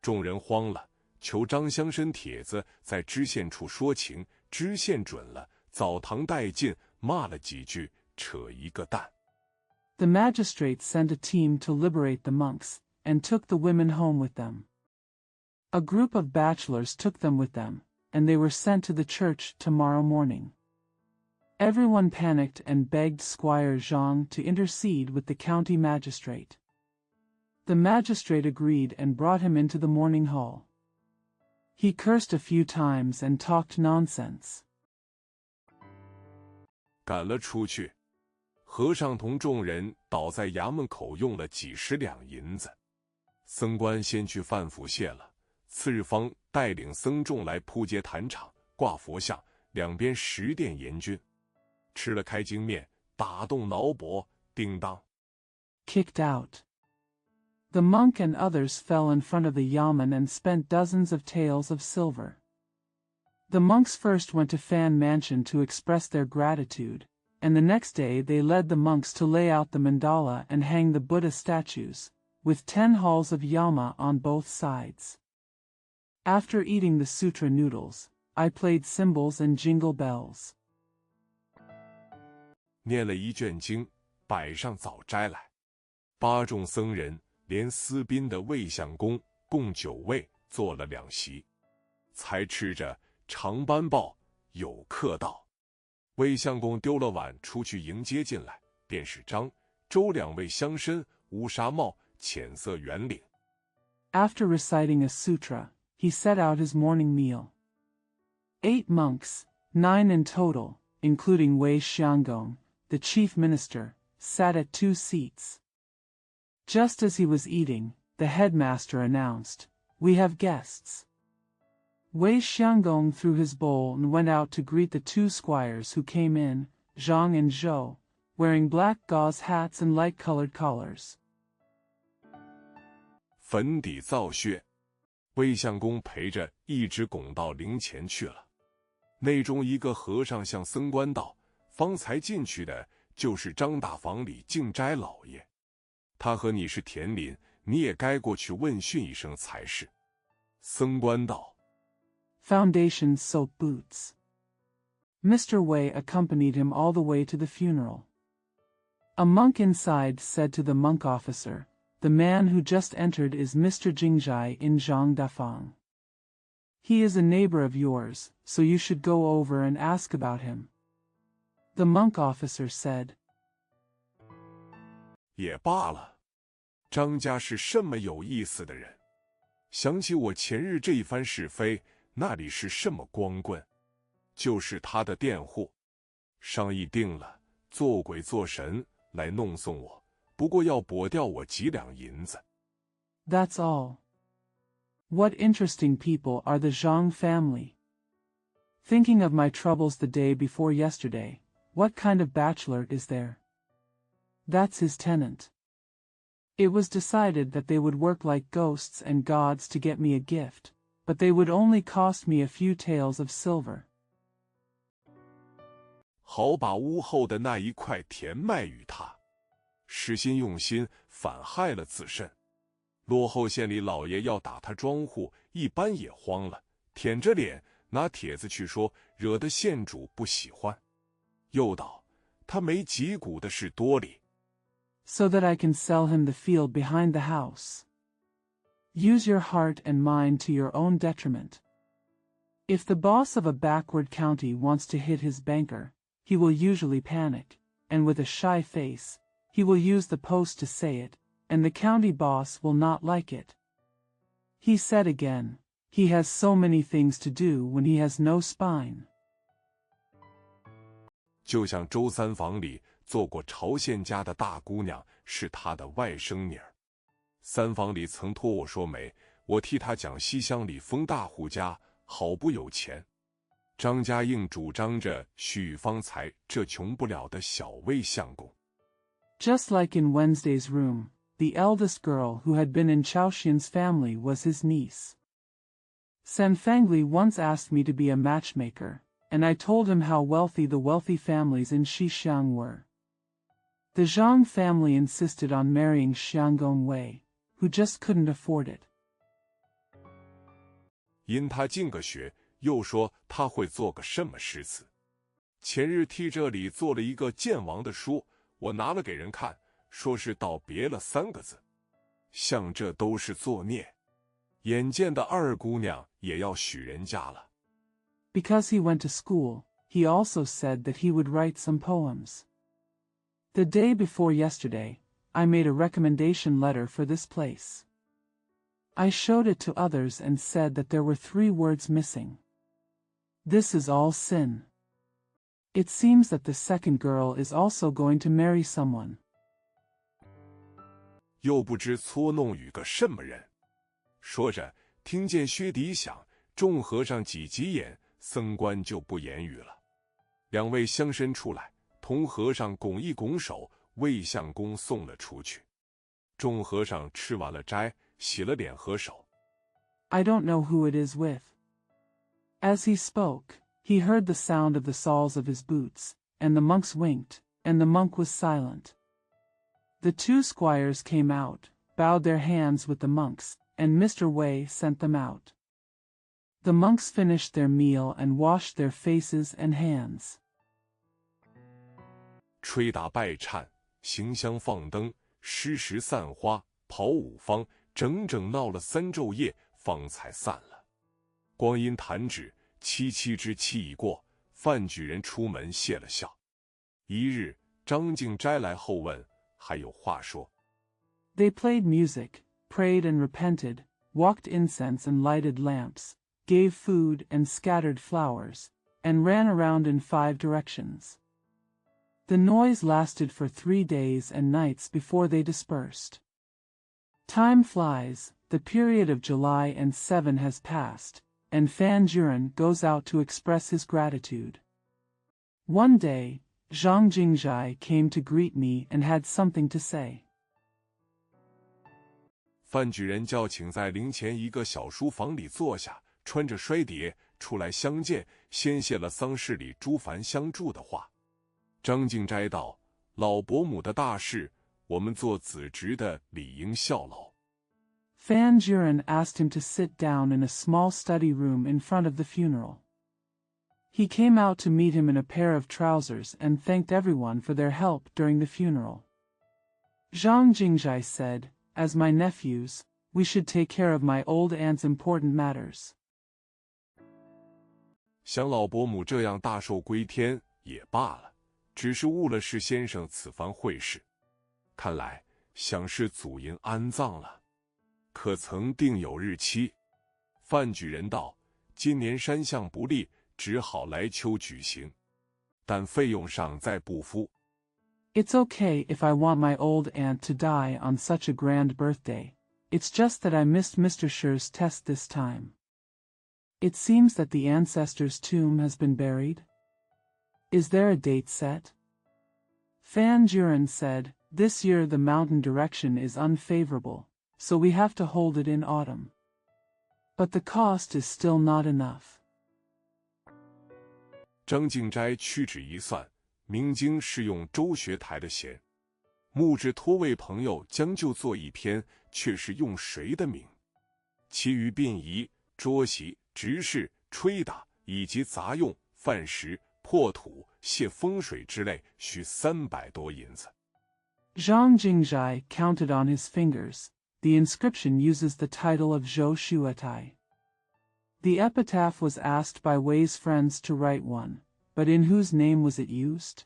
众人慌了，求张香申帖子在知县处说情，知县准了，澡堂带进，骂了几句，扯一个蛋。The magistrate sent a team to liberate the monks, and took the women home with them. A group of bachelors took them with them, and they were sent to the church tomorrow morning. Everyone panicked and begged Squire Zhang to intercede with the county magistrate. The magistrate agreed and brought him into the morning hall. He cursed a few times and talked nonsense. 赶了出去，和尚同众人倒在衙门口用了几十两银子。僧官先去范府谢了，次日方带领僧众来铺街坛场，挂佛像，两边十殿严军。吃了开经面，打动脑脖，叮当。Kicked out. The monk and others fell in front of the yamen and spent dozens of taels of silver. The monks first went to Fan Mansion to express their gratitude, and the next day they led the monks to lay out the mandala and hang the Buddha statues, with 10 halls of yama on both sides. After eating the sutra noodles, I played cymbals and jingle bells. 念了一卷经，摆上早斋来。八众僧人连司宾的卫相公共9位，坐了2席。才吃着长班报，有客到。卫相公丢了碗出去迎接进来，便是张、周2位乡绅，乌纱帽，浅色圆领。After reciting a sutra, he set out his morning meal. 8 monks, 9 in total, including Wei Xianggong, the chief minister, sat at 2 seats. Just as he was eating, the headmaster announced, "We have guests." Wei Xianggong threw his bowl and went out to greet the 2 squires who came in, Zhang and Zhou, wearing black gauze hats and light-colored collars. 坟底造穴，魏相公陪着一直拱到灵前去了。内中一个和尚向僧官道：“方才进去的就是张大房里净斋老爷，他和你是田邻，你也该过去问讯一声才是。”僧官道 Foundation soap boots. Mr. Wei accompanied him all the way to the funeral. A monk inside said to the monk officer, "The man who just entered is Mr. Jingjai in Zhangdafang. He is a neighbor of yours, so you should go over and ask about him. The monk officer said. 也罢了，张家是甚么有意思的人。想起我前日这一番是非，那里是什么光棍，就是他的佃户。商议定了，做鬼做神来弄送我，不过要驳掉我几两银子。That's all. What interesting people are the Zhang family. Thinking of my troubles the day before yesterday, what kind of bachelor is there? That's his tenant. It was decided that they would work like ghosts and gods to get me a gift, but they would only cost me a few taels of silver. 好把屋后的那一块田卖与他，实心用心，反害了自身。落后县里老爷要打他庄户，一般也慌了，舔着脸拿帖子去说，惹得县主不喜欢。又道他没脊骨的是多里。So that I can sell him the field behind the house. Use your heart and mind to your own detriment. If the boss of a backward county wants to hit his banker, he will usually panic, and with a shy face, he will use the post to say it, and the county boss will not like it. He said again, he has so many things to do when he has no spine. 就像周三房里做过朝县家的大姑娘是他的外甥女儿，三房里曾托我说媒，我替他讲西乡里封大户家好不有钱。张家硬主张着许方才这穷不了的小卫相公。Just like in Wednesday's room, the eldest girl who had been in Chaoxian's family was his niece. Sanfangli once asked me to be a matchmaker, and I told him how wealthy the wealthy families in Xixiang were. The Zhang family insisted on marrying Xianggong Wei, who just couldn't afford it. 因他进个学，又说他会做个什么诗词。前日替这里做了一个剑王的书，我拿了给人看，说是道别了3个字。像这都是作孽，眼见的二姑娘也要许人家了。Because he went to school, he also said that he would write some poems. The day before yesterday, I made a recommendation letter for this place. I showed it to others and said that there were 3 words missing. This is all sin. It seems that the second girl is also going to marry someone. 又不知搓弄与个什么人。说着，听见薛笛响，众和尚挤挤眼，僧官就不言语了。2位乡绅出来，同和尚拱一拱手，魏相公送了出去。众和尚吃完了斋，洗了脸合手。I don't know who it is with. As he spoke, he heard the sound of the soles of his boots, and the monks winked, and the monk was silent. The 2 squires came out, bowed their hands with the monks, and Mr. Wei sent them out. The monks finished their meal and washed their faces and hands. 吹打拜忏，行香放灯，施食散花，跑5方，整整闹了3昼夜，方才散了。光阴弹指，7之期已过，范举人出门谢了笑。一日，张敬斋来后问，还有话说。They played music, prayed and repented, walked incense and lighted lamps, gave food and scattered flowers, and ran around in 5 directions. The noise lasted for 3 days and nights before they dispersed. Time flies, the period of July and 7 has passed, and Fan Juran goes out to express his gratitude. One day, Zhang Jingjai came to greet me and had something to say. 范举人叫请在陵前一个小书房里坐下，穿着衰碟出来相见，先谢了丧事里诸凡相助的话。张敬斋道：“老伯母的大事，我们做子侄的理应效劳。” Fan Juran asked him to sit down in a small study room in front of the funeral. He came out to meet him in a pair of trousers and thanked everyone for their help during the funeral. Zhang Jingjai said, "As my nephews, we should take care of my old aunt's important matters." 想老伯母这样大寿归天也罢了，只是误了施先生此番会试，看来想是祖茔安葬了，可曾定有日期？范举人道：今年山象不利，只好来秋举行，但费用上再不敷。It's okay if I want my old aunt to die on such a grand birthday. It's just that I missed Mr. Scher's test this time. It seems that the ancestor's tomb has been buried. Is there a date set? Fan Juren said, this year the mountain direction is unfavorable, so we have to hold it in autumn. But the cost is still not enough. 张敬斋屈指一算，明经是用周学台的弦，木之托位朋友将就做一篇，却是用谁的名？其余殡仪、桌席、执事、吹打以及杂用、饭食、破土、泄风水之类，需300多银子。Zhang Jingzhai counted on his fingers. The inscription uses the title of Zhou Shuatai. The epitaph was asked by Wei's friends to write one, but in whose name was it used?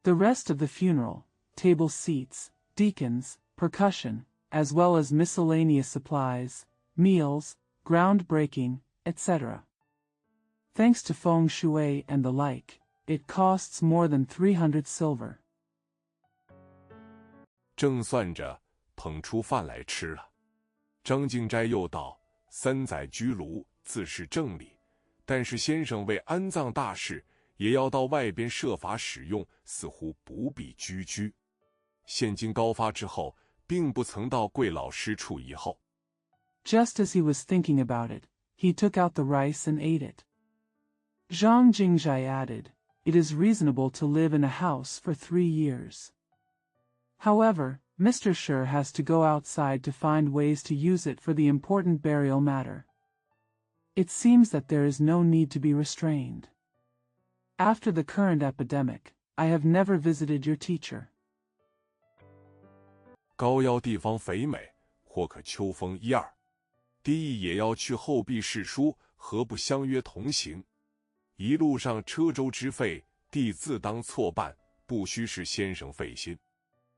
The rest of the funeral, table seats, deacons, percussion, as well as miscellaneous supplies, meals, groundbreaking, etc. Thanks to feng shui and the like, it costs more than 300 silver. 正算着，捧出饭来吃了。张敬斋又道：“3载居炉，自是正理。但是先生为安葬大事，也要到外边设法使用，似乎不必居居。现今高发之后，并不曾到贵老师处以后。” Just as he was thinking about it, he took out the rice and ate it. Zhang Jingzhai added, it is reasonable to live in a house for 3 years. However, Mr. Scher has to go outside to find ways to use it for the important burial matter. It seems that there is no need to be restrained. After the current epidemic, I have never visited your teacher. 高要地方肥美，或可秋风1、2。低意也要去后壁试书，何不相约同行？一路上车舟之费，弟自当错办，不须是先生费心。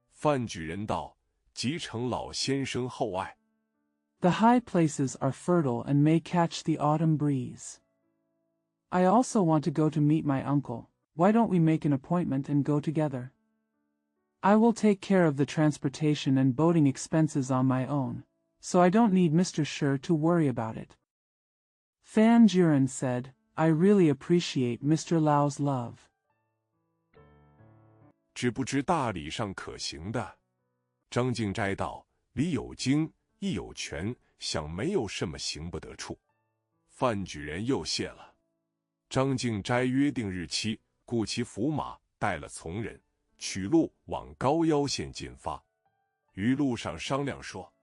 范举人道：“即承老先生厚爱。” The high places are fertile and may catch the autumn breeze. I also want to go to meet my uncle. Why don't we make an appointment and go together? I will take care of the transportation and boating expenses on my own, so I don't need Mr. Scher to worry about it. Fan Juren said, I really appreciate Mr. Lao's love. 只不知大礼上可行的。张敬斋道：“礼有经，义有权，想没有什么行不得处。”范举人又谢了。张敬斋约定日期，雇其驸马，带了从人，取路往高腰县进发。于路上商量说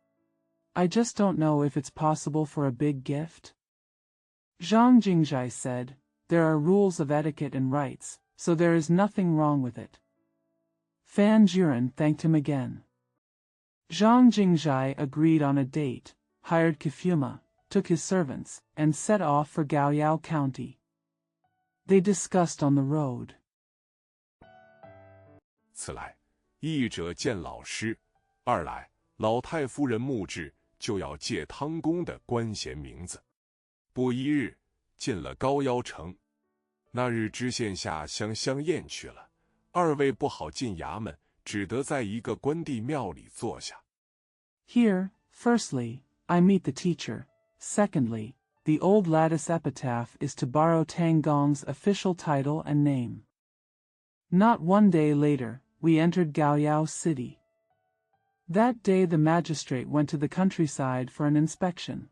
I just don't know if it's possible for a big gift. Zhang Jingzhai said, there are rules of etiquette and rights, so there is nothing wrong with it. Fan Juren thanked him again. Zhang Jingzhai agreed on a date, hired Kifuma, took his servants, and set off for Gaoyao County. They discussed on the road. 此来，一者见老师；二来，老太夫人墓志就要借汤公的官衔名字。不一日，进了高腰城。那日知县下乡相宴去了，二位不好进衙门，只得在一个关帝庙里坐下。Here, firstly, I meet the teacher. Secondly, the old lattice epitaph is to borrow Tang Gong's official title and name. Not one day later, we entered Gaoyao City. That day the magistrate went to the countryside for an inspection.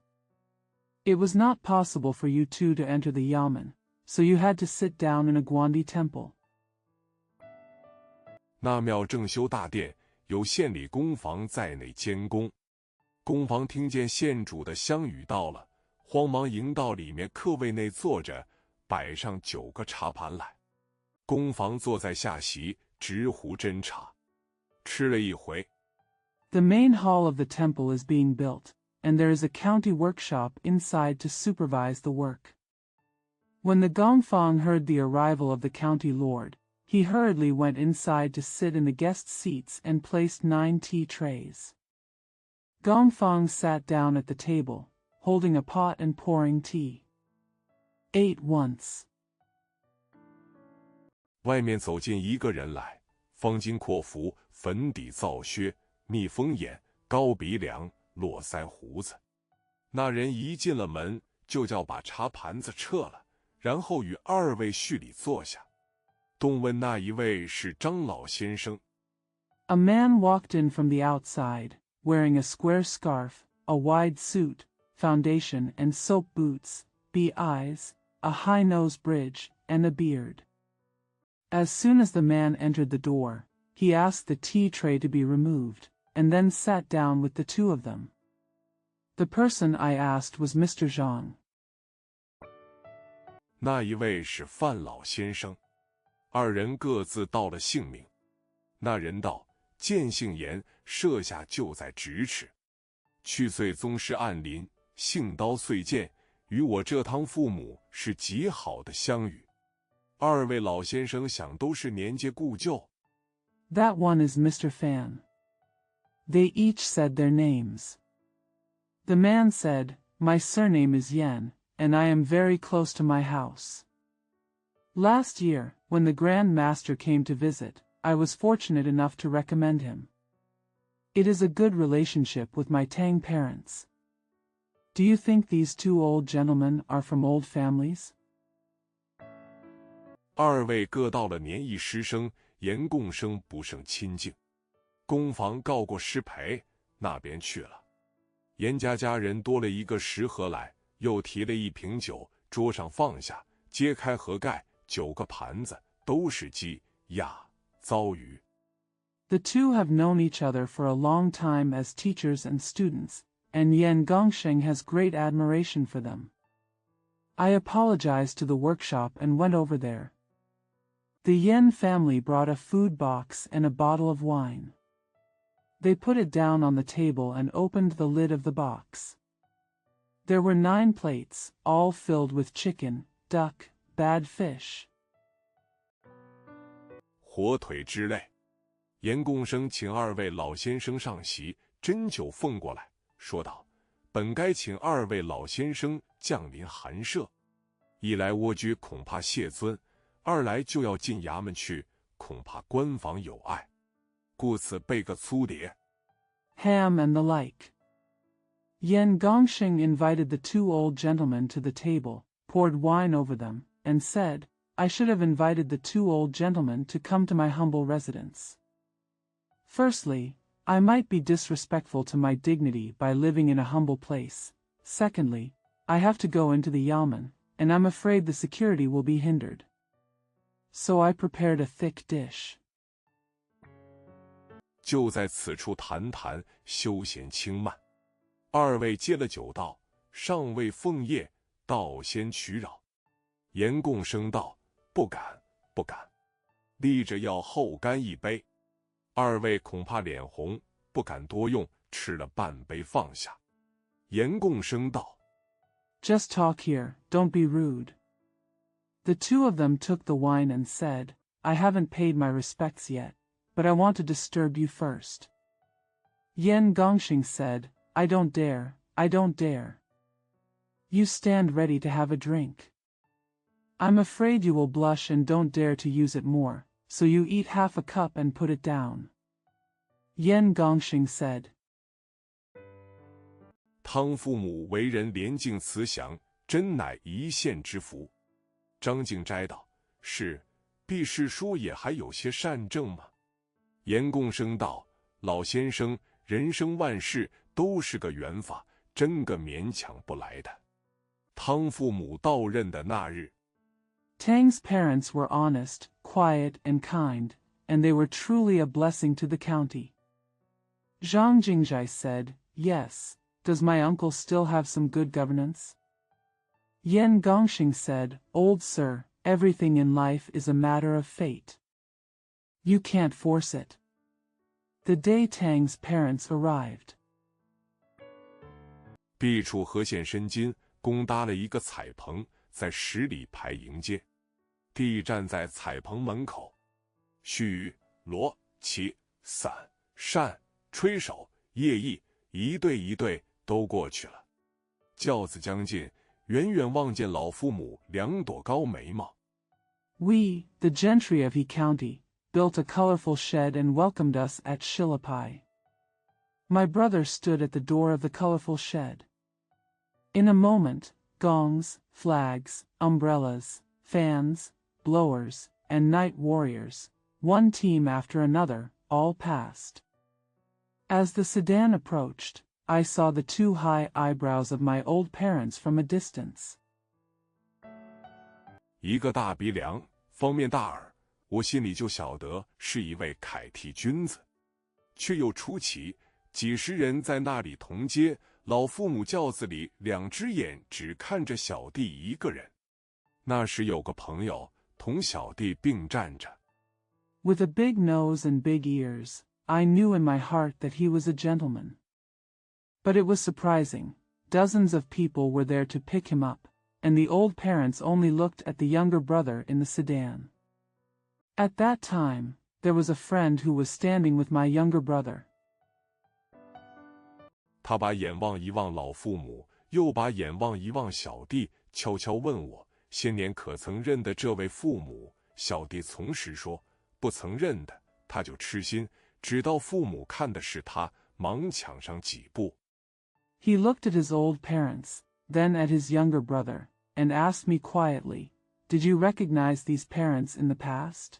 It was not possible for you two to enter the yamen, so you had to sit down in a Guandi temple. 那庙正修大殿，有县里公房在内监工。公房听见县主的香语到了，慌忙迎到里面客位内坐着，摆上9个茶盘来。公房坐在下席，直壶斟茶，吃了一回。The main hall of the temple is being built, and there is a county workshop inside to supervise the work. When the Gongfang heard the arrival of the county lord, he hurriedly went inside to sit in the guest seats and placed 9 tea trays. Gongfang sat down at the table, holding a pot and pouring tea. Ate once. 外面走进一个人来，方巾阔服，粉底皂靴，蜜蜂眼，高鼻梁，络腮胡子。那人一进了门，就叫把茶盘子撤了，然后与2位叙礼坐下。动问那一位是张老先生。A man walked in from the outside, wearing a square scarf, a wide suit, foundation and soap boots, bee eyes, a high nose bridge, and a beard. As soon as the man entered the door, he asked the tea tray to be removed, and then sat down with the 2 of them. The person I asked was Mr. Zhang. 那一位是范老先生。2人各自道了姓名。那人道：见姓严，设下就在咫尺。去岁宗师暗临，幸刀碎剑，与我这堂父母是极好的相遇。2位老先生想都是年届故旧。 That one is Mr. Fan. They each said their names. The man said, My surname is Yen, and I am very close to my house. Last year, when the Grand Master came to visit, I was fortunate enough to recommend him. It is a good relationship with my Tang parents. Do you think these 2 old gentlemen are from old families? 2位各到了年役师生，严共生不胜亲近。公房告过师培，那边去了。严家人多了一个食盒来，又提了一瓶酒，桌上放下，揭开盒盖，9个盘子，都是鸡、鸭、糟鱼。 The 2 have known each other for a long time as teachers and students, and Yan Gongsheng has great admiration for them. I apologized to the workshop and went over there. The Yan family brought a food box and a bottle of wine. They put it down on the table and opened the lid of the box. There were 9 plates, all filled with chicken, duck, bad fish. 火腿之类。严共生请2位老先生上席，斟酒奉过来，说道：“本该请2位老先生降临寒舍，一来蜗居恐怕谢尊，2来就要进衙门去，恐怕官房有碍，故此备个粗碟。” Ham and the like. Yan Gongsheng invited the 2 old gentlemen to the table, poured wine over them, and said, I should have invited the 2 old gentlemen to come to my humble residence. Firstly, I might be disrespectful to my dignity by living in a humble place. Secondly, I have to go into the yamen, and I'm afraid the security will be hindered. So I prepared a thick dish. 就在此处谈谈，休闲轻慢。2位接了酒道，上位奉业，倒先取扰。严共生道：“不敢，不敢，立着要后干一杯。”2位恐怕脸红，不敢多用，吃了半杯放下。严共生道 Just talk here, don't be rude. The 2 of them took the wine and said, I haven't paid my respects yet, but I want to disturb you first. Yan Gongsheng said, I don't dare, I don't dare. You stand ready to have a drink. I'm afraid you will blush and don't dare to use it more, so you eat half a cup and put it down. Yan Gongsheng said. 汤父母为人廉静慈祥，真乃一线之福。张敬斋道：“是，毕世书也还有些善政吗？”严共生道：“老先生，人生万事都是个缘法，真个勉强不来的。”汤父母到任的那日， Tang's parents were honest, quiet, and kind, and they were truly a blessing to the county. Zhang Jingjai said, Yes, does my uncle still have some good governance? Yan Gongsheng said, Old sir, everything in life is a matter of fate. You can't force it. The day Tang's parents arrived. 毕处河县申金攻搭了一个彩棚，在10里排迎接。弟站在彩棚门口，须罗旗伞扇吹手叶翼一对一对都过去了。轿子将近，远远望见老父母2朵高眉毛。We, the gentry of He County, built a colorful shed and welcomed us at Shilpai. My brother stood at the door of the colorful shed. In a moment, gongs, flags, umbrellas, fans, blowers, and night warriors, one team after another, all passed. As the sedan approached, I saw the 2 high eyebrows of my old parents from a distance. 一个大鼻梁，方面大耳，我心里就晓得是一位楷体君子。却又出奇，几十人在那里同街，老父母轿子里2只眼只看着小弟一个人。那时有个朋友同小弟并站着。With a big nose and big ears, I knew in my heart that he was a gentleman. But it was surprising. Dozens of people were there to pick him up, and the old parents only looked at the younger brother in the sedan. At that time, there was a friend who was standing with my younger brother. 他把眼望一望老父母，又把眼望一望小弟，悄悄问我些年可曾认得这位父母。小弟从实说不曾认得，他就痴心，直到父母看的是他，忙抢上几步。He looked at his old parents, then at his younger brother, and asked me quietly, "Did you recognize these parents in the past?"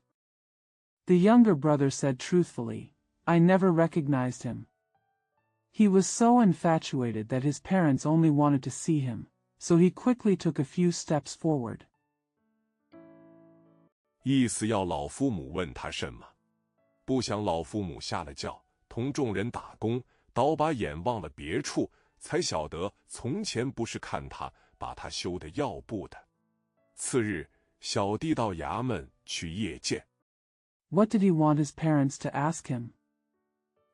The younger brother said truthfully, "I never recognized him." He was so infatuated that his parents only wanted to see him, so he quickly took a few steps forward. 意思要老父母问他什么，不想老父母下了轿，同众人打工，倒把眼望了别处，才晓得从前不是看他，把他羞得要不得。次日，小弟到衙门去谒见。What did he want his parents to ask him?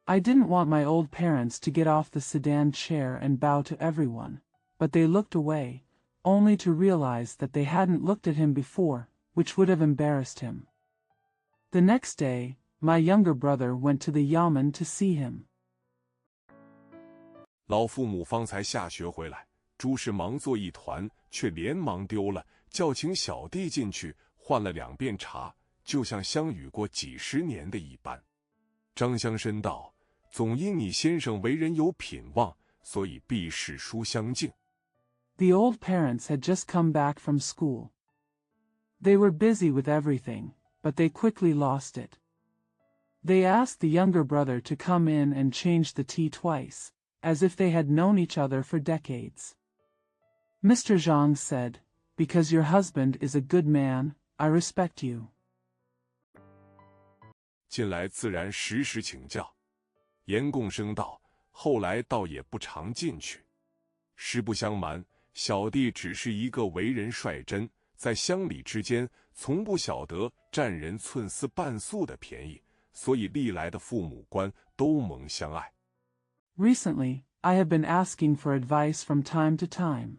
I didn't want my old parents to get off the sedan chair and bow to everyone, but they looked away, only to realize that they hadn't looked at him before, which would have embarrassed him. The next day, my younger brother went to the yamen to see him. 老父母方才下学回来，诸事忙作一团，却连忙丢了，叫请小弟进去，换了2遍茶，就像相遇过几10年的一般。张乡绅道：“总因你先生为人有品望，所以必世书相敬。” The old parents had just come back from school. They were busy with everything, but they quickly lost it. They asked the younger brother to come in and change the tea twice, as if they had known each other for decades. Mr. Zhang said, "Because your husband is a good man, I respect you." 近来自然时时请教。严共生道：“后来倒也不常进去。实不相瞒，小弟只是一个为人率真，在乡里之间，从不晓得占人寸丝半素的便宜，所以历来的父母官都蒙相爱。” Recently, I have been asking for advice from time to time.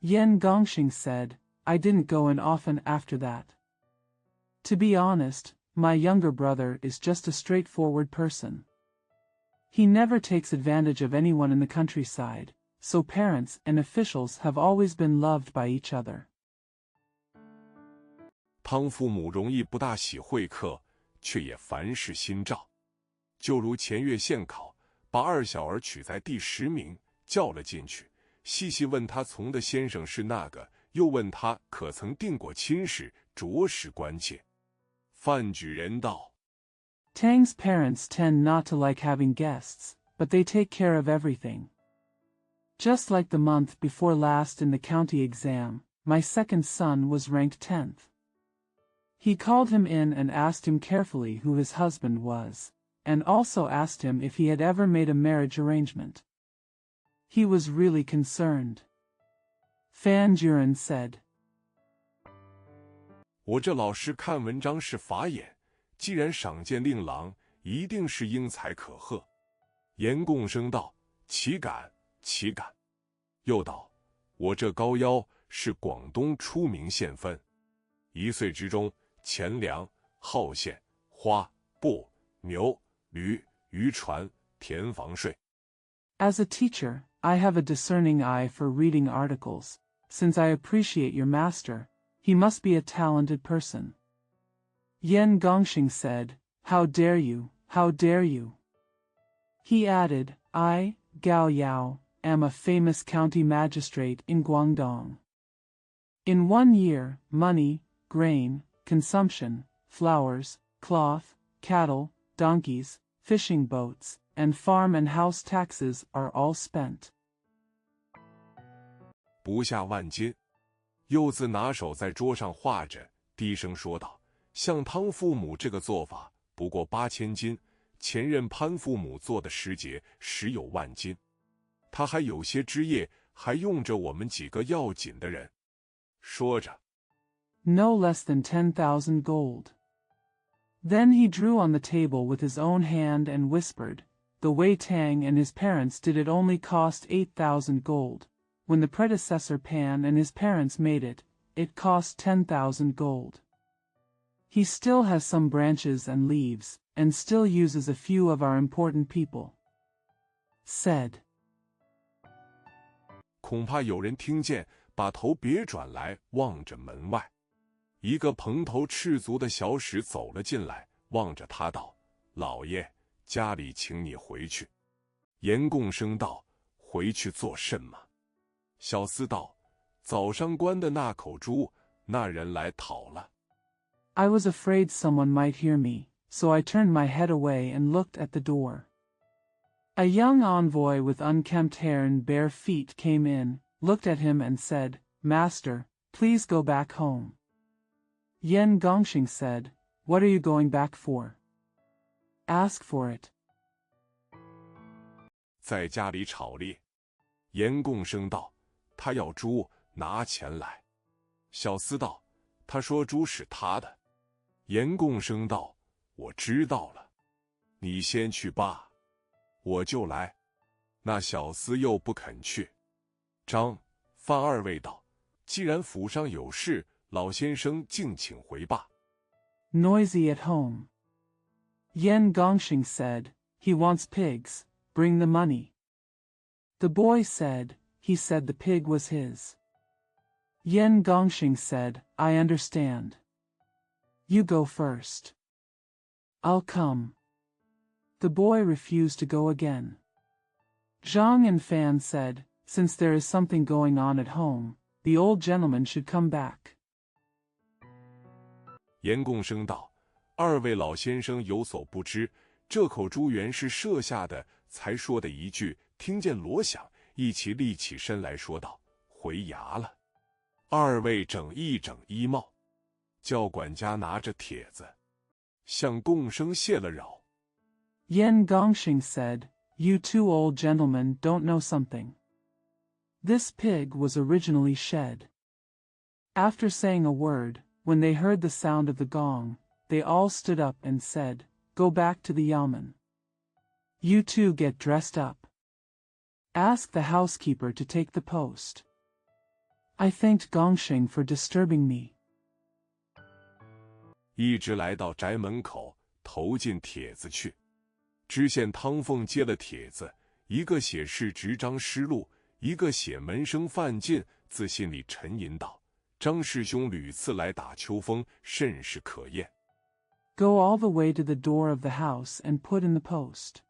Yan Gongxing said, "I didn't go in often after that. To be honest, my younger brother is just a straightforward person. He never takes advantage of anyone in the countryside, so parents and officials have always been loved by each other. 汤父母容易不大喜会客，却也凡事心照。就如前月县考，把2小儿取在第10名，叫了进去，细细问他从的先生是那个，又问他可曾定过亲事，着实关切。范举人道： Tang's parents tend not to like having guests, but they take care of everything. Just like the month before last in the county exam, my second son was ranked 10th. He called him in and asked him carefully who his husband was, and also asked him if he had ever made a marriage arrangement. He was really concerned. Fan Juren said, 我这老师看文章是法眼，既然赏鉴令郎，一定是英才可贺。严共生道：岂敢，岂敢。又道：我这高腰是广东出名县分，1岁之中，钱粮、号线、花、布、牛、驴、渔船、田房税。As a teacher, I have a discerning eye for reading articles. Since I appreciate your master, he must be a talented person. Yan Gongxing said, "How dare you, how dare you?" He added, "I, Gao Yao, am a famous county magistrate in Guangdong. In 1 year, money, grain, consumption, flowers, cloth, cattle, donkeys, fishing boats, and farm and house taxes are all spent." 不下万金。柚子拿手在桌上画着，低声说道：“像汤父母这个做法，不过8000金，前任潘父母做的时节，实有万金。他还有些枝叶，还用着我们几个要紧的人。”说着 No less than 10,000 gold. Then he drew on the table with his own hand and whispered, "The Wei Tang and his parents did it only cost 8,000 gold. When the predecessor Pan and his parents made it, it cost 10,000 gold. He still has some branches and leaves, and still uses a few of our important people," said. 恐怕有人听见，把头别转来，望着门外。一个蓬头赤足的小使走了进来，望着他道：“老爷，家里请你回去。”严共生道：“回去做甚么？”小厮道：“早上关的那口猪，那人来讨了。” I was afraid someone might hear me, so I turned my head away and looked at the door. A young envoy with unkempt hair and bare feet came in, looked at him and said, "Master, please go back home." Yan Gongxing said, "What are you going back for?" "Ask for it." 在家里吵猎。严共生道：“他要猪，拿钱来。”小厮道：“他说猪是他的。”严共生道：“我知道了，你先去罢，我就来。”那小厮又不肯去。张、范二位道：“既然府上有事，老先生敬请回罢。” Noisy at home. Yan Gongxing said, "He wants pigs, bring the money." The boy said, he said the pig was his. Yan Gongxing said, "I understand. You go first." "I'll come." The boy refused to go again. Zhang and Fan said, "Since there is something going on at home, the old gentleman should come back." 严共生道：“二位老先生有所不知，这口猪原是设下的。”才说的一句，听见锣响，一起立起身来说道：“回衙了。”二位整一整衣帽，叫管家拿着帖子，向共生谢了扰。Yan Gongxing said, "You two old gentlemen don't know something. This pig was originally shed." After saying a word, when they heard the sound of the gong, they all stood up and said, "Go back to the yamen. You two get dressed up. Ask the housekeeper to take the post." I thanked Gongxing for disturbing me. 一直来到宅门口，投进帖子去。知县汤凤接了帖子，一个写是执张师路，一个写门生范进，自心里沉吟道：“张师兄屡次来打秋风，甚是可厌。” Go all the way to the door of the house and put in the post.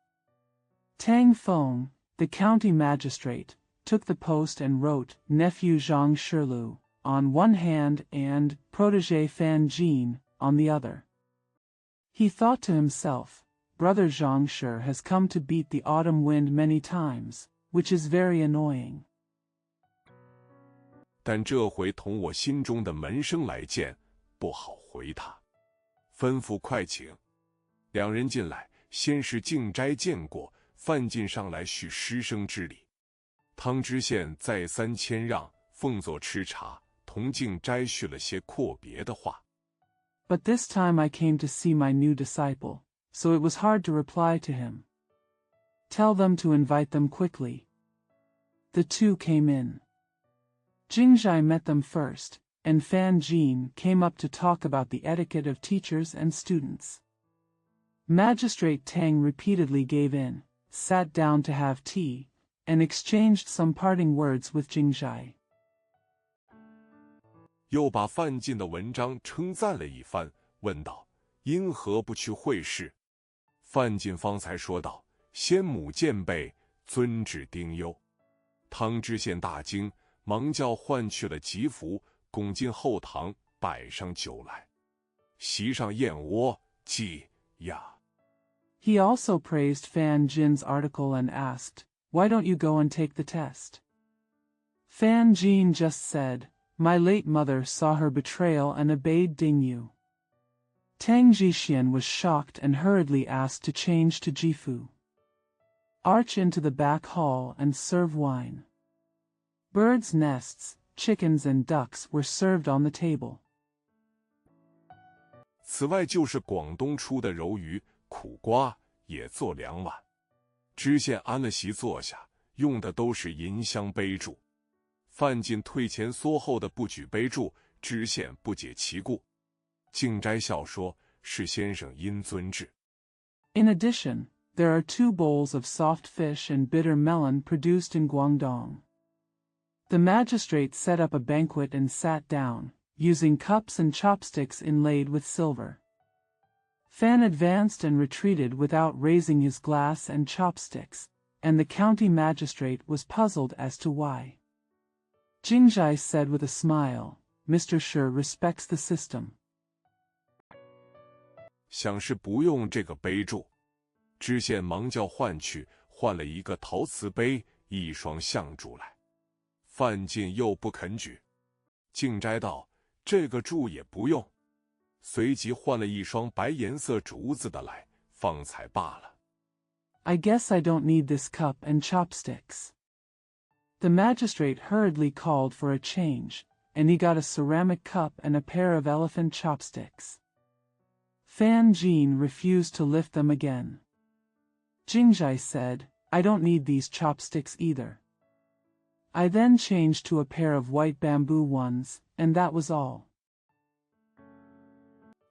Tang Feng, the county magistrate, took the post and wrote "Nephew Zhang Shilu" on one hand and "Protégé Fan Jin" on the other. He thought to himself, "Brother Zhang Shi has come to beat the autumn wind many times, which is very annoying." 但这回同我心中的门生来见，不好回他，吩咐快请。两人进来，先是进斋见过，范进上来叙师生之礼。汤知县再三谦让，奉座吃茶，同进斋叙了些阔别的话。But this time I came to see my new disciple, so it was hard to reply to him. Tell them to invite them quickly. The two came in. Jingzhai met them first, and Fan Jin came up to talk about the etiquette of teachers and students. Magistrate Tang repeatedly gave in, sat down to have tea, and exchanged some parting words with Jingzhai. 又把范进的文章称赞了一番，问道：“因何不去会试？”范进方才说道：“先母见备，遵旨丁忧。”汤知县大惊，忙叫唤去了吉服，拱进后堂，摆上酒来。席上燕窝、鸡、鸭。He also praised Fan Jin's article and asked, "Why don't you go and take the test?" Fan Jin just said, "My late mother saw her betrayal and obeyed Dingyu." Tang Jixian was shocked and hurriedly asked to change to Jifu. Arch into the back hall and serve wine. Birds' nests, chickens and ducks were served on the table. 此外就是广东出的柔鱼、苦瓜也做2碗。知县安了席坐下，用的都是银香杯箸。范进退前缩后的不举杯箸，知县不解其故。敬斋笑说：“是先生因遵制。” In addition, there are 2 bowls of soft fish and bitter melon produced in Guangdong. The magistrate set up a banquet and sat down, using cups and chopsticks inlaid with silver. Fan advanced and retreated without raising his glass and chopsticks, and the county magistrate was puzzled as to why. Jingzhai said with a smile, "Mr. Shi respects the system." 想是不用这个杯箸，知县忙叫唤去，换了一个陶瓷杯，一双象箸来。范进又不肯举，敬斋道：“这个箸也不用。”随即换了一双白颜色竹子的来，方才罢了。I guess I don't need this cup and chopsticks. The magistrate hurriedly called for a change, and he got a ceramic cup and a pair of elephant chopsticks. Fan Jin refused to lift them again. Jingzhai said, "I don't need these chopsticks either." I then changed to a pair of white bamboo ones, and that was all.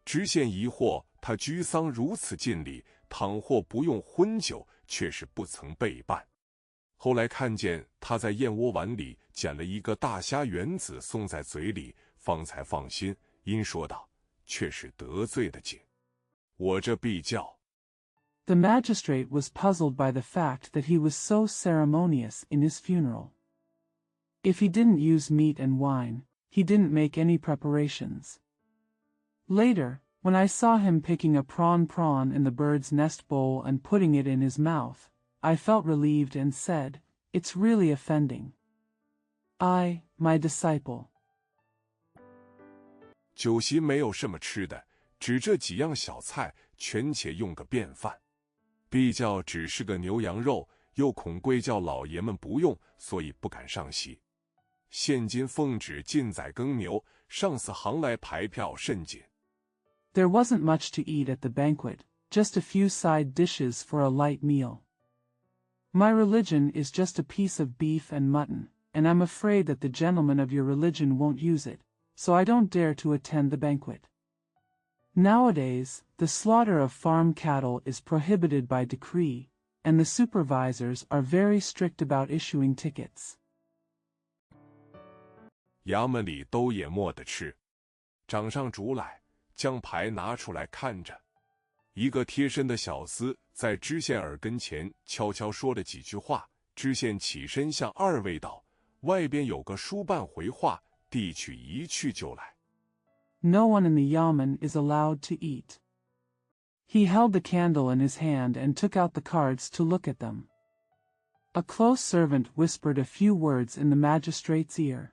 知县疑惑，他居丧如此尽礼，倘或不用荤酒，却是不曾备办。后来看见他在燕窝碗里捡了一个大虾圆子送在嘴里，方才放心，因说道：“却是得罪的紧，我这必叫。” The magistrate was puzzled by the fact that he was so ceremonious in his funeral. If he didn't use meat and wine, he didn't make any preparations. Later, when I saw him picking a prawn in the bird's nest bowl and putting it in his mouth, I felt relieved and said, "It's really offending." My disciple. 酒席没有什么吃的，只这几样小菜，全且用个便饭。必叫只是个牛羊肉，又恐贵叫老爷们不用，所以不敢上席。现今奉旨禁宰耕牛，上司行来排票甚紧。There wasn't much to eat at the banquet, just a few side dishes for a light meal. My religion is just a piece of beef and mutton, and I'm afraid that the gentlemen of your religion won't use it, so I don't dare to attend the banquet. Nowadays, the slaughter of farm cattle is prohibited by decree, and the supervisors are very strict about issuing tickets. 衙门里都也没得吃，掌上竹来，将牌拿出来看着。一个贴身的小厮在知县耳跟前悄悄说了几句话，知县起身向2位道：“外边有个书办回话，递去一去就来。” No one in the yamen is allowed to eat. He held the candle in his hand and took out the cards to look at them. A close servant whispered a few words in the magistrate's ear.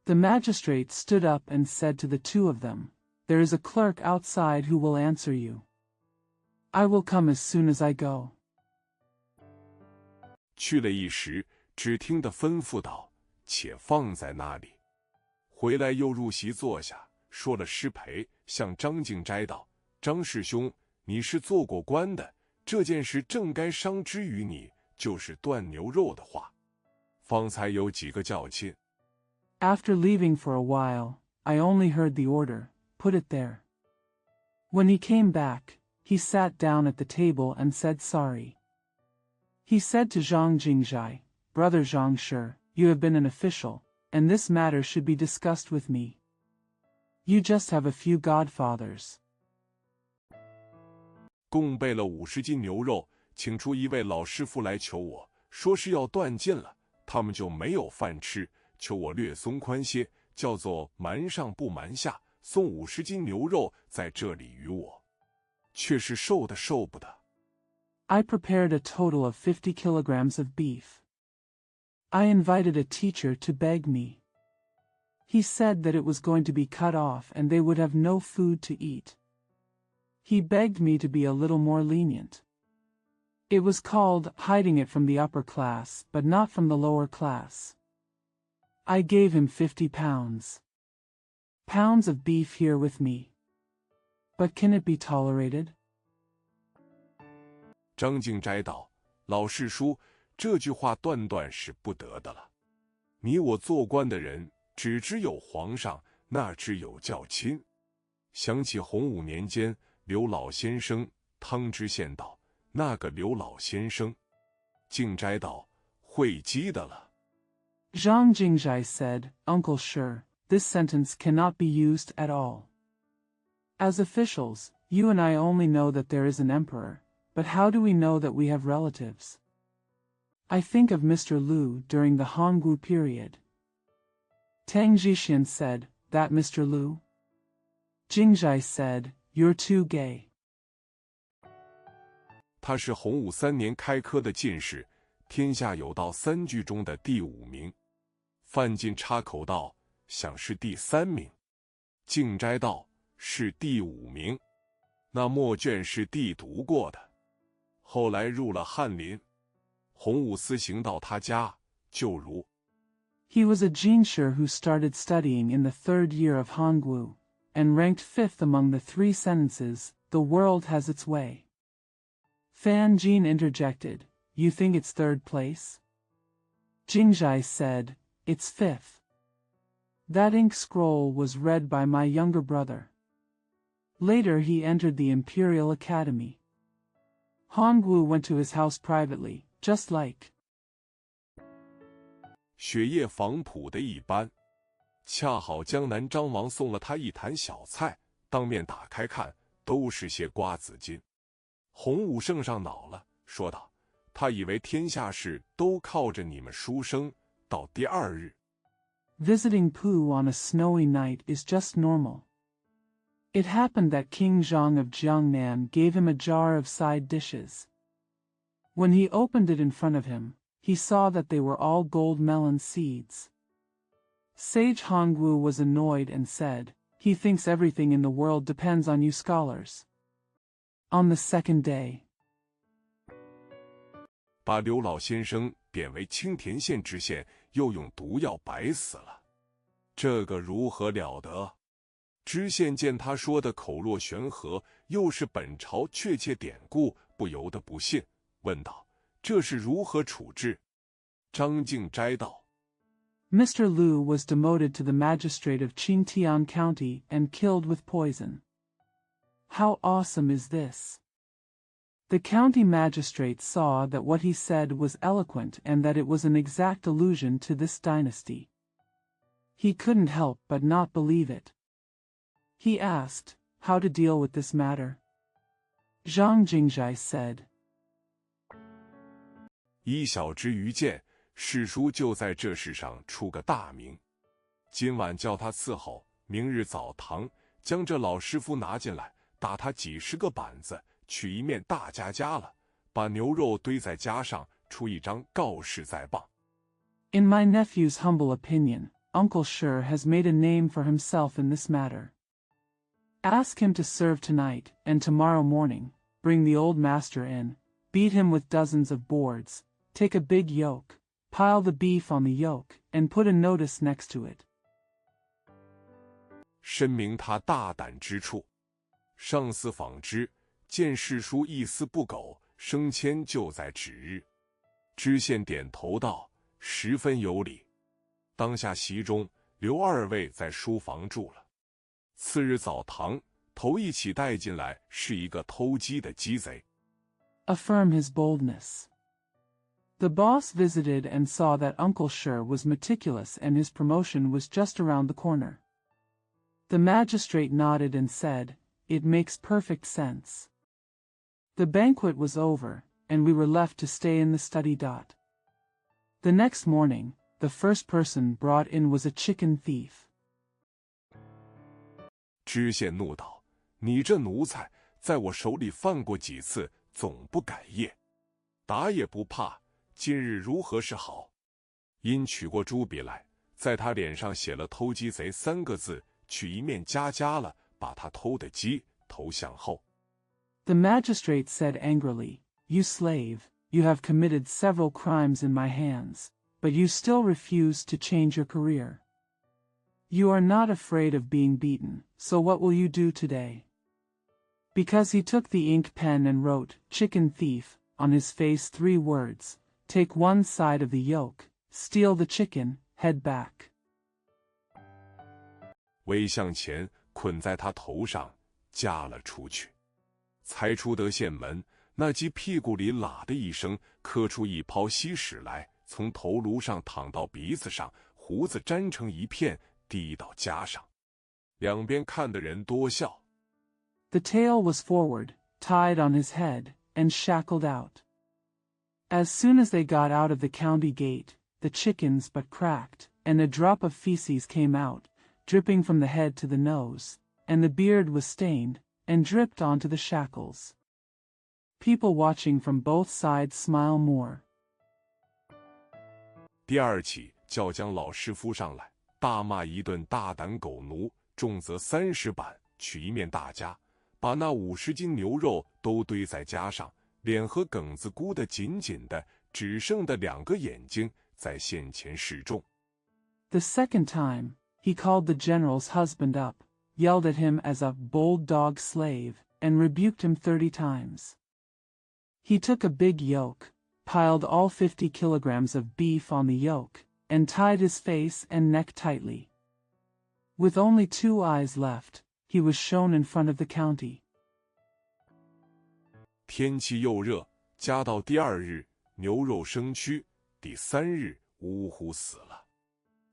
The magistrate stood up and said to the 2 of them, "There is a clerk outside who will answer you. I will come as soon as I go." 去了一时，只听得吩咐道：“且放在那里。”回来又入席坐下，说了失陪，向张敬斋道：“张师兄，你是做过官的，这件事正该商之于你，就是断牛肉的话。方才有几个较劲。” After leaving for a while, I only heard the order, "Put it there." When he came back, he sat down at the table and said sorry. He said to Zhang Jingjai, "Brother Zhang Shi, you have been an official, and this matter should be discussed with me. You just have a few godfathers." 共备了50斤牛肉，请出一位老师傅来求我，说是要断尽了，他们就没有饭吃，求我略松宽些，叫做瞒上不瞒下，送50斤牛肉在这里与我，却是瘦的受不得。I prepared a total of 50 kilograms of beef. I invited a teacher to beg me. He said that it was going to be cut off and they would have no food to eat. He begged me to be a little more lenient. It was called hiding it from the upper class, but not from the lower class. I gave him 50 pounds. Pounds of beef here with me. But can it be tolerated? 张敬斋道：“老世叔，这句话断断是不得的了。你我做官的人，只知有皇上，那知有教亲。”想起洪武年间刘老先生，汤知县道：“那个刘老先生。”敬斋道：“会稽的了。” Zhang Jingjai said, "Uncle Shi, this sentence cannot be used at all. As officials, you and I only know that there is an emperor, but how do we know that we have relatives? I think of Mr. Liu during the Hongwu period." Tang Jixian said, "That Mr. Liu?" Jingjai said, "You're too gay." 他是洪武3年开科的进士，天下有道3句中的第5名。范进插口道：“想是第3名。”敬斋道：“是第5名。那墨卷是弟读过的，后来入了翰林。洪武司行到他家，就如 He was a Jinshi who started studying in the 3rd year of Hongwu, and ranked 5th among the 3 sentences, "The world has its way." Fan Jin interjected, "You think it's 3rd place?" Jingjai said, "It's 5th. That ink scroll was read by my younger brother. Later he entered the Imperial Academy. Hongwu went to his house privately, just like 雪夜访朴的一般。恰好江南张王送了他一坛小菜，当面打开看，都是些瓜子金。洪武圣上恼了，说道：“他以为天下事都靠着你们书生。”到第2日 Visiting Pooh on a snowy night is just normal. It happened that King Zhang of Jiangnan gave him a jar of side dishes. When he opened it in front of him, he saw that they were all gold melon seeds. Sage Hongwu was annoyed and said, "He thinks everything in the world depends on you scholars." On the 2nd day, 把刘老先生贬为青田县知县，又用毒药白死了。这个如何了得？知县见他说的口若悬河，又是本朝确切典故，不由得不信，问道：“这是如何处置？”张敬斋道： Mr. Liu was demoted to the magistrate of Qingtian County and killed with poison. How awesome is this? The county magistrate saw that what he said was eloquent and that it was an exact allusion to this dynasty. He couldn't help but not believe it. He asked how to deal with this matter. Zhang Jingjai said, 以小之愚见，世叔就在这事上出个大名。今晚叫他伺候，明日早堂将这老师傅拿进来，打他几十个板子，取一面大家家了，把牛肉堆在家上，出一张告示在棒。 In my nephew's humble opinion, Uncle Shi has made a name for himself in this matter. Ask him to serve tonight, and tomorrow morning, bring the old master in, beat him with dozens of boards, take a big yoke, pile the beef on the yoke, and put a notice next to it. 申明他大胆之处。上司访之，见世叔一丝不苟，升迁就在指日。知县点头道：“十分有理。”当下席中，留二位在书房住了。次日早堂，头一起带进来是一个偷鸡的鸡贼。Affirm his boldness. The boss visited and saw that Uncle Sher was meticulous and his promotion was just around the corner. The magistrate nodded and said, "It makes perfect sense." The banquet was over, and we were left to stay in the study. The next morning, the first person brought in was a chicken thief. 知县怒道：“你这奴才，在我手里犯过几次，总不改业，打也不怕。今日如何是好？”因取过朱笔来，在他脸上写了"偷鸡贼"3个字，取一面夹了，把他偷的鸡投向后。The magistrate said angrily, "You slave, you have committed several crimes in my hands, but you still refuse to change your career. You are not afraid of being beaten, so what will you do today?" Because he took the ink pen and wrote, "Chicken thief," on his face 3 words, "Take one side of the yoke, steal the chicken, head back." 围向前，捆在他头上，夹了出去。才出得县门，那鸡屁股里啦的一声，磕出一泡稀屎来，从头颅上淌到鼻子上，胡子粘成一片，滴到家上。两边看的人多笑。The tail was forward, tied on his head, and shackled out. As soon as they got out of the county gate, the chickens but cracked, and a drop of feces came out, dripping from the head to the nose, and the beard was stained, and dripped onto the shackles. People watching from both sides smile more. 第二起叫将老师夫上来，大骂一顿大胆狗奴，重则30板，取一面大夹，把那50斤牛肉都堆在夹上，脸和梗子箍得紧紧的，只剩的2个眼睛在县前示众。The second time, he called the general's husband up, yelled at him as a bold dog slave, and rebuked him 30 times. He took a big yoke, piled all 50 kilograms of beef on the yoke, and tied his face and neck tightly. With only 2 eyes left, he was shown in front of the county. 天气又热，夹到第2日，牛肉生蛆，第3日呜呼死了。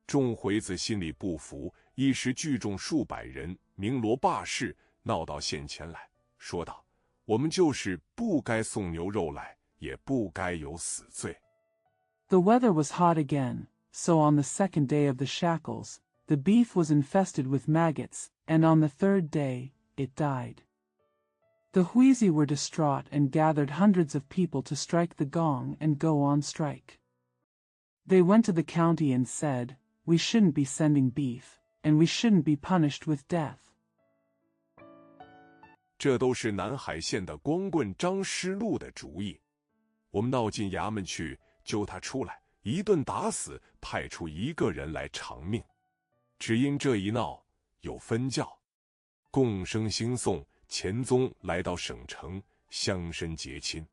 众回子心里不服，一时聚众数百人，鸣锣罢市，闹到县前来，说道：“我们就是不该送牛肉来，也不该有死罪。” The weather was hot again, so on the second day of the shackles, the beef was infested with maggots, and on the 3rd day, it died. The Huizi were distraught and gathered hundreds of people to strike the gong and go on strike. They went to the county and said, "We shouldn't be sending beef, and we shouldn't be punished with death." 这都是南海县的光棍张师路的主意。我们闹进衙门去，揪他出来，一顿打死，派出1个人来偿命。只因这一闹，有分教，共生兴讼，前宗来到省城，相申结亲。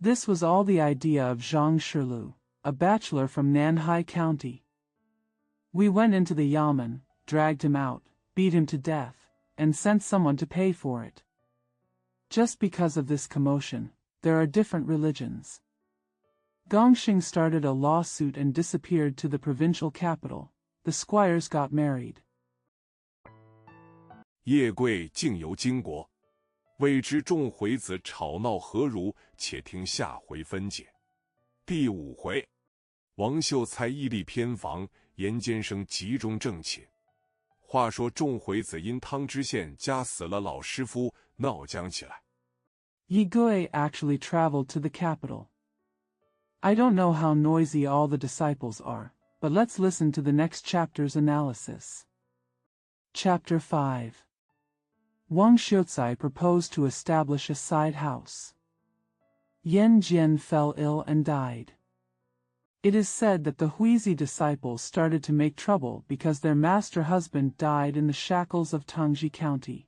This was all the idea of Zhang Shilu, a bachelor from Nanhai County. We went into the yamen, dragged him out, beat him to death, and sent someone to pay for it. Just because of this commotion, there are different religions. Gongxing started a lawsuit and disappeared to the provincial capital. The squires got married. 叶贵竟游金国，未知众回子吵闹何如，且听下回分解。第5回，王秀才屹立偏房，严监生集中正寝。话说众回子因汤知县家死了老师夫，闹僵起来。Ye Gui actually traveled to the capital. I don't know how noisy all the disciples are, but let's listen to the next chapter's analysis. Chapter 5. Wang Xiuzai proposed to establish a side house. Yan Jian fell ill and died. It is said that the Huizi disciples started to make trouble because their master husband died in the shackles of Tangji County.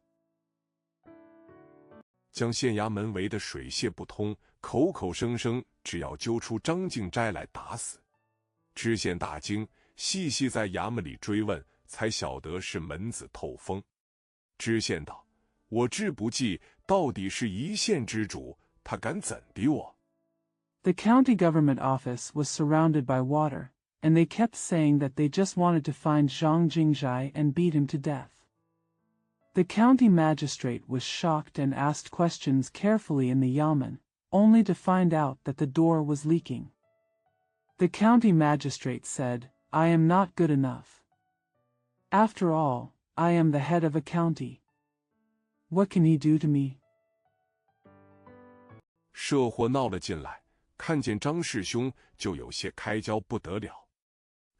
将县衙门围得水泄不通，口口声声只要揪出张敬斋来打死。知县大惊，细细在衙门里追问，才晓得是门子透风。知县道：“我志不济，到底是一县之主，他敢怎地我？” The county government office was surrounded by water, and they kept saying that they just wanted to find Zhang Jingzhai and beat him to death. The county magistrate was shocked and asked questions carefully in the yamen, only to find out that the door was leaking. The county magistrate said, "I am not good enough. After all, I am the head of a county. What can he do to me?" 社祸闹了进来，看见张师兄就有些开焦不得了。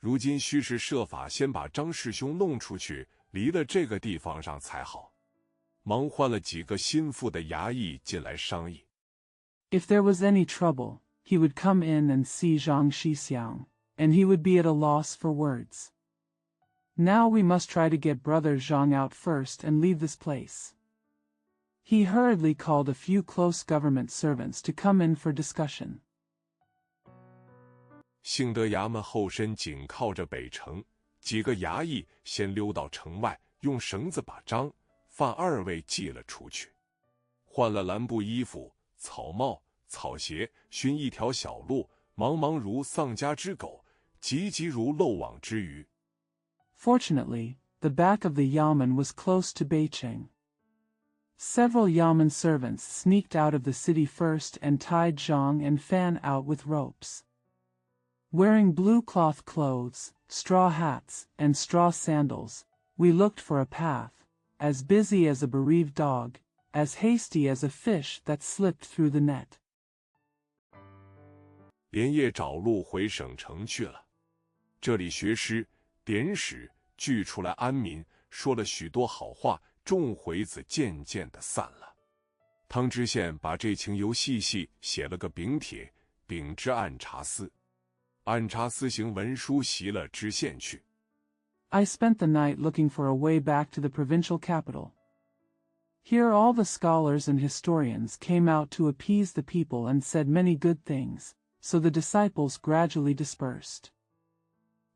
如今须是设法先把张师兄弄出去，离了这个地方上才好。忙换了几个心腹的衙役进来商议。If there was any trouble, he would come in and see Zhang Shixiang, and he would be at a loss for words. Now we must try to get brother Zhang out first and leave this place. He hurriedly called a few close government servants to come in for discussion. 幸得衙门后身紧靠着北城，几个衙役先溜到城外，用绳子把张、范二位系了出去，换了蓝布衣服、草帽、草鞋，寻一条小路，茫茫如丧家之狗，急急如漏网之鱼。Fortunately, the back of the yamen was close to Beicheng. Several yamen servants sneaked out of the city first and tied Zhang and Fan out with ropes. Wearing blue cloth clothes, straw hats, and straw sandals, we looked for a path, as busy as a bereaved dog, as hasty as a fish that slipped through the net. 连夜找路回省城去了。这里学师、典史聚出来安民，说了许多好话，众回子渐渐地散了。汤知县把这情由细细写了个禀帖，禀知按察司。按察司行文书袭了知县去。I spent the night looking for a way back to the provincial capital. Here all the scholars and historians came out to appease the people and said many good things, so the disciples gradually dispersed.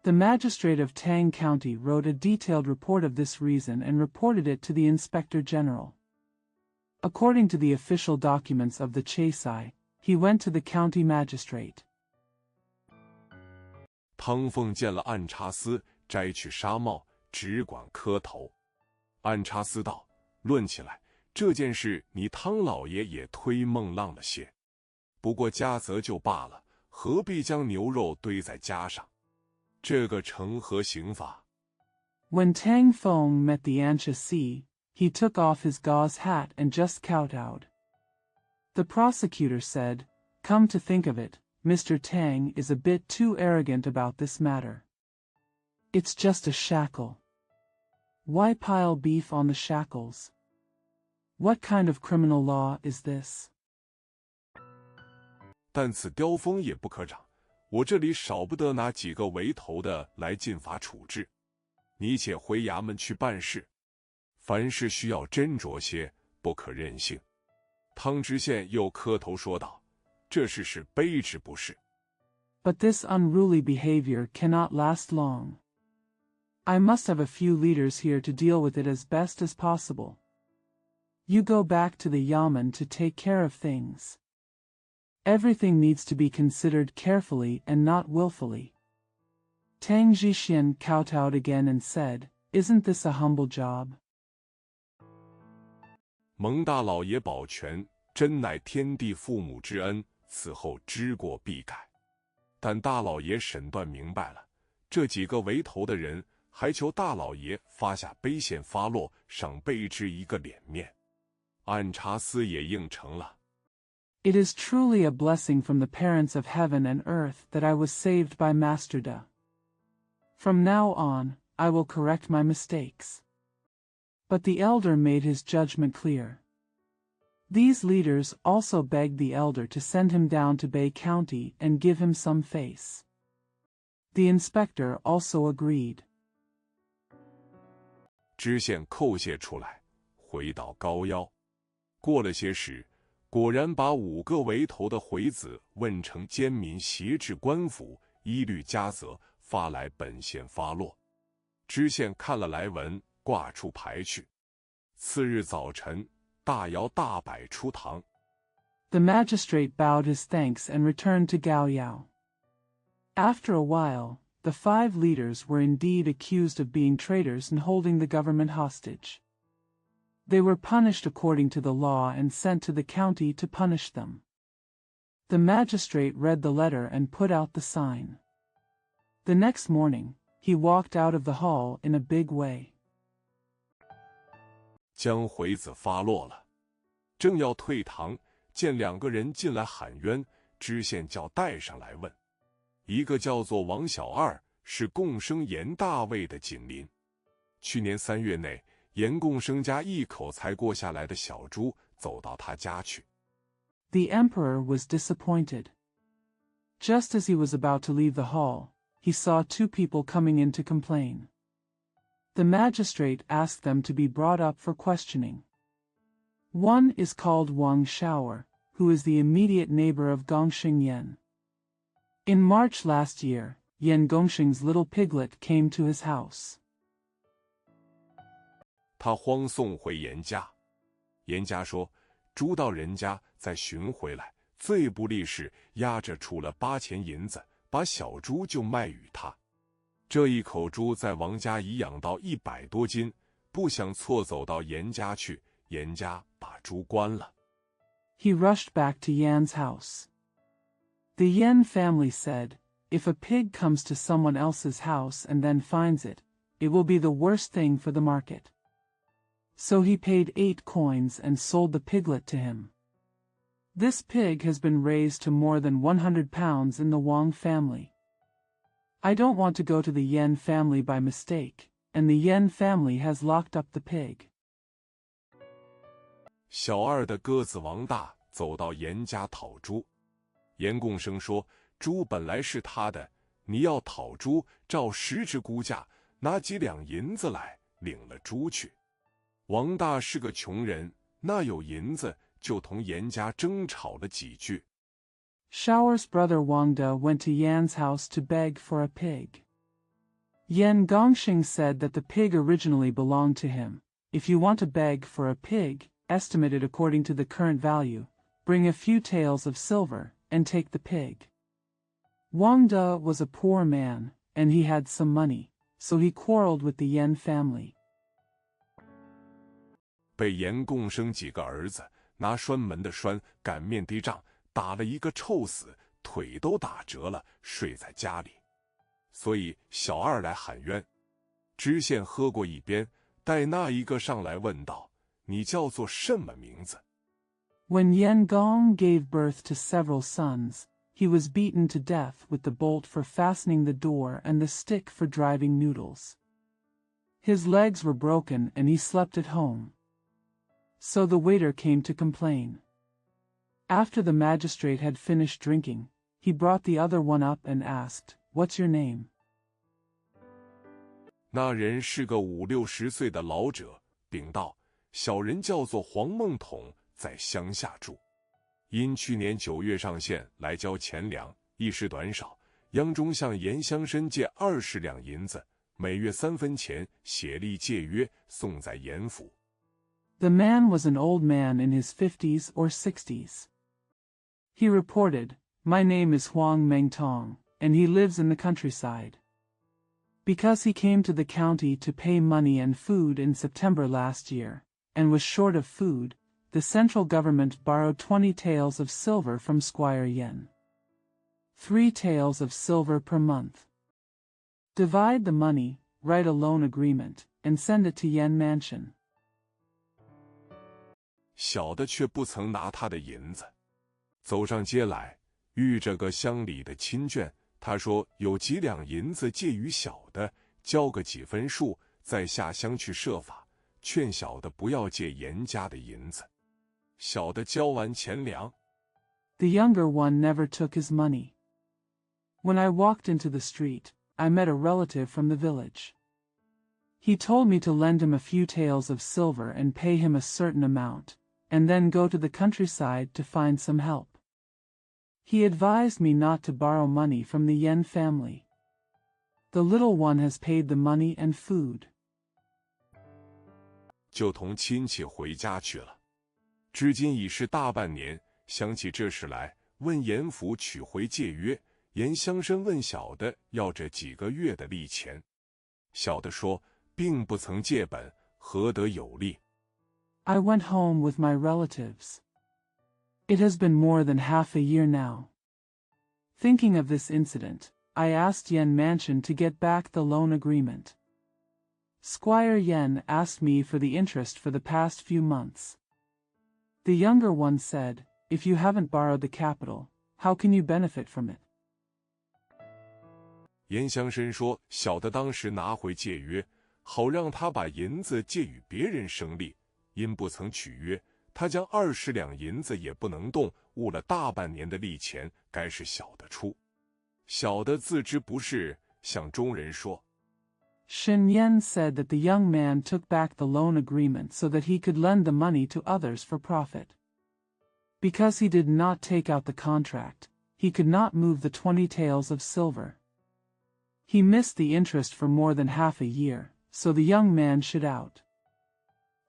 The magistrate of Tang County wrote a detailed report of this reason and reported it to the Inspector General. According to the official documents of the Chaisai, he went to the county magistrate. 汤凤见了按察司，摘去纱帽，只管磕头。按察司道：“论起来，这件事你汤老爷也忒孟浪了些。不过加责就罢了，何必将牛肉堆在家上？这个成何刑法？” When Tang Feng met the Ancha, he took off his gauze hat and just kowtowed. The prosecutor said, "Come to think of it, Mr. Tang is a bit too arrogant about this matter. It's just a shackle. Why pile beef on the shackles? What kind of criminal law is this?" 但此雕风也不可长，我这里少不得拿几个为头的来进法处置。你且回衙门去办事，凡事需要斟酌些，不可任性。汤知县又磕头说道：“这事是卑职不是。” But this unruly behavior cannot last long. I must have a few leaders here to deal with it as best as possible. You go back to the yamen to take care of things. Everything needs to be considered carefully and not willfully. Tang Zhixian kowtowed again and said, "Isn't this a humble job?" 蒙大老爷保全，真乃天地父母之恩，此后知过必改。但大老爷审断明白了，这几个为头的人还求大老爷发下卑县发落，赏卑职一个脸面。按察司也应承了。It is truly a blessing from the parents of heaven and earth that I was saved by Master Da. From now on, I will correct my mistakes. But the elder made his judgment clear. These leaders also begged the elder to send him down to Bay County and give him some face. The inspector also agreed. 知县叩谢出来，回到高腰。过了些时，果然把5个为头的回子问成奸民挟制官府，一律加责，发来本县发落。知县看了来文，挂出牌去。次日早晨，大摇大摆出堂。The magistrate bowed his thanks and returned to Gaoyao. After a while, the 5 leaders were indeed accused of being traitors and holding the government hostage. They were punished according to the law and sent to the county to punish them. The magistrate read the letter and put out the sign. The next morning, he walked out of the hall in a big way. 将回子发落了，正要退堂，见2个人进来喊冤，知县叫带上来问。一个叫做王小二，是共生严大卫的紧邻。去年3月内，严共生家一口才过下来的小猪走到他家去。The emperor was disappointed. Just as he was about to leave the hall, he saw 2 people coming in to complain. The magistrate asked them to be brought up for questioning. One is called Wang Shaoer, who is the immediate neighbor of Gongxing Yan. In March last year, Yan Gongxing's little piglet came to his house. 他慌送回严家。严家说，猪到人家再寻回来，最不利是压着出了8钱银子，把小猪就卖与他。这一口猪在王家已养到100多斤，不想错走到严家去，严家把猪关了。He rushed back to Yan's house. The Yan family said, if a pig comes to someone else's house and then finds it, it will be the worst thing for the market. So he paid 8 coins and sold the piglet to him. This pig has been raised to more than 100 pounds in the Wang family. I don't want to go to the Yan family by mistake, and the Yan family has locked up the pig. 小二的鸽子王大走到严家讨猪。严共生说，猪本来是他的，你要讨猪，照实质估价，拿几两银子来，领了猪去。王大是个穷人，那有银子，就同严家争吵了几句。Shaoer's brother Wang Da went to Yan's house to beg for a pig. Yan Gongxing said that the pig originally belonged to him. If you want to beg for a pig, estimated according to the current value, bring a few taels of silver, and take the pig. Wang Da was a poor man, and he had some money, so he quarreled with the Yan family. 被严共生几个儿子拿拴门的栓擀面的杖打了一个臭死，腿都打折了，睡在家里。所以小二来喊冤。知县喝过一边，带那一个上来问道：“你叫做什么名字？” When Yan Gong gave birth to several sons, he was beaten to death with the bolt for fastening the door and the stick for driving noodles. His legs were broken and he slept at home. So the waiter came to complain. After the magistrate had finished drinking, he brought the other one up and asked, "What's your name?" 那人是个50、60岁的老者，禀道：“小人叫做黄孟统，在乡下住。因去年9月上县来交钱粮，一时短少，央中向严乡绅借20两银子，每月3分钱，协力借约，送在严府。” The man was an old man in his 50s or 60s. He reported, "My name is Huang Mengtong, and he lives in the countryside." Because he came to the county to pay money and food in September last year, and was short of food, the central government borrowed 20 taels of silver from Squire Yen. 3 taels of silver per month. Divide the money, write a loan agreement, and send it to Yen Mansion. 小的却不曾拿他的银子。走上街来，遇着个乡里的亲眷，他说有几两银子借予小的，交个几分数，再下乡去设法，劝小的不要借严家的银子。小的交完钱粮。The younger one never took his money. When I walked into the street, I met a relative from the village. He told me to lend him a few taels of silver and pay him a certain amount, and then go to the countryside to find some help. He advised me not to borrow money from the Yen family. The little one has paid the money and food. 就同亲戚回家去了。至今已是大半年，想起这事来，问严府取回借约。严乡绅问小的要这几个月的利钱，小的说，并不曾借本，何得有利？ I went home with my relatives. It has been more than half a year now. Thinking of this incident, I asked Yen Mansion to get back the loan agreement. Squire Yen asked me for the interest for the past few months. The younger one said, if you haven't borrowed the capital, how can you benefit from it? 严乡绅说，小的当时拿回借约，好让他把银子借与别人生利，因不曾取约，他将20两银子也不能动，误了大半年的利钱，该是小的出。小的自知不是，向中人说。Shen Yen said that the young man took back the loan agreement so that he could lend the money to others for profit. Because he did not take out the contract, he could not move the 20 taels of silver. He missed the interest for more than half a year, so the young man should out.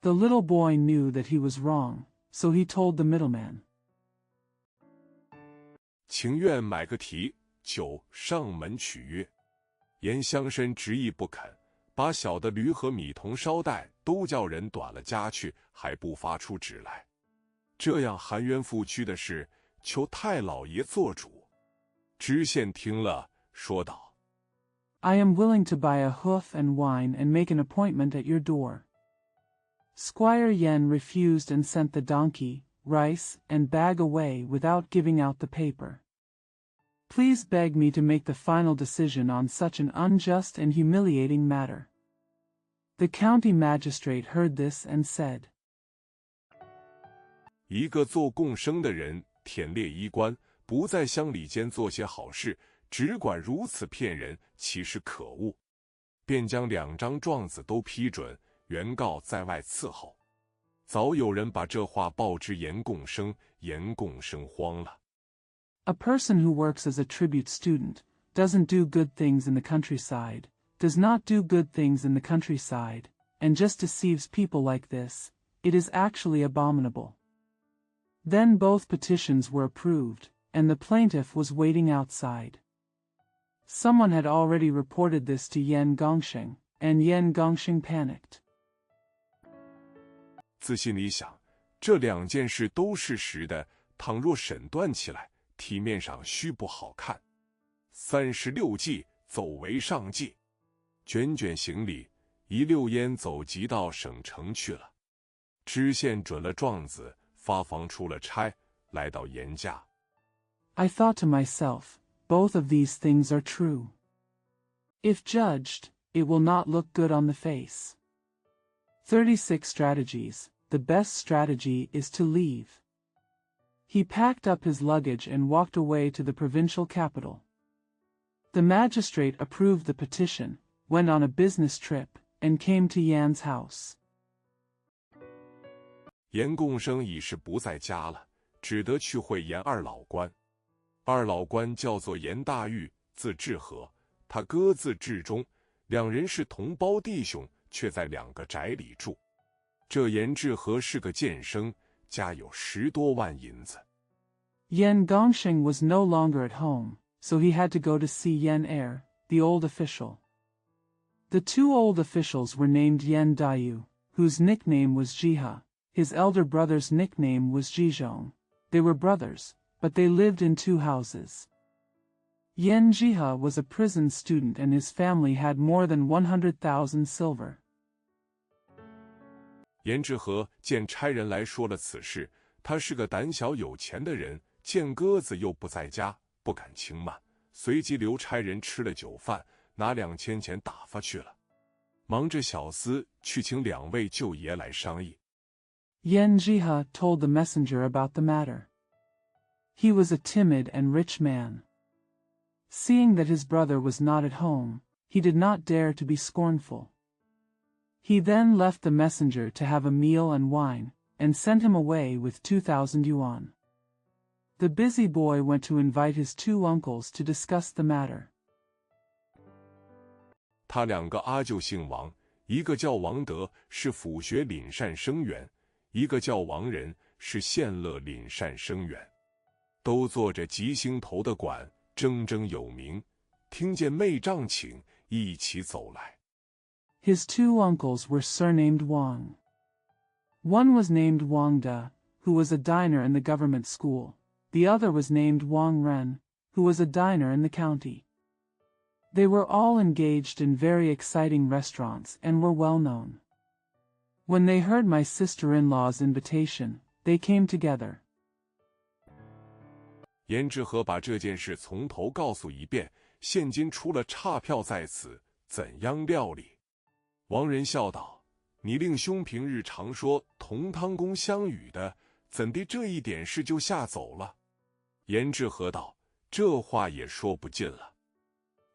The little boy knew that he was wrong, so he told the middleman. 情愿买个蹄酒上门取约。严乡绅执意不肯，把小的驴和米同捎带都叫人短了家去，还不发出旨来。这样含冤负屈的事，求太老爷做主。知县听了，说道 I am willing to buy a hoof and wine and make an appointment at your door. Squire Yen refused and sent the donkey, rice, and bag away without giving out the paper. Please beg me to make the final decision on such an unjust and humiliating matter. The county magistrate heard this and said, 一个做贡生的人，忝列衣冠，不在乡里间做些好事，只管如此骗人，其实可恶。便将2张状子都批准，原告在外伺候。早有人把这话报知严贡生，严贡生慌了。A person who works as a tribute student, doesn't do good things in the countryside, does not do good things in the countryside, and just deceives people like this, it is actually abominable. Then both petitions were approved, and the plaintiff was waiting outside. Someone had already reported this to Yan Gongsheng, and Yan Gongsheng panicked. 自心里想，这2件事都是实的，倘若审断起来，体面上须不好看。36计，走为上计。卷卷行李，一溜烟走急到省城去了。知县准了状子，发房出了差，来到严家。I thought to myself, both of these things are true. If judged, it will not look good on the face. 36 strategies, the best strategy is to leave. He packed up his luggage and walked away to the provincial capital. The magistrate approved the petition, went on a business trip, and came to Yan's house. 严贡生已是不在家了，只得去会严二老官。二老官叫做严大玉，字志和，他哥字志忠，2人是同胞弟兄，却在2个宅里住。这严志和是个剑生，家有10多万银子。Yan Gongsheng was no longer at home, so he had to go to see Yan Er, the old official. The 2 old officials were named Yan Dayu, whose nickname was Jiha. His elder brother's nickname was Jizhong. They were brothers, but they lived in 2 houses. Yan Jiha was a prison student and his family had more than 100,000 silver. 严志和见差人来说了此事，他是个胆小有钱的人，见鸽子又不在家，不敢轻慢，随即留差人吃了酒饭，拿2000钱打发去了，忙着小厮去请2位舅爷来商议。Yan Jiha told the messenger about the matter. He was a timid and rich man. Seeing that his brother was not at home, he did not dare to be scornful. He then left the messenger to have a meal and wine, and sent him away with 2,000 yuan. The busy boy went to invite his 2 uncles to discuss the matter. 他两个阿舅姓王，一个叫王德，是府学廪善生员，一个叫王仁，是县乐廪善生员，都做着吉星头的官，铮铮有名。听见妹丈请，一起走来。His two uncles were surnamed Wang. One was named Wang De, who was a diner in the government school. The other was named Wang Ren, who was a diner in the county. They were all engaged in very exciting restaurants and were well known. When they heard my sister-in-law's invitation, they came together. 严志和把这件事从头告诉一遍，现今出了差票在此，怎样料理？王仁笑道：“你令兄平日常说同汤公相与的，怎地这一点事就吓走了？”严志和道：“这话也说不尽了。”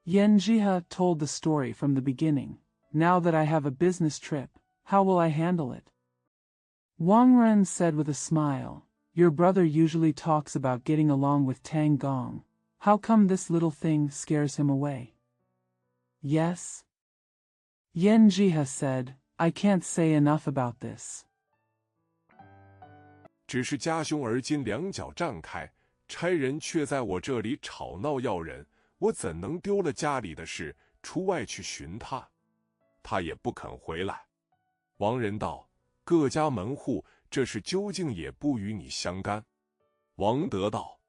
Yan Jiha told the story from the beginning. Now that I have a business trip, how will I handle it? Wang Ren said with a smile, Your brother usually talks about getting along with Tang Gong. How come this little thing scares him away? Yes. Yan Jiha said, I can't say enough about this. 只是家兄而今两脚站开，差人却在我这里吵闹要人，我怎能丢了家里的事，出外去寻他？他也不肯回来。王仁道：“各家门户，这事究竟也不与你相干。”王德道：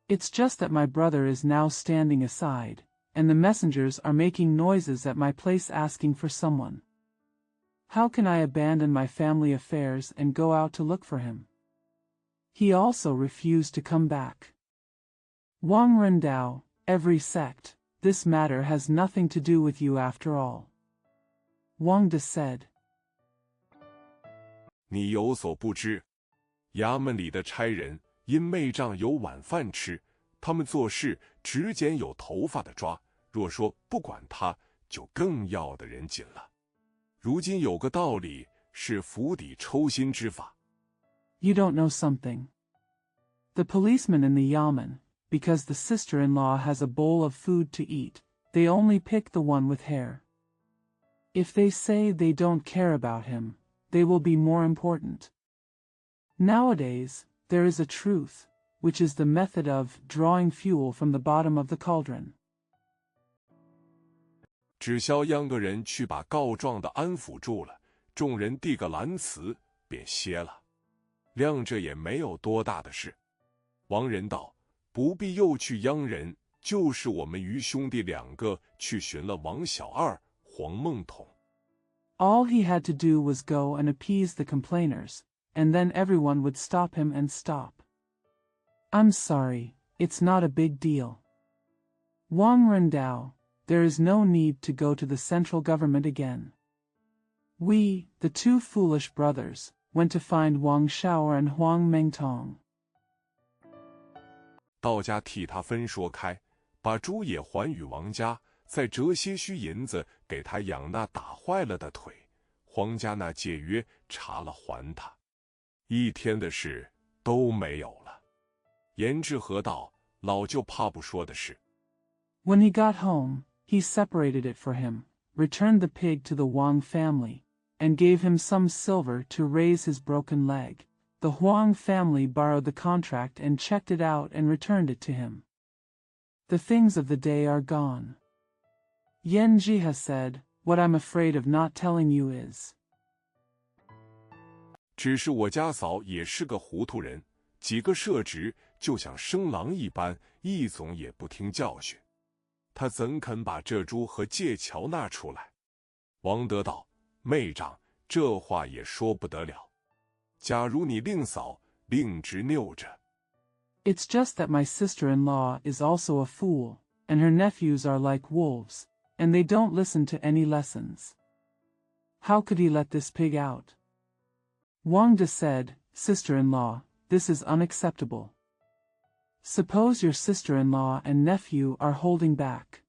It's just that my brother is now standing aside, and the messengers are making noises at my place asking for someone. How can I abandon my family affairs and go out to look for him? He also refused to come back. Wang Rendao, every sect, this matter has nothing to do with you after all. Wang De said. 你有所不知，衙门里的差人因妹丈有晚饭吃，他们做事只捡有头发的抓，若说不管他，就更要的人紧了。如今有个道理，是釜底抽薪之法。You don't know something. The policemen in the Yamen, because the sister-in-law has a bowl of food to eat, they only pick the one with hair. If they say they don't care about him, they will be more important. Nowadays, there is a truth, which is the method of drawing fuel from the bottom of the cauldron. 只消央个人去把告状的安抚住了，众人递个蓝辞，便歇了。谅这也没有多大的事。王仁道：不必又去央人，就是我们余兄弟两个去寻了王小二、黄孟统。All he had to do was go and appease the complainers, and then everyone would stop him and stop. I'm sorry, it's not a big deal. Wang Rendao, there is no need to go to the central government again. We, the two foolish brothers, went to find Wang Shaoer and Huang Mengtong. 道家替他分说开，把猪也还与王家，再折些虚银子给他养那打坏了的腿。黄家那借约查了还他，一天的事都没有了。严志和道：老舅怕不说的是。When he got home, he separated it for him, returned the pig to the Wang family, and gave him some silver to raise his broken leg. The Huang family borrowed the contract and checked it out and returned it to him. The things of the day are gone. Yan Jiha said, What I'm afraid of not telling you is. 只是我家嫂也是个糊涂人，几个设职就像生狼一般，一总也不听教训。他怎肯把这猪和借桥拿出来？王德道：妹丈，这话也说不得了。假如你令嫂令直拗着。It's just that my sister-in-law is also a fool, and her nephews are like wolves, and they don't listen to any lessons. How could he let this pig out? Wang De said, Sister-in-law, this is unacceptable. Suppose your sister-in-law and nephew are holding back.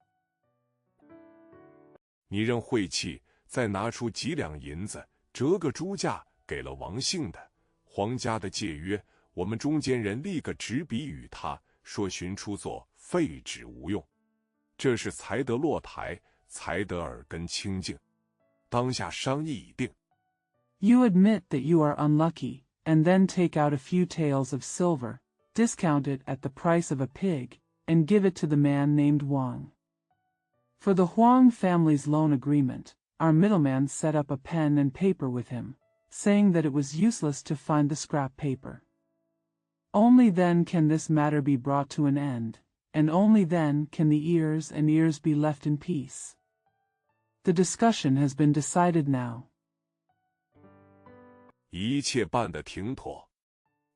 你任晦气，再拿出几两银子，折个猪价给了王姓的、黄家的借约，我们中间人立个纸笔与他说寻出作废纸无用。这是才得落台，才得耳根清净。当下商议已定。You admit that you are unlucky, and then take out a few taels of silver, discount it at the price of a pig, and give it to the man named Wang. For the Huang family's loan agreement, our middleman set up a pen and paper with him, saying that it was useless to find the scrap paper. Only then can this matter be brought to an end, and only then can the ears and ears be left in peace. The discussion has been decided now. 一切办得挺妥，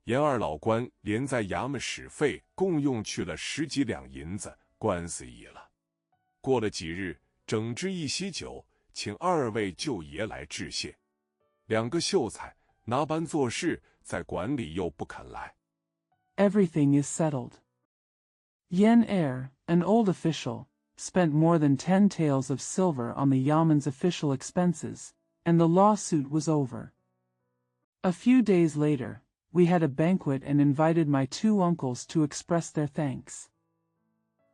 严二老官连在衙门使费共用去了10几两银子，官司议了。过了几日，整治一席酒，请2位舅爷来致谢。2个秀才拿班做事，在馆里又不肯来。Everything is settled. Yen Er, an old official, spent more than 10 taels of silver on the Yaman's official expenses, and the lawsuit was over. A few days later, we had a banquet and invited my 2 uncles to express their thanks.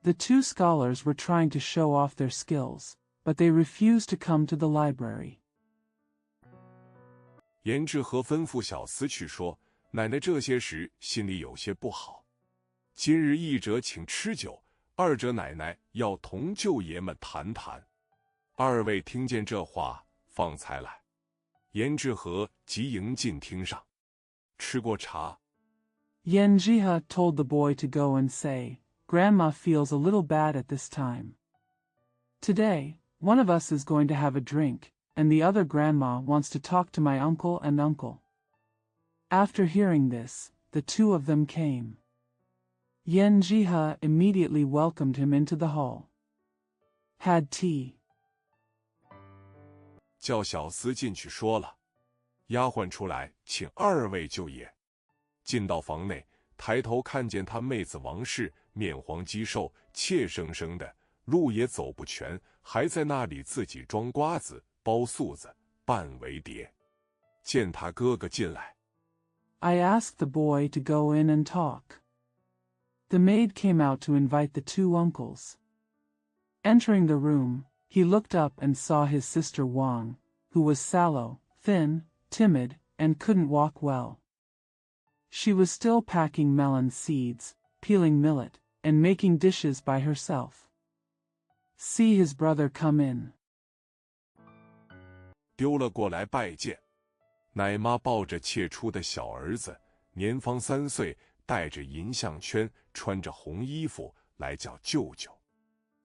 The 2 scholars were trying to show off their skills, but they refused to come to the library. 严志和吩咐小厮去说，奶奶这些时心里有些不好。今日一者请吃酒，二者奶奶要同舅爷们谈谈。2位听见这话，放才来。严志和即迎进厅上，吃过茶。Yen Jiha told the boy to go and say, Grandma feels a little bad at this time. Today, one of us is going to have a drink, and the other grandma wants to talk to my uncle and uncle. After hearing this, the 2 of them came. Yen Jiha immediately welcomed him into the hall. Had tea. 叫小厮进去说了。丫鬟出来请2位舅爷。进到房内，抬头看见他妹子王氏面黄肌瘦，怯生生的，路也走不全，还在那里自己装瓜子、包素子、拌围碟。见他哥哥进来， I asked the boy to go in and talk. The maid came out to invite the 2 uncles. Entering the room, he looked up and saw his sister Wang, who was sallow, thin, timid, and couldn't walk well. She was still packing melon seeds, peeling millet, and making dishes by herself. See his brother come in. 丢了过来拜见。奶妈抱着妾出的小儿子，年方3岁，戴着银项圈，穿着红衣服，来叫舅舅。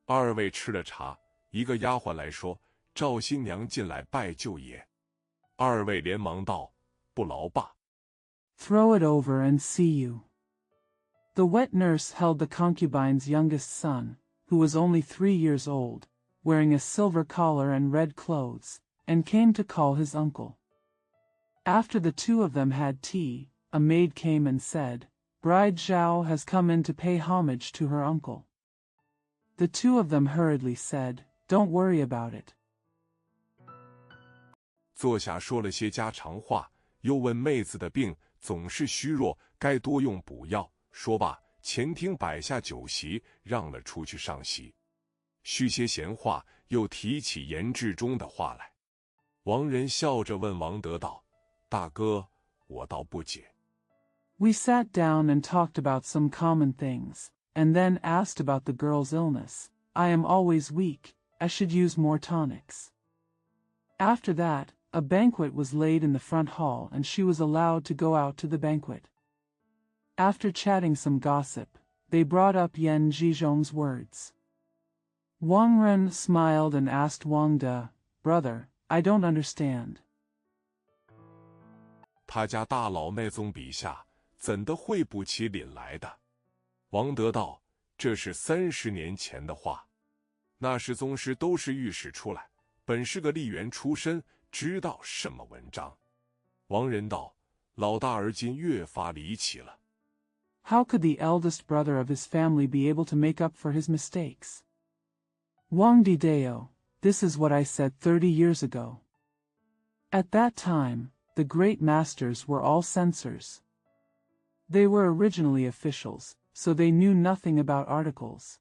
2位吃了茶，一个丫鬟来说，赵新娘进来拜舅爷。2位连忙道：“不劳罢。” Throw it over and see you. The wet nurse held the concubine's youngest son, who was only 3 years old, wearing a silver collar and red clothes, and came to call his uncle. After the 2 of them had tea, a maid came and said, Bride Zhao has come in to pay homage to her uncle. The 2 of them hurriedly said, Don't worry about it. 坐下说了些家常话，又问妹子的病总是虚弱，该多用补药。说罢，前厅摆下酒席，让了出去上席。续些闲话，又提起严志忠的话来。王仁笑着问王德道：“大哥，我倒不解。” We sat down and talked about some common things, and then asked about the girl's illness. I am always weak, I should use more tonics. After that, a banquet was laid in the front hall and she was allowed to go out to the banquet. After chatting some gossip, they brought up Yan Zhizhong's words. Wang Ren smiled and asked Wang De, Brother, I don't understand. 他家大老那宗笔下，怎的会不起凛来的？王德道：“这是30年前的话，那时宗师都是御史出来，本是个吏员出身，知道什么文章。”王仁道：“老大而今越发离奇了。” How could the eldest brother of his family be able to make up for his mistakes? Wang Dideo, this is what I said 30 years ago. At that time, the great masters were all censors. They were originally officials, so they knew nothing about articles.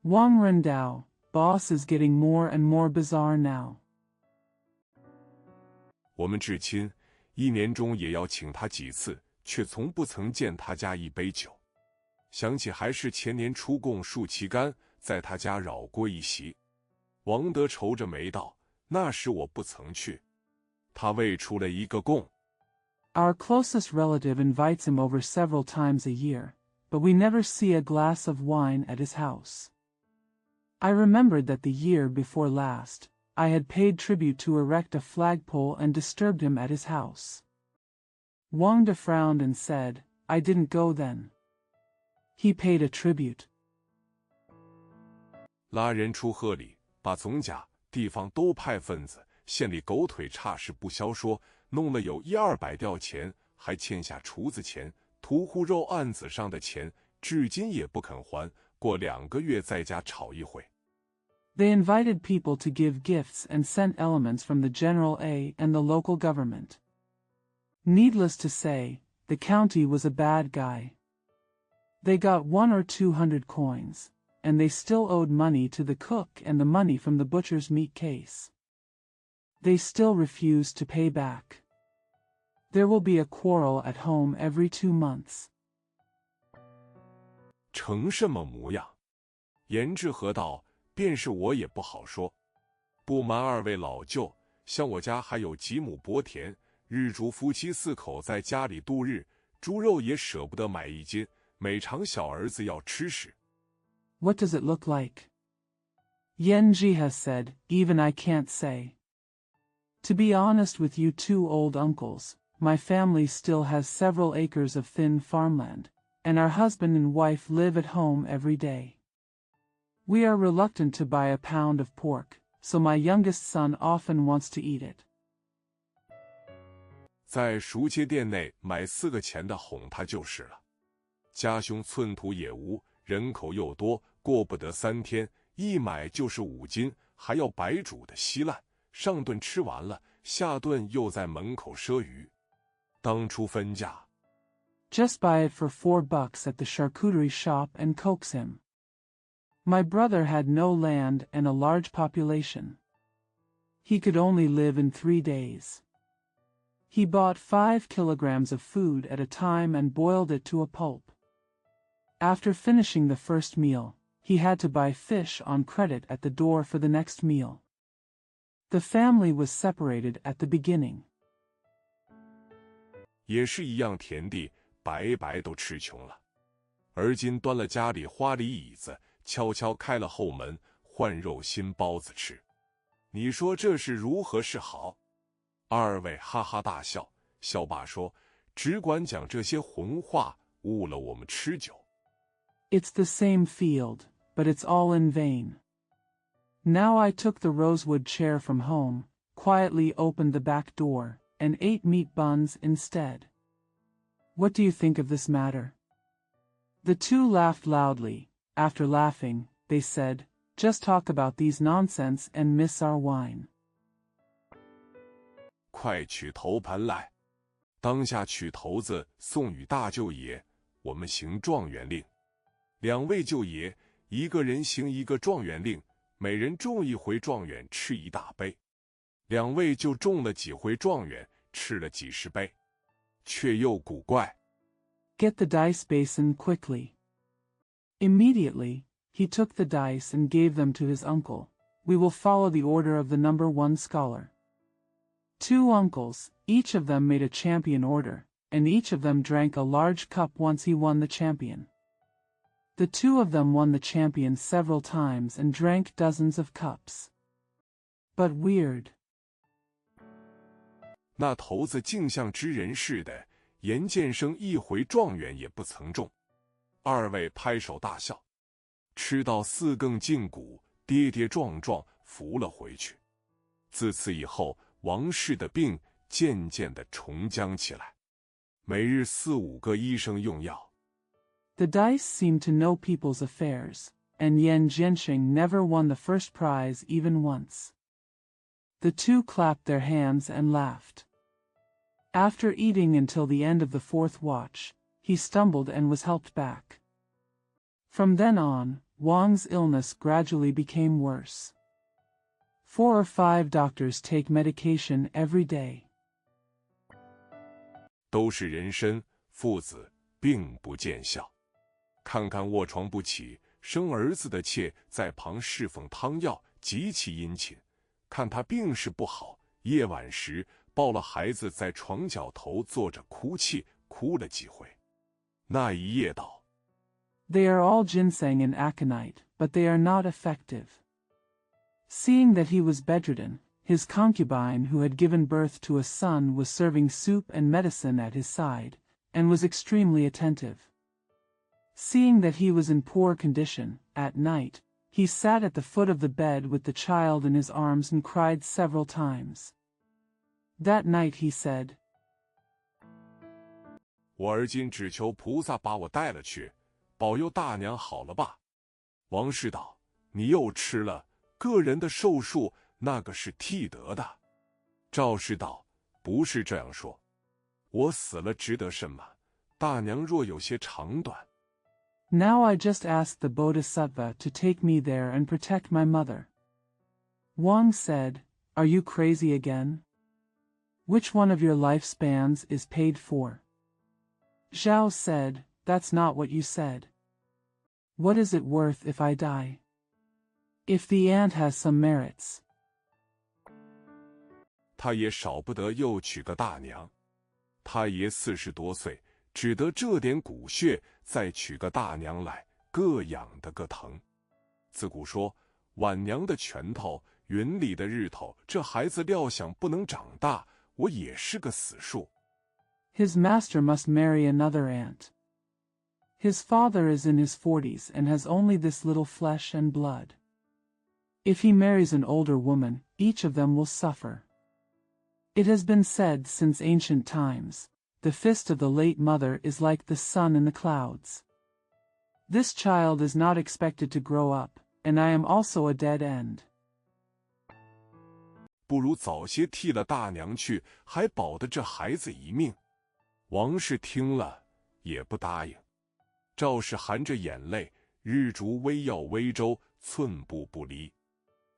Wang Rendao, boss is getting more and more bizarre now. 我们至亲一年中也要请他几次，却从不曾见他家一杯酒。想起还是前年出贡竖旗杆，在他家扰过一席。王德愁着眉道：“那时我不曾去，他未出了一个贡。” Our closest relative invites him over several times a year, but we never see a glass of wine at his house. I remembered that the year before last, I had paid tribute to erect a flagpole and disturbed him at his house. Wang De frowned and said, I didn't go then. He paid a tribute. 拉人出贺礼，把总甲、地方都派分子，县里狗腿差事不消说，弄了有100-200吊钱，还欠下厨子钱、屠户肉案子上的钱，至今也不肯还，过2个月在家吵一回。They invited people to give gifts and sent elements from the General A and the local government. Needless to say, the county was a bad guy. They got 100 or 200 coins, and they still owed money to the cook and the money from the butcher's meat case. They still refused to pay back. There will be a quarrel at home every 2 months. 成什么模样？言之何道？便是我也不好说。不瞒2位老舅，像我家还有几亩薄田，日主夫妻4口在家里度日，猪肉也舍不得买1斤，每尝小儿子要吃时。What does it look like? Yenji has said, even I can't say. To be honest with you 2 old uncles, my family still has several acres of thin farmland, and our husband and wife live at home every day. We are reluctant to buy a pound of pork, so my youngest son often wants to eat it. 在熟街店内买4个钱的哄他就是了。家兄寸土也无，人口又多，过不得3天，一买就是5斤，还要白煮的稀烂，上顿吃完了，下顿又在门口赊鱼。当初分价 Just buy it for $4 at the charcuterie shop and coax him. My brother had no land and a large population. He could only live in 3 days. He bought 5 kilograms of food at a time and boiled it to a pulp. After finishing the first meal, he had to buy fish on credit at the door for the next meal. The family was separated at the beginning. 也是一样田地，白白都吃穷了。而今端了家里花梨椅子，悄悄开了后门，换肉心包子吃。你说这是如何是好？2位哈哈大笑，笑罢说：“只管讲这些混话，误了我们吃酒。” It's the same field, but it's all in vain. Now I took the rosewood chair from home, quietly opened the back door, and ate meat buns instead. What do you think of this matter? The 2 laughed loudly. After laughing, they said, Just talk about these nonsense and miss our wine. 快取头盘来！当下取头子送与大舅爷，我们行状元令。2位舅爷，一个人行一个状元令，每人中1回状元，吃1大杯。2位就中了几回状元，吃了几十杯，却又古怪。Get the dice basin quickly. Immediately, he took the dice and gave them to his uncle. We will follow the order of the number 1 scholar. 2 uncles, each of them made a champion order, and each of them drank a large cup once he won the champion. The 2 of them won the champion several times and drank dozens of cups. But weird. 那头子竟像知人似的，严建生1回状元也不曾中。2位拍手大笑，吃到4更胫骨，跌跌撞撞扶了回去。自此以后，王氏的病渐渐地重僵起来，每日4、5个医生用药。The dice seemed to know people's affairs, and Yan Jianxing never won the first prize even once. The 2 clapped their hands and laughed. After eating until the end of the 4th watch, he stumbled and was helped back. From then on, Wang's illness gradually became worse. 4 or 5 doctors take medication every day. 都是人参，父子并不见效。看看卧床不起，生儿子的妾在旁侍奉汤药，极其殷勤。看他病势不好，夜晚时抱了孩子在床角头坐着哭泣，哭了几回。那一夜道 They are all ginseng and aconite, but they are not effective. Seeing that he was bedridden, his concubine who had given birth to a son was serving soup and medicine at his side, and was extremely attentive. Seeing that he was in poor condition, at night, he sat at the foot of the bed with the child in his arms and cried several times. That night he said, 我而今只求菩萨把我带了去，保佑大娘好了吧。王氏道：你又吃了，个人的寿数那个是替得的。赵氏道：不是这样说，我死了值得什么？大娘若有些长短。Now I just ask the Bodhisattva to take me there and protect my mother. Wang said, Are you crazy again? Which one of your lifespans is paid for? Zhao said, That's not what you said. What is it worth if I die? If the ant has some merits. 他也少不得又娶个大娘。他爷40多岁，只得这点骨血，再娶个大娘来，各养得个疼。自古说，晚娘的拳头，云里的日头，这孩子料想不能长大，我也是个死数。His master must marry another ant. His father is in his 40s and has only this little flesh and blood. If he marries an older woman, each of them will suffer. It has been said since ancient times, the fist of the late mother is like the sun in the clouds. This child is not expected to grow up, and I am also a dead end. 不如早些替了大娘去，还保得这孩子一命。王氏听了也不答应。赵氏含着眼泪，日逐微药微粥，寸步不离。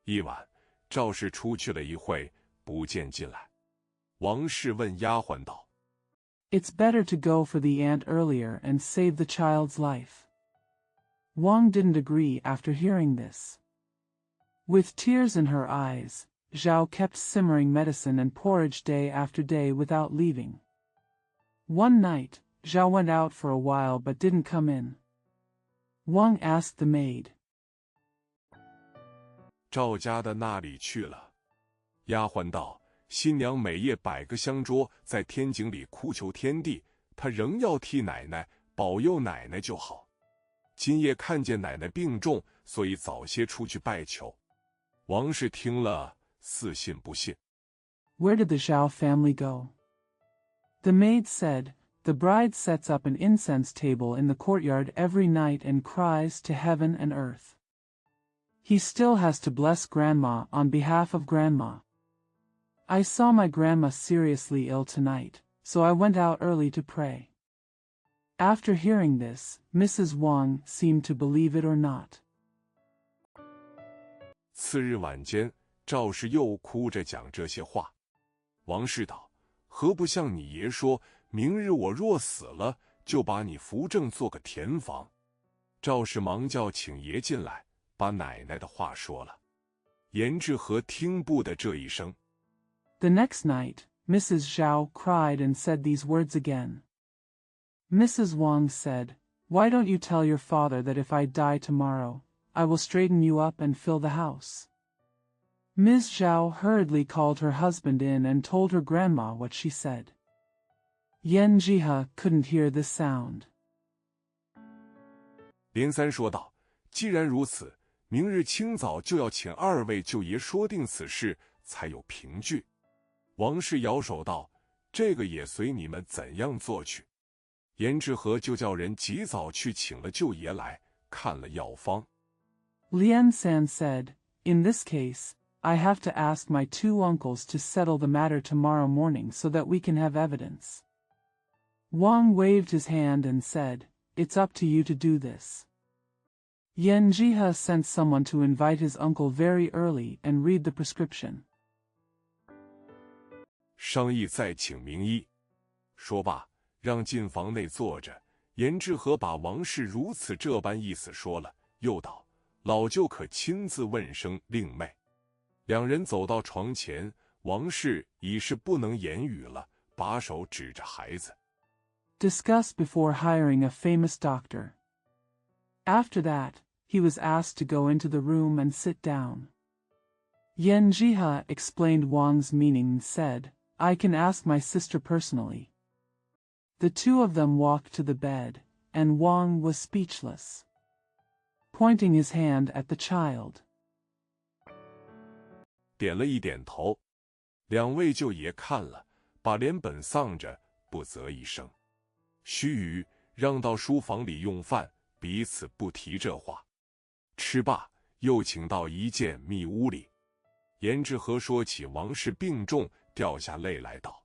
一晚，赵氏出去了一会，不见进来。王氏问丫鬟道： It's better to go for the ant earlier and save the child's life. Wang didn't agree after hearing this. With tears in her eyes, Zhao kept simmering medicine and porridge day after day without leaving. One night, Zhao went out for a while but didn't come in. Wang asked the maid, 赵家的那里去了？丫鬟道：新娘每夜摆个香桌，在天井里哭求天地，她仍要替奶奶保佑奶奶就好。今夜看见奶奶病重，所以早些出去拜求。王氏听了，似信不信。 Where did the Zhao family go? The maid said, The bride sets up an incense table in the courtyard every night and cries to heaven and earth. He still has to bless Grandma on behalf of Grandma. I saw my grandma seriously ill tonight, so I went out early to pray. After hearing this, Mrs. Wang seemed to believe it or not. 次日晚间，赵氏又哭着讲这些话。王氏道：何不向你爷说，明日我若死了，就把你扶正做个田房。赵氏忙叫请爷进来，把奶奶的话说了。严志和听不得这一声。 The next night, Mrs. Zhao cried and said these words again. Mrs. Wang said, Why don't you tell your father that if I die tomorrow, I will straighten you up and fill the house? Ms. Zhao hurriedly called her husband in and told her grandma what she said. Yan Jihe couldn't hear this sound. 连三说道：既然如此，明日清早就要请二位舅爷说定此事，才有凭据。王氏摇手道：这个也随你们怎样做去。严志和就叫人及早去请了舅爷来，看了药方。Lian San said, In this case, I have to ask my 2 uncles to settle the matter tomorrow morning so that we can have evidence. Wang waved his hand and said, It's up to you to do this. Yan Jihe sent someone to invite his uncle very early and read the prescription. 商议再请名医。说罢，让进房内坐着。严志和把王氏如此这般意思说了，又道：“老舅可亲自问声令妹。”两人走到床前，王氏已是不能言语了，把手指着孩子。Discuss before hiring a famous doctor. After that, he was asked to go into the room and sit down. Yan Jihe explained Wang's meaning and said, "I can ask my sister personally." The two of them walked to the bed, and Wang was speechless, pointing his hand at the child. 点了一点头，两位舅爷看了，把脸本丧着，不啧一声。须臾，让到书房里用饭，彼此不提这话。吃罢，又请到一间密屋里。严志和说起王氏病重，掉下泪来道：“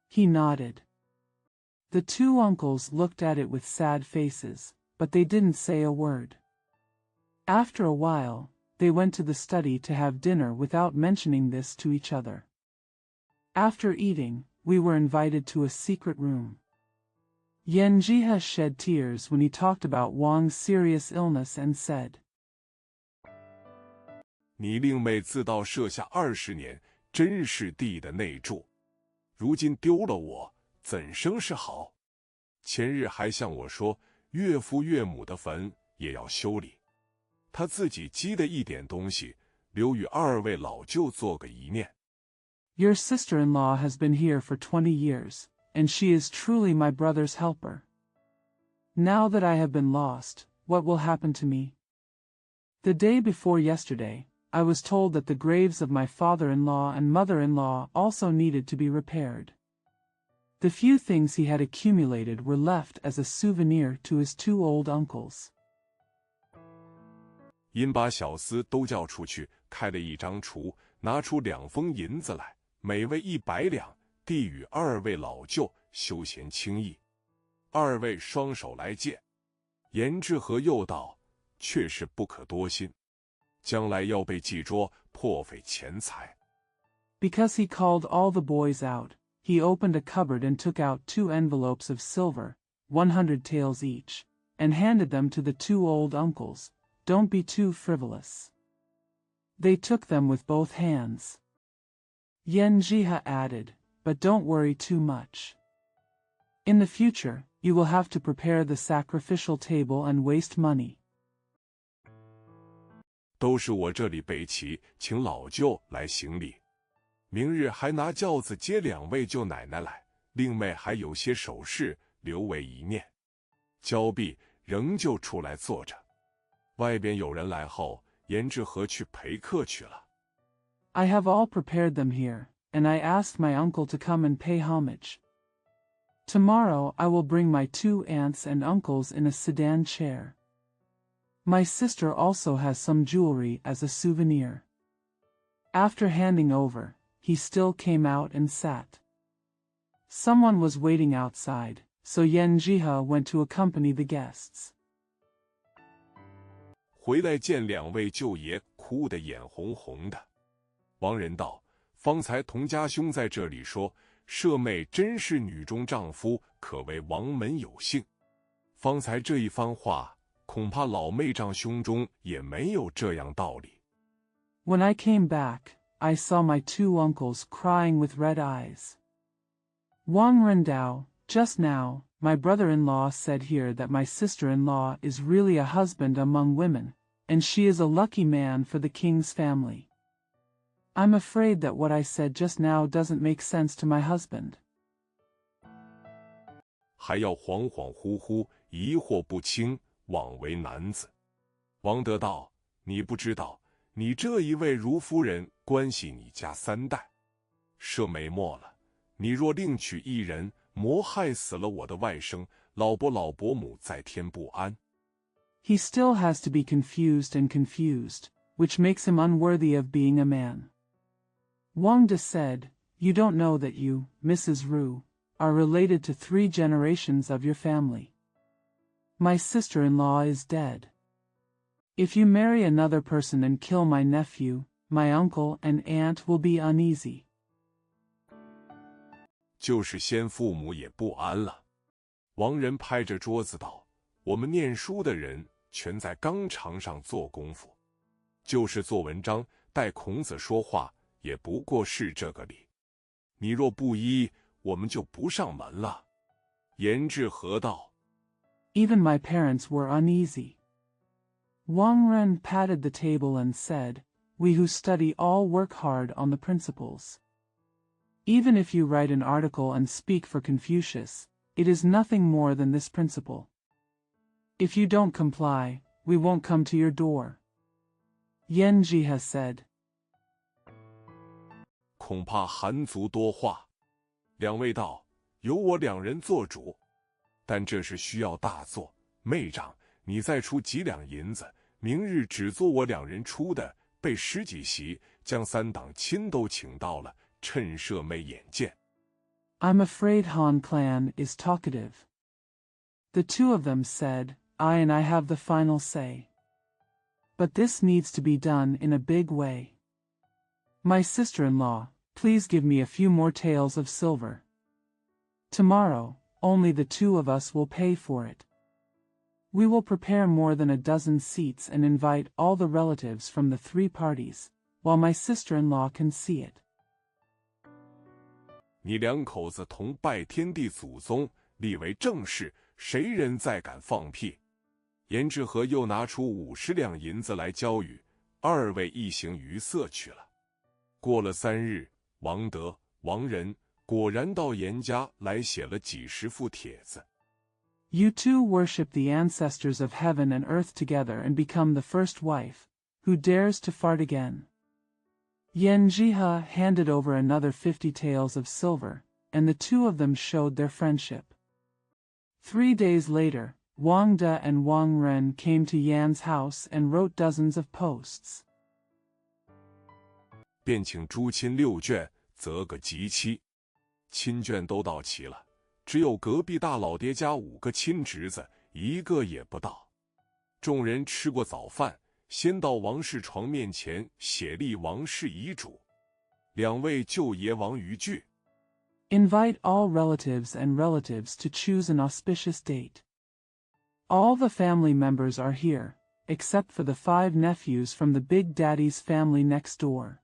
He nodded. The two uncles looked at it with sad faces, but they didn't say a word. After a while, they went to the study to have dinner without mentioning this to each other. After eating, we were invited to a secret room. Yan Jihe shed tears when he talked about Wang's serious illness and said, 你令妹自到设下20年，真是地的内助，如今丢了我，怎生是好？前日还向我说，岳父岳母的坟也要修理，他自己积的一点东西，留与2位老舅做个一念。Your sister-in-law has been here for 20 years, and she is truly my brother's helper. Now that I have been lost, what will happen to me? The day before yesterday, I was told that the graves of my father-in-law and mother-in-law also needed to be repaired. The few things he had accumulated were left as a souvenir to his two old uncles. 因把小厮都叫出去，开了一张橱，拿出2封银子来，每位100两，递与2位老舅，休闲轻易。2位双手来借。严志和又道：“确实不可多心，将来要被记捉，破费钱财。” Because he called all the boys out, he opened a cupboard and took out 2 envelopes of silver, 100 taels each, and handed them to the 2 old uncles. Don't be too frivolous. They took them with both hands. Yan Jihe added, but don't worry too much. In the future, you will have to prepare the sacrificial table and waste money. 都是我这里备齐，请老舅来行礼。明日还拿轿子接2位舅奶奶来，令妹还有些首饰留为一念。交毕，仍旧出来坐着。外边有人来后，严志和去陪客去了。I have all prepared them here, and I asked my uncle to come and pay homage. Tomorrow I will bring my 2 aunts and uncles in a sedan chair. My sister also has some jewelry as a souvenir. After handing over, he still came out and sat. Someone was waiting outside, so Yan Jihe went to accompany the guests. 回来见2位舅爷，哭得眼红红的。王仁道：“方才童家兄在这里说，舍妹真是女中丈夫，可谓王门有幸。方才这一番话，恐怕老妹丈兄中也没有这样道理。” When I came back, I saw my 2 uncles crying with red eyes. Wang Rendao, just now, my brother-in-law said here that my sister-in-law is really a husband among women, and she is a lucky man for the king's family. I'm afraid that what I said just now doesn't make sense to my husband. 还要恍恍惚惚，疑惑不清，枉为男子。王德道：“你不知道，你这一位如夫人关系你家3代，舍妹没了，你若另娶一人，谋害死了我的外甥，老伯母在天不安。” He still has to be confused and confused, which makes him unworthy of being a man. Wang De said, "You don't know that you, Mrs. Ru, are related to 3 generations of your family. My sister-in-law is dead. If you marry another person and kill my nephew, my uncle and aunt will be uneasy. 就是先父母也不安了。王仁拍着桌子道：“我们念书的人全在纲常上做功夫，就是做文章带孔子说话，也不过是这个理。你若不依，我们就不上门了。”颜志和道 Even my parents were uneasy. Wang Ren patted the table and said, "We who study all work hard on the principles. Even if you write an article and speak for Confucius, it is nothing more than this principle. If you don't comply, we won't come to your door." Yanji has said. 恐怕韩族多话。两位道：“由我两人做主，但这是需要大做。妹长，你再出几两银子，明日只做我两人出的，备10几席，将3党亲都请到了，趁舍妹眼见。” I'm afraid Han clan is talkative. The two of them said, "I and I have the final say. But this needs to be done in a big way. My sister-in-law, please give me a few more taels of silver. Tomorrow, only the two of us will pay for it. We will prepare more than a dozen seats and invite all the relatives from the 3 parties, while my sister-in-law can see it." 你两口子同拜天地祖宗，立为正事，谁人再敢放屁？颜志和又拿出50两银子来交与2位一行于色去了。过了3日，王德、王仁果然到颜家来写了几10副帖子。You two worship the ancestors of heaven and earth together and become the first wife, who dares to fart again. Yan Jihe handed over another 50 taels of silver, and the two of them showed their friendship. 3 days later, Wang De and Wang Ren came to Yan's house and wrote dozens of posts. 便请诸亲6卷，择个吉期。亲眷都到齐了，只有隔壁大老爹家5个亲侄子，一个也不到。众人吃过早饭，先到王氏床面前写立王氏遗嘱。2位舅爷王于句 Invite all relatives and relatives to choose an auspicious date. All the family members are here, except for the 5 nephews from the Big Daddy's family next door.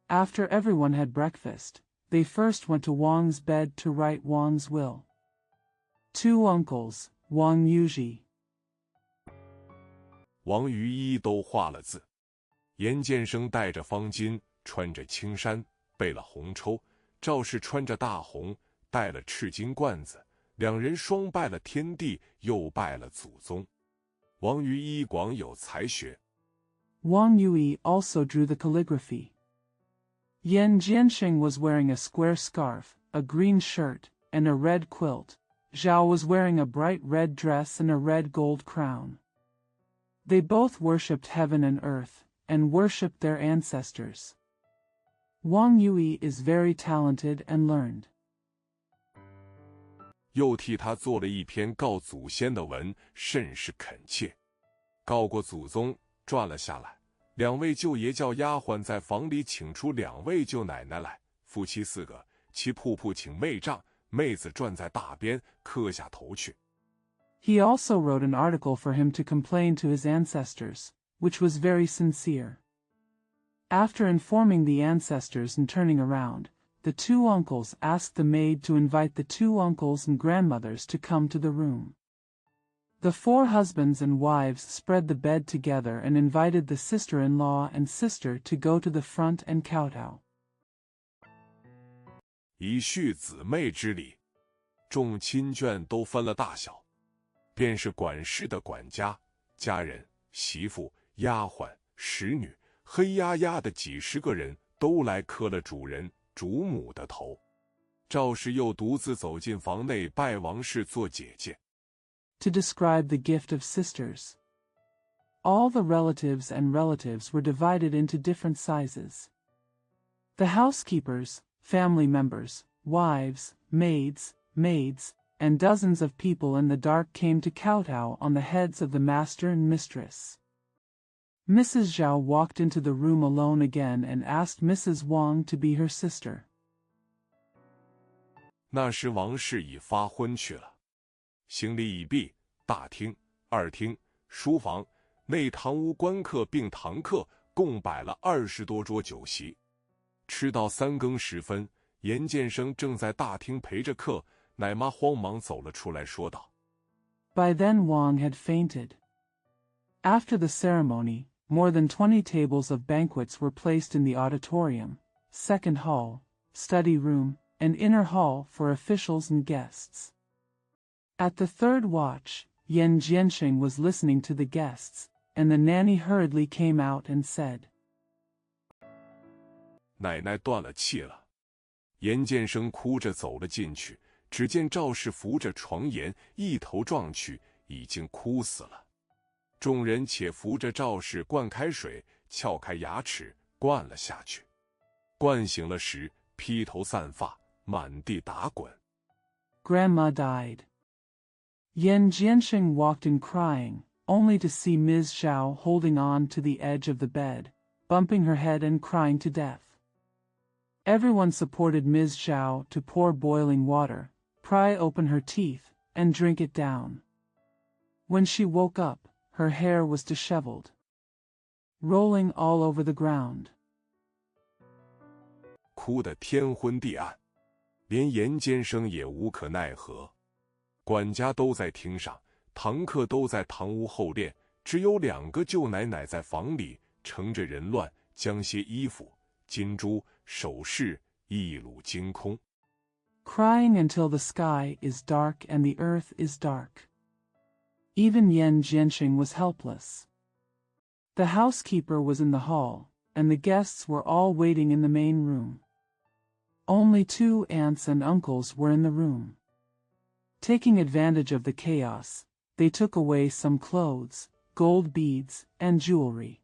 After everyone had breakfast, they first went to Wang's bed to write Wang's will. 2 uncles, Wang Yuji, 王于一都画了字。严建生带着方巾，穿着青衫，背了红抽；赵氏穿着大红，带了赤金罐子。2人双拜了天地，又拜了祖宗。王于一广有才学， Wang Yui also drew the calligraphy. Yan Jiansheng was wearing a square scarf, a green shirt, and a red quilt. Zhao was wearing a bright red dress and a red gold crown. They both worshipped heaven and earth, and worshipped their ancestors. Wang Yui is very talented and learned. 又替他做了一篇告祖先的文，甚是恳切。告过祖宗，转了下来。2位舅爷叫丫鬟在房里请出2位舅奶奶来，夫妻4个，其仆仆请妹丈，妹子转在大边，磕下头去。He also wrote an article for him to complain to his ancestors, which was very sincere. After informing the ancestors and turning around, the 2 uncles asked the maid to invite the 2 uncles and grandmothers to come to the room. The 4 husbands and wives spread the bed together and invited the sister-in-law and sister to go to the front and kowtow. 以叙姊妹之礼，众亲眷都分了大小，便是管事的管家、家人、媳妇、丫鬟、使女，黑压压的几10个人都来磕了主人、主母的头。赵氏又独自走进房内拜王氏做姐姐。To describe the gift of sisters. All the relatives and relatives were divided into different sizes. The housekeepers, family members, wives, maids, and dozens of people in the dark came to kowtow on the heads of the master and mistress. Mrs. Zhao walked into the room alone again and asked Mrs. Wang to be her sister. 那时王氏已发昏去了，行礼已毕，大厅、二厅、书房、内堂屋官客并堂客共摆了20多桌酒席。吃到3更时分，严建生正在大厅陪着客，奶妈慌忙走了出来，说道 By then Wang had fainted. After the ceremony, more than 20 tables of banquets were placed in the auditorium, second hall, study room, and inner hall for officials and guests. At the third watch, Yan Jiansheng was listening to the guests, and the nanny hurriedly came out and said, 奶奶断了气了。严建生哭着走了进去，只见赵氏扶着床沿一头撞去，已经哭死了。众人且扶着赵氏灌开水，撬开牙齿灌了下去。灌醒了时，披头散发，满地打滚。 Grandma died. Yan Jiansheng walked in crying, only to see Ms. Zhao holding on to the edge of the bed, bumping her head and crying to death. Everyone supported Ms. Zhao to pour boiling water, pry open her teeth, and drink it down. When she woke up, her hair was disheveled, rolling all over the ground. 哭得天昏地暗，连严监生也无可奈何。管家都在厅上，堂客都在堂屋后殿，只有2个舅奶奶在房里乘着人乱，将些衣服、金珠、首饰一掳精空。 Crying until the sky is dark and the earth is dark. Even Yan Jiansheng was helpless. The housekeeper was in the hall, and the guests were all waiting in the main room. Only 2 aunts and uncles were in the room. Taking advantage of the chaos, they took away some clothes, gold beads, and jewelry.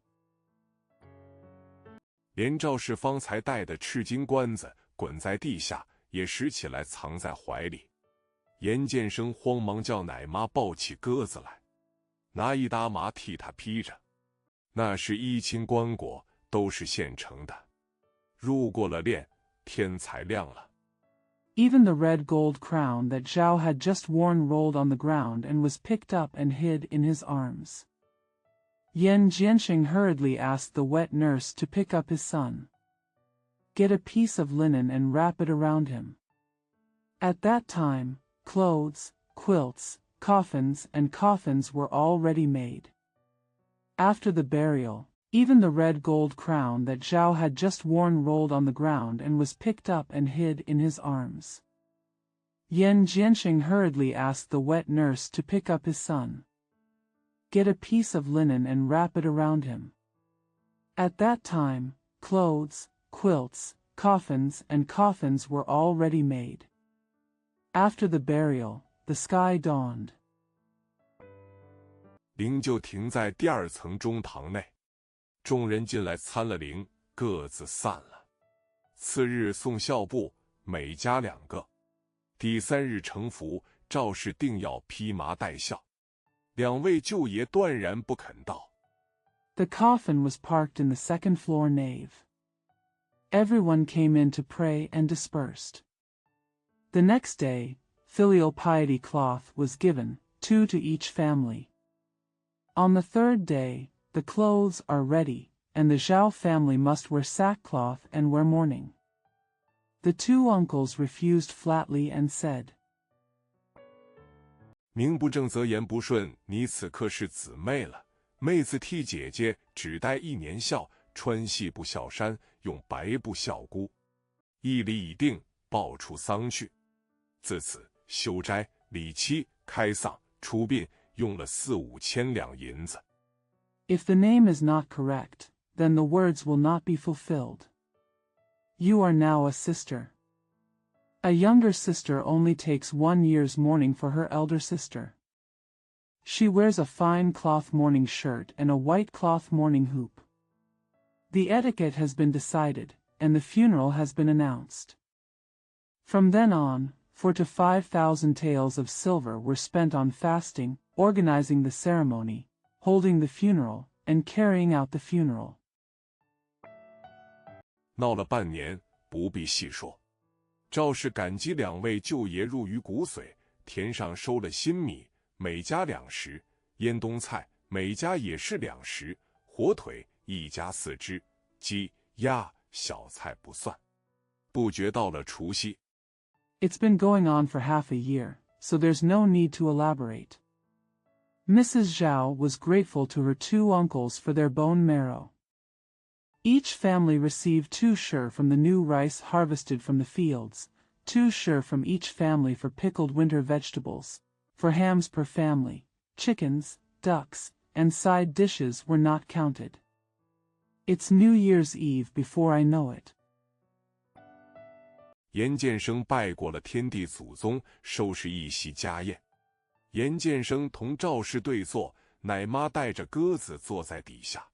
连赵氏方才带的赤金冠子滚在地下，也拾起来藏在怀里。严建生慌忙叫奶妈抱起鸽子来，拿一搭麻替他披着。那是衣襟棺椁，都是现成的。入过了殓，天才亮了。 Even the red gold crown that Zhao had just worn rolled on the ground and was picked up and hid in his arms. Yan Jiansheng hurriedly asked the wet nurse to pick up his son. Get a piece of linen and wrap it around him. At that time, clothes, quilts, coffins were already made. After the burial, even the red gold crown that Zhao had just worn rolled on the ground and was picked up and hid in his arms. Yan Jiansheng hurriedly asked the wet nurse to pick up his son. Get a piece of linen and wrap it around him. At that time, clothes, quilts, coffins were already made. After the burial, the sky dawned. 灵柩停在第2层中堂内，众人进来参了灵，各自散了。次日送孝部，每家2个。第3日成服，赵氏定要披麻戴孝。2位舅爷断然不肯到。 The coffin was parked in the second floor nave. Everyone came in to pray and dispersed. The next day, filial piety cloth was given, 2 to each family. On the 3rd day, the clothes are ready, and the Zhao family must wear sackcloth and wear mourning. The 2 uncles refused flatly and said, 名不正则言不顺，你此刻是姊妹了。妹子替姐姐只待1年孝，穿细布孝衫，用白布孝姑。义理已定，报出丧去。自此修斋、礼期、开丧、出殡，用了4、5千两银子。 If the name is not correct, then the words will not be fulfilled. You are now a sister. A younger sister only takes 1 year's mourning for her elder sister. She wears a fine cloth mourning shirt and a white cloth mourning hoop. The etiquette has been decided, and the funeral has been announced. From then on, 4 to 5,000 taels of silver were spent on fasting, organizing the ceremony, holding the funeral, and carrying out the funeral. 闹了半年，不必细说。赵氏感激两位舅爷入于骨髓，田上收了新米，每家2石；腌冬菜，每家也是2石；火腿1家4只，鸡、鸭、小菜不算。不觉到了除夕。It's been going on for half a year, so there's no need to elaborate. Mrs. Zhao was grateful to her 2 uncles for their bone marrow. Each family received 2 shir from the new rice harvested from the fields, 2 shir from each family for pickled winter vegetables, for hams per family, chickens, ducks, and side dishes were not counted. It's New Year's Eve before I know it. 严建生拜过了天地祖宗，收拾一席家宴。严建生同赵氏对坐，奶妈带着鸽子坐在底下。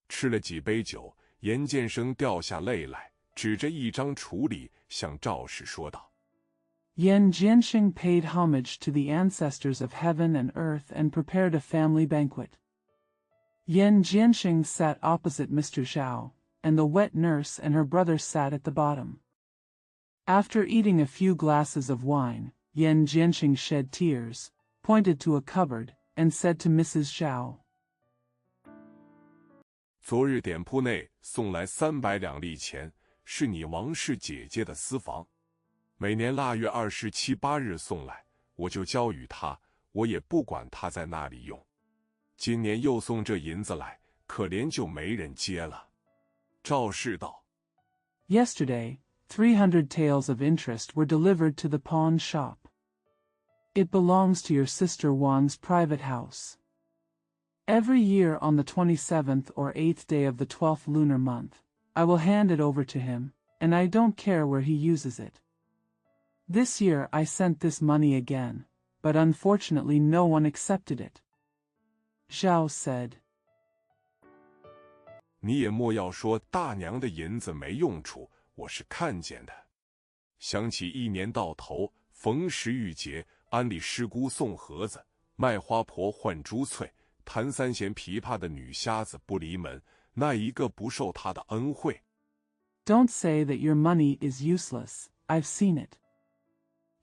吃了几杯酒，严建生掉下泪来，指着一张橱里向赵氏说道： Yan Jianxing paid homage to the ancestors of heaven and earth and prepared a family banquet. Yan Jianxing sat opposite Mr. Zhao, and the wet nurse and her brother sat at the bottom. After eating a few glasses of wine, Yan Jianxing shed tears, pointed to a cupboard, and said to Mrs. Zhao, 昨日店铺内送来300两利钱，是你王氏姐姐的私房。每年腊月27、8日送来，我就交与她，我也不管她在那里用。今年又送这银子来，可怜就没人接了。赵氏道 Yesterday, 300 taels of interest were delivered to the pawn shop. It belongs to your sister Wang's private house. Every year on the 27th or 8th day of the 12th lunar month, I will hand it over to him, and I don't care where he uses it. This year I sent this money again, but unfortunately no one accepted it. Zhao said, 你也莫要说大娘的银子没用处，我是看见的。想起一年到头，逢时遇节，安利师姑送盒子，卖花婆换珠翠，弹3弦琵琶的女瞎子不离门，那一个不受她的恩惠。 Don't say that your money is useless, I've seen it.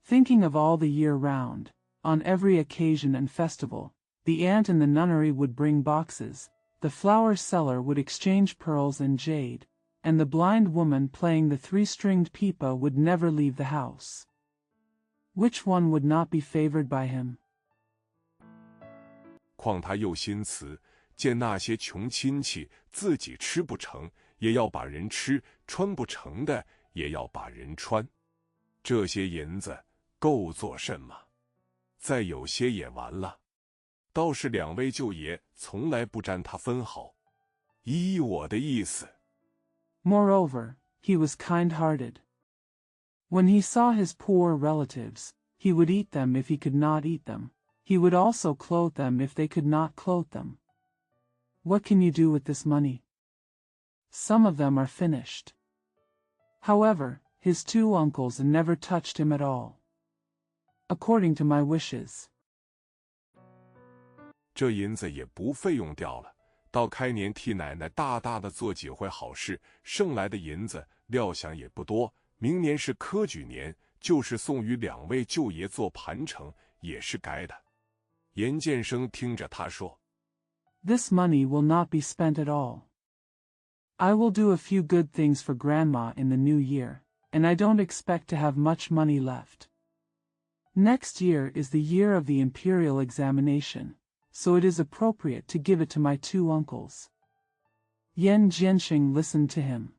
Thinking of all the year round, on every occasion and festival, the aunt in the nunnery would bring boxes, the flower seller would exchange pearls and jade, and the blind woman playing the 3-stringed pipa would never leave the house. Which one would not be favored by him? 况他又心慈，见那些穷亲戚自己吃不成，也要把人吃；穿不成的，也要把人穿。这些银子够做什么？再有些也完了。倒是2位舅爷从来不沾他分毫。依我的意思。 Moreover, he was kind-hearted. When he saw his poor relatives, he would eat them if he could not eat them. He would also clothe them if they could not clothe them. What can you do with this money? Some of them are finished. However, his 2 uncles never touched him at all. According to my wishes. 这银子也不费用掉了，到开年替奶奶大大的做几回好事，剩来的银子料想也不多。明年是科举年，就是送与2位舅爷做盘城，也是该的。严建生听着他说 This money will not be spent at all. I will do a few good things for Grandma in the new year, and I don't expect to have much money left. Next year is the year of the imperial examination, so it is appropriate to give it to my 2 uncles. Yan Jianxing listened to him.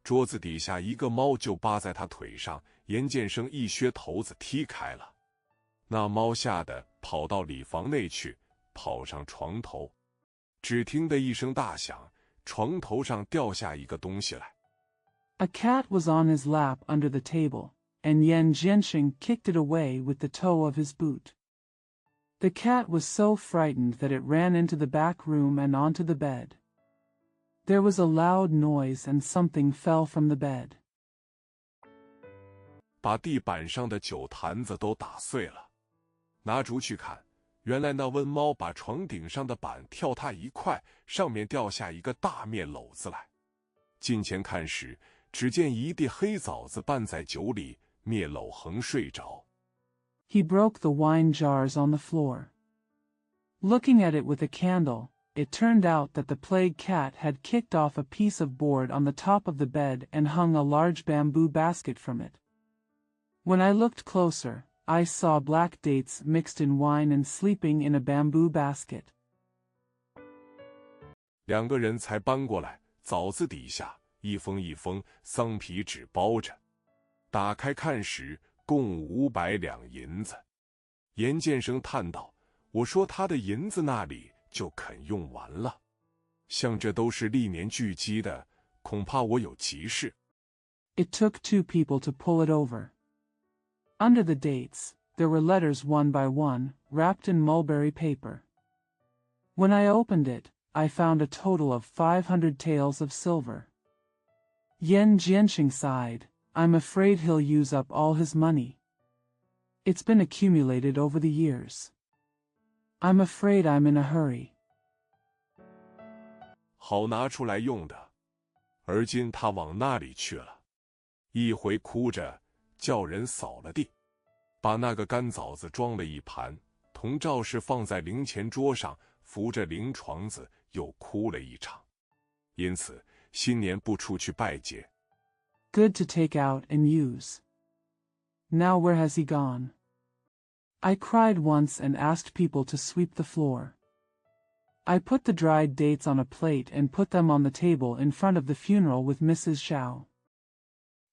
桌子底下一个猫就扒在他腿上，严建生一靴头子踢开了。那猫吓得跑到里房内去，跑上床头，只听得一声大响，床头上掉下一个东西来。A cat was on his lap under the table, and Yan Jianxing kicked it away with the toe of his boot. The cat was so frightened that it ran into the back room and onto the bed. There was a loud noise and something fell from the bed. 把地板上的酒坛子都打碎了。拿出去看，原来那瘟猫把床顶上的板跳踏一块，上面掉下一个大面篓子来。近前看时，只见一地黑枣子拌在酒里，篾篓横睡着。He broke the wine jars on the floor. Looking at it with a candle, it turned out that the plague cat had kicked off a piece of board on the top of the bed and hung a large bamboo basket from it. When I looked closer, I saw black dates mixed in wine and sleeping in a bamboo basket. 两个人才搬过来，枣子底下一封一封桑皮纸包着，打开看时，共500两银子。严建生叹道：“我说他的银子那里就肯用完了，像这都是历年聚积的，恐怕我有急事。” It took 2 people to pull it over. Under the dates, there were letters one by one, wrapped in mulberry paper. When I opened it, I found a total of 500 taels of silver. Yan Jianxing sighed, I'm afraid he'll use up all his money. It's been accumulated over the years. I'm afraid I'm in a hurry. 好拿出来用的，而今他往那里去了？一回哭着叫人扫了地，把那个干枣子装了一盘，同赵氏放在灵前桌上，扶着灵床子又哭了一场。因此新年不出去拜节。Good to take out and use. Now where has he gone? I cried once and asked people to sweep the floor. I put the dried dates on a plate and put them on the table in front of the funeral with Mrs. Zhao.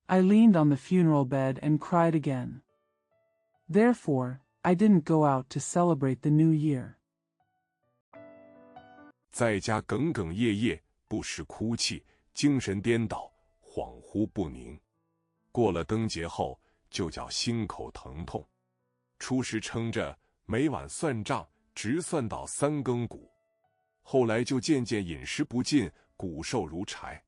I leaned on the funeral bed and cried again. Therefore, I didn't go out to celebrate the new year. 在家哽哽咽咽，不时哭泣，精神颠倒，恍惚不宁。过了灯节后，就叫心口疼痛。初时撑着，每晚算账，直算到3更鼓。后来就渐渐饮食不进，骨瘦如柴。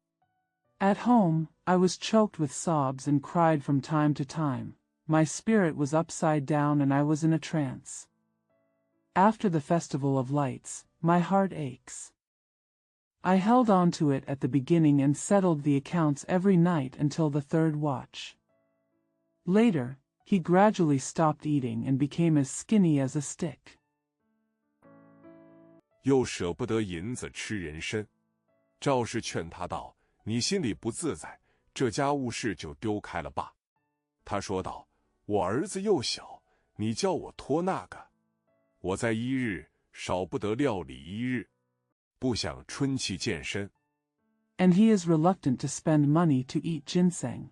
At home, I was choked with sobs and cried from time to time. My spirit was upside down and I was in a trance. After the Festival of Lights, my heart aches. I held on to it at the beginning and settled the accounts every night until the 3rd watch. Later, he gradually stopped eating and became as skinny as a stick. 又舍不得银子吃人参，赵氏劝他道：“你心里不自在，这家务事就丢开了吧。”他说道：“我儿子又小，你叫我拖那个，我在1日少不得料理1日，不想春气渐深。” And he is reluctant to spend money to eat ginseng.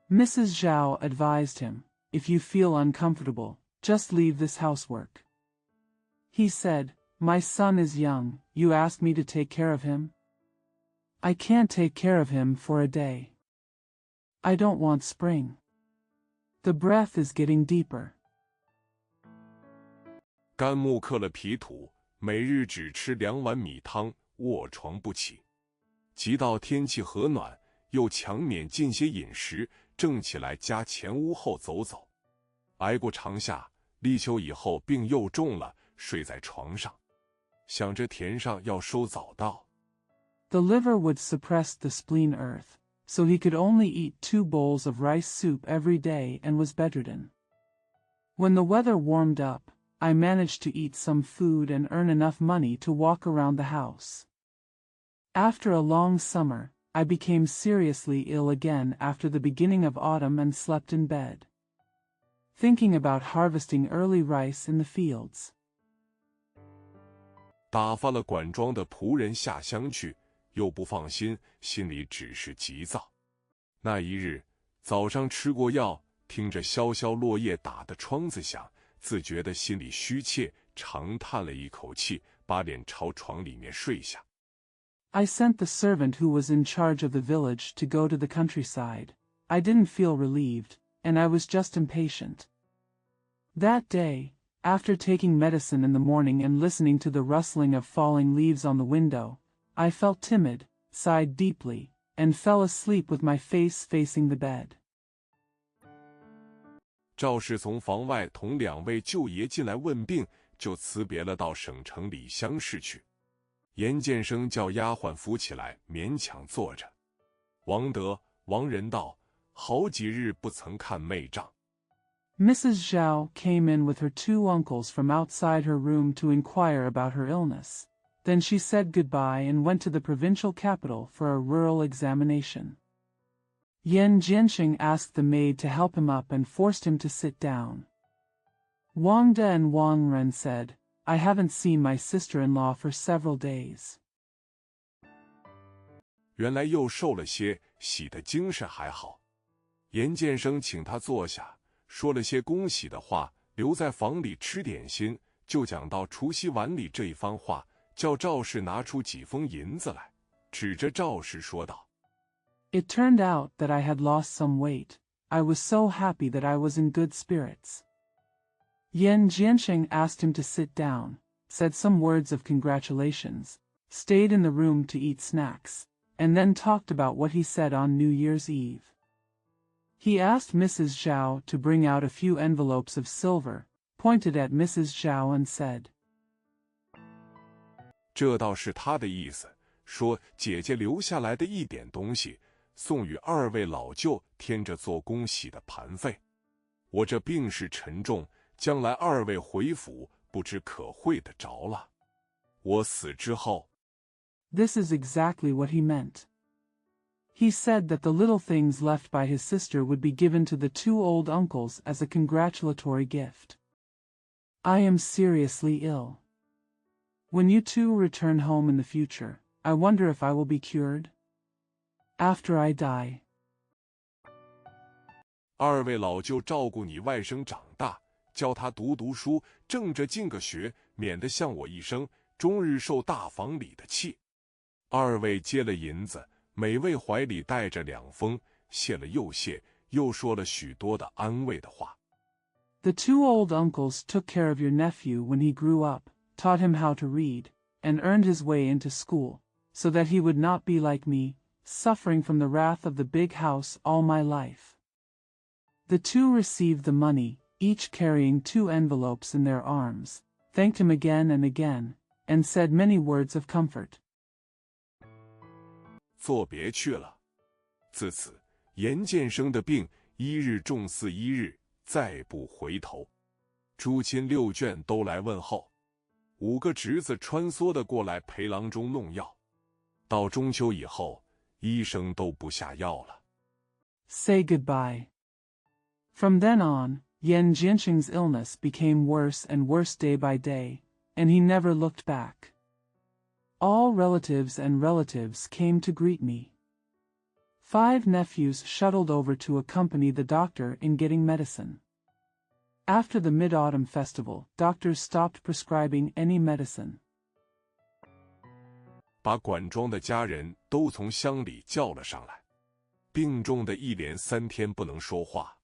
Mrs. Zhao advised him, if you feel uncomfortable, just leave this housework. He said, my son is young, you ask me to take care of him? I can't take care of him for a day. I don't want spring. The breath is getting deeper. 甘木刻了皮土，每日只吃2碗米汤，卧床不起。及到天气和暖，又强勉进些饮食，正起来家前屋后走走。挨过长夏，立秋以后病又重了，睡在床上，想着田上要收早稻。The liver would suppress the spleen earth, so he could only eat 2 bowls of rice soup every day and was bedridden. When the weather warmed up, I managed to eat some food and earn enough money to walk around the house. After a long summer, I became seriously ill again after the beginning of autumn and slept in bed, thinking about harvesting early rice in the fields. 打发了管庄的仆人下乡去，又不放心，心里只是急躁。那一日早上吃过药，听着潇潇落叶打的窗子响，自觉得心里虚怯，长叹了一口气，把脸朝床里面睡下。I sent the servant who was in charge of the village to go to the countryside. I didn't feel relieved, and I was just impatient. That day, after taking medicine in the morning and listening to the rustling of falling leaves on the window, I felt timid, sighed deeply, and fell asleep with my face facing the bed. 赵氏从房外同2位舅爷进来问病，就辞别了，到省城里乡试去。严建生叫丫鬟扶起来，勉强坐着。王仁道，好几日不曾看妹丈。Mrs. Zhao came in with her 2 uncles from outside her room to inquire about her illness. Then she said goodbye and went to the provincial capital for a rural examination. Yan Jianxing asked the maid to help him up and forced him to sit down. Wang De and Wang Ren said, I haven't seen my sister-in-law for several days. 原来又瘦了些，喜得精神还好。严建生请他坐下，说了些恭喜的话，留在房里吃点心，就讲到除夕晚礼这一番话，叫赵氏拿出几封银子来，指着赵氏说道 It turned out that I had lost some weight. I was so happy that I was in good spirits. Yan Jianxing asked him to sit down, said some words of congratulations, stayed in the room to eat snacks, and then talked about what he said on New Year's Eve. He asked Mrs. Zhao to bring out a few envelopes of silver, pointed at Mrs. Zhao and said, 这倒是他的意思，说姐姐留下来的一点东西，送与2位老舅添着做恭喜的盘费。我这病势沉重，将来2位回府，不知可会得着了。我死之后。 This is exactly what he meant. He said that the little things left by his sister would be given to the 2 old uncles as a congratulatory gift. I am seriously ill. When you 2 return home in the future, I wonder if I will be cured? After I die. 2位老舅照顾你外甥长大，教他读书，正着进个学，免得像我一生，终日受大房里的气。2位接了银子，每位怀里带着2封，谢了又谢，又说了许多的安慰的话。The 2 old uncles took care of your nephew when he grew up, taught him how to read, and earned his way into school, so that he would not be like me, suffering from the wrath of the big house all my life. The 2 received the money, each carrying 2 envelopes in their arms, thanked him again and again, and said many words of comfort. 作别去了。自此，严建生的病一日重似一日，再不回头。诸亲6眷都来问候，5个侄子穿梭的过来陪郎中弄药。到中秋以后，医生都不下药了。Say goodbye. From then on, Yan Jianxing's illness became worse and worse day by day, and he never looked back. All relatives and relatives came to greet me. 5 nephews shuttled over to accompany the doctor in getting medicine. After the Mid-Autumn Festival, doctors stopped prescribing any medicine. 把管庄的家人都从乡里叫了上来，病重的一连3天不能说话。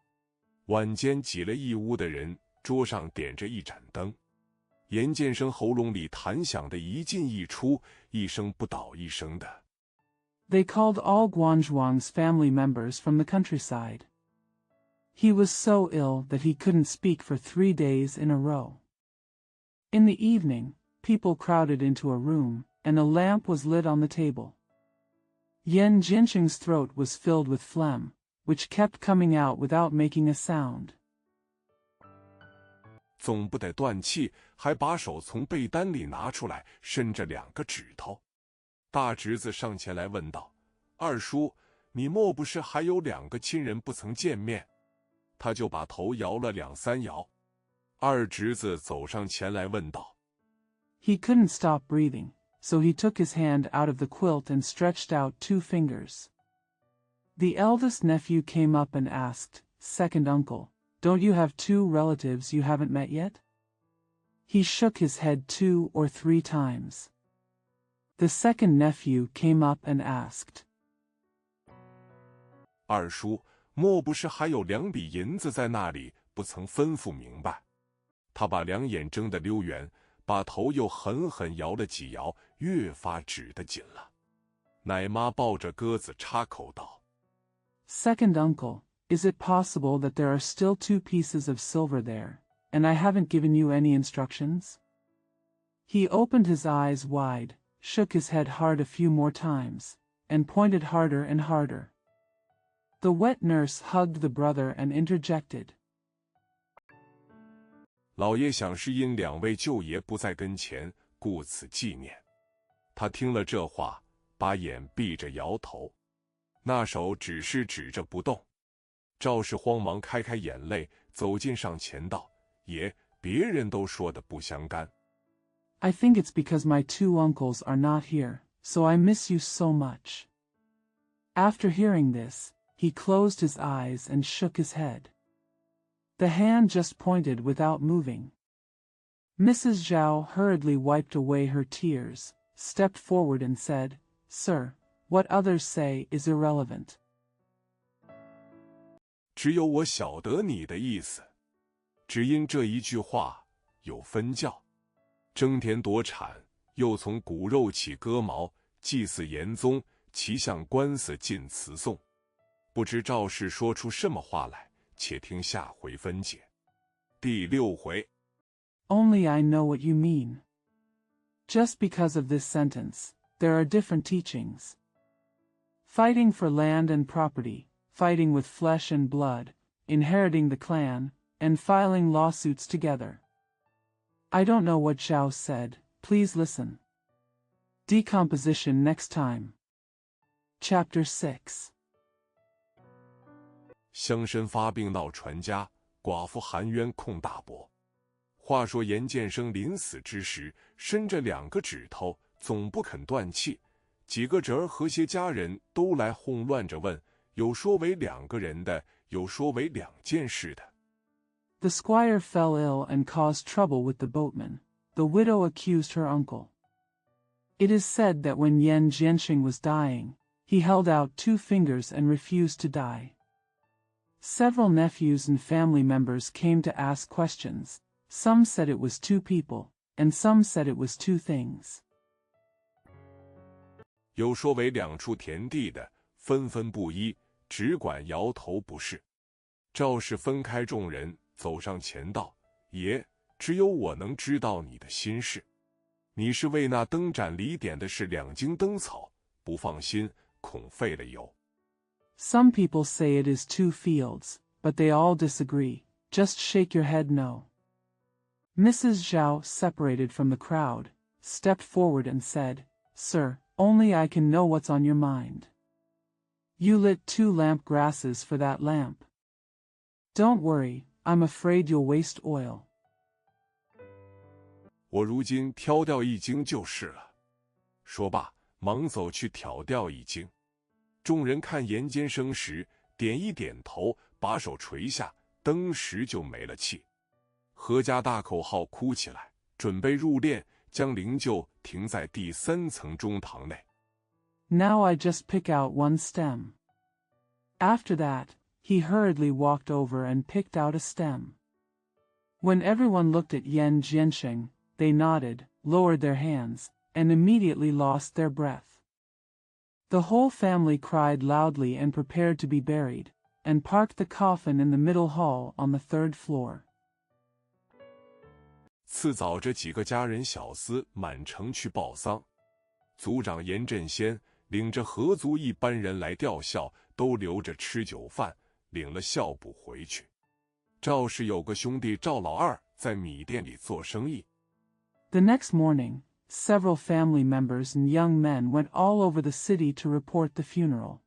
晚间挤了一屋的人，桌上点着一盏灯。严建生喉咙里痰响的一进一出，一声不倒一声的。They called all Guanzhuang's family members from the countryside. He was so ill that he couldn't speak for 3 days in a row. In the evening, people crowded into a room, and a lamp was lit on the table. Yan Jianxing's throat was filled with phlegm, which kept coming out without making a sound. 总不得断气，还把手从被单里拿出来，伸着2个指头。大侄子上前来问道：“二叔，你莫不是还有2个亲人不曾见面？”他就把头摇了2、3摇。二侄子走上前来问道 He couldn't stop breathing, so he took his hand out of the quilt and stretched out 2 fingers. The eldest nephew came up and asked, "Second uncle, don't you have 2 relatives you haven't met yet?" He shook his head 2 or 3 times. The second nephew came up and asked, 二叔，莫不是还有2笔银子在那里，不曾吩咐明白？他把2眼睁得溜圆，把头又狠狠摇了几摇，越发指得紧了。奶妈抱着鸽子插口道 "Second uncle, is it possible that there are still 2 pieces of silver there, and I haven't given you any instructions?" He opened his eyes wide, shook his head hard a few more times, and pointed harder and harder. The wet nurse hugged the brother and interjected. 老爷想是因两位舅爷不在跟前，故此纪念。他听了这话，把眼闭着摇头，那手只是指着不动。赵氏慌忙开开眼泪，走近上前道：“爷，别人都说的不相干。” I think it's because my two uncles are not here, so I miss you so much. After hearing this, he closed his eyes and shook his head. The hand just pointed without moving. Mrs. Zhao hurriedly wiped away her tears, stepped forward and said, "Sir, what others say is irrelevant." 只有我晓得你的意思，只因这一句话有分教。争田夺产，又从骨肉起割毛，祭祀严宗，其相官司尽词颂。不知赵氏说出什么话来，且听下回分解。第6回。 Only I know what you mean. Just because of this sentence, there are different teachings. Fighting for land and property, fighting with flesh and blood, inheriting the clan, and filing lawsuits together. I don't know what Zhao said, please listen. Decomposition next time. Chapter 6. 乡绅发病闹传家，寡妇含冤控大伯。话说严建生临死之时，伸着2个指头，总不肯断气。几个侄儿和些家人都来哄乱着问，有说为2个人的，有说为2件事的。The squire fell ill and caused trouble with the boatman. The widow accused her uncle. It is said that when Yan Jianxing was dying, he held out 2 fingers and refused to die. Several nephews and family members came to ask questions. Some said it was 2 people, and some said it was 2 things. 有说为2处田地的，纷纷不依，只管摇头不是。赵氏分开众人，走上前道：“爷，只有我能知道你的心事。你是为那灯盏离点的是2茎灯草，不放心，恐费了油。” Some people say it is 2 fields, but they all disagree. Just shake your head no. Mrs. Zhao separated from the crowd, stepped forward and said, "Sir, only I can know what's on your mind. You lit 2 lamp grasses for that lamp. Don't worry, I'm afraid you'll waste oil." 我如今挑掉1茎就是了。说罢，忙走去挑掉1茎。众人看严监生时，点一点头，把手垂下，登时就没了气。何家大口号哭起来，准备入殓，将灵柩停在第3层中堂内。Now I just pick out 1 stem. After that, he hurriedly walked over and picked out a stem. When everyone looked at Yan Jianxing, they nodded, lowered their hands, and immediately lost their breath. The whole family cried loudly and prepared to be buried, and parked the coffin in the middle hall on the 3rd floor. 次早这几个家人小厮满城去报丧，族长严振先领着合族一般人来吊孝，都留着吃酒饭，领了孝补回去。赵氏有个兄弟赵老二在米店里做生意。The next morning, several family members and young men went all over the city to report the funeral.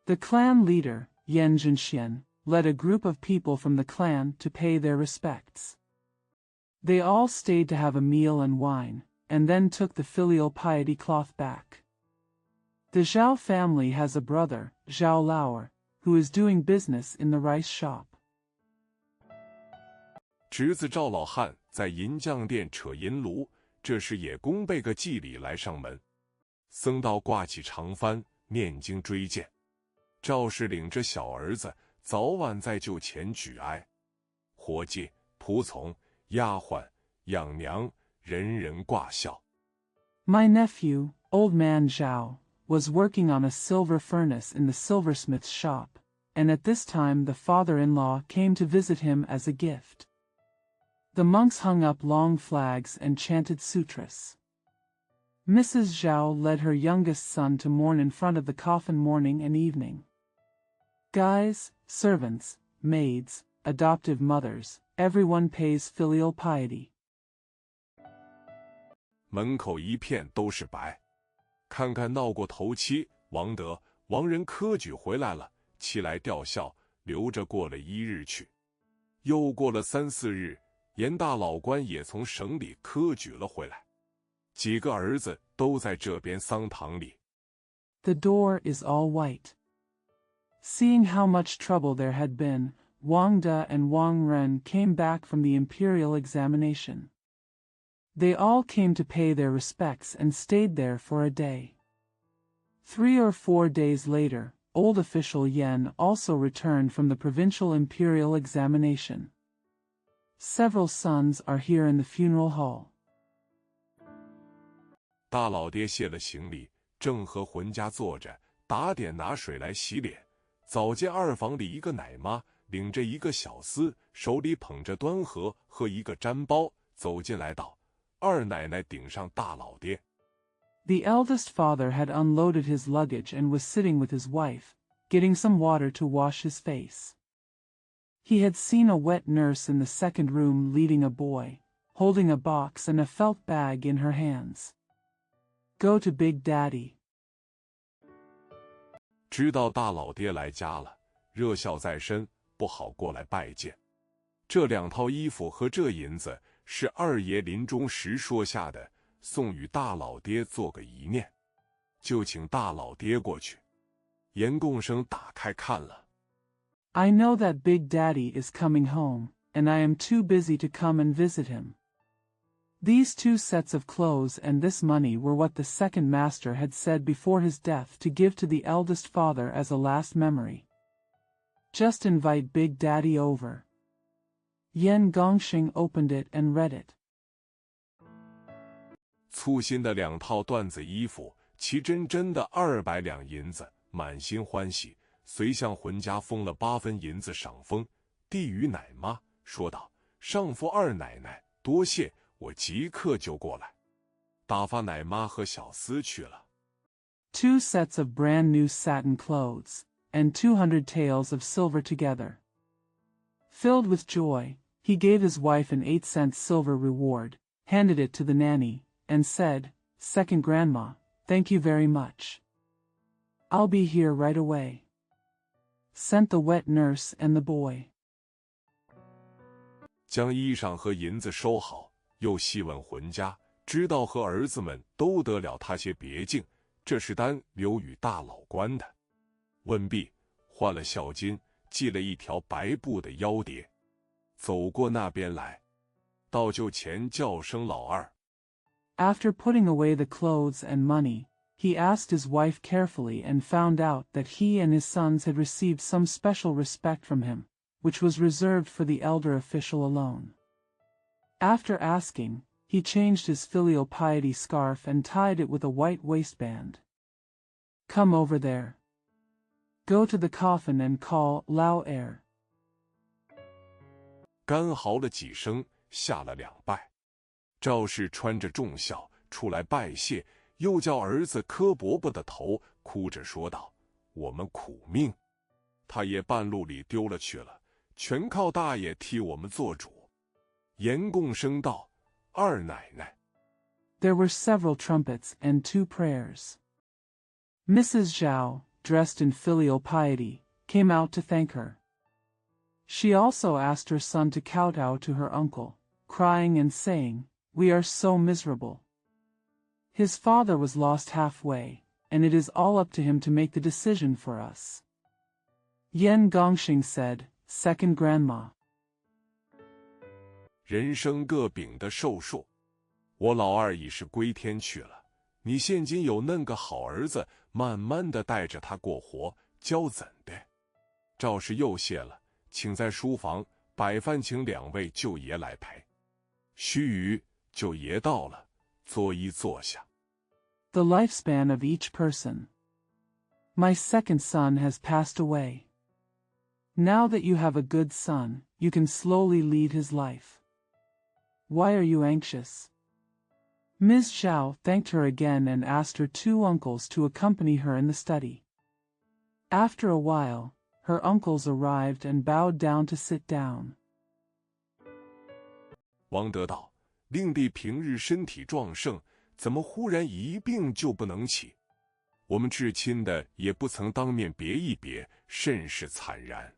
The clan leader, Yan Zhenxian, led a group of people from the clan to pay their respects. They all stayed to have a meal and wine, and then took the filial piety cloth back. The Zhao family has a brother, Zhao Laoer, who is doing business in the rice shop. 侄子赵老汉在银匠店扯银炉，这时也供备个祭礼来上门。僧道挂起长幡，念经追荐。赵氏领着小儿子，早晚在旧前举哀。伙计、仆从、丫鬟、养娘，人人挂孝。My nephew, old man Zhao, was working on a silver furnace in the silversmith's shop, and at this time the father-in-law came to visit him as a gift. The monks hung up long flags and chanted sutras. Mrs. Zhao led her youngest son to mourn in front of the coffin morning and evening. Guys, servants, maids, adoptive mothers, everyone pays filial piety. 门口一片都是白，看看闹过头七、王德、王仁科举回来了，期来吊孝，留着过了1日去。又过了3、4日，严大老官也从省里科举了回来，几个儿子都在这边丧堂里。The door is all white. Seeing how much trouble there had been, Wang De and Wang Ren came back from the imperial examination. They all came to pay their respects and stayed there for a day. 3 or 4 days later, old official Yan also returned from the provincial imperial examination. Several sons are here in the funeral hall. 大老爹卸了行李，正和浑家坐着，打点拿水来洗脸。早见二房里一个奶妈领着一个小厮，手里捧着端盒和一个毡包，走进来道：“二奶奶顶上大老爹。” The eldest father had unloaded his luggage and was sitting with his wife, getting some water to wash his face. He had seen a wet nurse in the second room leading a boy, holding a box and a felt bag in her hands. Go to Big Daddy. 知道大老爹来家了，热孝在身，不好过来拜见。这2套衣服和这银子是二爷临终时说下的，送与大老爹做个遗念，就请大老爹过去。严贡生打开看了。I know that Big Daddy is coming home, and I am too busy to come and visit him. These 2 sets of clothes and this money were what the second master had said before his death to give to the eldest father as a last memory. Just invite Big Daddy over. Yan Gongxing opened it and read it. 粗心的2套缎子衣服，其真的200两银子，满心欢喜，遂向浑家封了8分银子赏封，递与奶妈，说道：“上父二奶奶，多谢，我即刻就过来。”打发奶妈和小厮去了。2 sets of brand new satin clothes, and 200 taels of silver together. Filled with joy, he gave his wife an 8-cent silver reward, handed it to the nanny, and said, "Second grandma, thank you very much. I'll be here right away." Sent the wet nurse and the boy. 将衣裳和银子收好，又细问浑家，知道和儿子们都得了他些别境，这是单留与大老官的。问毕，换了孝巾，系了一条白布的腰碟，走过那边来，到就前叫声老二。After putting away the clothes and money, he asked his wife carefully and found out that he and his sons had received some special respect from him, which was reserved for the elder official alone. After asking, he changed his filial piety scarf and tied it with a white waistband. Come over there. Go to the coffin and call Lao Heir. 干嚎了几声，下了2拜。赵氏穿着重孝出来拜谢，又叫儿子柯伯伯的头，哭着说道：“我们苦命，他也半路里丢了去了，全靠大爷替我们做主。”严贡生道：“二奶奶。” There were several trumpets and 2 prayers. Mrs. Zhao, dressed in filial piety, came out to thank her. She also asked her son to kowtow to her uncle, crying and saying, "We are so miserable." His father was lost halfway, and it is all up to him to make the decision for us. Yan Gongxing said, "Second grandma." 人生各秉的寿数，我老二已是归天去了。你现今有恁个好儿子，慢慢的带着他过活，教怎的？赵氏又谢了，请在书房摆饭，请2位舅爷来陪。须臾，舅爷到了，作揖坐下。The lifespan of each person. My second son has passed away. Now that you have a good son, you can slowly lead his life. Why are you anxious? Ms. Xiao thanked her again and asked her two uncles to accompany her in the study. After a while, her uncles arrived and bowed down to sit down. 王德道：“令弟平日身体壮盛，怎么忽然一病就不能起？我们至亲的也不曾当面别一别，甚是惨然。”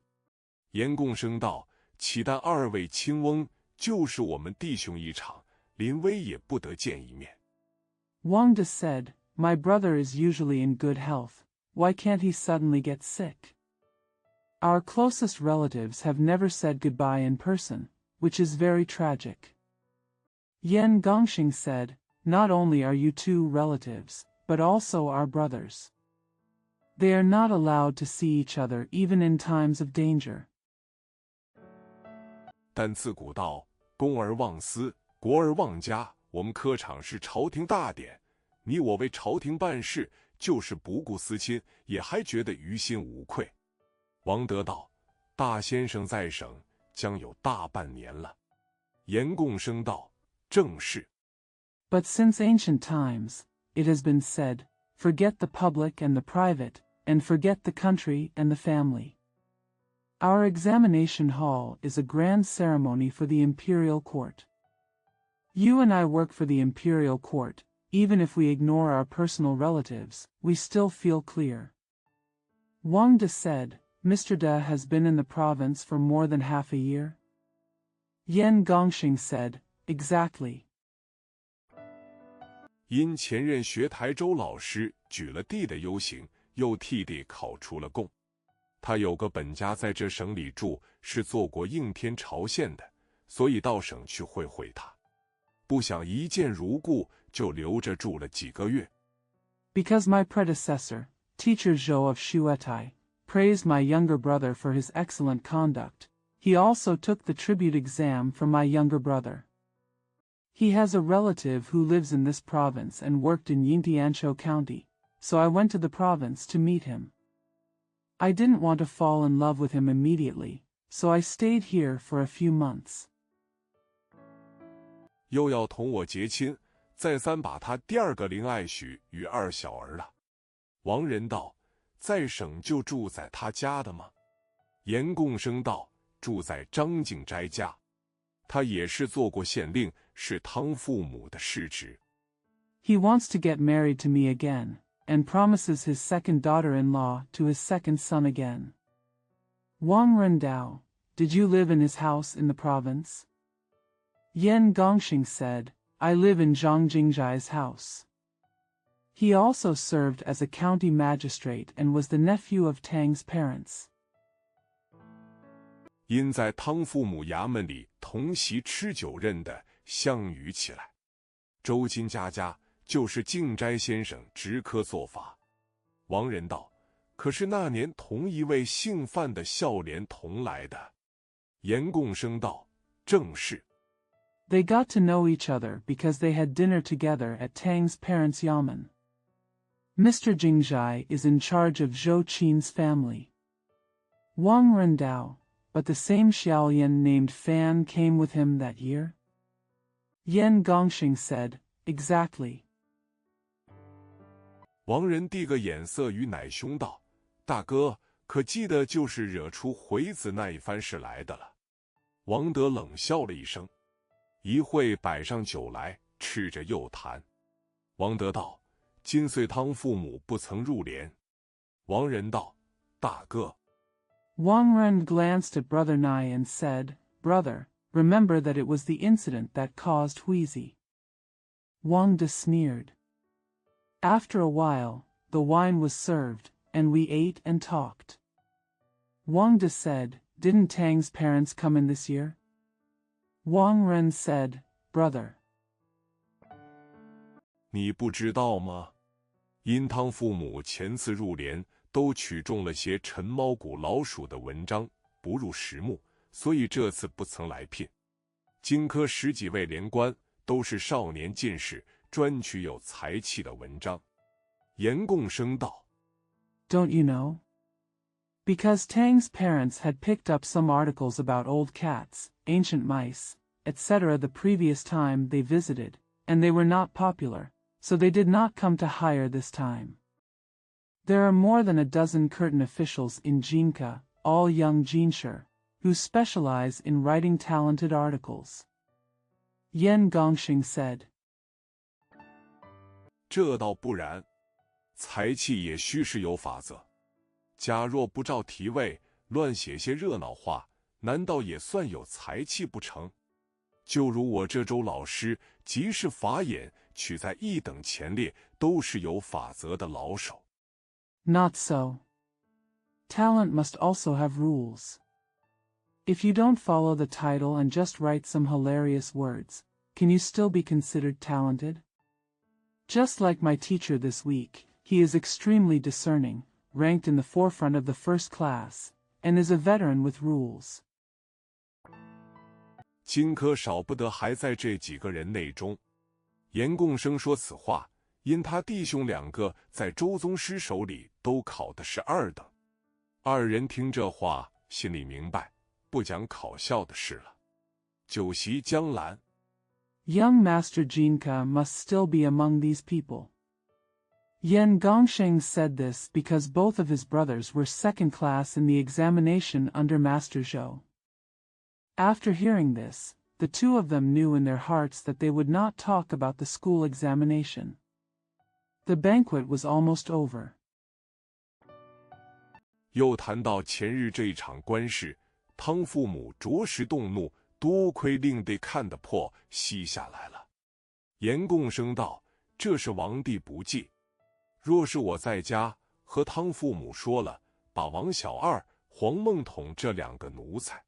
严共生道：“岂但二位亲翁，就是我们弟兄一场，临危也不得见一面。” Wang De said, My brother is usually in good health. Why can't he suddenly get sick? Our closest relatives have never said goodbye in person, which is very tragic. Yan Gongxing said, Not only are you two relatives, but also our brothers. They are not allowed to see each other even in times of danger. 但自古道，公而忘私，国而忘家。我们科场是朝廷大典，你我为朝廷办事，就是不顾私亲，也还觉得于心无愧。王德道：“大先生在省将有大半年了。”严共生道：“正是。” But since ancient times, it has been said, forget the public and the private, and forget the country and the family. Our examination hall is a grand ceremony for the imperial court. You and I work for the imperial court. Even if we ignore our personal relatives, we still feel clear. Wang De said, Mr. De has been in the province for more than half a year? Yan Gongxing said, Exactly. 因前任学台州老师举了弟的忧行，又替弟考出了贡。他有个本家在这省里住，是做过应天朝县的，所以到省去会会他。不想一见如故，就留着住了几个月。Because my predecessor, Teacher Zhou of Xuetai, praised my younger brother for his excellent conduct, he also took the tribute exam from my younger brother. He has a relative who lives in this province and worked in Yingtianshou County, so I went to the province to meet him. I didn't want to fall in love with him immediately, so I stayed here for a few months. 又要同我结亲，再三把他第二个灵爱许与二小儿了。王仁道：“在省就住在他家的吗？”严共生道：“住在张敬斋家，他也是做过县令，是汤父母的世侄。” He wants to get married to me again, and promises his second daughter-in-law to his second son again. Wang Rendao, did you live in his house in the province? Yan Gongxing said, I live in Zhang Jingjai's house. He also served as a county magistrate and was the nephew of Tang's parents. 因在汤父母衙门里同席吃酒认的项羽起来，周金家家就是敬斋先生直科做法。王仁道：“可是那年同一位姓范的孝廉同来的。”严共生道：“正是。” They got to know each other because they had dinner together at Tang's parents' yamen. Mr. Jingjai is in charge of Zhou Qin's family. Wang Rendao, but the same Xiaolian named Fan came with him that year? Yan Gongxing said, Exactly. 王仁递个眼色与乃兄道：“大哥，可记得就是惹出回子那一番事来的了。”王德冷笑了一声。一会摆上酒来，吃着又谈。王德道：“今岁汤父母不曾入帘。”王仁道：“大哥。” Wang Ren glanced at Brother Nai and said, Brother, remember that it was the incident that caused Huizi. Wang De sneered. After a while, the wine was served, and we ate and talked. Wang De said, Didn't Tang's parents come in this year? Wang Ren said, Brother. 你不知道吗？因汤父母前次入帘都取中了些陈猫骨老鼠的文章，不入实目，所以这次不曾来聘。京科10几位连官都是少年进士，专取有才气的文章。严共生道： Don't you know? Because Tang's parents had picked up some articles about old cats, ancient mice, etc. the previous time they visited, and they were not popular, so they did not come to hire this time. There are more than a dozen curtain officials in Jinka, all young Jinsher, who specialize in writing talented articles. Yan Gongxing said. 这倒不然，才气也须是有法则。假若不照题位，乱写些热闹话，难道也算有才气不成？就如我这周老师，即是法眼，取在一等前列，都是有法则的老手。Not so. Talent must also have rules. If you don't follow the title and just write some hilarious words, can you still be considered talented? Just like my teacher this week, he is extremely discerning, ranked in the forefront of the first class, and is a veteran with rules. 荆轲少不得还在这几个人内中。严贡生说此话，因他弟兄两个在周宗师手里都考的是2等。二人听这话，心里明白，不讲考笑的事了。酒席将阑。Young Master Jinka must still be among these people. Yan Gongsheng said this because both of his brothers were second class in the examination under Master Zhou. After hearing this, the two of them knew in their hearts that they would not talk about the school examination. The banquet was almost over. 又谈到前日这一场官事，汤父母着实动怒，多亏令得看得破，息下来了。严贡生道：“这是王弟不济。若是我在家，和汤父母说了，把王小二、黄孟统这2个奴才。”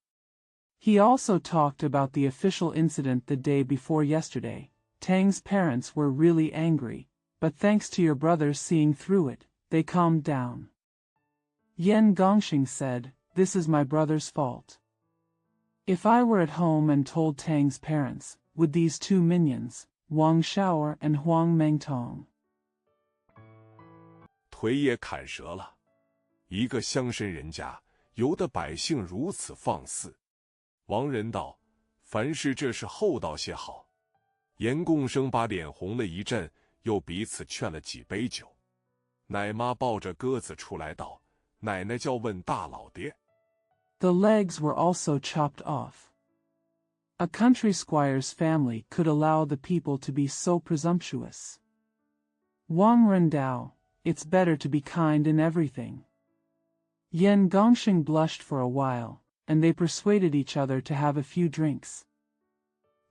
He also talked about the official incident the day before yesterday. Tang's parents were really angry, but thanks to your brothers seeing through it, they calmed down. Yan Gongxing said, "This is my brother's fault. If I were at home and told Tang's parents, would these two minions, Wang Shaoer and Huang Mengtong?" 腿也砍折了。一个乡绅人家，由得百姓如此放肆。王仁道：“凡事这是厚道些好。”严贡生把脸红了一阵，又彼此劝了几杯酒。奶妈抱着鸽子出来道：“奶奶叫问大老爹。” The legs were also chopped off. A country squire's family could allow the people to be so presumptuous. Wang Rendao, it's better to be kind in everything. Yan Gongxing blushed for a while, and they persuaded each other to have a few drinks.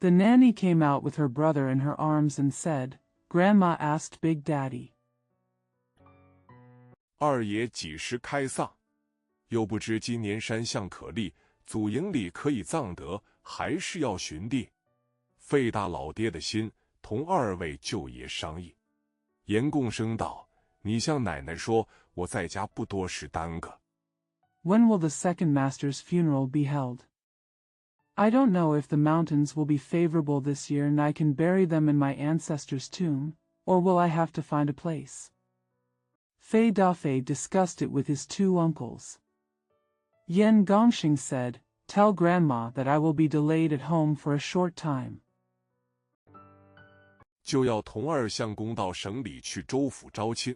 The nanny came out with her brother in her arms and said, "Grandma asked Big Daddy." 二爷几时开丧？又不知今年山象可立，祖营里可以葬得，还是要寻地？费大老爹的心，同2位舅爷商议。严贡生道：“你向奶奶说，我在家不多时耽搁。” When will the second master's funeral be held? I don't know if the mountains will be favorable this year and I can bury them in my ancestor's tomb, or will I have to find a place? Fei Dafei discussed it with his 2 uncles. Yan Gongxing said, "Tell Grandma that I will be delayed at home for a short time." 就要同2相公到省里去州府招亲，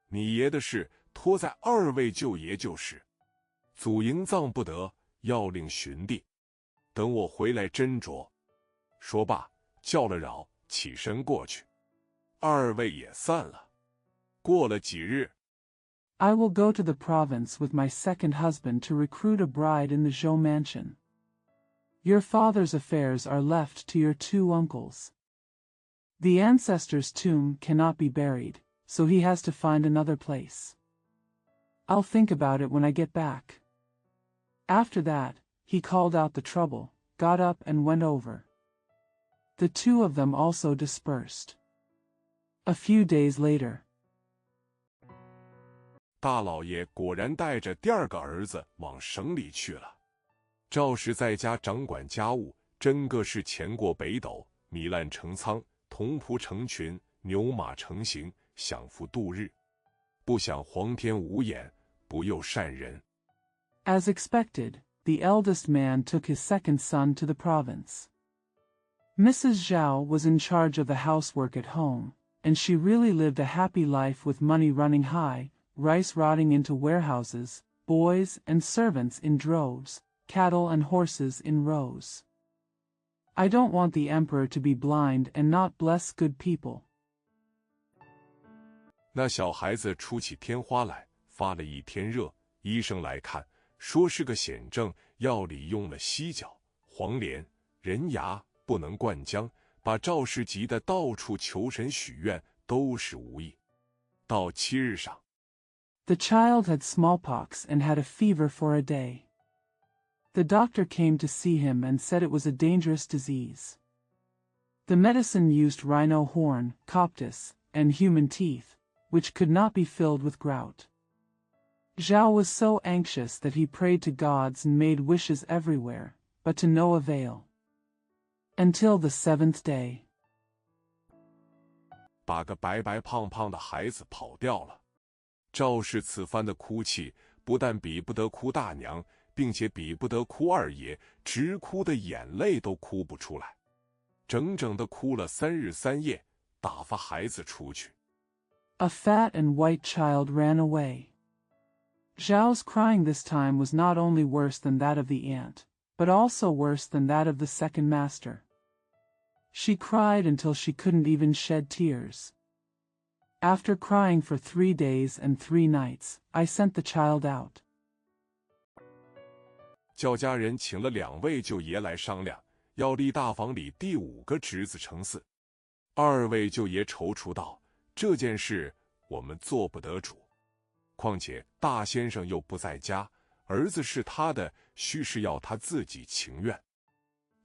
你爷的事托在2位舅爷就是。祖营葬不得，要令寻地，等我回来斟酌。说罢，叫了扰，起身过去。2位也散了。过了几日， I will go to the province with my second husband to recruit a bride in the Zhou mansion. Your father's affairs are left to your 2 uncles. The ancestor's tomb cannot be buried, so he has to find another place. I'll think about it when I get back. After that, he called out the trouble, got up and went over. The 2 of them also dispersed. A few days later, 大老爷果然带着第2个儿子往省里去了。赵氏在家掌管家务，真个是钱过北斗，米烂成仓，童仆成群，牛马成行，享福度日。不想皇天无眼，不佑善人。As expected, the eldest man took his second son to the province. Mrs. Zhao was in charge of the housework at home, and she really lived a happy life with money running high, rice rotting into warehouses, boys and servants in droves, cattle and horses in rows. I don't want the emperor to be blind and not bless good people. 那小孩子出起天花来，发了一天热，医生来看，说是个癣症，药里用了犀角、黄连、人牙，不能灌浆，把赵氏急得到处求神许愿，都是无益。到7日上， The child had smallpox and had a fever for a day. The doctor came to see him and said it was a dangerous disease. The medicine used rhino horn, coptis, and human teeth, which could not be filled with grout. Zhao was so anxious that he prayed to gods and made wishes everywhere, but to no avail. Until the 7th day. 把个白白胖胖的孩子跑掉了。赵氏此番的哭泣，不但比不得哭大娘，并且比不得哭二爷，直哭的眼泪都哭不出来，整整的哭了3日3夜，打发孩子出去。A fat and white child ran away. Zhao's crying this time was not only worse than that of the aunt, but also worse than that of the second master. She cried until she couldn't even shed tears. After crying for 3 days and 3 nights, I sent the child out. 叫家人请了2位舅爷来商量，要立大房里第5个侄子承嗣。2位舅爷踌躇道：“这件事我们做不得主，况且大先生又不在家，儿子是他的，须是要他自己情愿。”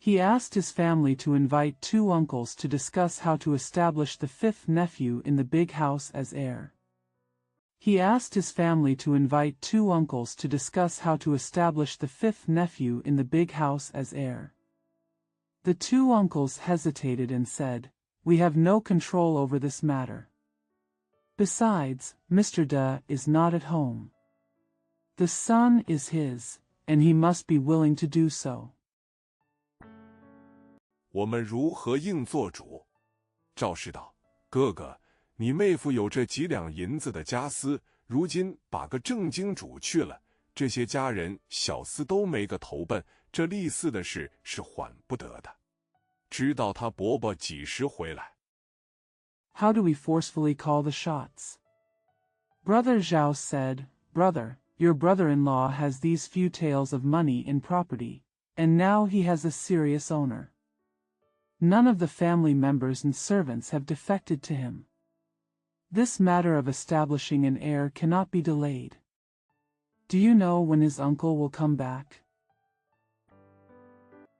He asked his family to invite 2 uncles to discuss how to establish the 5th nephew in the big house as heir. He asked his family to invite 2 uncles to discuss how to establish the 5th nephew in the big house as heir. The 2 uncles hesitated and said, "We have no control over this matter. Besides, Mr. De is not at home. The son is his, and he must be willing to do so." 我们如何应做主？赵氏道：“哥哥，你妹夫有这几两银子的家私，如今把个正经主去了，这些家人小厮都没个投奔，这立嗣的事是缓不得的。直到他伯伯几时回来？” How do we forcefully call the shots? Brother Zhao said, "Brother, your brother-in-law has these few taels of money and property, and now he has a serious owner. None of the family members and servants have defected to him. This matter of establishing an heir cannot be delayed. Do you know when his uncle will come back?"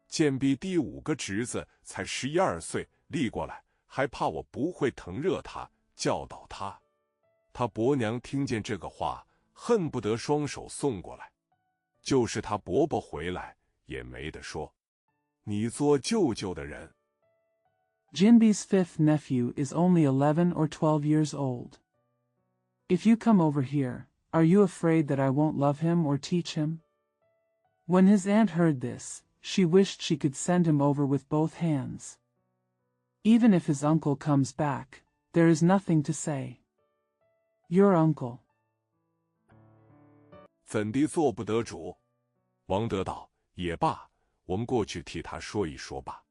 贱婢第5个侄子才11、12岁，立过来，还怕我不会疼热他，教导他。他伯娘听见这个话，恨不得双手送过来。就是他伯伯回来，也没得说。你做舅舅的人。Jinbi's 5th nephew is only 11 or 12 years old. If you come over here, are you afraid that I won't love him or teach him? When his aunt heard this, she wished she could send him over with both hands. Even if his uncle comes back, there is nothing to say. Your uncle. 怎地做不得主？王德道：“也罢，我们过去替他说一说吧。”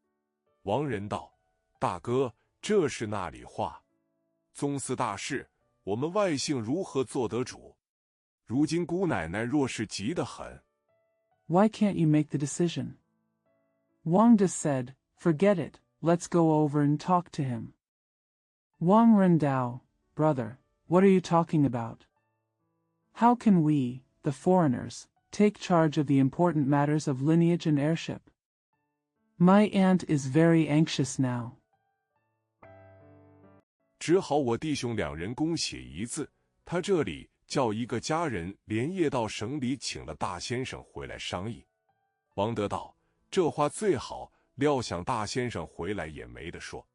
王仁道：“大哥，这是那里话？宗祠大事，我们外姓如何做得主？如今姑奶奶若是急得很。” Why can't you make the decision? Wang De said, "Forget it, let's go over and talk to him." Wang Rendao, "Brother, what are you talking about? How can we, the foreigners, take charge of the important matters of lineage and heirship? My aunt is very anxious now." 只好我弟兄2人公写一字，他这里叫一个家人连夜到省里请了大先生回来商议。王德道：“这话最好，料想大先生回来也没得说。”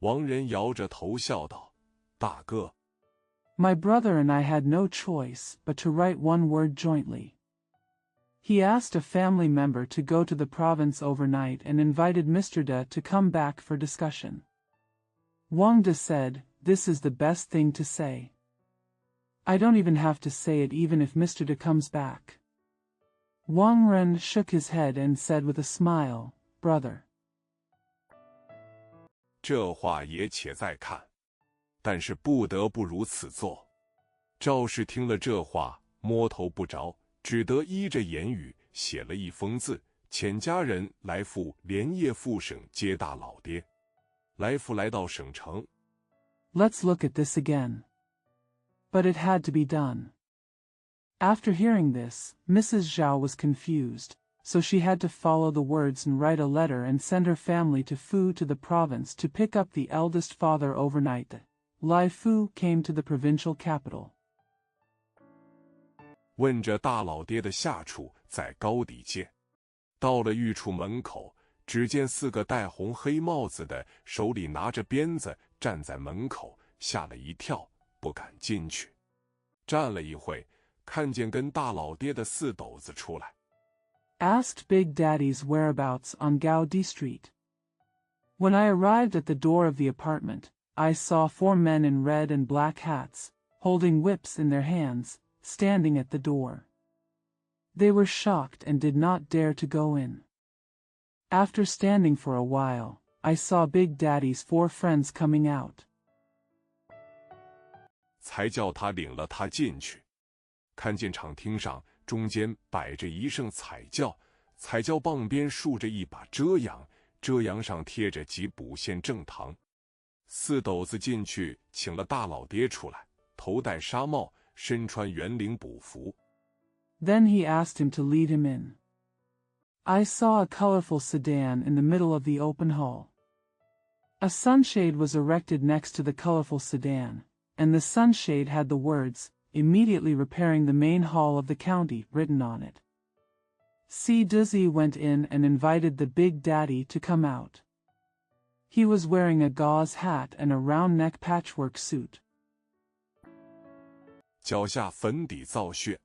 王仁摇着头笑道：“大哥。” My brother and I had no choice but to write one word jointly. He asked a family member to go to the province overnight and invited Mr. De to come back for discussion. Wang De said, "This is the best thing to say. I don't even have to say it even if Mr. De comes back." Wang Ren shook his head and said with a smile, "Brother." 这话也且再看，但是不得不如此做。赵氏听了这话，摸头不着，只得依着言语写了一封字，遣家人来赴连夜赴省接大老爹。来复来到省城。Let's look at this again. But it had to be done. After hearing this, Mrs. Zhao was confused, so she had to follow the words and write a letter and send her family to Fu to the province to pick up the eldest father overnight. Lai Fu came to the provincial capital. 问着大老爹的下处在高底界。到了御处门口，只见4个戴红黑帽子的，手里拿着鞭子，站在门口，吓了一跳，不敢进去。站了一会，看见跟大老爹的4斗子出来。Asked Big Daddy's whereabouts on Gaudi Street. When I arrived at the door of the apartment, I saw 4 men in red and black hats, holding whips in their hands, standing at the door. They were shocked and did not dare to go in. After standing for a while, I saw Big Daddy's 4 friends coming out. 才叫他领了他进去，看见场厅上中间摆着一圣彩轿，彩轿傍边竖着一把遮阳，遮阳上贴着几补县正堂。4斗子进去，请了大老爹出来，头戴纱帽，身穿圆领补服。Then he asked him to lead him in. I saw a colorful sedan in the middle of the open hall. A sunshade was erected next to the colorful sedan, and the sunshade had the words, "Immediately repairing the main hall of the county," written on it. Si Dizzy went in and invited the Big Daddy to come out. He was wearing a gauze hat and a round-neck patchwork suit. 脚下粉底皂血，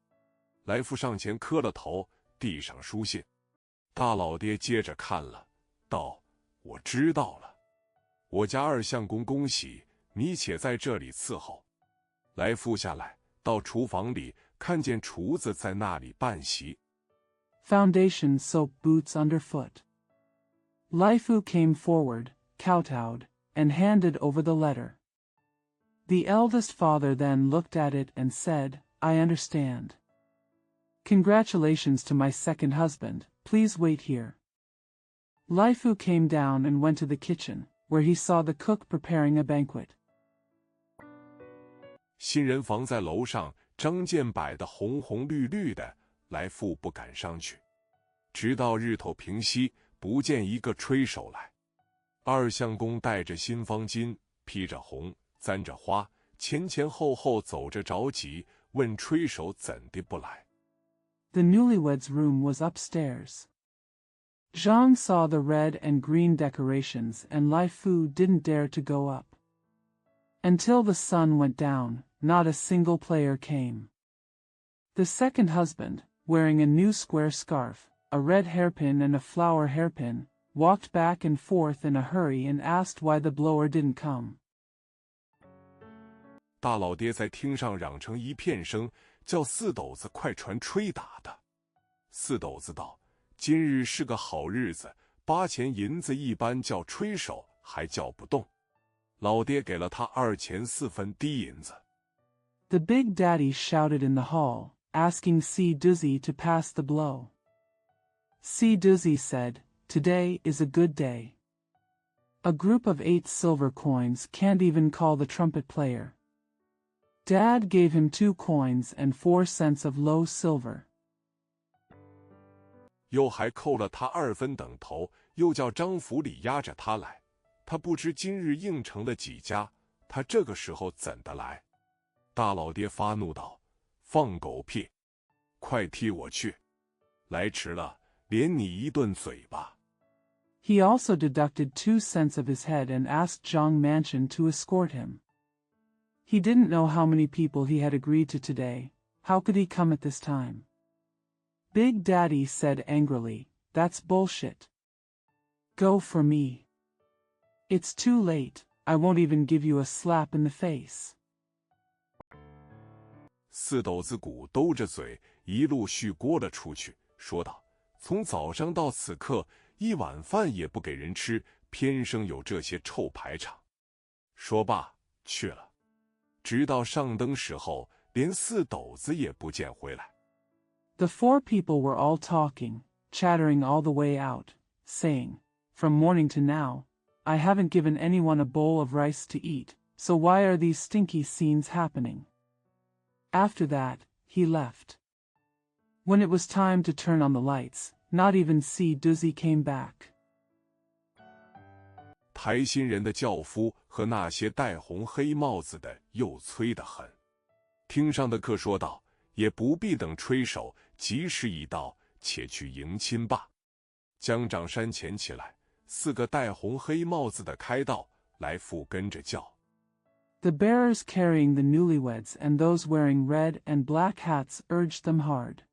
来复上前磕了头，递上书信。大老爹接着看了，道：“我知道了。我家2相公恭喜，你且在这里伺候。”来复下来，到厨房里，看见厨子在那里办席。Foundation soap boots underfoot. Lai Fu came forward, kowtowed, and handed over the letter. The eldest father then looked at it and said, "I understand. Congratulations to my second husband, please wait here." Lai Fu came down and went to the kitchen, where he saw the cook preparing a banquet. 新人房在楼上，张健摆得红红绿绿的，来复不敢上去。直到日头平息，不见一个吹手来。2相公戴着新方巾，披着红，簪着花，前前后后走着着急，问吹手怎的不来。The newlyweds' room was upstairs. Zhang saw the red and green decorations and Lai Fu didn't dare to go up. Until the sun went down, not a single player came. The second husband, wearing a new square scarf, a red hairpin and a flower hairpin, walked back and forth in a hurry and asked why the blower didn't come. 大老爹在厅上嚷成一片声，叫4斗子快传吹打的。4斗子道：“今日是个好日子，8钱银子一般叫吹手，还叫不动。”老爹给了他2钱4分低银子。The Big Daddy shouted in the hall, asking Si Dizzy to pass the blow. Si Dizzy said, "Today is a good day. A group of 8 silver coins can't even call the trumpet player." Dad gave him 2 coins and 4 cents of low silver. 又还扣了他2分等头，又叫张府里押着他来。他不知今日应承了几家，他这个时候怎的来？大老爹发怒道：“放狗屁！快替我去！来迟了，连你一顿嘴巴。” He also deducted 2 cents of his head and asked Zhang Mansion to escort him. He didn't know how many people he had agreed to today. How could he come at this time? Big Daddy said angrily, "That's bullshit. Go for me. It's too late, I won't even give you a slap in the face." 四斗子鼓兜着嘴一路续聒了出去，说道：“从早上到此刻，一碗饭也不给人吃，偏生有这些臭排场。”说罢去了，直到上灯时候，连四斗子也不见回来。The four people were all talking, chattering all the way out, saying, "From morning to now, I haven't given anyone a bowl of rice to eat, so why are these stinky scenes happening?" After that, he left. When it was time to turn on the lights, not even C. Duzzy came back. 抬新人的轿夫和那些戴红黑帽子的又催得很。厅上的客说道：“也不必等吹手，吉时已到，且去迎亲吧。”将长山前起来，四个戴红黑帽子的开道，来复跟着叫。The bearers carrying the newlyweds and those wearing red and black hats urged them hard.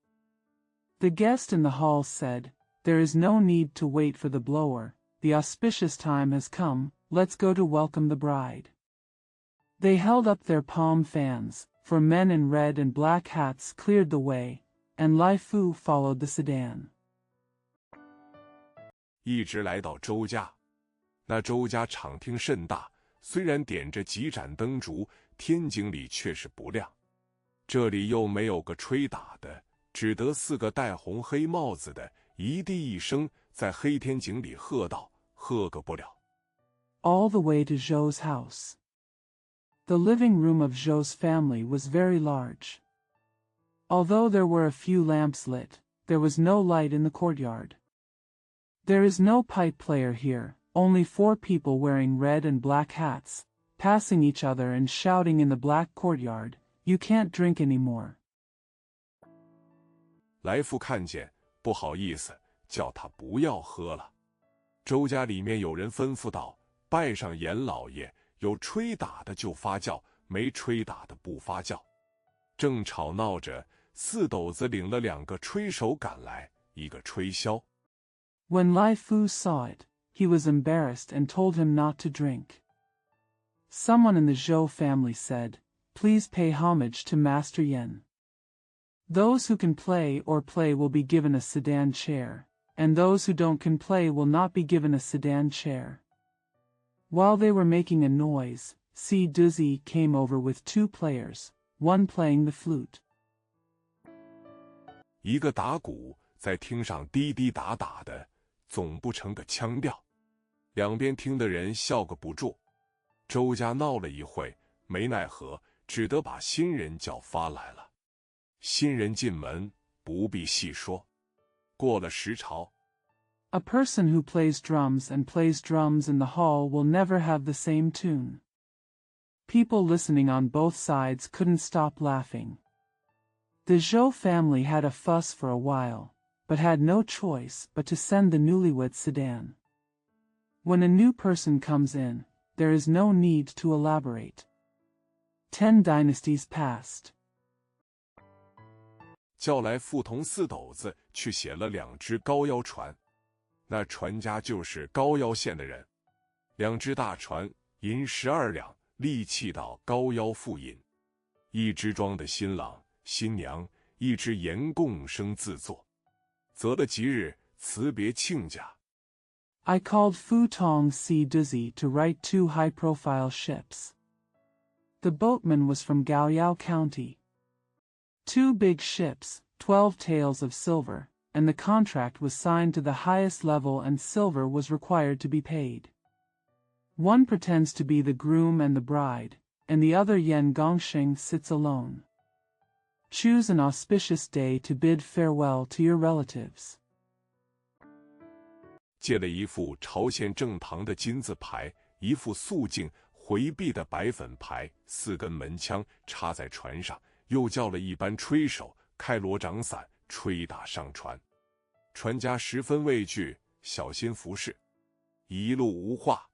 The guest in the hall said, "There is no need to wait for the blower. The auspicious time has come, let's go to welcome the bride." They held up their palm fans, for men in red and black hats cleared the way, and Lai Fu followed the sedan. 一直来到周家，那周家场厅甚大，虽然点着几盏灯烛，天井里却是不亮。这里又没有个吹打的，只得四个戴红黑帽子的一地一声在黑天井里喝道，喝个不了。All the way to Zhou's house. The living room of Zhou's family was very large. Although there were a few lamps lit, there was no light in the courtyard. There is no pipe player here, only four people wearing red and black hats, passing each other and shouting in the black courtyard, "You can't drink anymore." 来福看见，不好意思，叫他不要喝了。周家里面有人吩咐道：“拜上严老爷，有吹打的就发酵，没吹打的不发酵。”正吵闹着，四斗子领了两个吹手赶来，一个吹箫。When Lai Fu saw it, he was embarrassed and told him not to drink. Someone in the Zhou family said, "Please pay homage to Master Yan. Those who can play or play will be given a sedan chair, and those who don't can play will not be given a sedan chair." While they were making a noise, C. Duzzy came over with two players, one playing the flute. 一个打鼓，在厅上滴滴打打的，总不成个腔调。两边听的人笑个不住。周家闹了一会，没奈何，只得把新人叫发来了。新人进门，不必细说。过了时朝。A person who plays drums and plays drums in the hall will never have the same tune. People listening on both sides couldn't stop laughing. The Zhou family had a fuss for a while, but had no choice but to send the newlywed sedan. When a new person comes in, there is no need to elaborate. 10 dynasties passed. 叫来傅同四斗子去写了2只高腰船，那船家就是高腰县的人。2只大船，银12两，力气到高腰复引。1只装的新郎新娘，1只沿共生自作。择了吉日，辞别亲家。I called Fu Tong Si Duzzy to write 2 high-profile ships. The boatman was from Gaoyao County. 2 big ships, 12 taels of silver, and the contract was signed to the highest level and silver was required to be paid. One pretends to be the groom and the bride, and the other Yan Gongsheng sits alone. Choose an auspicious day to bid farewell to your relatives. 借了一副朝鲜正堂的金字牌，一副肃静回避的白粉牌，4根门枪插在船上，又叫了一班吹手开罗掌伞吹打上船。船家十分畏惧，小心服侍，一路无话。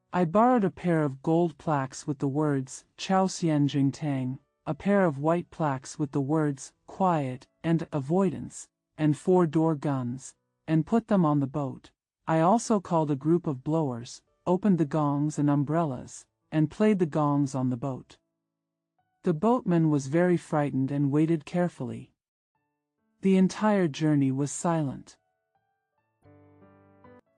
I borrowed a pair of gold plaques with the words Chao Xian Jing Tang, a pair of white plaques with the words Quiet and Avoidance, and 4-door guns, and put them on the boat. I also called a group of blowers, opened the gongs and umbrellas, and played the gongs on the boat. The boatman was very frightened and waited carefully. The entire journey was silent.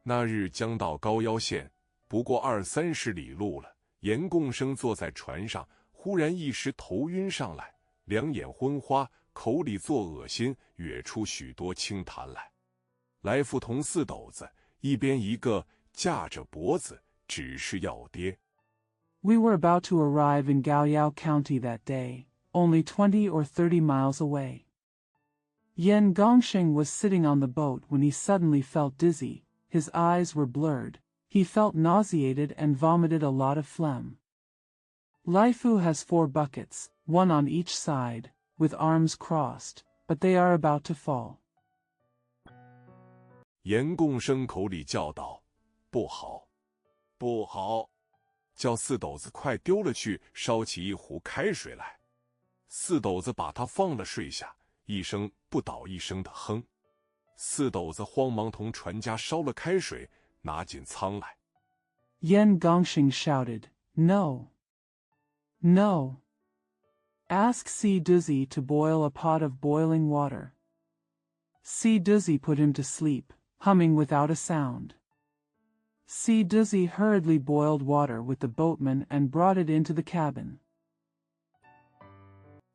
那日将到高腰县，不过20-30里路了。严共生坐在船上，忽然一时头晕上来，两眼昏花，口里作恶心，哕出许多清痰来。来妇同四斗子，一边一个，架着脖子，只是要跌。We were about to arrive in Gaoyao County that day, only 20 or 30 miles away. Yan Gongsheng was sitting on the boat when he suddenly felt dizzy, his eyes were blurred, he felt nauseated and vomited a lot of phlegm. Laifu has 4 buckets, one on each side, with arms crossed, but they are about to fall. 严共生口里叫道：“不好，不好！”叫四斗子快丢了去，烧起一壶开水来。四斗子把他放了睡下，一声不倒一声的哼。四斗子慌忙同船家烧了开水，拿进舱来。Yan Gongsheng shouted, "No! No! Ask Si Duzi to boil a pot of boiling water." Si Duzi put him to sleep, humming without a sound. Si Duzi hurriedly boiled water with the boatman and brought it into the cabin.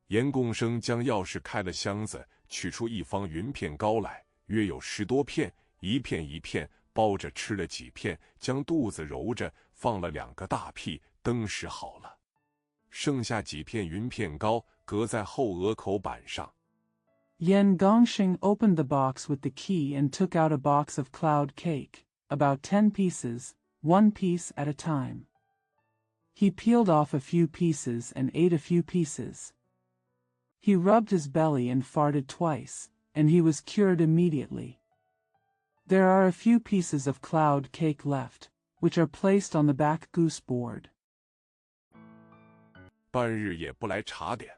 严共生将钥匙开了箱子，取出一方云片糕来，约有10多片，一片一片，包着吃了几片，将肚子揉着，放了2个大屁，登时好了。剩下几片云片糕，搁在后额口板上。Yan Gongsheng opened the box with the key and took out a box of cloud cake, about 10 pieces, 1 piece at a time. He peeled off a few pieces and ate a few pieces. He rubbed his belly and farted twice, and he was cured immediately. There are a few pieces of cloud cake left, which are placed on the back goose board. 半日也不来查点。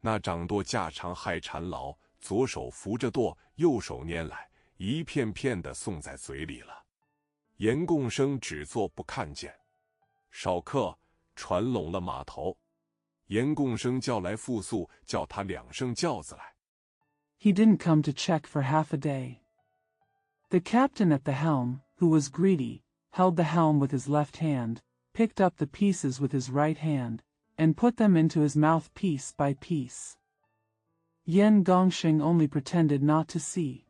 那掌舵架长害缠牢，左手扶着舵，右手拈来，一片片的送在嘴里了。严共生只做不看见。少客，船拢了码头。严共生叫来复宿，叫他2声轿子来。He didn't come to check for half a day. The captain at the helm, who was greedy, held the helm with his left hand, picked up the pieces with his right hand, and put them into his mouth piece by piece. Yan Gongsheng only pretended not to see.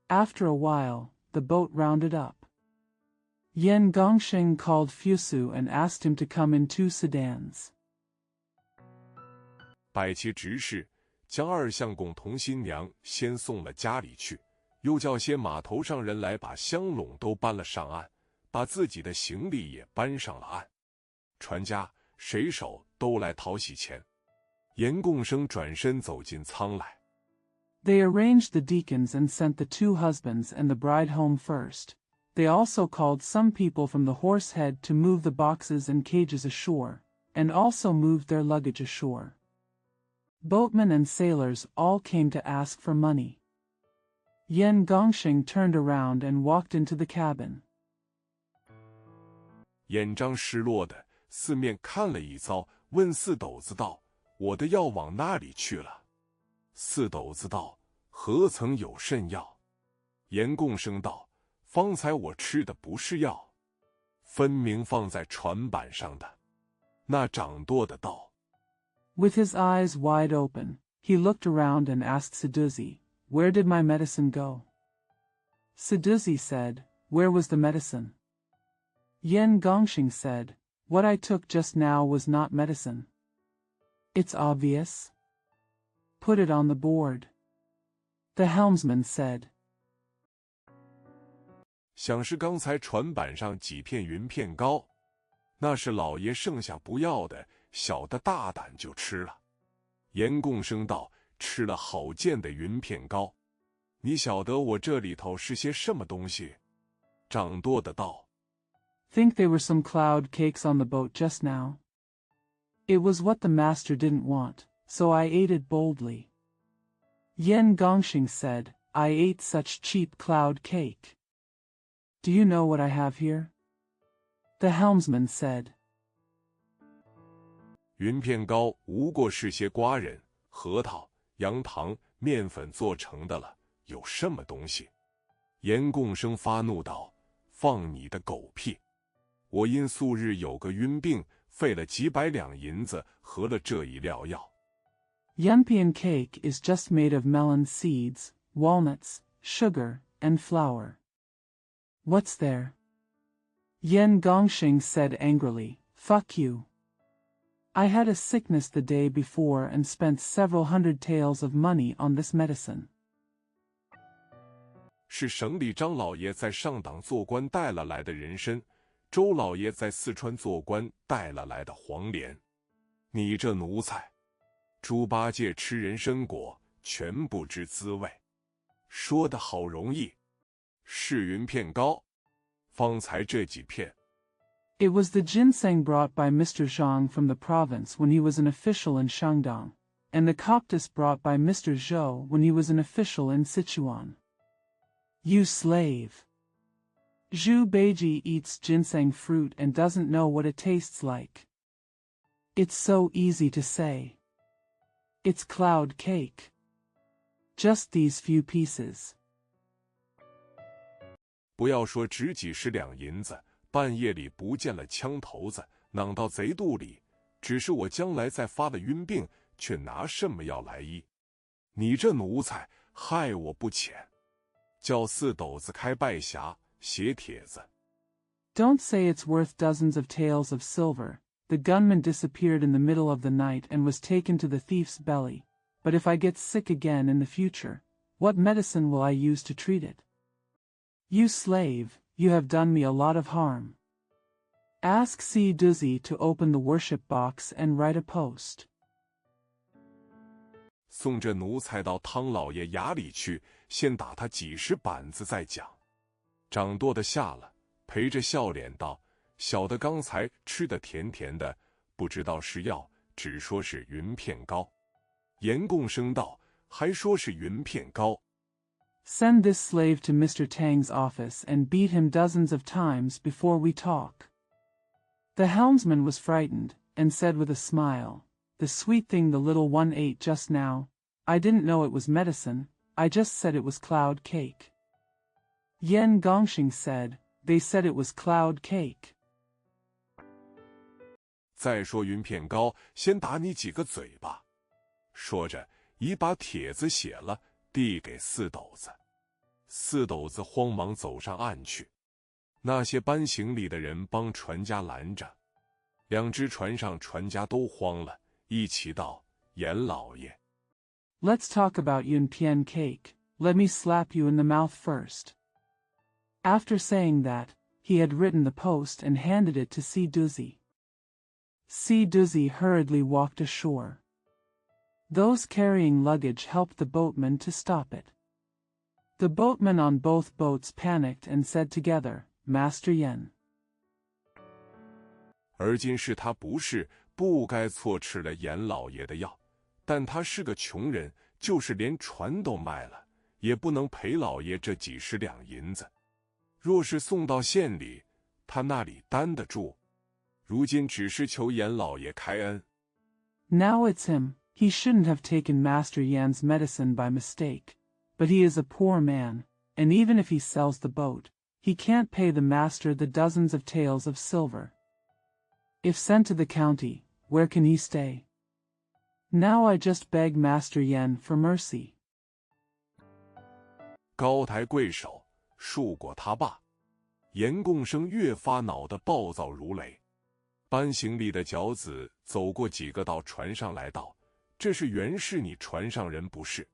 After a while, the boat rounded up. Yan Gongsheng called Fusu and asked him to come in 2 sedans. 摆其执事，将2相公同新娘先送了家里去，又叫些码头上人来把箱笼都搬了上岸，把自己的行李也搬上了岸。船家、水手都来讨喜钱。严共生转身走进舱来。They arranged the deacons and sent the 2 husbands and the bride home first. They also called some people from the Horsehead to move the boxes and cages ashore, and also moved their luggage ashore. Boatmen and sailors all came to ask for money. Yan Gongsheng turned around and walked into the cabin. 眼张失落的四面看了一遭，问四斗子道：“我的药往那里去了？”四斗子道：“何曾有甚药？”严共生道：“方才我吃的不是药，分明放在船板上的。”那掌舵的道。With his eyes wide open, he looked around and asked Siduzi, "Where did my medicine go?" Siduzi said, "Where was the medicine?" Yan Gongsheng said, "What I took just now was not medicine." "It's obvious. Put it on the board." The helmsman said. 想是刚才船板上几片云片糕，那是老爷剩下不要的，小的大胆就吃了。严共生道：“吃了好见的云片糕，你晓得我这里头是些什么东西？”掌舵的道 Think they were some cloud cakes on the boat just now? It was what the master didn't want, so I ate it boldly. Yan Gongxing said, I ate such cheap cloud cake. Do you know what I have here? The helmsman said. 云片糕无过是些瓜仁、核桃、杨糖、面粉做成的了，有什么东西？严共生发怒道：“放你的狗屁！我因素日有个晕病，费了几百两银子喝了这一料药。” Yunpian cake is just made of melon seeds, walnuts, sugar, and flour. What's there? Yan Gongxing said angrily, Fuck you. I had a sickness the day before and spent several hundred taels of money on this medicine. 是省里张老爷在上党做官带了来的人参，周老爷在四川做官带了来的黄连。你这奴才，猪八戒吃人参果，全不知滋味。说得好容易，是云片糕，方才这几片。It was the ginseng brought by Mr. Zhang from the province when he was an official in Shandong, and the cactus brought by Mr. Zhou when he was an official in Sichuan. You slave! Zhu Beiji eats ginseng fruit and doesn't know what it tastes like. It's so easy to say. It's cloud cake. Just these few pieces. 不要说值几十两银子，半夜里不见了枪头子，攮到贼肚里，只是我将来再发了晕病，却拿什么药来医？你这奴才，害我不浅。叫四斗子开拜匣，写帖子。Don't say it's worth dozens of taels of silver. The gunman disappeared in the middle of the night and was taken to the thief's belly. But if I get sick again in the future, what medicine will I use to treat it? You slave, you have done me a lot of harm. Ask Si Duzi to open the worship box and write a post. 送这奴才到汤老爷衙里去，先打他几十板子再讲。长多的下了，陪着笑脸道：“小的刚才吃的甜甜的，不知道是药，只说是云片糕。”严共生道：“还说是云片糕。” Send this slave to Mr. Tang's office and beat him dozens of times before we talk. The helmsman was frightened, and said with a smile, The sweet thing the little one ate just now, I didn't know it was medicine, I just said it was cloud cake. Yan Gongxing said, They said it was cloud cake. 再说云片糕，先打你几个嘴巴。说着，已把帖子写了，递给四斗子。四斗子慌忙走上岸去。那些搬行李的人帮船家拦着，两只船上船家都慌了，一起道：“严老爷 Let's talk about Yunpian cake. Let me slap you in the mouth first. After saying that, he had written the post and handed it to Si Duzi. Si Duzi hurriedly walked ashore. Those carrying luggage helped the boatman to stop it. The boatmen on both boats panicked and said together, Master Yan. 而今是他不是，不该错吃了严老爷的药，但他是个穷人，就是连船都卖了，也不能赔老爷这几十两银子。若是送到县里，他那里担得住？如今只是求严老爷开恩。Now it's him. He shouldn't have taken Master Yan's medicine by mistake, but he is a poor man, and even if he sells the boat, he can't pay the master the dozens of taels of silver. If sent to the county, where can he stay? Now I just beg Master Yan for mercy. 高抬贵手，恕过他罢。严共生越发恼得暴躁如雷。搬行李的脚子走过几个到船上来道：“这是原是你船上人不是？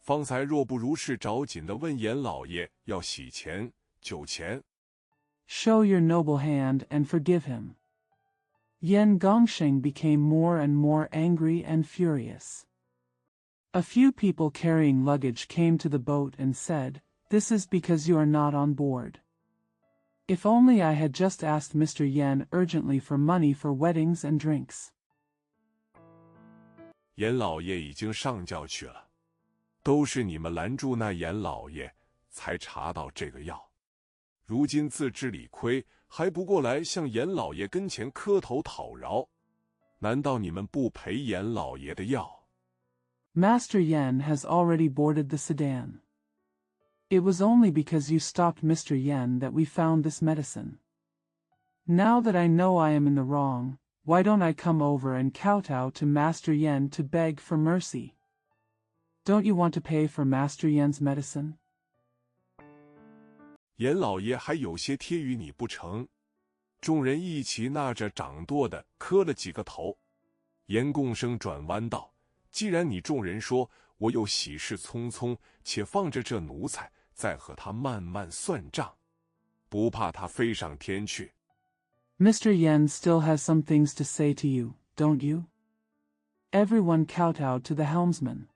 方才若不如是着紧地问严老爷要洗钱、酒钱。” Show your noble hand and forgive him. Yan Gongxing became more and more angry and furious. A few people carrying luggage came to the boat and said, This is because you are not on board. If only I had just asked Mr. Yan urgently for money for weddings and drinks. 严老爷已经上轿去了。都是你们拦住那严老爷，才查到这个药。如今自知理亏，还不过来向严老爷跟前磕头讨饶，难道你们不赔严老爷的药？ Master Yen has already boarded the sedan. It was only because you stopped Mr. Yen that we found this medicine. Now that I know I am in the wrong, why don't I come over and kowtow to Master Yen to beg for mercy? Don't you want to pay for Master Yen's medicine? 严老爷还有些贴于你不成？众人一起纳着掌舵的磕了几个头。严共生转弯道：“既然你众人说，我又喜事匆匆，且放着这奴才，再和他慢慢算账，不怕他飞上天去。” Mr. Yen still has some things to say to you, don't you? Everyone kowtowed to the helmsman.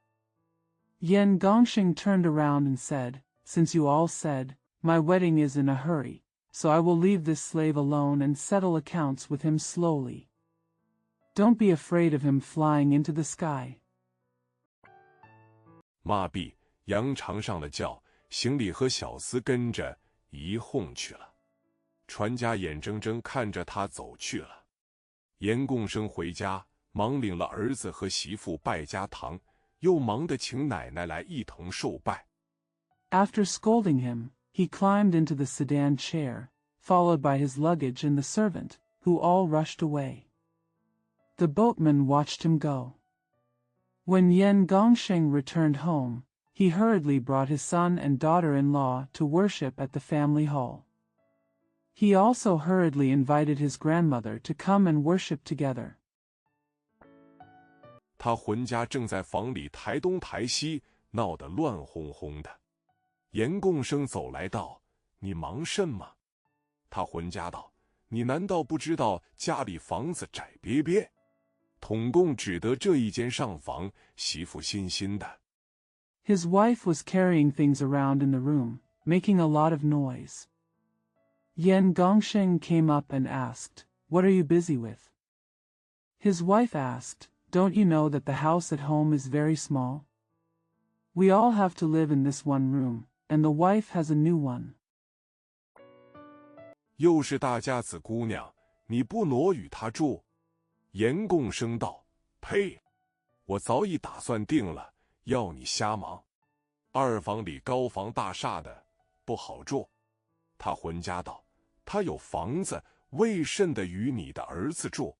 Yen Gongxing turned around and said, "Since you all said, my wedding is in a hurry, so I will leave this slave alone and settle accounts with him slowly. Don't be afraid of him flying into the sky." 骂毕，杨长上了轿，行李和小厮跟着一哄去了。船家眼睁睁看着他走去了。严共生回家，忙领了儿子和媳妇拜家堂，又忙得请奶奶来一同受拜。After scolding him, he climbed into the sedan chair, followed by his luggage and the servant, who all rushed away. The boatman watched him go. When Yen Gongsheng returned home, he hurriedly brought his son and daughter-in-law to worship at the family hall. He also hurriedly invited his grandmother to come and worship together. 他浑家正在房里抬东抬西，闹得乱哄哄的。严共生走来道：“你忙甚么？”他浑家道：“你难道不知道家里房子窄瘪瘪，统共只得这一间上房，媳妇心心的。” His wife was carrying things around in the room, making a lot of noise. Yen Gongsheng came up and asked, "What are you busy with?" His wife asked, "Don't you know that the house at home is very small? We all have to live in this one room, and the wife has a new one." 又是大家子姑娘，你不挪与她住？严共生道：“呸！我早已打算定了，要你瞎忙。二房里高房大厦的，不好住。”他浑家道：“他有房子，为甚得与你的儿子住？”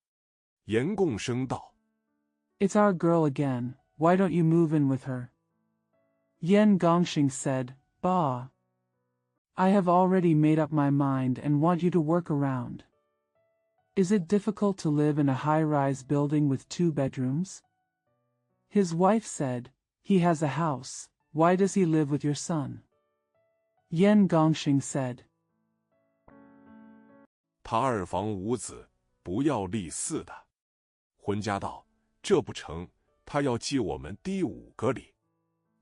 严共生道：“ "It's our girl again, why don't you move in with her?" Yen Gongxing said, "Bah. I have already made up my mind and want you to work around. Is it difficult to live in a high-rise building with 2 bedrooms?" His wife said, "He has a house, why does he live with your son?" Yen Gongxing said, 他二房无子，不要立嗣的。浑家道：“这不成，他要记我们第5个礼。”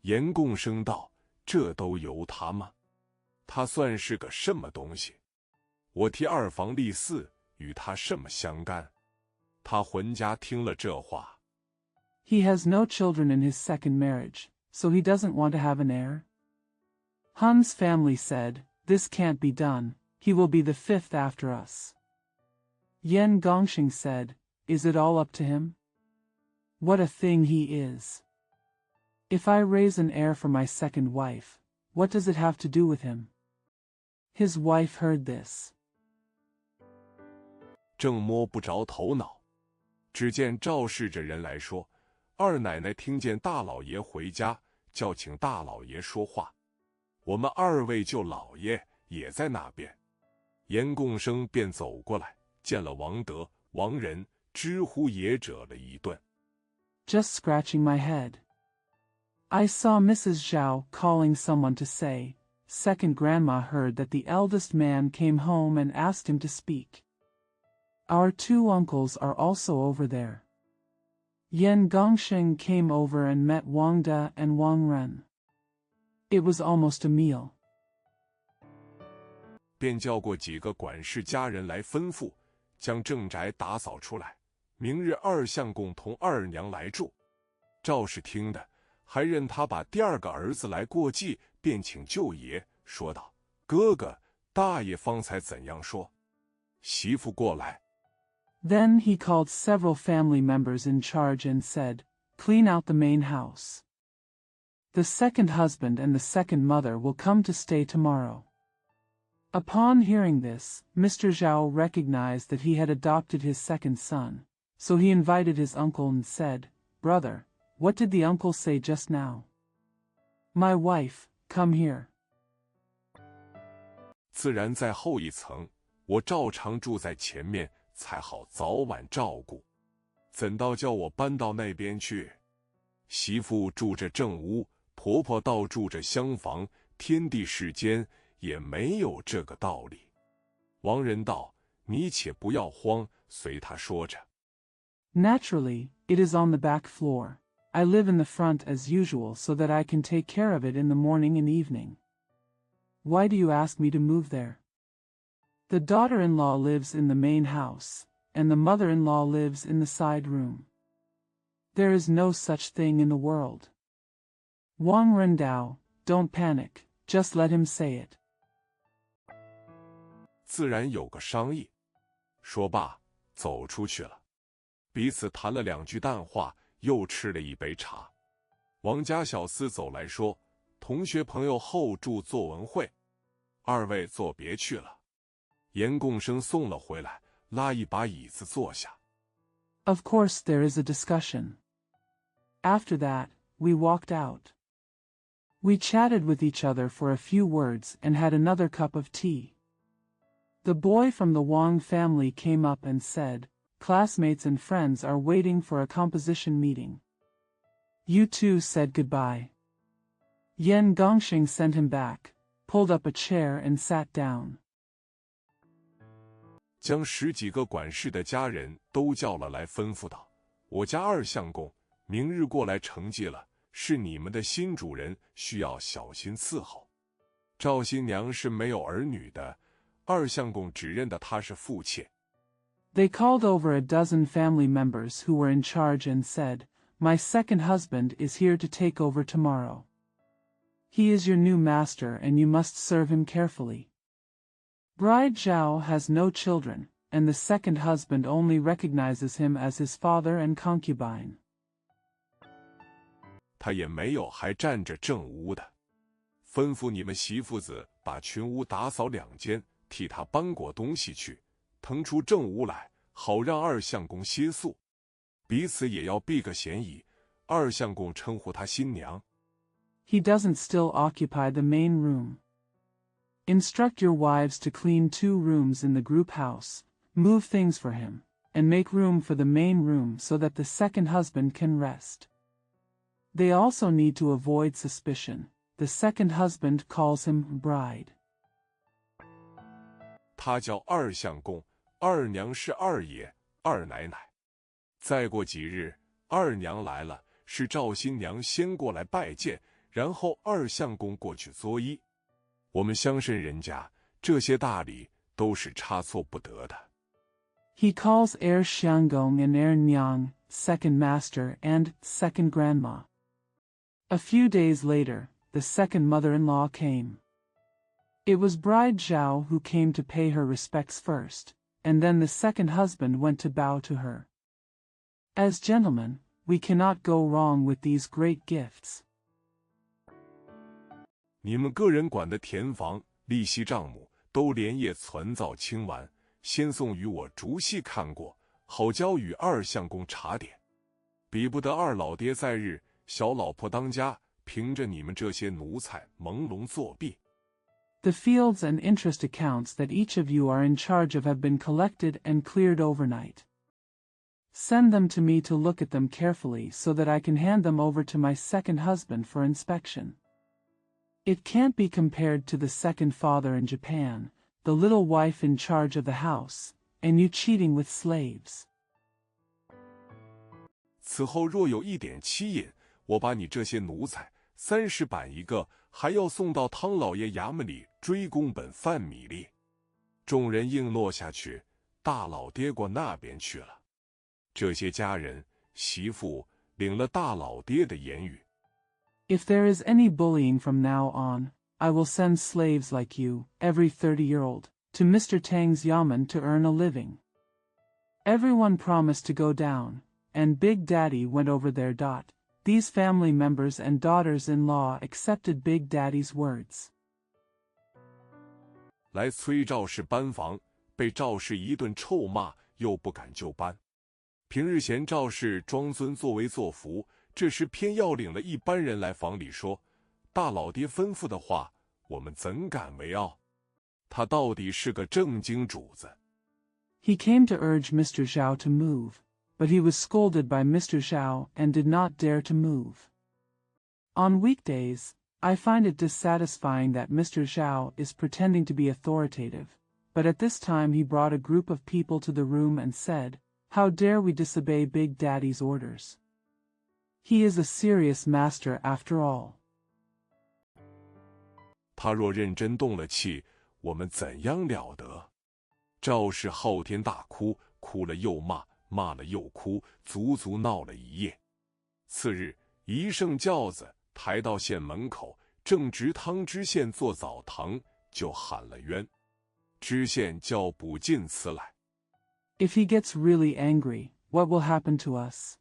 严共生道：“这都由他吗？他算是个什么东西？我替二房立嗣，与他什么相干？”他浑家听了这话， "He has no children in his second marriage, so he doesn't want to have an heir?" Hun's family said, "This can't be done, he will be the 5th after us." Yen Gongxing said, "Is it all up to him? What a thing he is. If I raise an heir for my second wife, what does it have to do with him?" His wife heard this. 正摸不着头脑，只见赵氏这人来说：“二奶奶听见大老爷回家，叫请大老爷说话。我们2位舅老爷也在那边。”严共生便走过来，见了王德、王仁，知乎也者了一顿。 Just scratching my head. I saw Mrs. Zhao calling someone to say, second grandma heard that the eldest man came home and asked him to speak. Our 2 uncles are also over there. Yen Gongsheng came over and met Wang De and Wang Ren. It was almost a meal. 便叫过几个管事家人来吩咐，将正宅打扫出来，明日2相公同2娘来住。赵氏听的，还任他把第二个儿子来过继，便请舅爷，说道：“哥哥，大爷方才怎样说？媳妇过来。” Then he called several family members in charge and said, "Clean out the main house. The second husband and the second mother will come to stay tomorrow." Upon hearing this, Mr. Zhao recognized that he had adopted his second son, so he invited his uncle and said, "Brother, what did the uncle say just now?" "My wife, come here." 自然在后一层，我照常住在前面，才好早晚照顾。怎道叫我搬到那边去？媳妇住着正屋，婆婆倒住着厢房，天地世间也没有这个道理。王仁道：“你且不要慌，随他说着。” Naturally, it is on the back floor. I live in the front as usual so that I can take care of it in the morning and evening. Why do you ask me to move there? The daughter-in-law lives in the main house, and the mother-in-law lives in the side room. There is no such thing in the world. Wang Rendao, don't panic, just let him say it. 自然有个商议。说罢，走出去了。彼此谈了两句淡话，又吃了一杯茶。王家小厮走来说：“同学朋友后住作文会，二位作别去了。”严贡生送了回来，拉一把椅子坐下。Of course there is a discussion. After that, we walked out. We chatted with each other for a few words and had another cup of tea. The boy from the Wang family came up and said, "Classmates and friends are waiting for a composition meeting. You two said goodbye." Yan Gongxing sent him back, pulled up a chair and sat down. 将10几个管事的家人都叫了来，吩咐道：“我家二相公明日过来承继了，是你们的新主人，需要小心伺候。赵新娘是没有儿女的，二相公只认得她是妇妾。” They called over a dozen family members who were in charge and said, "My second husband is here to take over tomorrow. He is your new master and you must serve him carefully. Bride Zhao has no children, and the second husband only recognizes him as his father and concubine. 他也没有还站着正屋的，吩咐你们媳妇子把群屋打扫2间，替他搬过东西去，腾出正屋来，好让二相公歇宿。彼此也要避个嫌疑，二相公称呼他新娘。He doesn't still occupy the main room. Instruct your wives to clean 2 rooms in the group house, move things for him, and make room for the main room so that the second husband can rest. They also need to avoid suspicion. The second husband calls him bride. 他叫二相公，二娘是二爷、二奶奶。再过几日，二娘来了，是赵新娘先过来拜见，然后二相公过去作揖。我们乡绅人家这些大礼都是差错不得的。He calls heir Xianggong and heir Nyang, second master and second grandma. A few days later, the second mother-in-law came. It was bride Zhao who came to pay her respects first, and then the second husband went to bow to her. As gentlemen, we cannot go wrong with these great gifts. 你们个人管的田房、利息账目都连夜存造清完，先送与我逐细看过，好交与二相公查点。比不得二老爹在日，小老婆当家，凭着你们这些奴才朦胧作弊。The fields and interest accounts that each of you are in charge of have been collected and cleared overnight. Send them to me to look at them carefully so that I can hand them over to my second husband for inspection. It can't be compared to the second father in Japan, the little wife in charge of the house, and you cheating with slaves. 此后若有一点欺隐，我把你这些奴才30板一个，还要送到汤老爷衙门里追公本犯米粒。众人应诺下去，大老爹过那边去了。这些家人媳妇领了大老爹的言语。If there is any bullying from now on, I will send slaves like you, every 30-year-old, to Mr. Tang's yamen to earn a living. Everyone promised to go down, and Big Daddy went over there. These family members and daughters-in-law accepted Big Daddy's words. 来催赵氏搬房，被赵氏一顿臭骂，又不敢就搬。平日嫌赵氏装尊作威作福，这时偏要领了一班人来房里说：“大老爹吩咐的话，我们怎敢违拗？他到底是个正经主子。” He came to urge Mr. Zhao to move, but he was scolded by Mr. Zhao and did not dare to move. On weekdays, I find it dissatisfying that Mr. Zhao is pretending to be authoritative, but at this time he brought a group of people to the room and said, "How dare we disobey Big Daddy's orders? He is a serious master after all." 他若认真动了气，我们怎样了得？赵氏昊天大哭，哭了又骂，骂了又哭，足足闹了一夜。次日，一圣轿子抬到县门口，正值汤知县做澡堂，就喊了冤。知县叫卜进辞来。If he gets really angry, what will happen to us?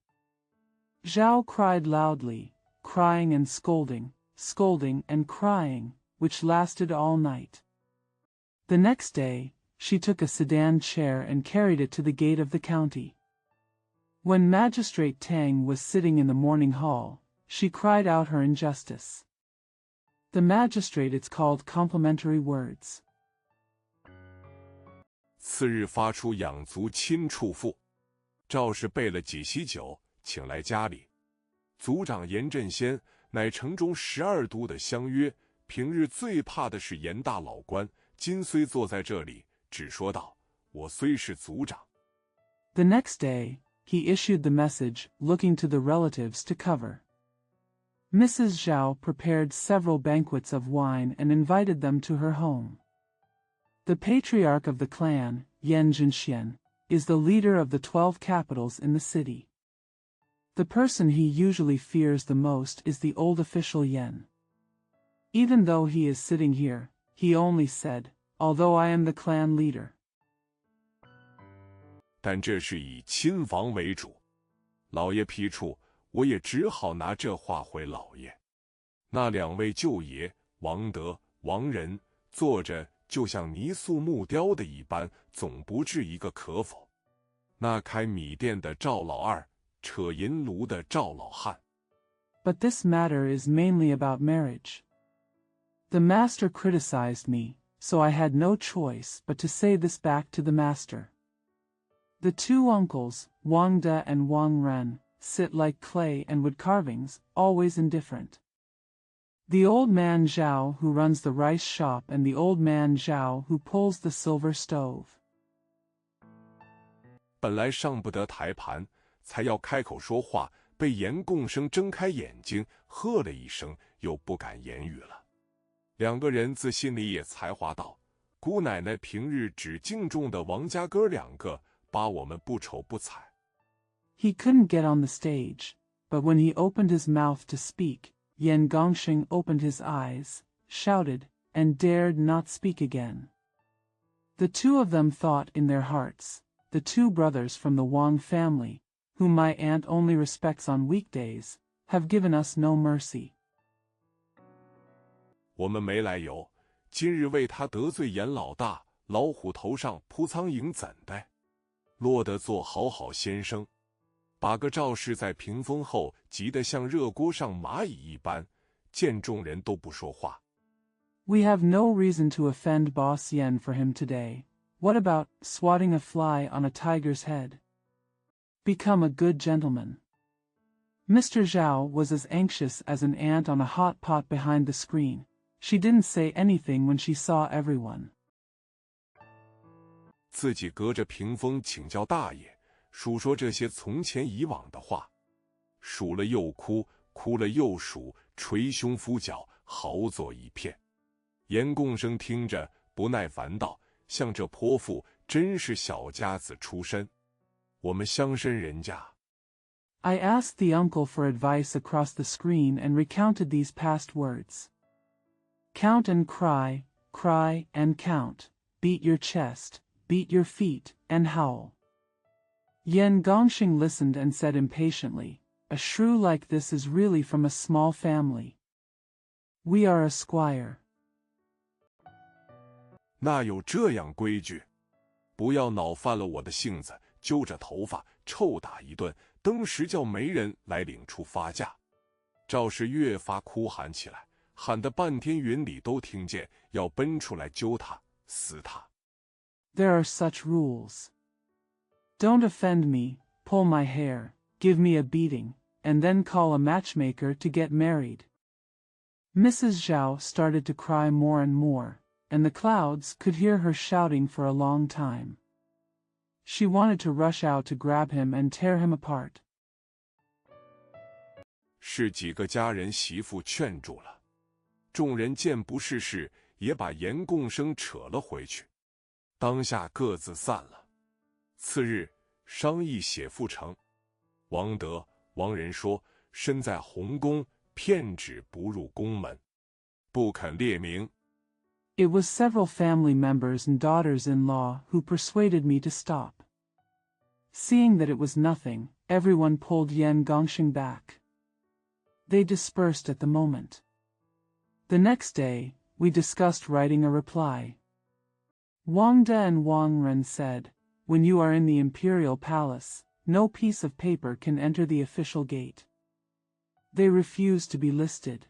Zhao cried loudly, crying and scolding, scolding and crying, which lasted all night. The next day, she took a sedan chair and carried it to the gate of the county. When Magistrate Tang was sitting in the morning hall, she cried out her injustice. The magistrate is called complimentary words. 次日发出养族亲处赋，赵氏备了几席酒，请来家里。族长严振先乃城中12都的乡约，平日最怕的是严大老官，今虽坐在这里，只说道：“我虽是族长。” The next day, he issued the message, looking to the relatives to cover. Mrs. Zhao prepared several banquets of wine and invited them to her home. The patriarch of the clan, Yan Zhenxian, is the leader of the 12 capitals in the city. The person he usually fears the most is the old official Yan. Even though he is sitting here, he only said, "Although I am the clan leader." 但这是以亲房为主，老爷批处，我也只好拿这话回老爷。那两位舅爷王德、王仁坐着就像泥塑木雕的一般，总不至一个可否。那开米店的赵老二，扯银炉的赵老汉。But this matter is mainly about marriage. The master criticized me, so I had no choice but to say this back to the master. The two uncles, Wang De and Wang Ren, sit like clay and wood carvings, always indifferent. The old man Zhao who runs the rice shop and the old man Zhao who pulls the silver stove. 本来上不得台盘，才要开口说话，被严共生睁开眼睛，喝了一声，又不敢言语了。两个人自心里也才华道：“姑奶奶平日只敬重的王家哥两个，把我们不瞅不睬。” He couldn't get on the stage, but when he opened his mouth to speak, Yan Gongsheng opened his eyes, shouted, and dared not speak again. The two of them thought in their hearts, the two brothers from the Wang family, whom my aunt only respects on weekdays, have given us no mercy. 我们没来由，今日为他得罪严老大，老虎头上扑苍蝇怎的？落得做好好先生。把个赵氏在屏风后急得像热锅上蚂蚁一般，见众人都不说话。We have no reason to offend Boss Yan for him today. What about swatting a fly on a tiger's head? Become a good gentleman. Mr. Zhao was as anxious as an ant on a hot pot behind the screen. She didn't say anything when she saw everyone. 自己隔着屏风请教大爷。数说这些从前以往的话，数了又哭，哭了又数，捶胸敷脚，嚎作一片。严共生听着不耐烦道：“像这泼妇，真是小家子出身。我们乡绅人家。” I asked the uncle for advice across the screen and recounted these past words. Count and cry, cry and count, beat your chest, beat your feet, and howl. Yan Gongxing listened and said impatiently, a shrew like this is really from a small family. We are a squire. 那有这样规矩？不要恼犯了我的性子，揪着头发臭打一顿，登时叫媒人来领出发价。赵氏越发哭喊起来，喊得半天云里都听见，要奔出来揪他，撕他。There are such rules. Don't offend me, pull my hair, give me a beating, and then call a matchmaker to get married. Mrs. Zhao started to cry more and more, and the clouds could hear her shouting for a long time. She wanted to rush out to grab him and tear him apart. 是几个家人媳妇劝住了，众人见不是事，也把严共生扯了回去。当下各自散了。次日，商议写赋成。王德、王仁说，身在洪宫，骗旨不入宫门，不肯列名。It was several family members and daughters-in-law who persuaded me to stop. Seeing that it was nothing, everyone pulled Yan Gongxing back. They dispersed at the moment. The next day, we discussed writing a reply. Wang De and Wang Ren said, when you are in the imperial palace, no piece of paper can enter the official gate. They refused to be listed.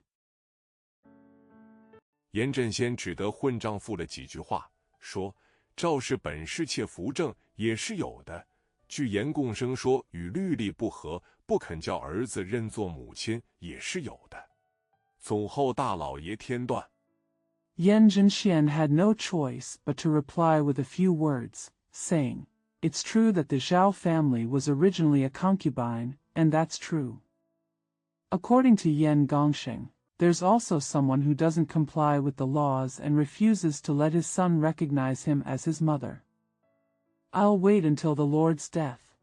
严振先只得混账附了几句话，说赵氏本是妾扶正也是有的，据严共生说与律例不合，不肯叫儿子认作母亲也是有的。总后大老爷天断。Yan Zhenxian had no choice but to reply with a few words, saying, it's true that the Zhao family was originally a concubine, and that's true. According to Yan Gongxing, there's also someone who doesn't comply with the laws and refuses to let his son recognize him as his mother. I'll wait until the Lord's death.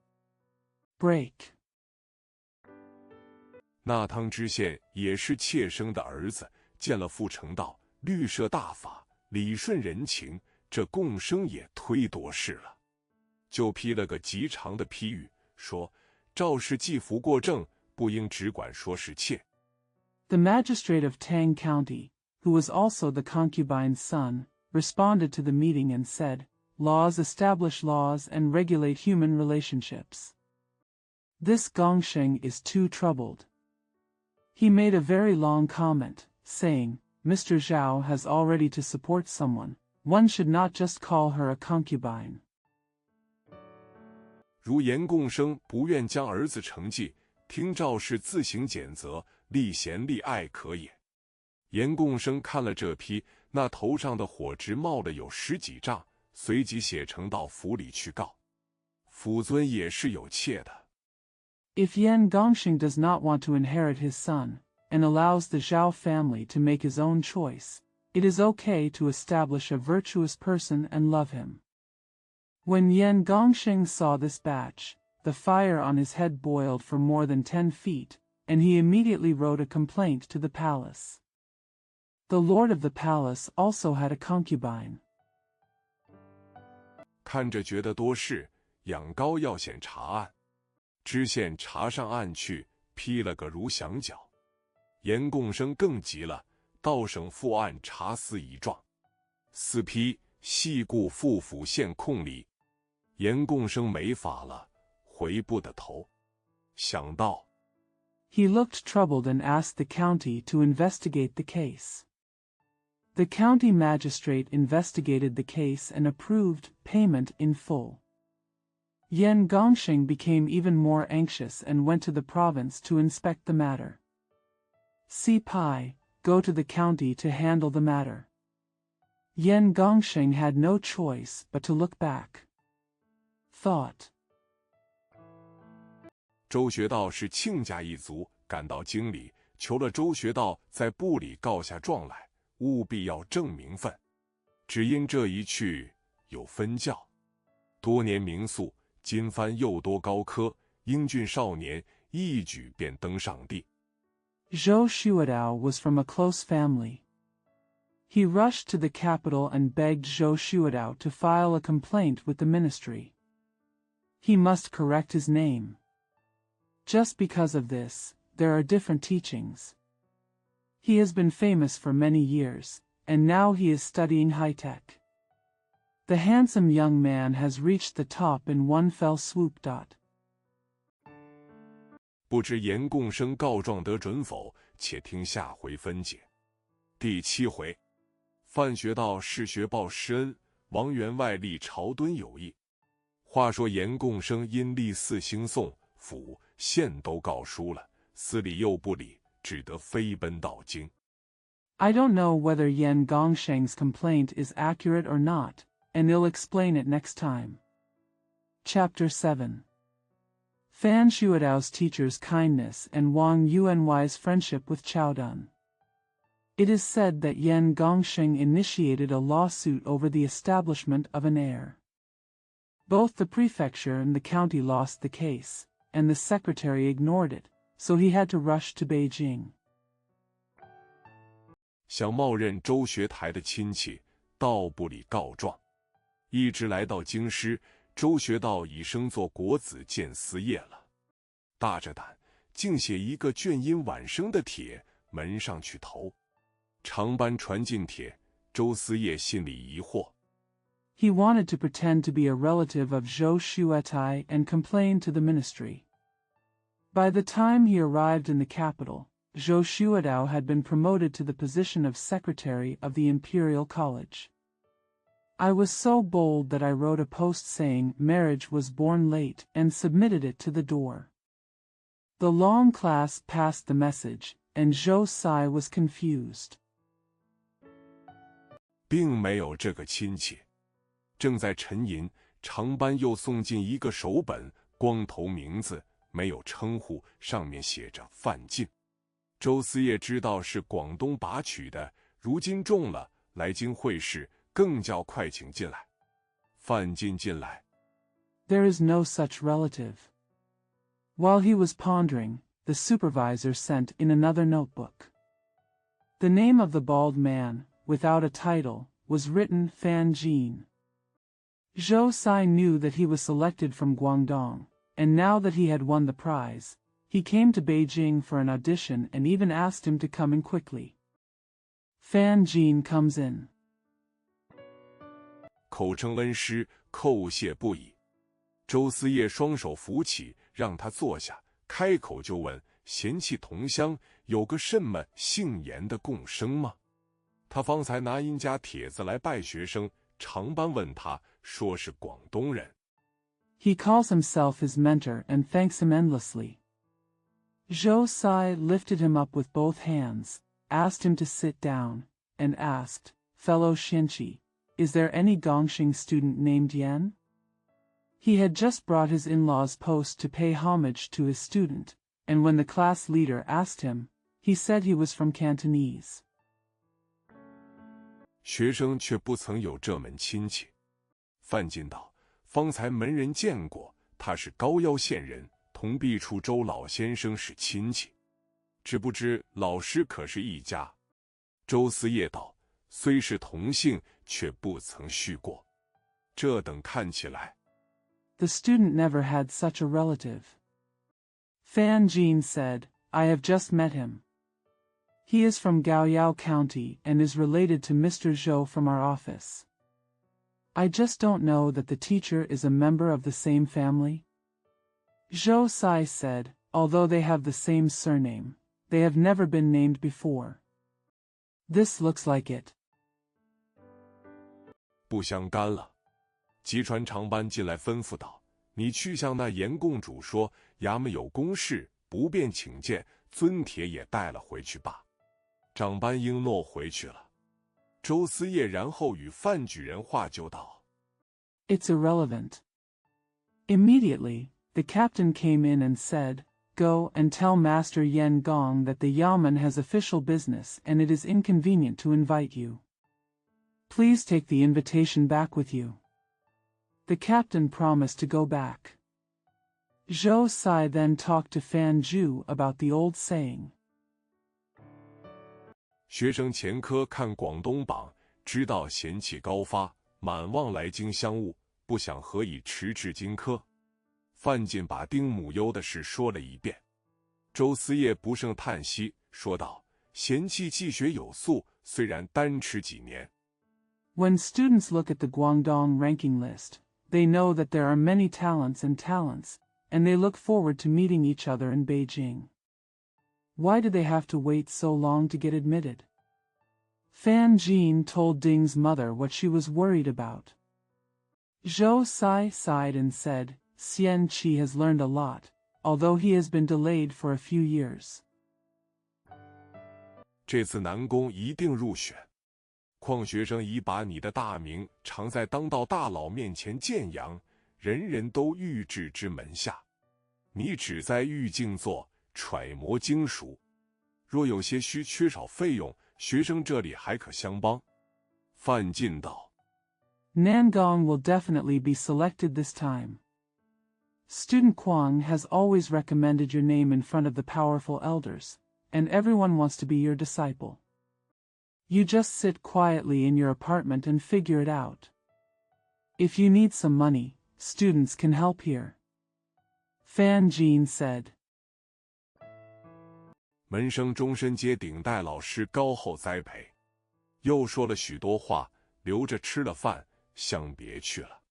Break. 那汤知县也是妾生的儿子，见了傅成道，律设大法，理顺人情，这共生也忒多事了，就批了个极长的批语，说赵氏既服过正，不应只管说是妾。The magistrate of Tang County, who was also the concubine's son, responded to the meeting and said, laws establish laws and regulate human relationships. This Gongxing is too troubled. He made a very long comment, saying, Mr. Zhao has already to support someone. One should not just call her a concubine. 如严共生不愿将儿子承继，听赵氏自行检责，立贤立爱可也。严共生看了这批，那头上的火直冒了有10几丈，随即写呈到府里去告。府尊也是有妾的。If Yan Gongxing does not want to inherit his son, and allows the Zhao family to make his own choice, it is okay to establish a virtuous person and love him. When Yan Gongxing saw this batch, the fire on his head boiled for more than 10 feet, and he immediately wrote a complaint to the palace. The lord of the palace also had a concubine. 看着觉得多事，仰高要显查案。知县查上案去，批了个如响角。严共生更急了，到省复案查司一状，司批系故副府县控理。严共生没法了，回不得头。想到 He looked troubled and asked the county to investigate the case. The county magistrate investigated the case and approved payment in full. Yan Gongxing became even more anxious and went to the province to inspect the matter. Si Pai, go to the county to handle the matter. Yan Gongxing had no choice but to look back. Thought. 周学道是亲家一族，赶到京里，求了周学道在部里告下状来，务必要正名分。只因这一去，有分教，多年名宿，今番又多高科，英俊少年，一举便登上帝。Zhou Xuedao was from a close family. He rushed to the capital and begged Zhou Xuedao to file a complaint with the ministry. He must correct his name. Just because of this, there are different teachings. He has been famous for many years, and now he is studying high-tech. The handsome young man has reached the top in one fell swoop. 不知严共生告状得准否？且听下回分解。第7回，范学道试学报施恩，王员外力朝敦有益。话说严共生因立4兴讼，府县都告输了，司礼又不理，只得飞奔到京。I don't know whether Yan Gongsheng's complaint is accurate or not, and they'll explain it next time. Chapter 7. Fan Xuedao's teacher's kindness and Wang Yuanwai's friendship with Chaodun. It is said that Yan Gongsheng initiated a lawsuit over the establishment of an heir. Both the prefecture and the county lost the case, and the secretary ignored it, so he had to rush to Beijing. 想冒认周学台的亲戚到部里告状，一直来到京师，周学道已升做国子监司业了，大着胆，竟写一个卷音晚生的帖门上去投。长班传进帖，周司业心里疑惑。He wanted to pretend to be a relative of Zhou Xuetai and complain to the ministry. By the time he arrived in the capital, Zhou Xuedao had been promoted to the position of secretary of the Imperial College. I was so bold that I wrote a post saying marriage was born late and submitted it to the door. The long class passed the message, and Zhou Sai was confused. 并没有这个亲戚。正在沉吟，长班又送进一个手本，光头名字，没有称呼，上面写着范进。周司业知道是广东拔取的，如今中了，来京会试，更叫快请进来。范进进来。There is no such relative. While he was pondering, the supervisor sent in another notebook. The name of the bald man, without a title, was written Fan Jin. Zhou Sai knew that he was selected from Guangdong, and now that he had won the prize, he came to Beijing for an audition and even asked him to come in quickly. Fan Jin comes in. 口称恩师，叩谢不已。周司业双手扶起，让他坐下，开口就问：嫌弃同乡有个甚么姓严的共生吗？他方才拿殷家帖子来拜学生，长班问他，说是广东人。He calls himself his mentor and thanks him endlessly. Zhou Sai lifted him up with both hands, asked him to sit down, and asked, fellow Xianqi, is there any Gongxing student named Yan? He had just brought his in-laws post to pay homage to his student, and when the class leader asked him, he said he was from Cantonese. 学生却不曾有这门亲戚。范进道：方才门人见过，他是高腰县人，同毕处周老先生是亲戚，只不知老师可是一家。周司业道：虽是同姓，却不曾叙过。这等看起来 The student never had such a relative. Fan Jin said, I have just met him. He is from Gaoyao County and is related to Mr. Zhou from our office. I just don't know that the teacher is a member of the same family. Zhou Sai said, although they have the same surname, they have never been named before. This looks like it. 不相干了。吉川长班进来吩咐道：你去向那严共主说，衙门有公事，不便请见，尊帖也带了回去罢。长班应诺回去了。周司业然后与范举人话就道： It's irrelevant. Immediately, the captain came in and said, Go and tell Master Yan Gong that the Yamen has official business and it is inconvenient to invite you. Please take the invitation back with you. The captain promised to go back. Zhou Sai then talked to Fan Zhu about the old saying. 学生前科看广东榜，知道嫌弃高发，满望来京相务，不想何以迟至京科。范进把丁母忧的事说了一遍。周思业不胜叹息，说道：“嫌弃既学有素，虽然单吃几年。” When students look at the Guangdong ranking list, they know that there are many talents, and they look forward to meeting each other in Beijing. Why do they have to wait so long to get admitted? Fan Jin told Ding's mother what she was worried about. Zhou Sai sighed and said, Xian Qi has learned a lot, although he has been delayed for a few years. 这次南宫一定入选。况学生已把你的大名常在当道大佬面前见扬，人人都欲置之门下。你只在欲静坐，揣摩精熟。若有些需缺少费用，学生这里还可相帮。范进道 Nangong will definitely be selected this time. Student Kuang has always recommended your name in front of the powerful elders, and everyone wants to be your disciple. You just sit quietly in your apartment and figure it out. If you need some money, students can help here. Fan Jin said. 门生终身皆顶戴老师高厚栽培。又说了许多话，留着吃了饭，相别去了。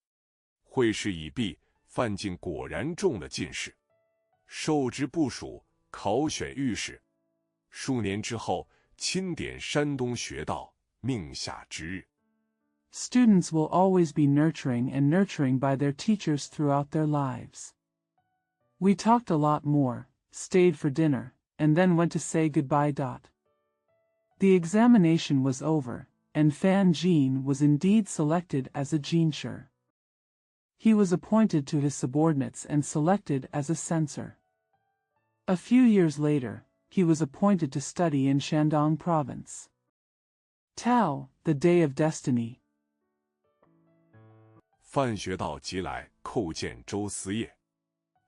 会试已毕，范进果然中了进士，授之部署，考选御史。数年之后，钦点山东学道，命下之日。Students will always be nurturing by their teachers throughout their lives. We talked a lot more, stayed for dinner, and then went to say goodbye. The examination was over, and Fan Jin was indeed selected as a Jinshi. He was appointed to his subordinates and selected as a censor. A few years later, he was appointed to study in Shandong province. Tao, the day of destiny. 范学道即来叩见周思业。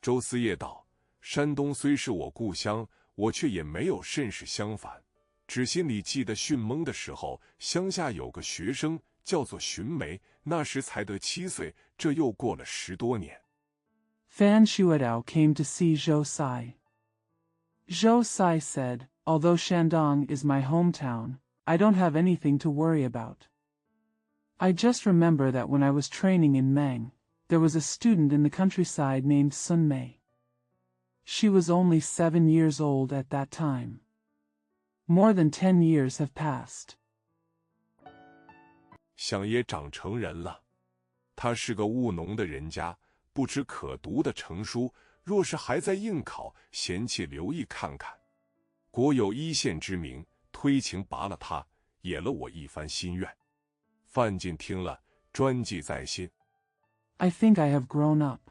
周思业道：“山东虽是我故乡，我却也没有甚是相反，只心里记得训蒙的时候，乡下有个学生叫做荀梅，那时才得7岁，这又过了10多年。” Fan Shuidao came to see Zhou Sai. Zhou Sai said, although Shandong is my hometown, I don't have anything to worry about. I just remember that when I was training in Meng, there was a student in the countryside named Sun Mei. She was only 7 years old at that time. More than 10 years have passed. 想也长成人了。他是个务农的人家，不知可读的成书，若是还在应考，嫌弃留意看看。国有一线之名，推情拔了他，也了我一番心愿。范进听了，专记在心。I think I have grown up.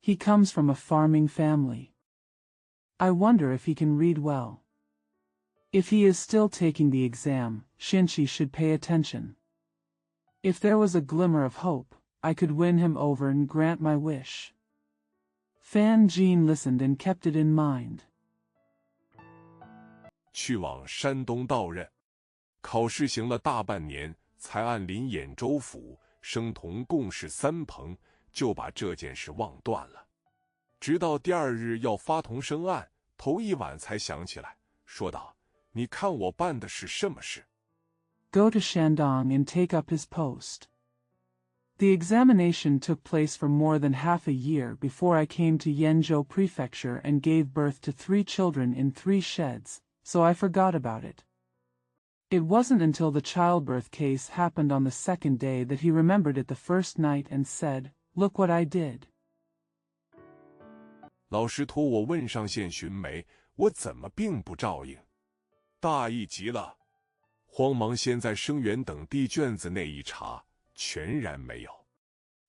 He comes from a farming family. I wonder if he can read well. If he is still taking the exam, Shinchi should pay attention. If there was a glimmer of hope, I could win him over and grant my wish. Fan Jin listened and kept it in mind. 去往山东到任，考试行了大半年，才按临兖州府生同共事3朋，就把这件事忘断了。直到第2日要发同生案，头一晚才想起来，说道：“你看我办的是什么事？” Go to Shandong and take up his post. The examination took place for more than half a year before I came to Yenzhou Prefecture and gave birth to 3 children in 3 sheds, so I forgot about it. It wasn't until the childbirth case happened on the 2nd day that he remembered it the first night and said, Look what I did. 老师托我问上县寻梅，我怎么并不照应？大意极了，慌忙先在生源等地卷子内一查，全然没有。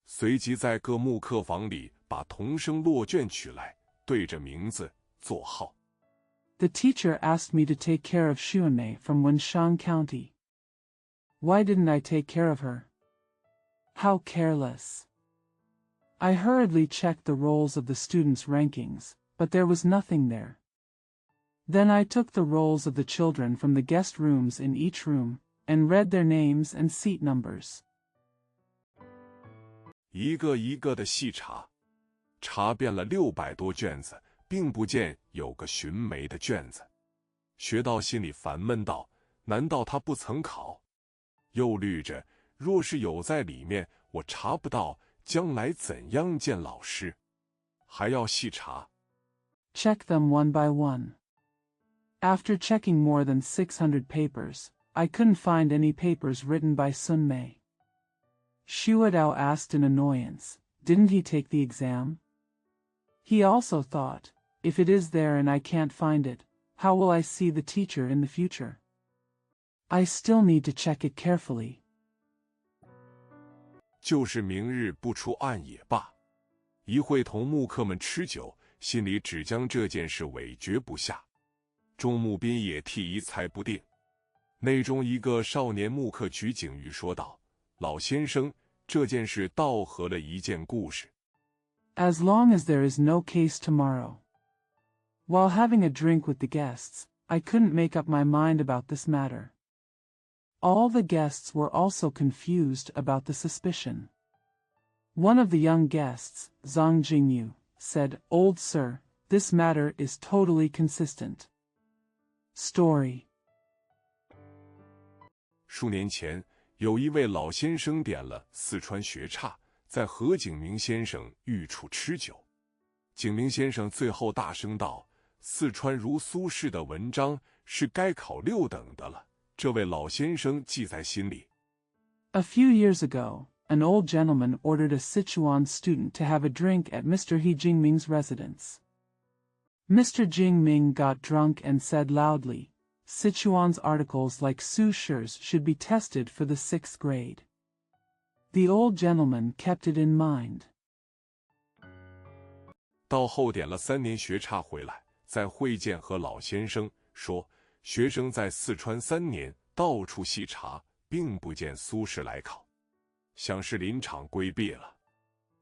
随即在各木刻房里把同生落卷取来，对着名字作号。The teacher asked me to take care of Xuanmei from Wenshan County. Why didn't I take care of her? How careless. I hurriedly checked the rolls of the students' rankings, but there was nothing there. Then I took the rolls of the children from the guest rooms in each room, and read their names and seat numbers. 一个一个的细查，查遍了600多卷子，并不见有个寻梅的卷子。学到心里烦闷道：难道他不曾考？又虑着，若是有在里面，我查不到，将来怎样见老师？还要细查。Check them one by one. After checking more than 600 papers, I couldn't find any papers written by Sun Mei. Xu Dao asked in annoyance, didn't he take the exam? He also thought, if it is there and I can't find it, how will I see the teacher in the future? I still need to check it carefully. 就是明日不出案也罢。一会同木客们吃酒，心里只将这件事委决不下。钟木斌也替一猜不定。内中一个少年木客举警语说道：老先生，这件事倒合了一件故事。As long as there is no case tomorrow. While having a drink with the guests, I couldn't make up my mind about this matter. All the guests were also confused about the suspicion. One of the young guests, Zhang Jingyu, said, Old sir, this matter is totally consistent. Story. 数年前，有一位老先生点了四川学差，在和景明先生寓处吃酒。景明先生最后大声道：四川如苏轼的文章是该考6等的了。这位老先生记在心里。A few years ago, an old gentleman ordered a Sichuan student to have a drink at Mr. He Jingming's residence. Mr. Jingming got drunk and said loudly, Sichuan's articles like Su Shi's should be tested for the 6th grade. The old gentleman kept it in mind. 到后点了3年学差回来，在会见和老先生说，学生在四川3年到处细查，并不见苏轼来考，想是临场规避了。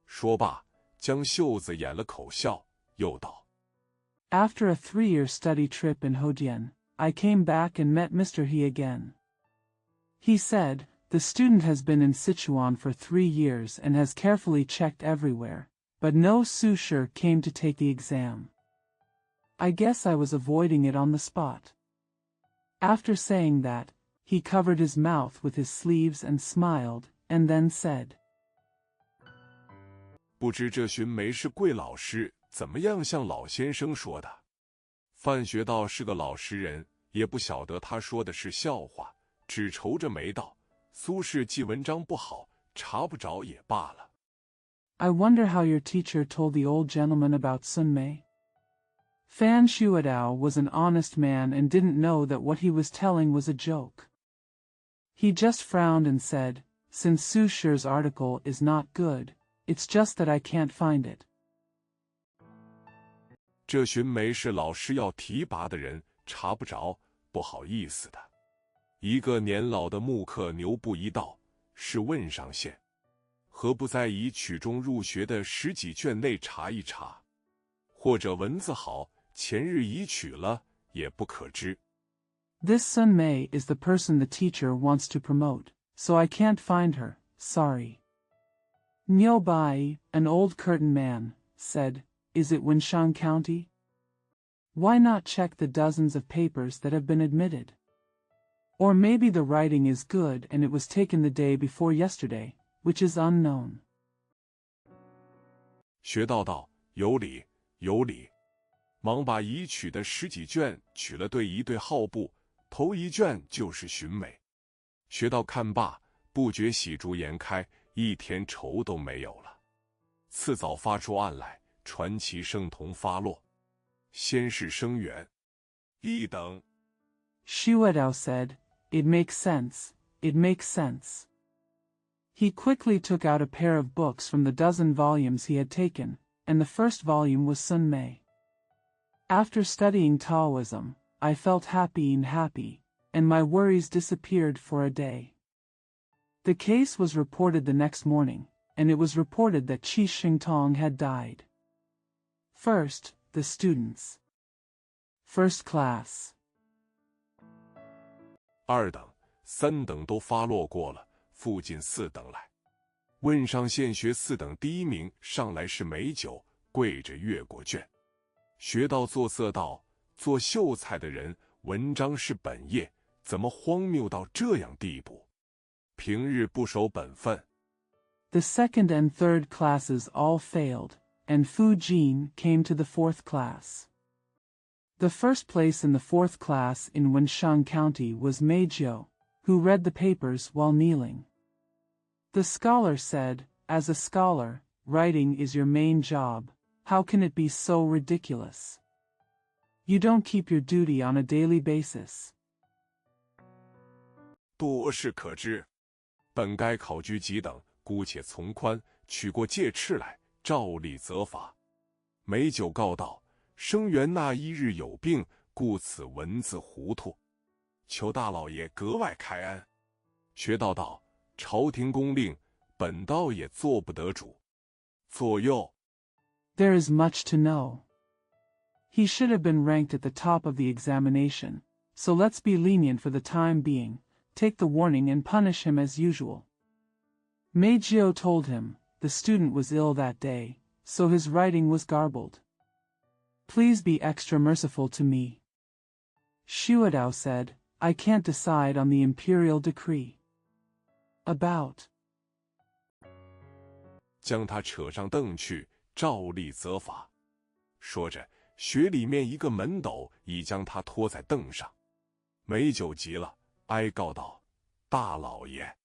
说罢，将袖子掩了口笑，又道 After a 3-year study trip in Hodian, I came back and met Mr. He again. He said, the student has been in Sichuan for 3 years and has carefully checked everywhere, but no Su Shi came to take the exam. I guess I was avoiding it on the spot. After saying that, he covered his mouth with his sleeves and smiled, and then said, 不知这寻梅是贵老师怎么样向老先生说的？范学道是个老实人，也不晓得他说的是笑话，只愁着没道。苏轼记文章不好，查不着也罢了。I wonder how your teacher told the old gentleman about Sun Mei? Fan Shuadao was an honest man and didn't know that what he was telling was a joke. He just frowned and said, since Su Shi's article is not good, it's just that I can't find it. 这寻梅是老师要提拔的人，查不着，不好意思的。一个年老的木客牛步一道，是问上县，何不在乙曲中入学的10几卷内查一查？或者文字好，前日已取了，也不可知。This Sun Mei is the person the teacher wants to promote, so I can't find her, sorry. Niu Bai, an old curtain man, said, Is it Winshan County? Why not check the dozens of papers that have been admitted? Or maybe the writing is good and it was taken the day before yesterday, which is unknown. 学道道，有理，有理。忙把已取的10几卷取了对一对号簿，头一卷就是寻梅。学道看罢，不觉喜逐颜开，一天愁都没有了。次早发出案来，传奇声同发落。先是生源1等。Shuadao said, It makes sense, it makes sense. He quickly took out a pair of books from the dozen volumes he had taken, and the first volume was Sun Mei. After studying Taoism, I felt happy, and my worries disappeared for a day. The case was reported the next morning, and it was reported that Qi Xingtong had died. First, the students. First class. 2等、3等都发落过了，附近4等来。问上现学4等第1名上来是美酒，跪着越过卷。学到做色道、做秀才的人，文章是本业，怎么荒谬到这样地步？平日不守本分。The second and third classes all failed, and Fu Jin came to the 4th class. The first place in the 4th class in Wenshan County was Mei Jiu, who read the papers while kneeling. The scholar said, "As a scholar, writing is your main job. How can it be so ridiculous? You don't keep your duty on a daily basis." 多是可知，本该考居几等，姑且从宽，取过戒斥来，照例责罚。美酒告道，生源那1日有病，故此文字糊涂，求大老爷格外开恩。学道道，朝廷公令，本道也做不得主。左右。There is much to know. He should have been ranked at the top of the examination, so let's be lenient for the time being, take the warning and punish him as usual. Mei Jiu told him, the student was ill that day, so his writing was garbled. Please be extra merciful to me. Xuedao said, I can't decide on the imperial decree. About. 将他扯上凳去，照例责罚。说着，学里面一个门斗已将他拖在凳上。美酒急了，哀告道：“大老爷，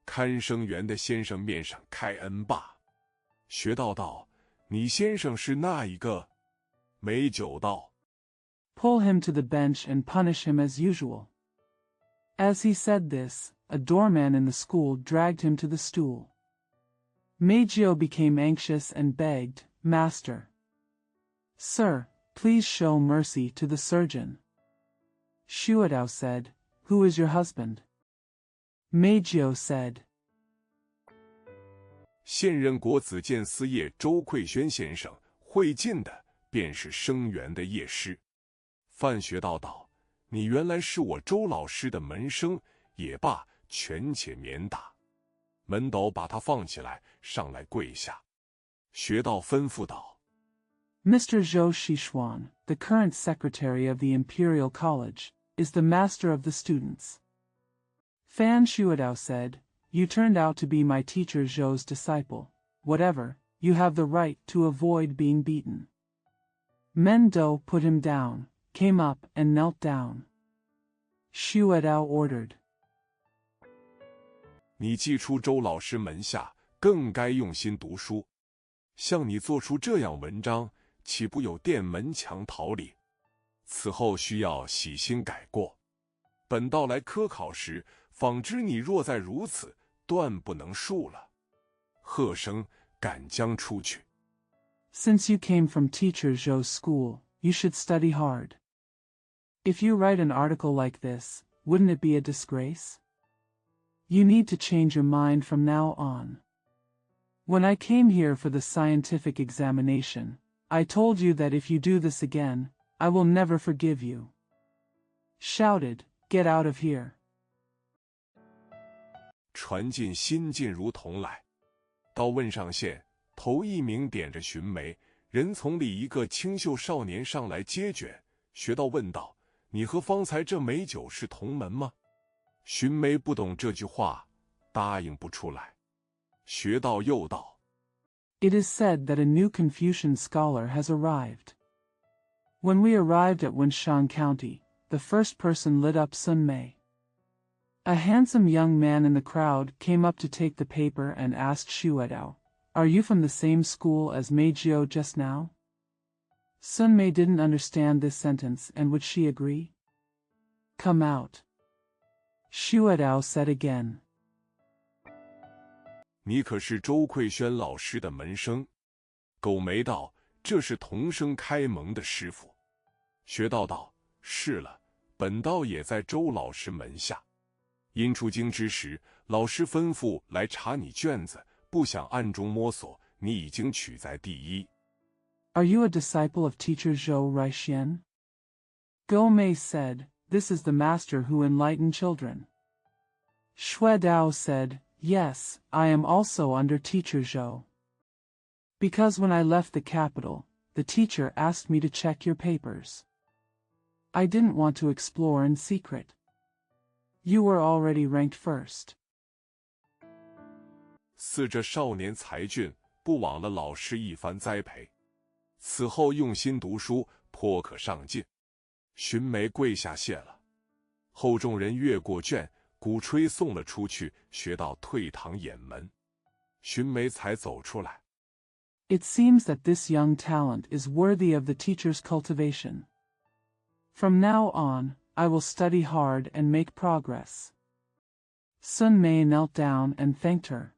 看生员的先生面上开恩吧。”学道道：“你先生是那一个？”美酒道 Pull him to the bench and punish him as usual. As he said this, a doorman in the school dragged him to the stool. Meijio became anxious and begged, Master. Sir, please show mercy to the surgeon. Xuedao said, Who is your husband? Meijio said. 现任国子监司业周馈轩先生会进的便是生源的业师。范学道道：“你原来是我周老师的门生，也罢，权且免打。”门斗把他放起来，上来跪下。学道吩咐道 Mr. Zhou Xishuan, the current secretary of the Imperial College, is the master of the students. Fan Xuedao said, You turned out to be my teacher Zhou's disciple. Whatever, you have the right to avoid being beaten. Men Dou put him down, came up and knelt down. Xuedao ordered. 你既出周老师门下，更该用心读书。像你做出这样文章，岂不有电门墙逃离？此后需要洗心改过。本道来科考时，仿知你若再如此，断不能述了。喝声赶将出去。Since you came from Teacher Zhou's school, you should study hard. If you write an article like this, wouldn't it be a disgrace? You need to change your mind from now on. When I came here for the scientific examination, I told you that if you do this again, I will never forgive you. Shouted, Get out of here. 传进新进如同来，到问上县，头一名点着寻梅，人从里一个清秀少年上来接卷。学道问道：“你和方才这美酒是同门吗？”寻梅不懂这句话，答应不出来。学道又道 It is said that a new Confucian scholar has arrived. When we arrived at Wenshan County, the first person lit up Sun Mei. A handsome young man in the crowd came up to take the paper and asked Xuedao, Are you from the same school as Meijio just now? Sun Mei didn't understand this sentence, and would she agree? Come out. Xuedao said again. 你可是周馈轩老师的门生？苟梅道：“这是同生开蒙的师傅。”学道道：“是了，本道也在周老师门下。因出京之时，老师吩咐来查你卷子，不想暗中摸索，你已经取在第一。Are you a disciple of teacher Zhou Ruixian? Guo Mei said, This is the master who enlightened children. Xue Dao said, Yes, I am also under teacher Zhou. Because when I left the capital, the teacher asked me to check your papers. I didn't want to explore in secret. You were already ranked first. 似这少年才俊，不枉了老师一番栽培。此后用心读书，颇可上进。荀眉跪下谢了。后众人越过卷，鼓吹送了出去，学到退堂掩门。荀眉才走出来。It seems that this young talent is worthy of the teacher's cultivation. From now on, I will study hard and make progress. Sun Mei knelt down and thanked her.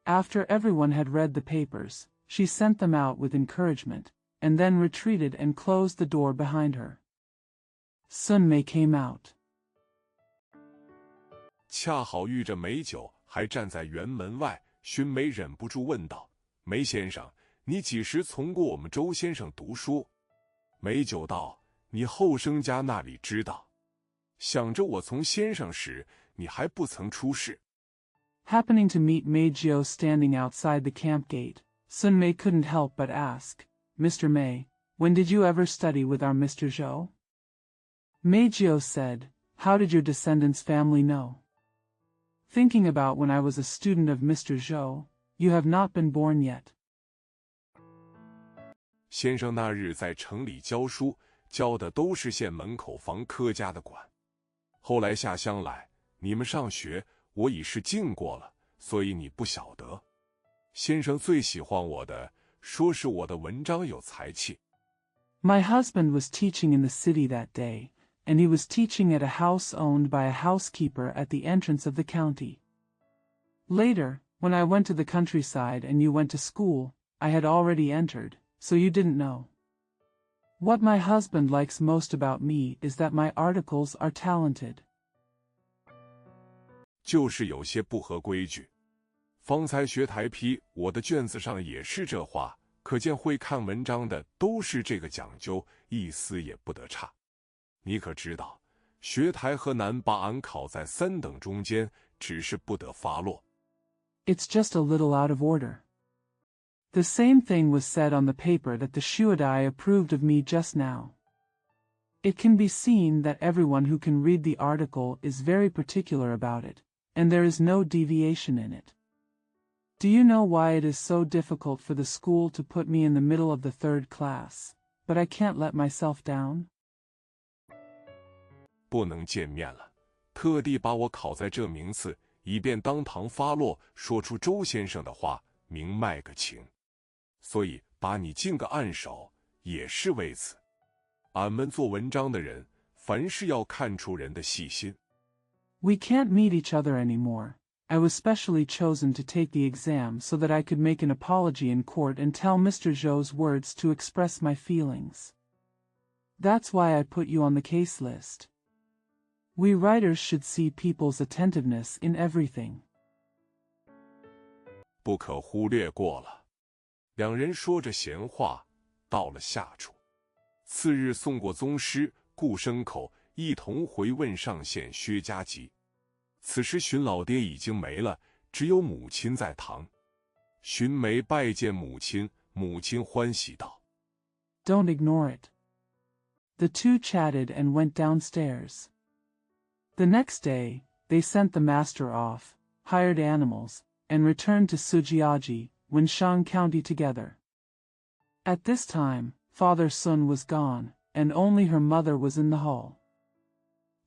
After everyone had read the papers, she sent them out with encouragement, and then retreated and closed the door behind her. Sun Mei came out. 恰好遇着梅九还站在园门外，荀眉忍不住问道：“梅先生，你几时从过我们周先生读书？”梅九道：“你后生家那里知道？想着我从先生时，你还不曾出世。” Happening to meet Mei Jiu standing outside the camp gate, Sun Mei couldn't help but ask, Mr. Mei, when did you ever study with our Mr. Zhou? Mei Jiu said, How did your descendants' family know? Thinking about when I was a student of Mr. Zhou, you have not been born yet. 先生那日在城里教书，教的都是县门口房科家的管。后来下乡来，你们上学，我已是进过了，所以你不晓得。先生最喜欢我的，说是我的文章有才气。My husband was teaching in the city that day, and he was teaching at a house owned by a housekeeper at the entrance of the county. Later, when I went to the countryside and you went to school, I had already entered, so you didn't know. What my husband likes most about me is that my articles are talented. 就是有些不合规矩。方才学台批，我的卷子上也是这话，可见会看文章的都是这个讲究，一丝也不得差。你可知道，学台和难把俺考在3等中间，只是不得发落。It's just a little out of order. The same thing was said on the paper that the Shuadai approved of me just now. It can be seen that everyone who can read the article is very particular about it, and there is no deviation in it. Do you know why it is so difficult for the school to put me in the middle of the 3rd class, but I can't let myself down? 不能见面了，特地把我考在这名次，以便当堂发落，说出周先生的话，明卖个情。所以把你进个暗手，也是为此。俺们做文章的人，凡事要看出人的细心。We can't meet each other anymore. I was specially chosen to take the exam so that I could make an apology in court and tell Mr. Zhou's words to express my feelings. That's why I put you on the case list. We writers should see people's attentiveness in everything. 不可忽略过了。两人说着闲话，到了下处。次日送过宗师顾牲口一同回问上县薛家集。此时荀老爹已经没了，只有母亲在堂。荀眉拜见母亲，母亲欢喜道： Don't ignore it. The two chatted and went downstairs. The next day, they sent the master off, hired animals, and returned to Sujiaji, Winshan County together. At this time, Father Sun was gone, and only her mother was in the hall.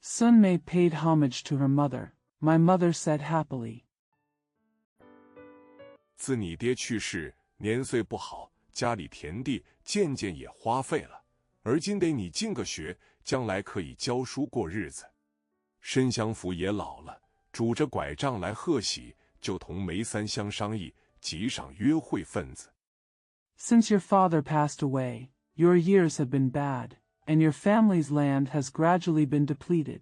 Sun Mei paid homage to her mother. My mother said happily. 自你爹去世，年岁不好，家里田地渐渐也花费了，而今得你进个学，将来可以教书过日子。申相府也老了，拄着拐杖来贺喜，就同梅三相商议，集上约会分子。Since your father passed away, your years have been bad, and your family's land has gradually been depleted.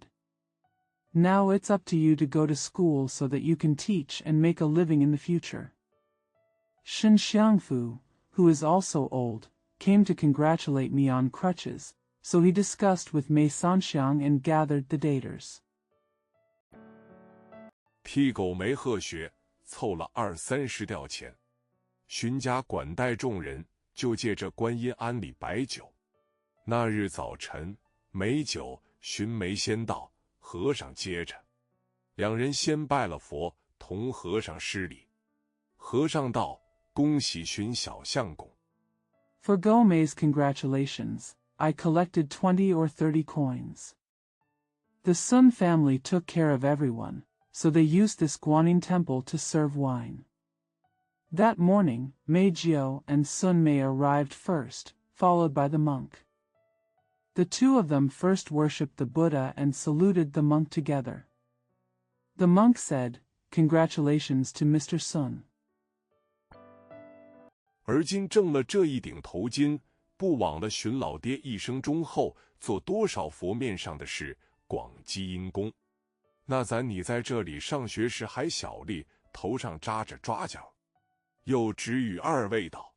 Now it's up to you to go to school so that you can teach and make a living in the future. Shen Xiangfu, who is also old, came to congratulate me on crutches, so he discussed with Mei Sanxiang and gathered the daters. 替狗没贺学，凑了20-30吊钱。荀家管待众人，就借着观音庵里摆酒。那日早晨，美酒，荀梅先到，和尚接着。两人先拜了佛，同和尚施礼。和尚道：“恭喜荀小相公。” For Gomei's congratulations, I collected 20 or 30 coins. The Sun family took care of everyone, so they used this Guanyin temple to serve wine. That morning, Mei Jiao and Sun Mei arrived first, followed by the monk. The two of them first worshipped the Buddha and saluted the monk together. The monk said, "Congratulations to Mr. Sun." 而今挣了这一顶头巾，不枉了荀老爹一生忠厚，做多少佛面上的事，广积阴功。那咱你在这里上学时还小粒，头上扎着抓角。又直语二位道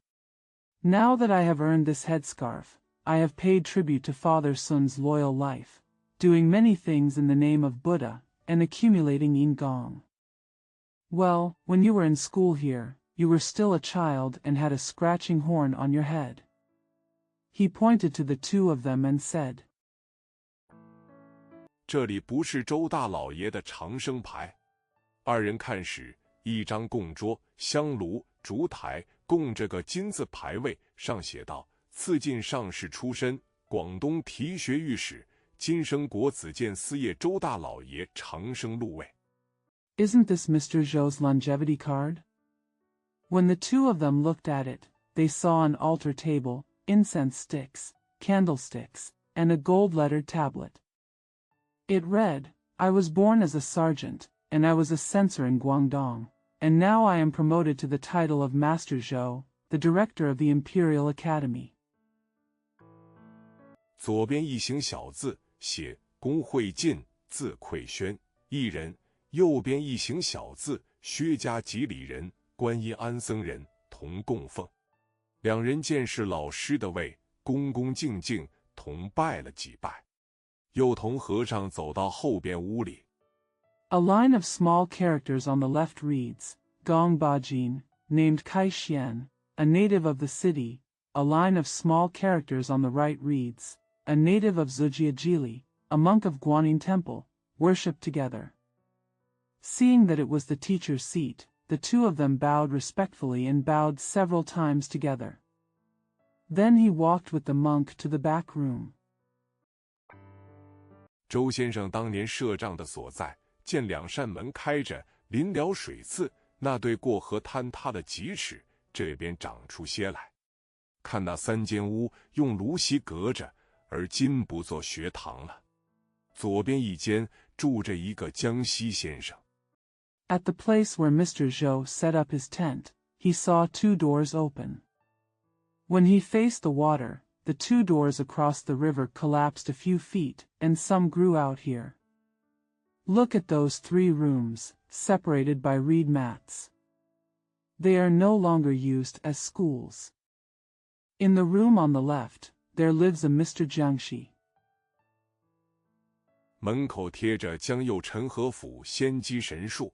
Now that I have earned this headscarf, I have paid tribute to Father Sun's loyal life, doing many things in the name of Buddha, and accumulating yin gong. Well, when you were in school here, you were still a child and had a scratching horn on your head. He pointed to the two of them and said, 这里不是周大老爷的长生牌。二人看时，一张供桌、香炉、烛台，供这个金字牌位，上写道：“赐进上士出身，广东提学御史，今生国子监司业周大老爷长生禄位。” Isn't this Mr. Zhou's longevity card? When the two of them looked at it, they saw an altar table, incense sticks, candlesticks, and a gold-lettered tablet. It read, "I was born as a sergeant, and I was a censor in Guangdong, and now I am promoted to the title of Master Zhou, the director of the Imperial Academy." 左边一行小字写龚会进，字馈轩，一人；右边一行小字薛家吉里人，观音庵僧人，同供奉。两人见是老师的位，恭恭敬敬同拜了几拜，又同和尚走到后边屋里。A line of small characters on the left reads, Gong Bajin, named Kai Xian, a native of the city. A line of small characters on the right reads, a native of Zujiajili, a monk of Guanyin Temple, worshipped together. Seeing that it was the teacher's seat, the two of them bowed respectfully and bowed several times together. Then he walked with the monk to the back room. 周先生当年设帐的所在，见两扇门开着，临了水渍，那对过河坍塌了几尺，这边长出些来。看那三间屋用芦席隔着，而今不做学堂了。左边一间住着一个江西先生。At the place where Mr. Zhou set up his tent, he saw 2 doors open. When he faced the water, the 2 doors across the river collapsed a few feet, and some grew out here. Look at those 3 rooms, separated by reed mats. They are no longer used as schools. In the room on the left, there lives a Mr. Jiangxi. 门口贴着江右陈和府仙机神树。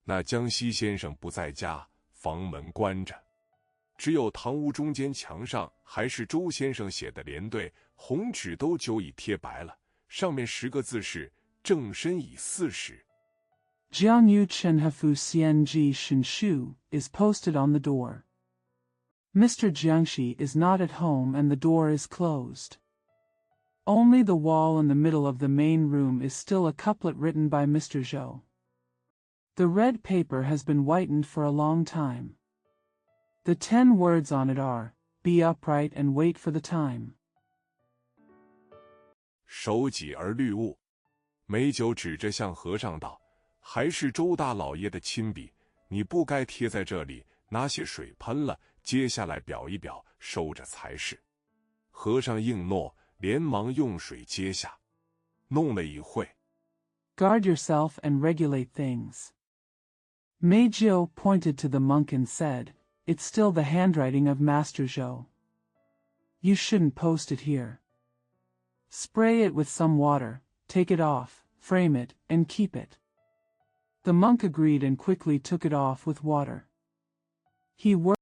那江西先生不在家，房门关着，只有堂屋中间墙上还是周先生写的联对，红纸都久已贴白了，上面10个字是正身已40。Jiangyu Chenhefu Xianji Shinshu is posted on the door. Mr. Jiangxi is not at home and the door is closed. Only the wall in the middle of the main room is still a couplet written by Mr. Zhou. The red paper has been whitened for a long time. The 10 words on it are, "Be upright and wait for the time." 手己而虑物，美酒指着向和尚道：“还是周大老爷的亲笔，你不该贴在这里，拿些水喷了，接下来裱一裱，收着才是。”和尚应诺，连忙用水接下，弄了一会。Guard yourself and regulate things. Mei Jiao pointed to the monk and said, it's still the handwriting of Master Zhou. You shouldn't post it here. Spray it with some water, take it off, frame it, and keep it. The monk agreed and quickly took it off with water. He worked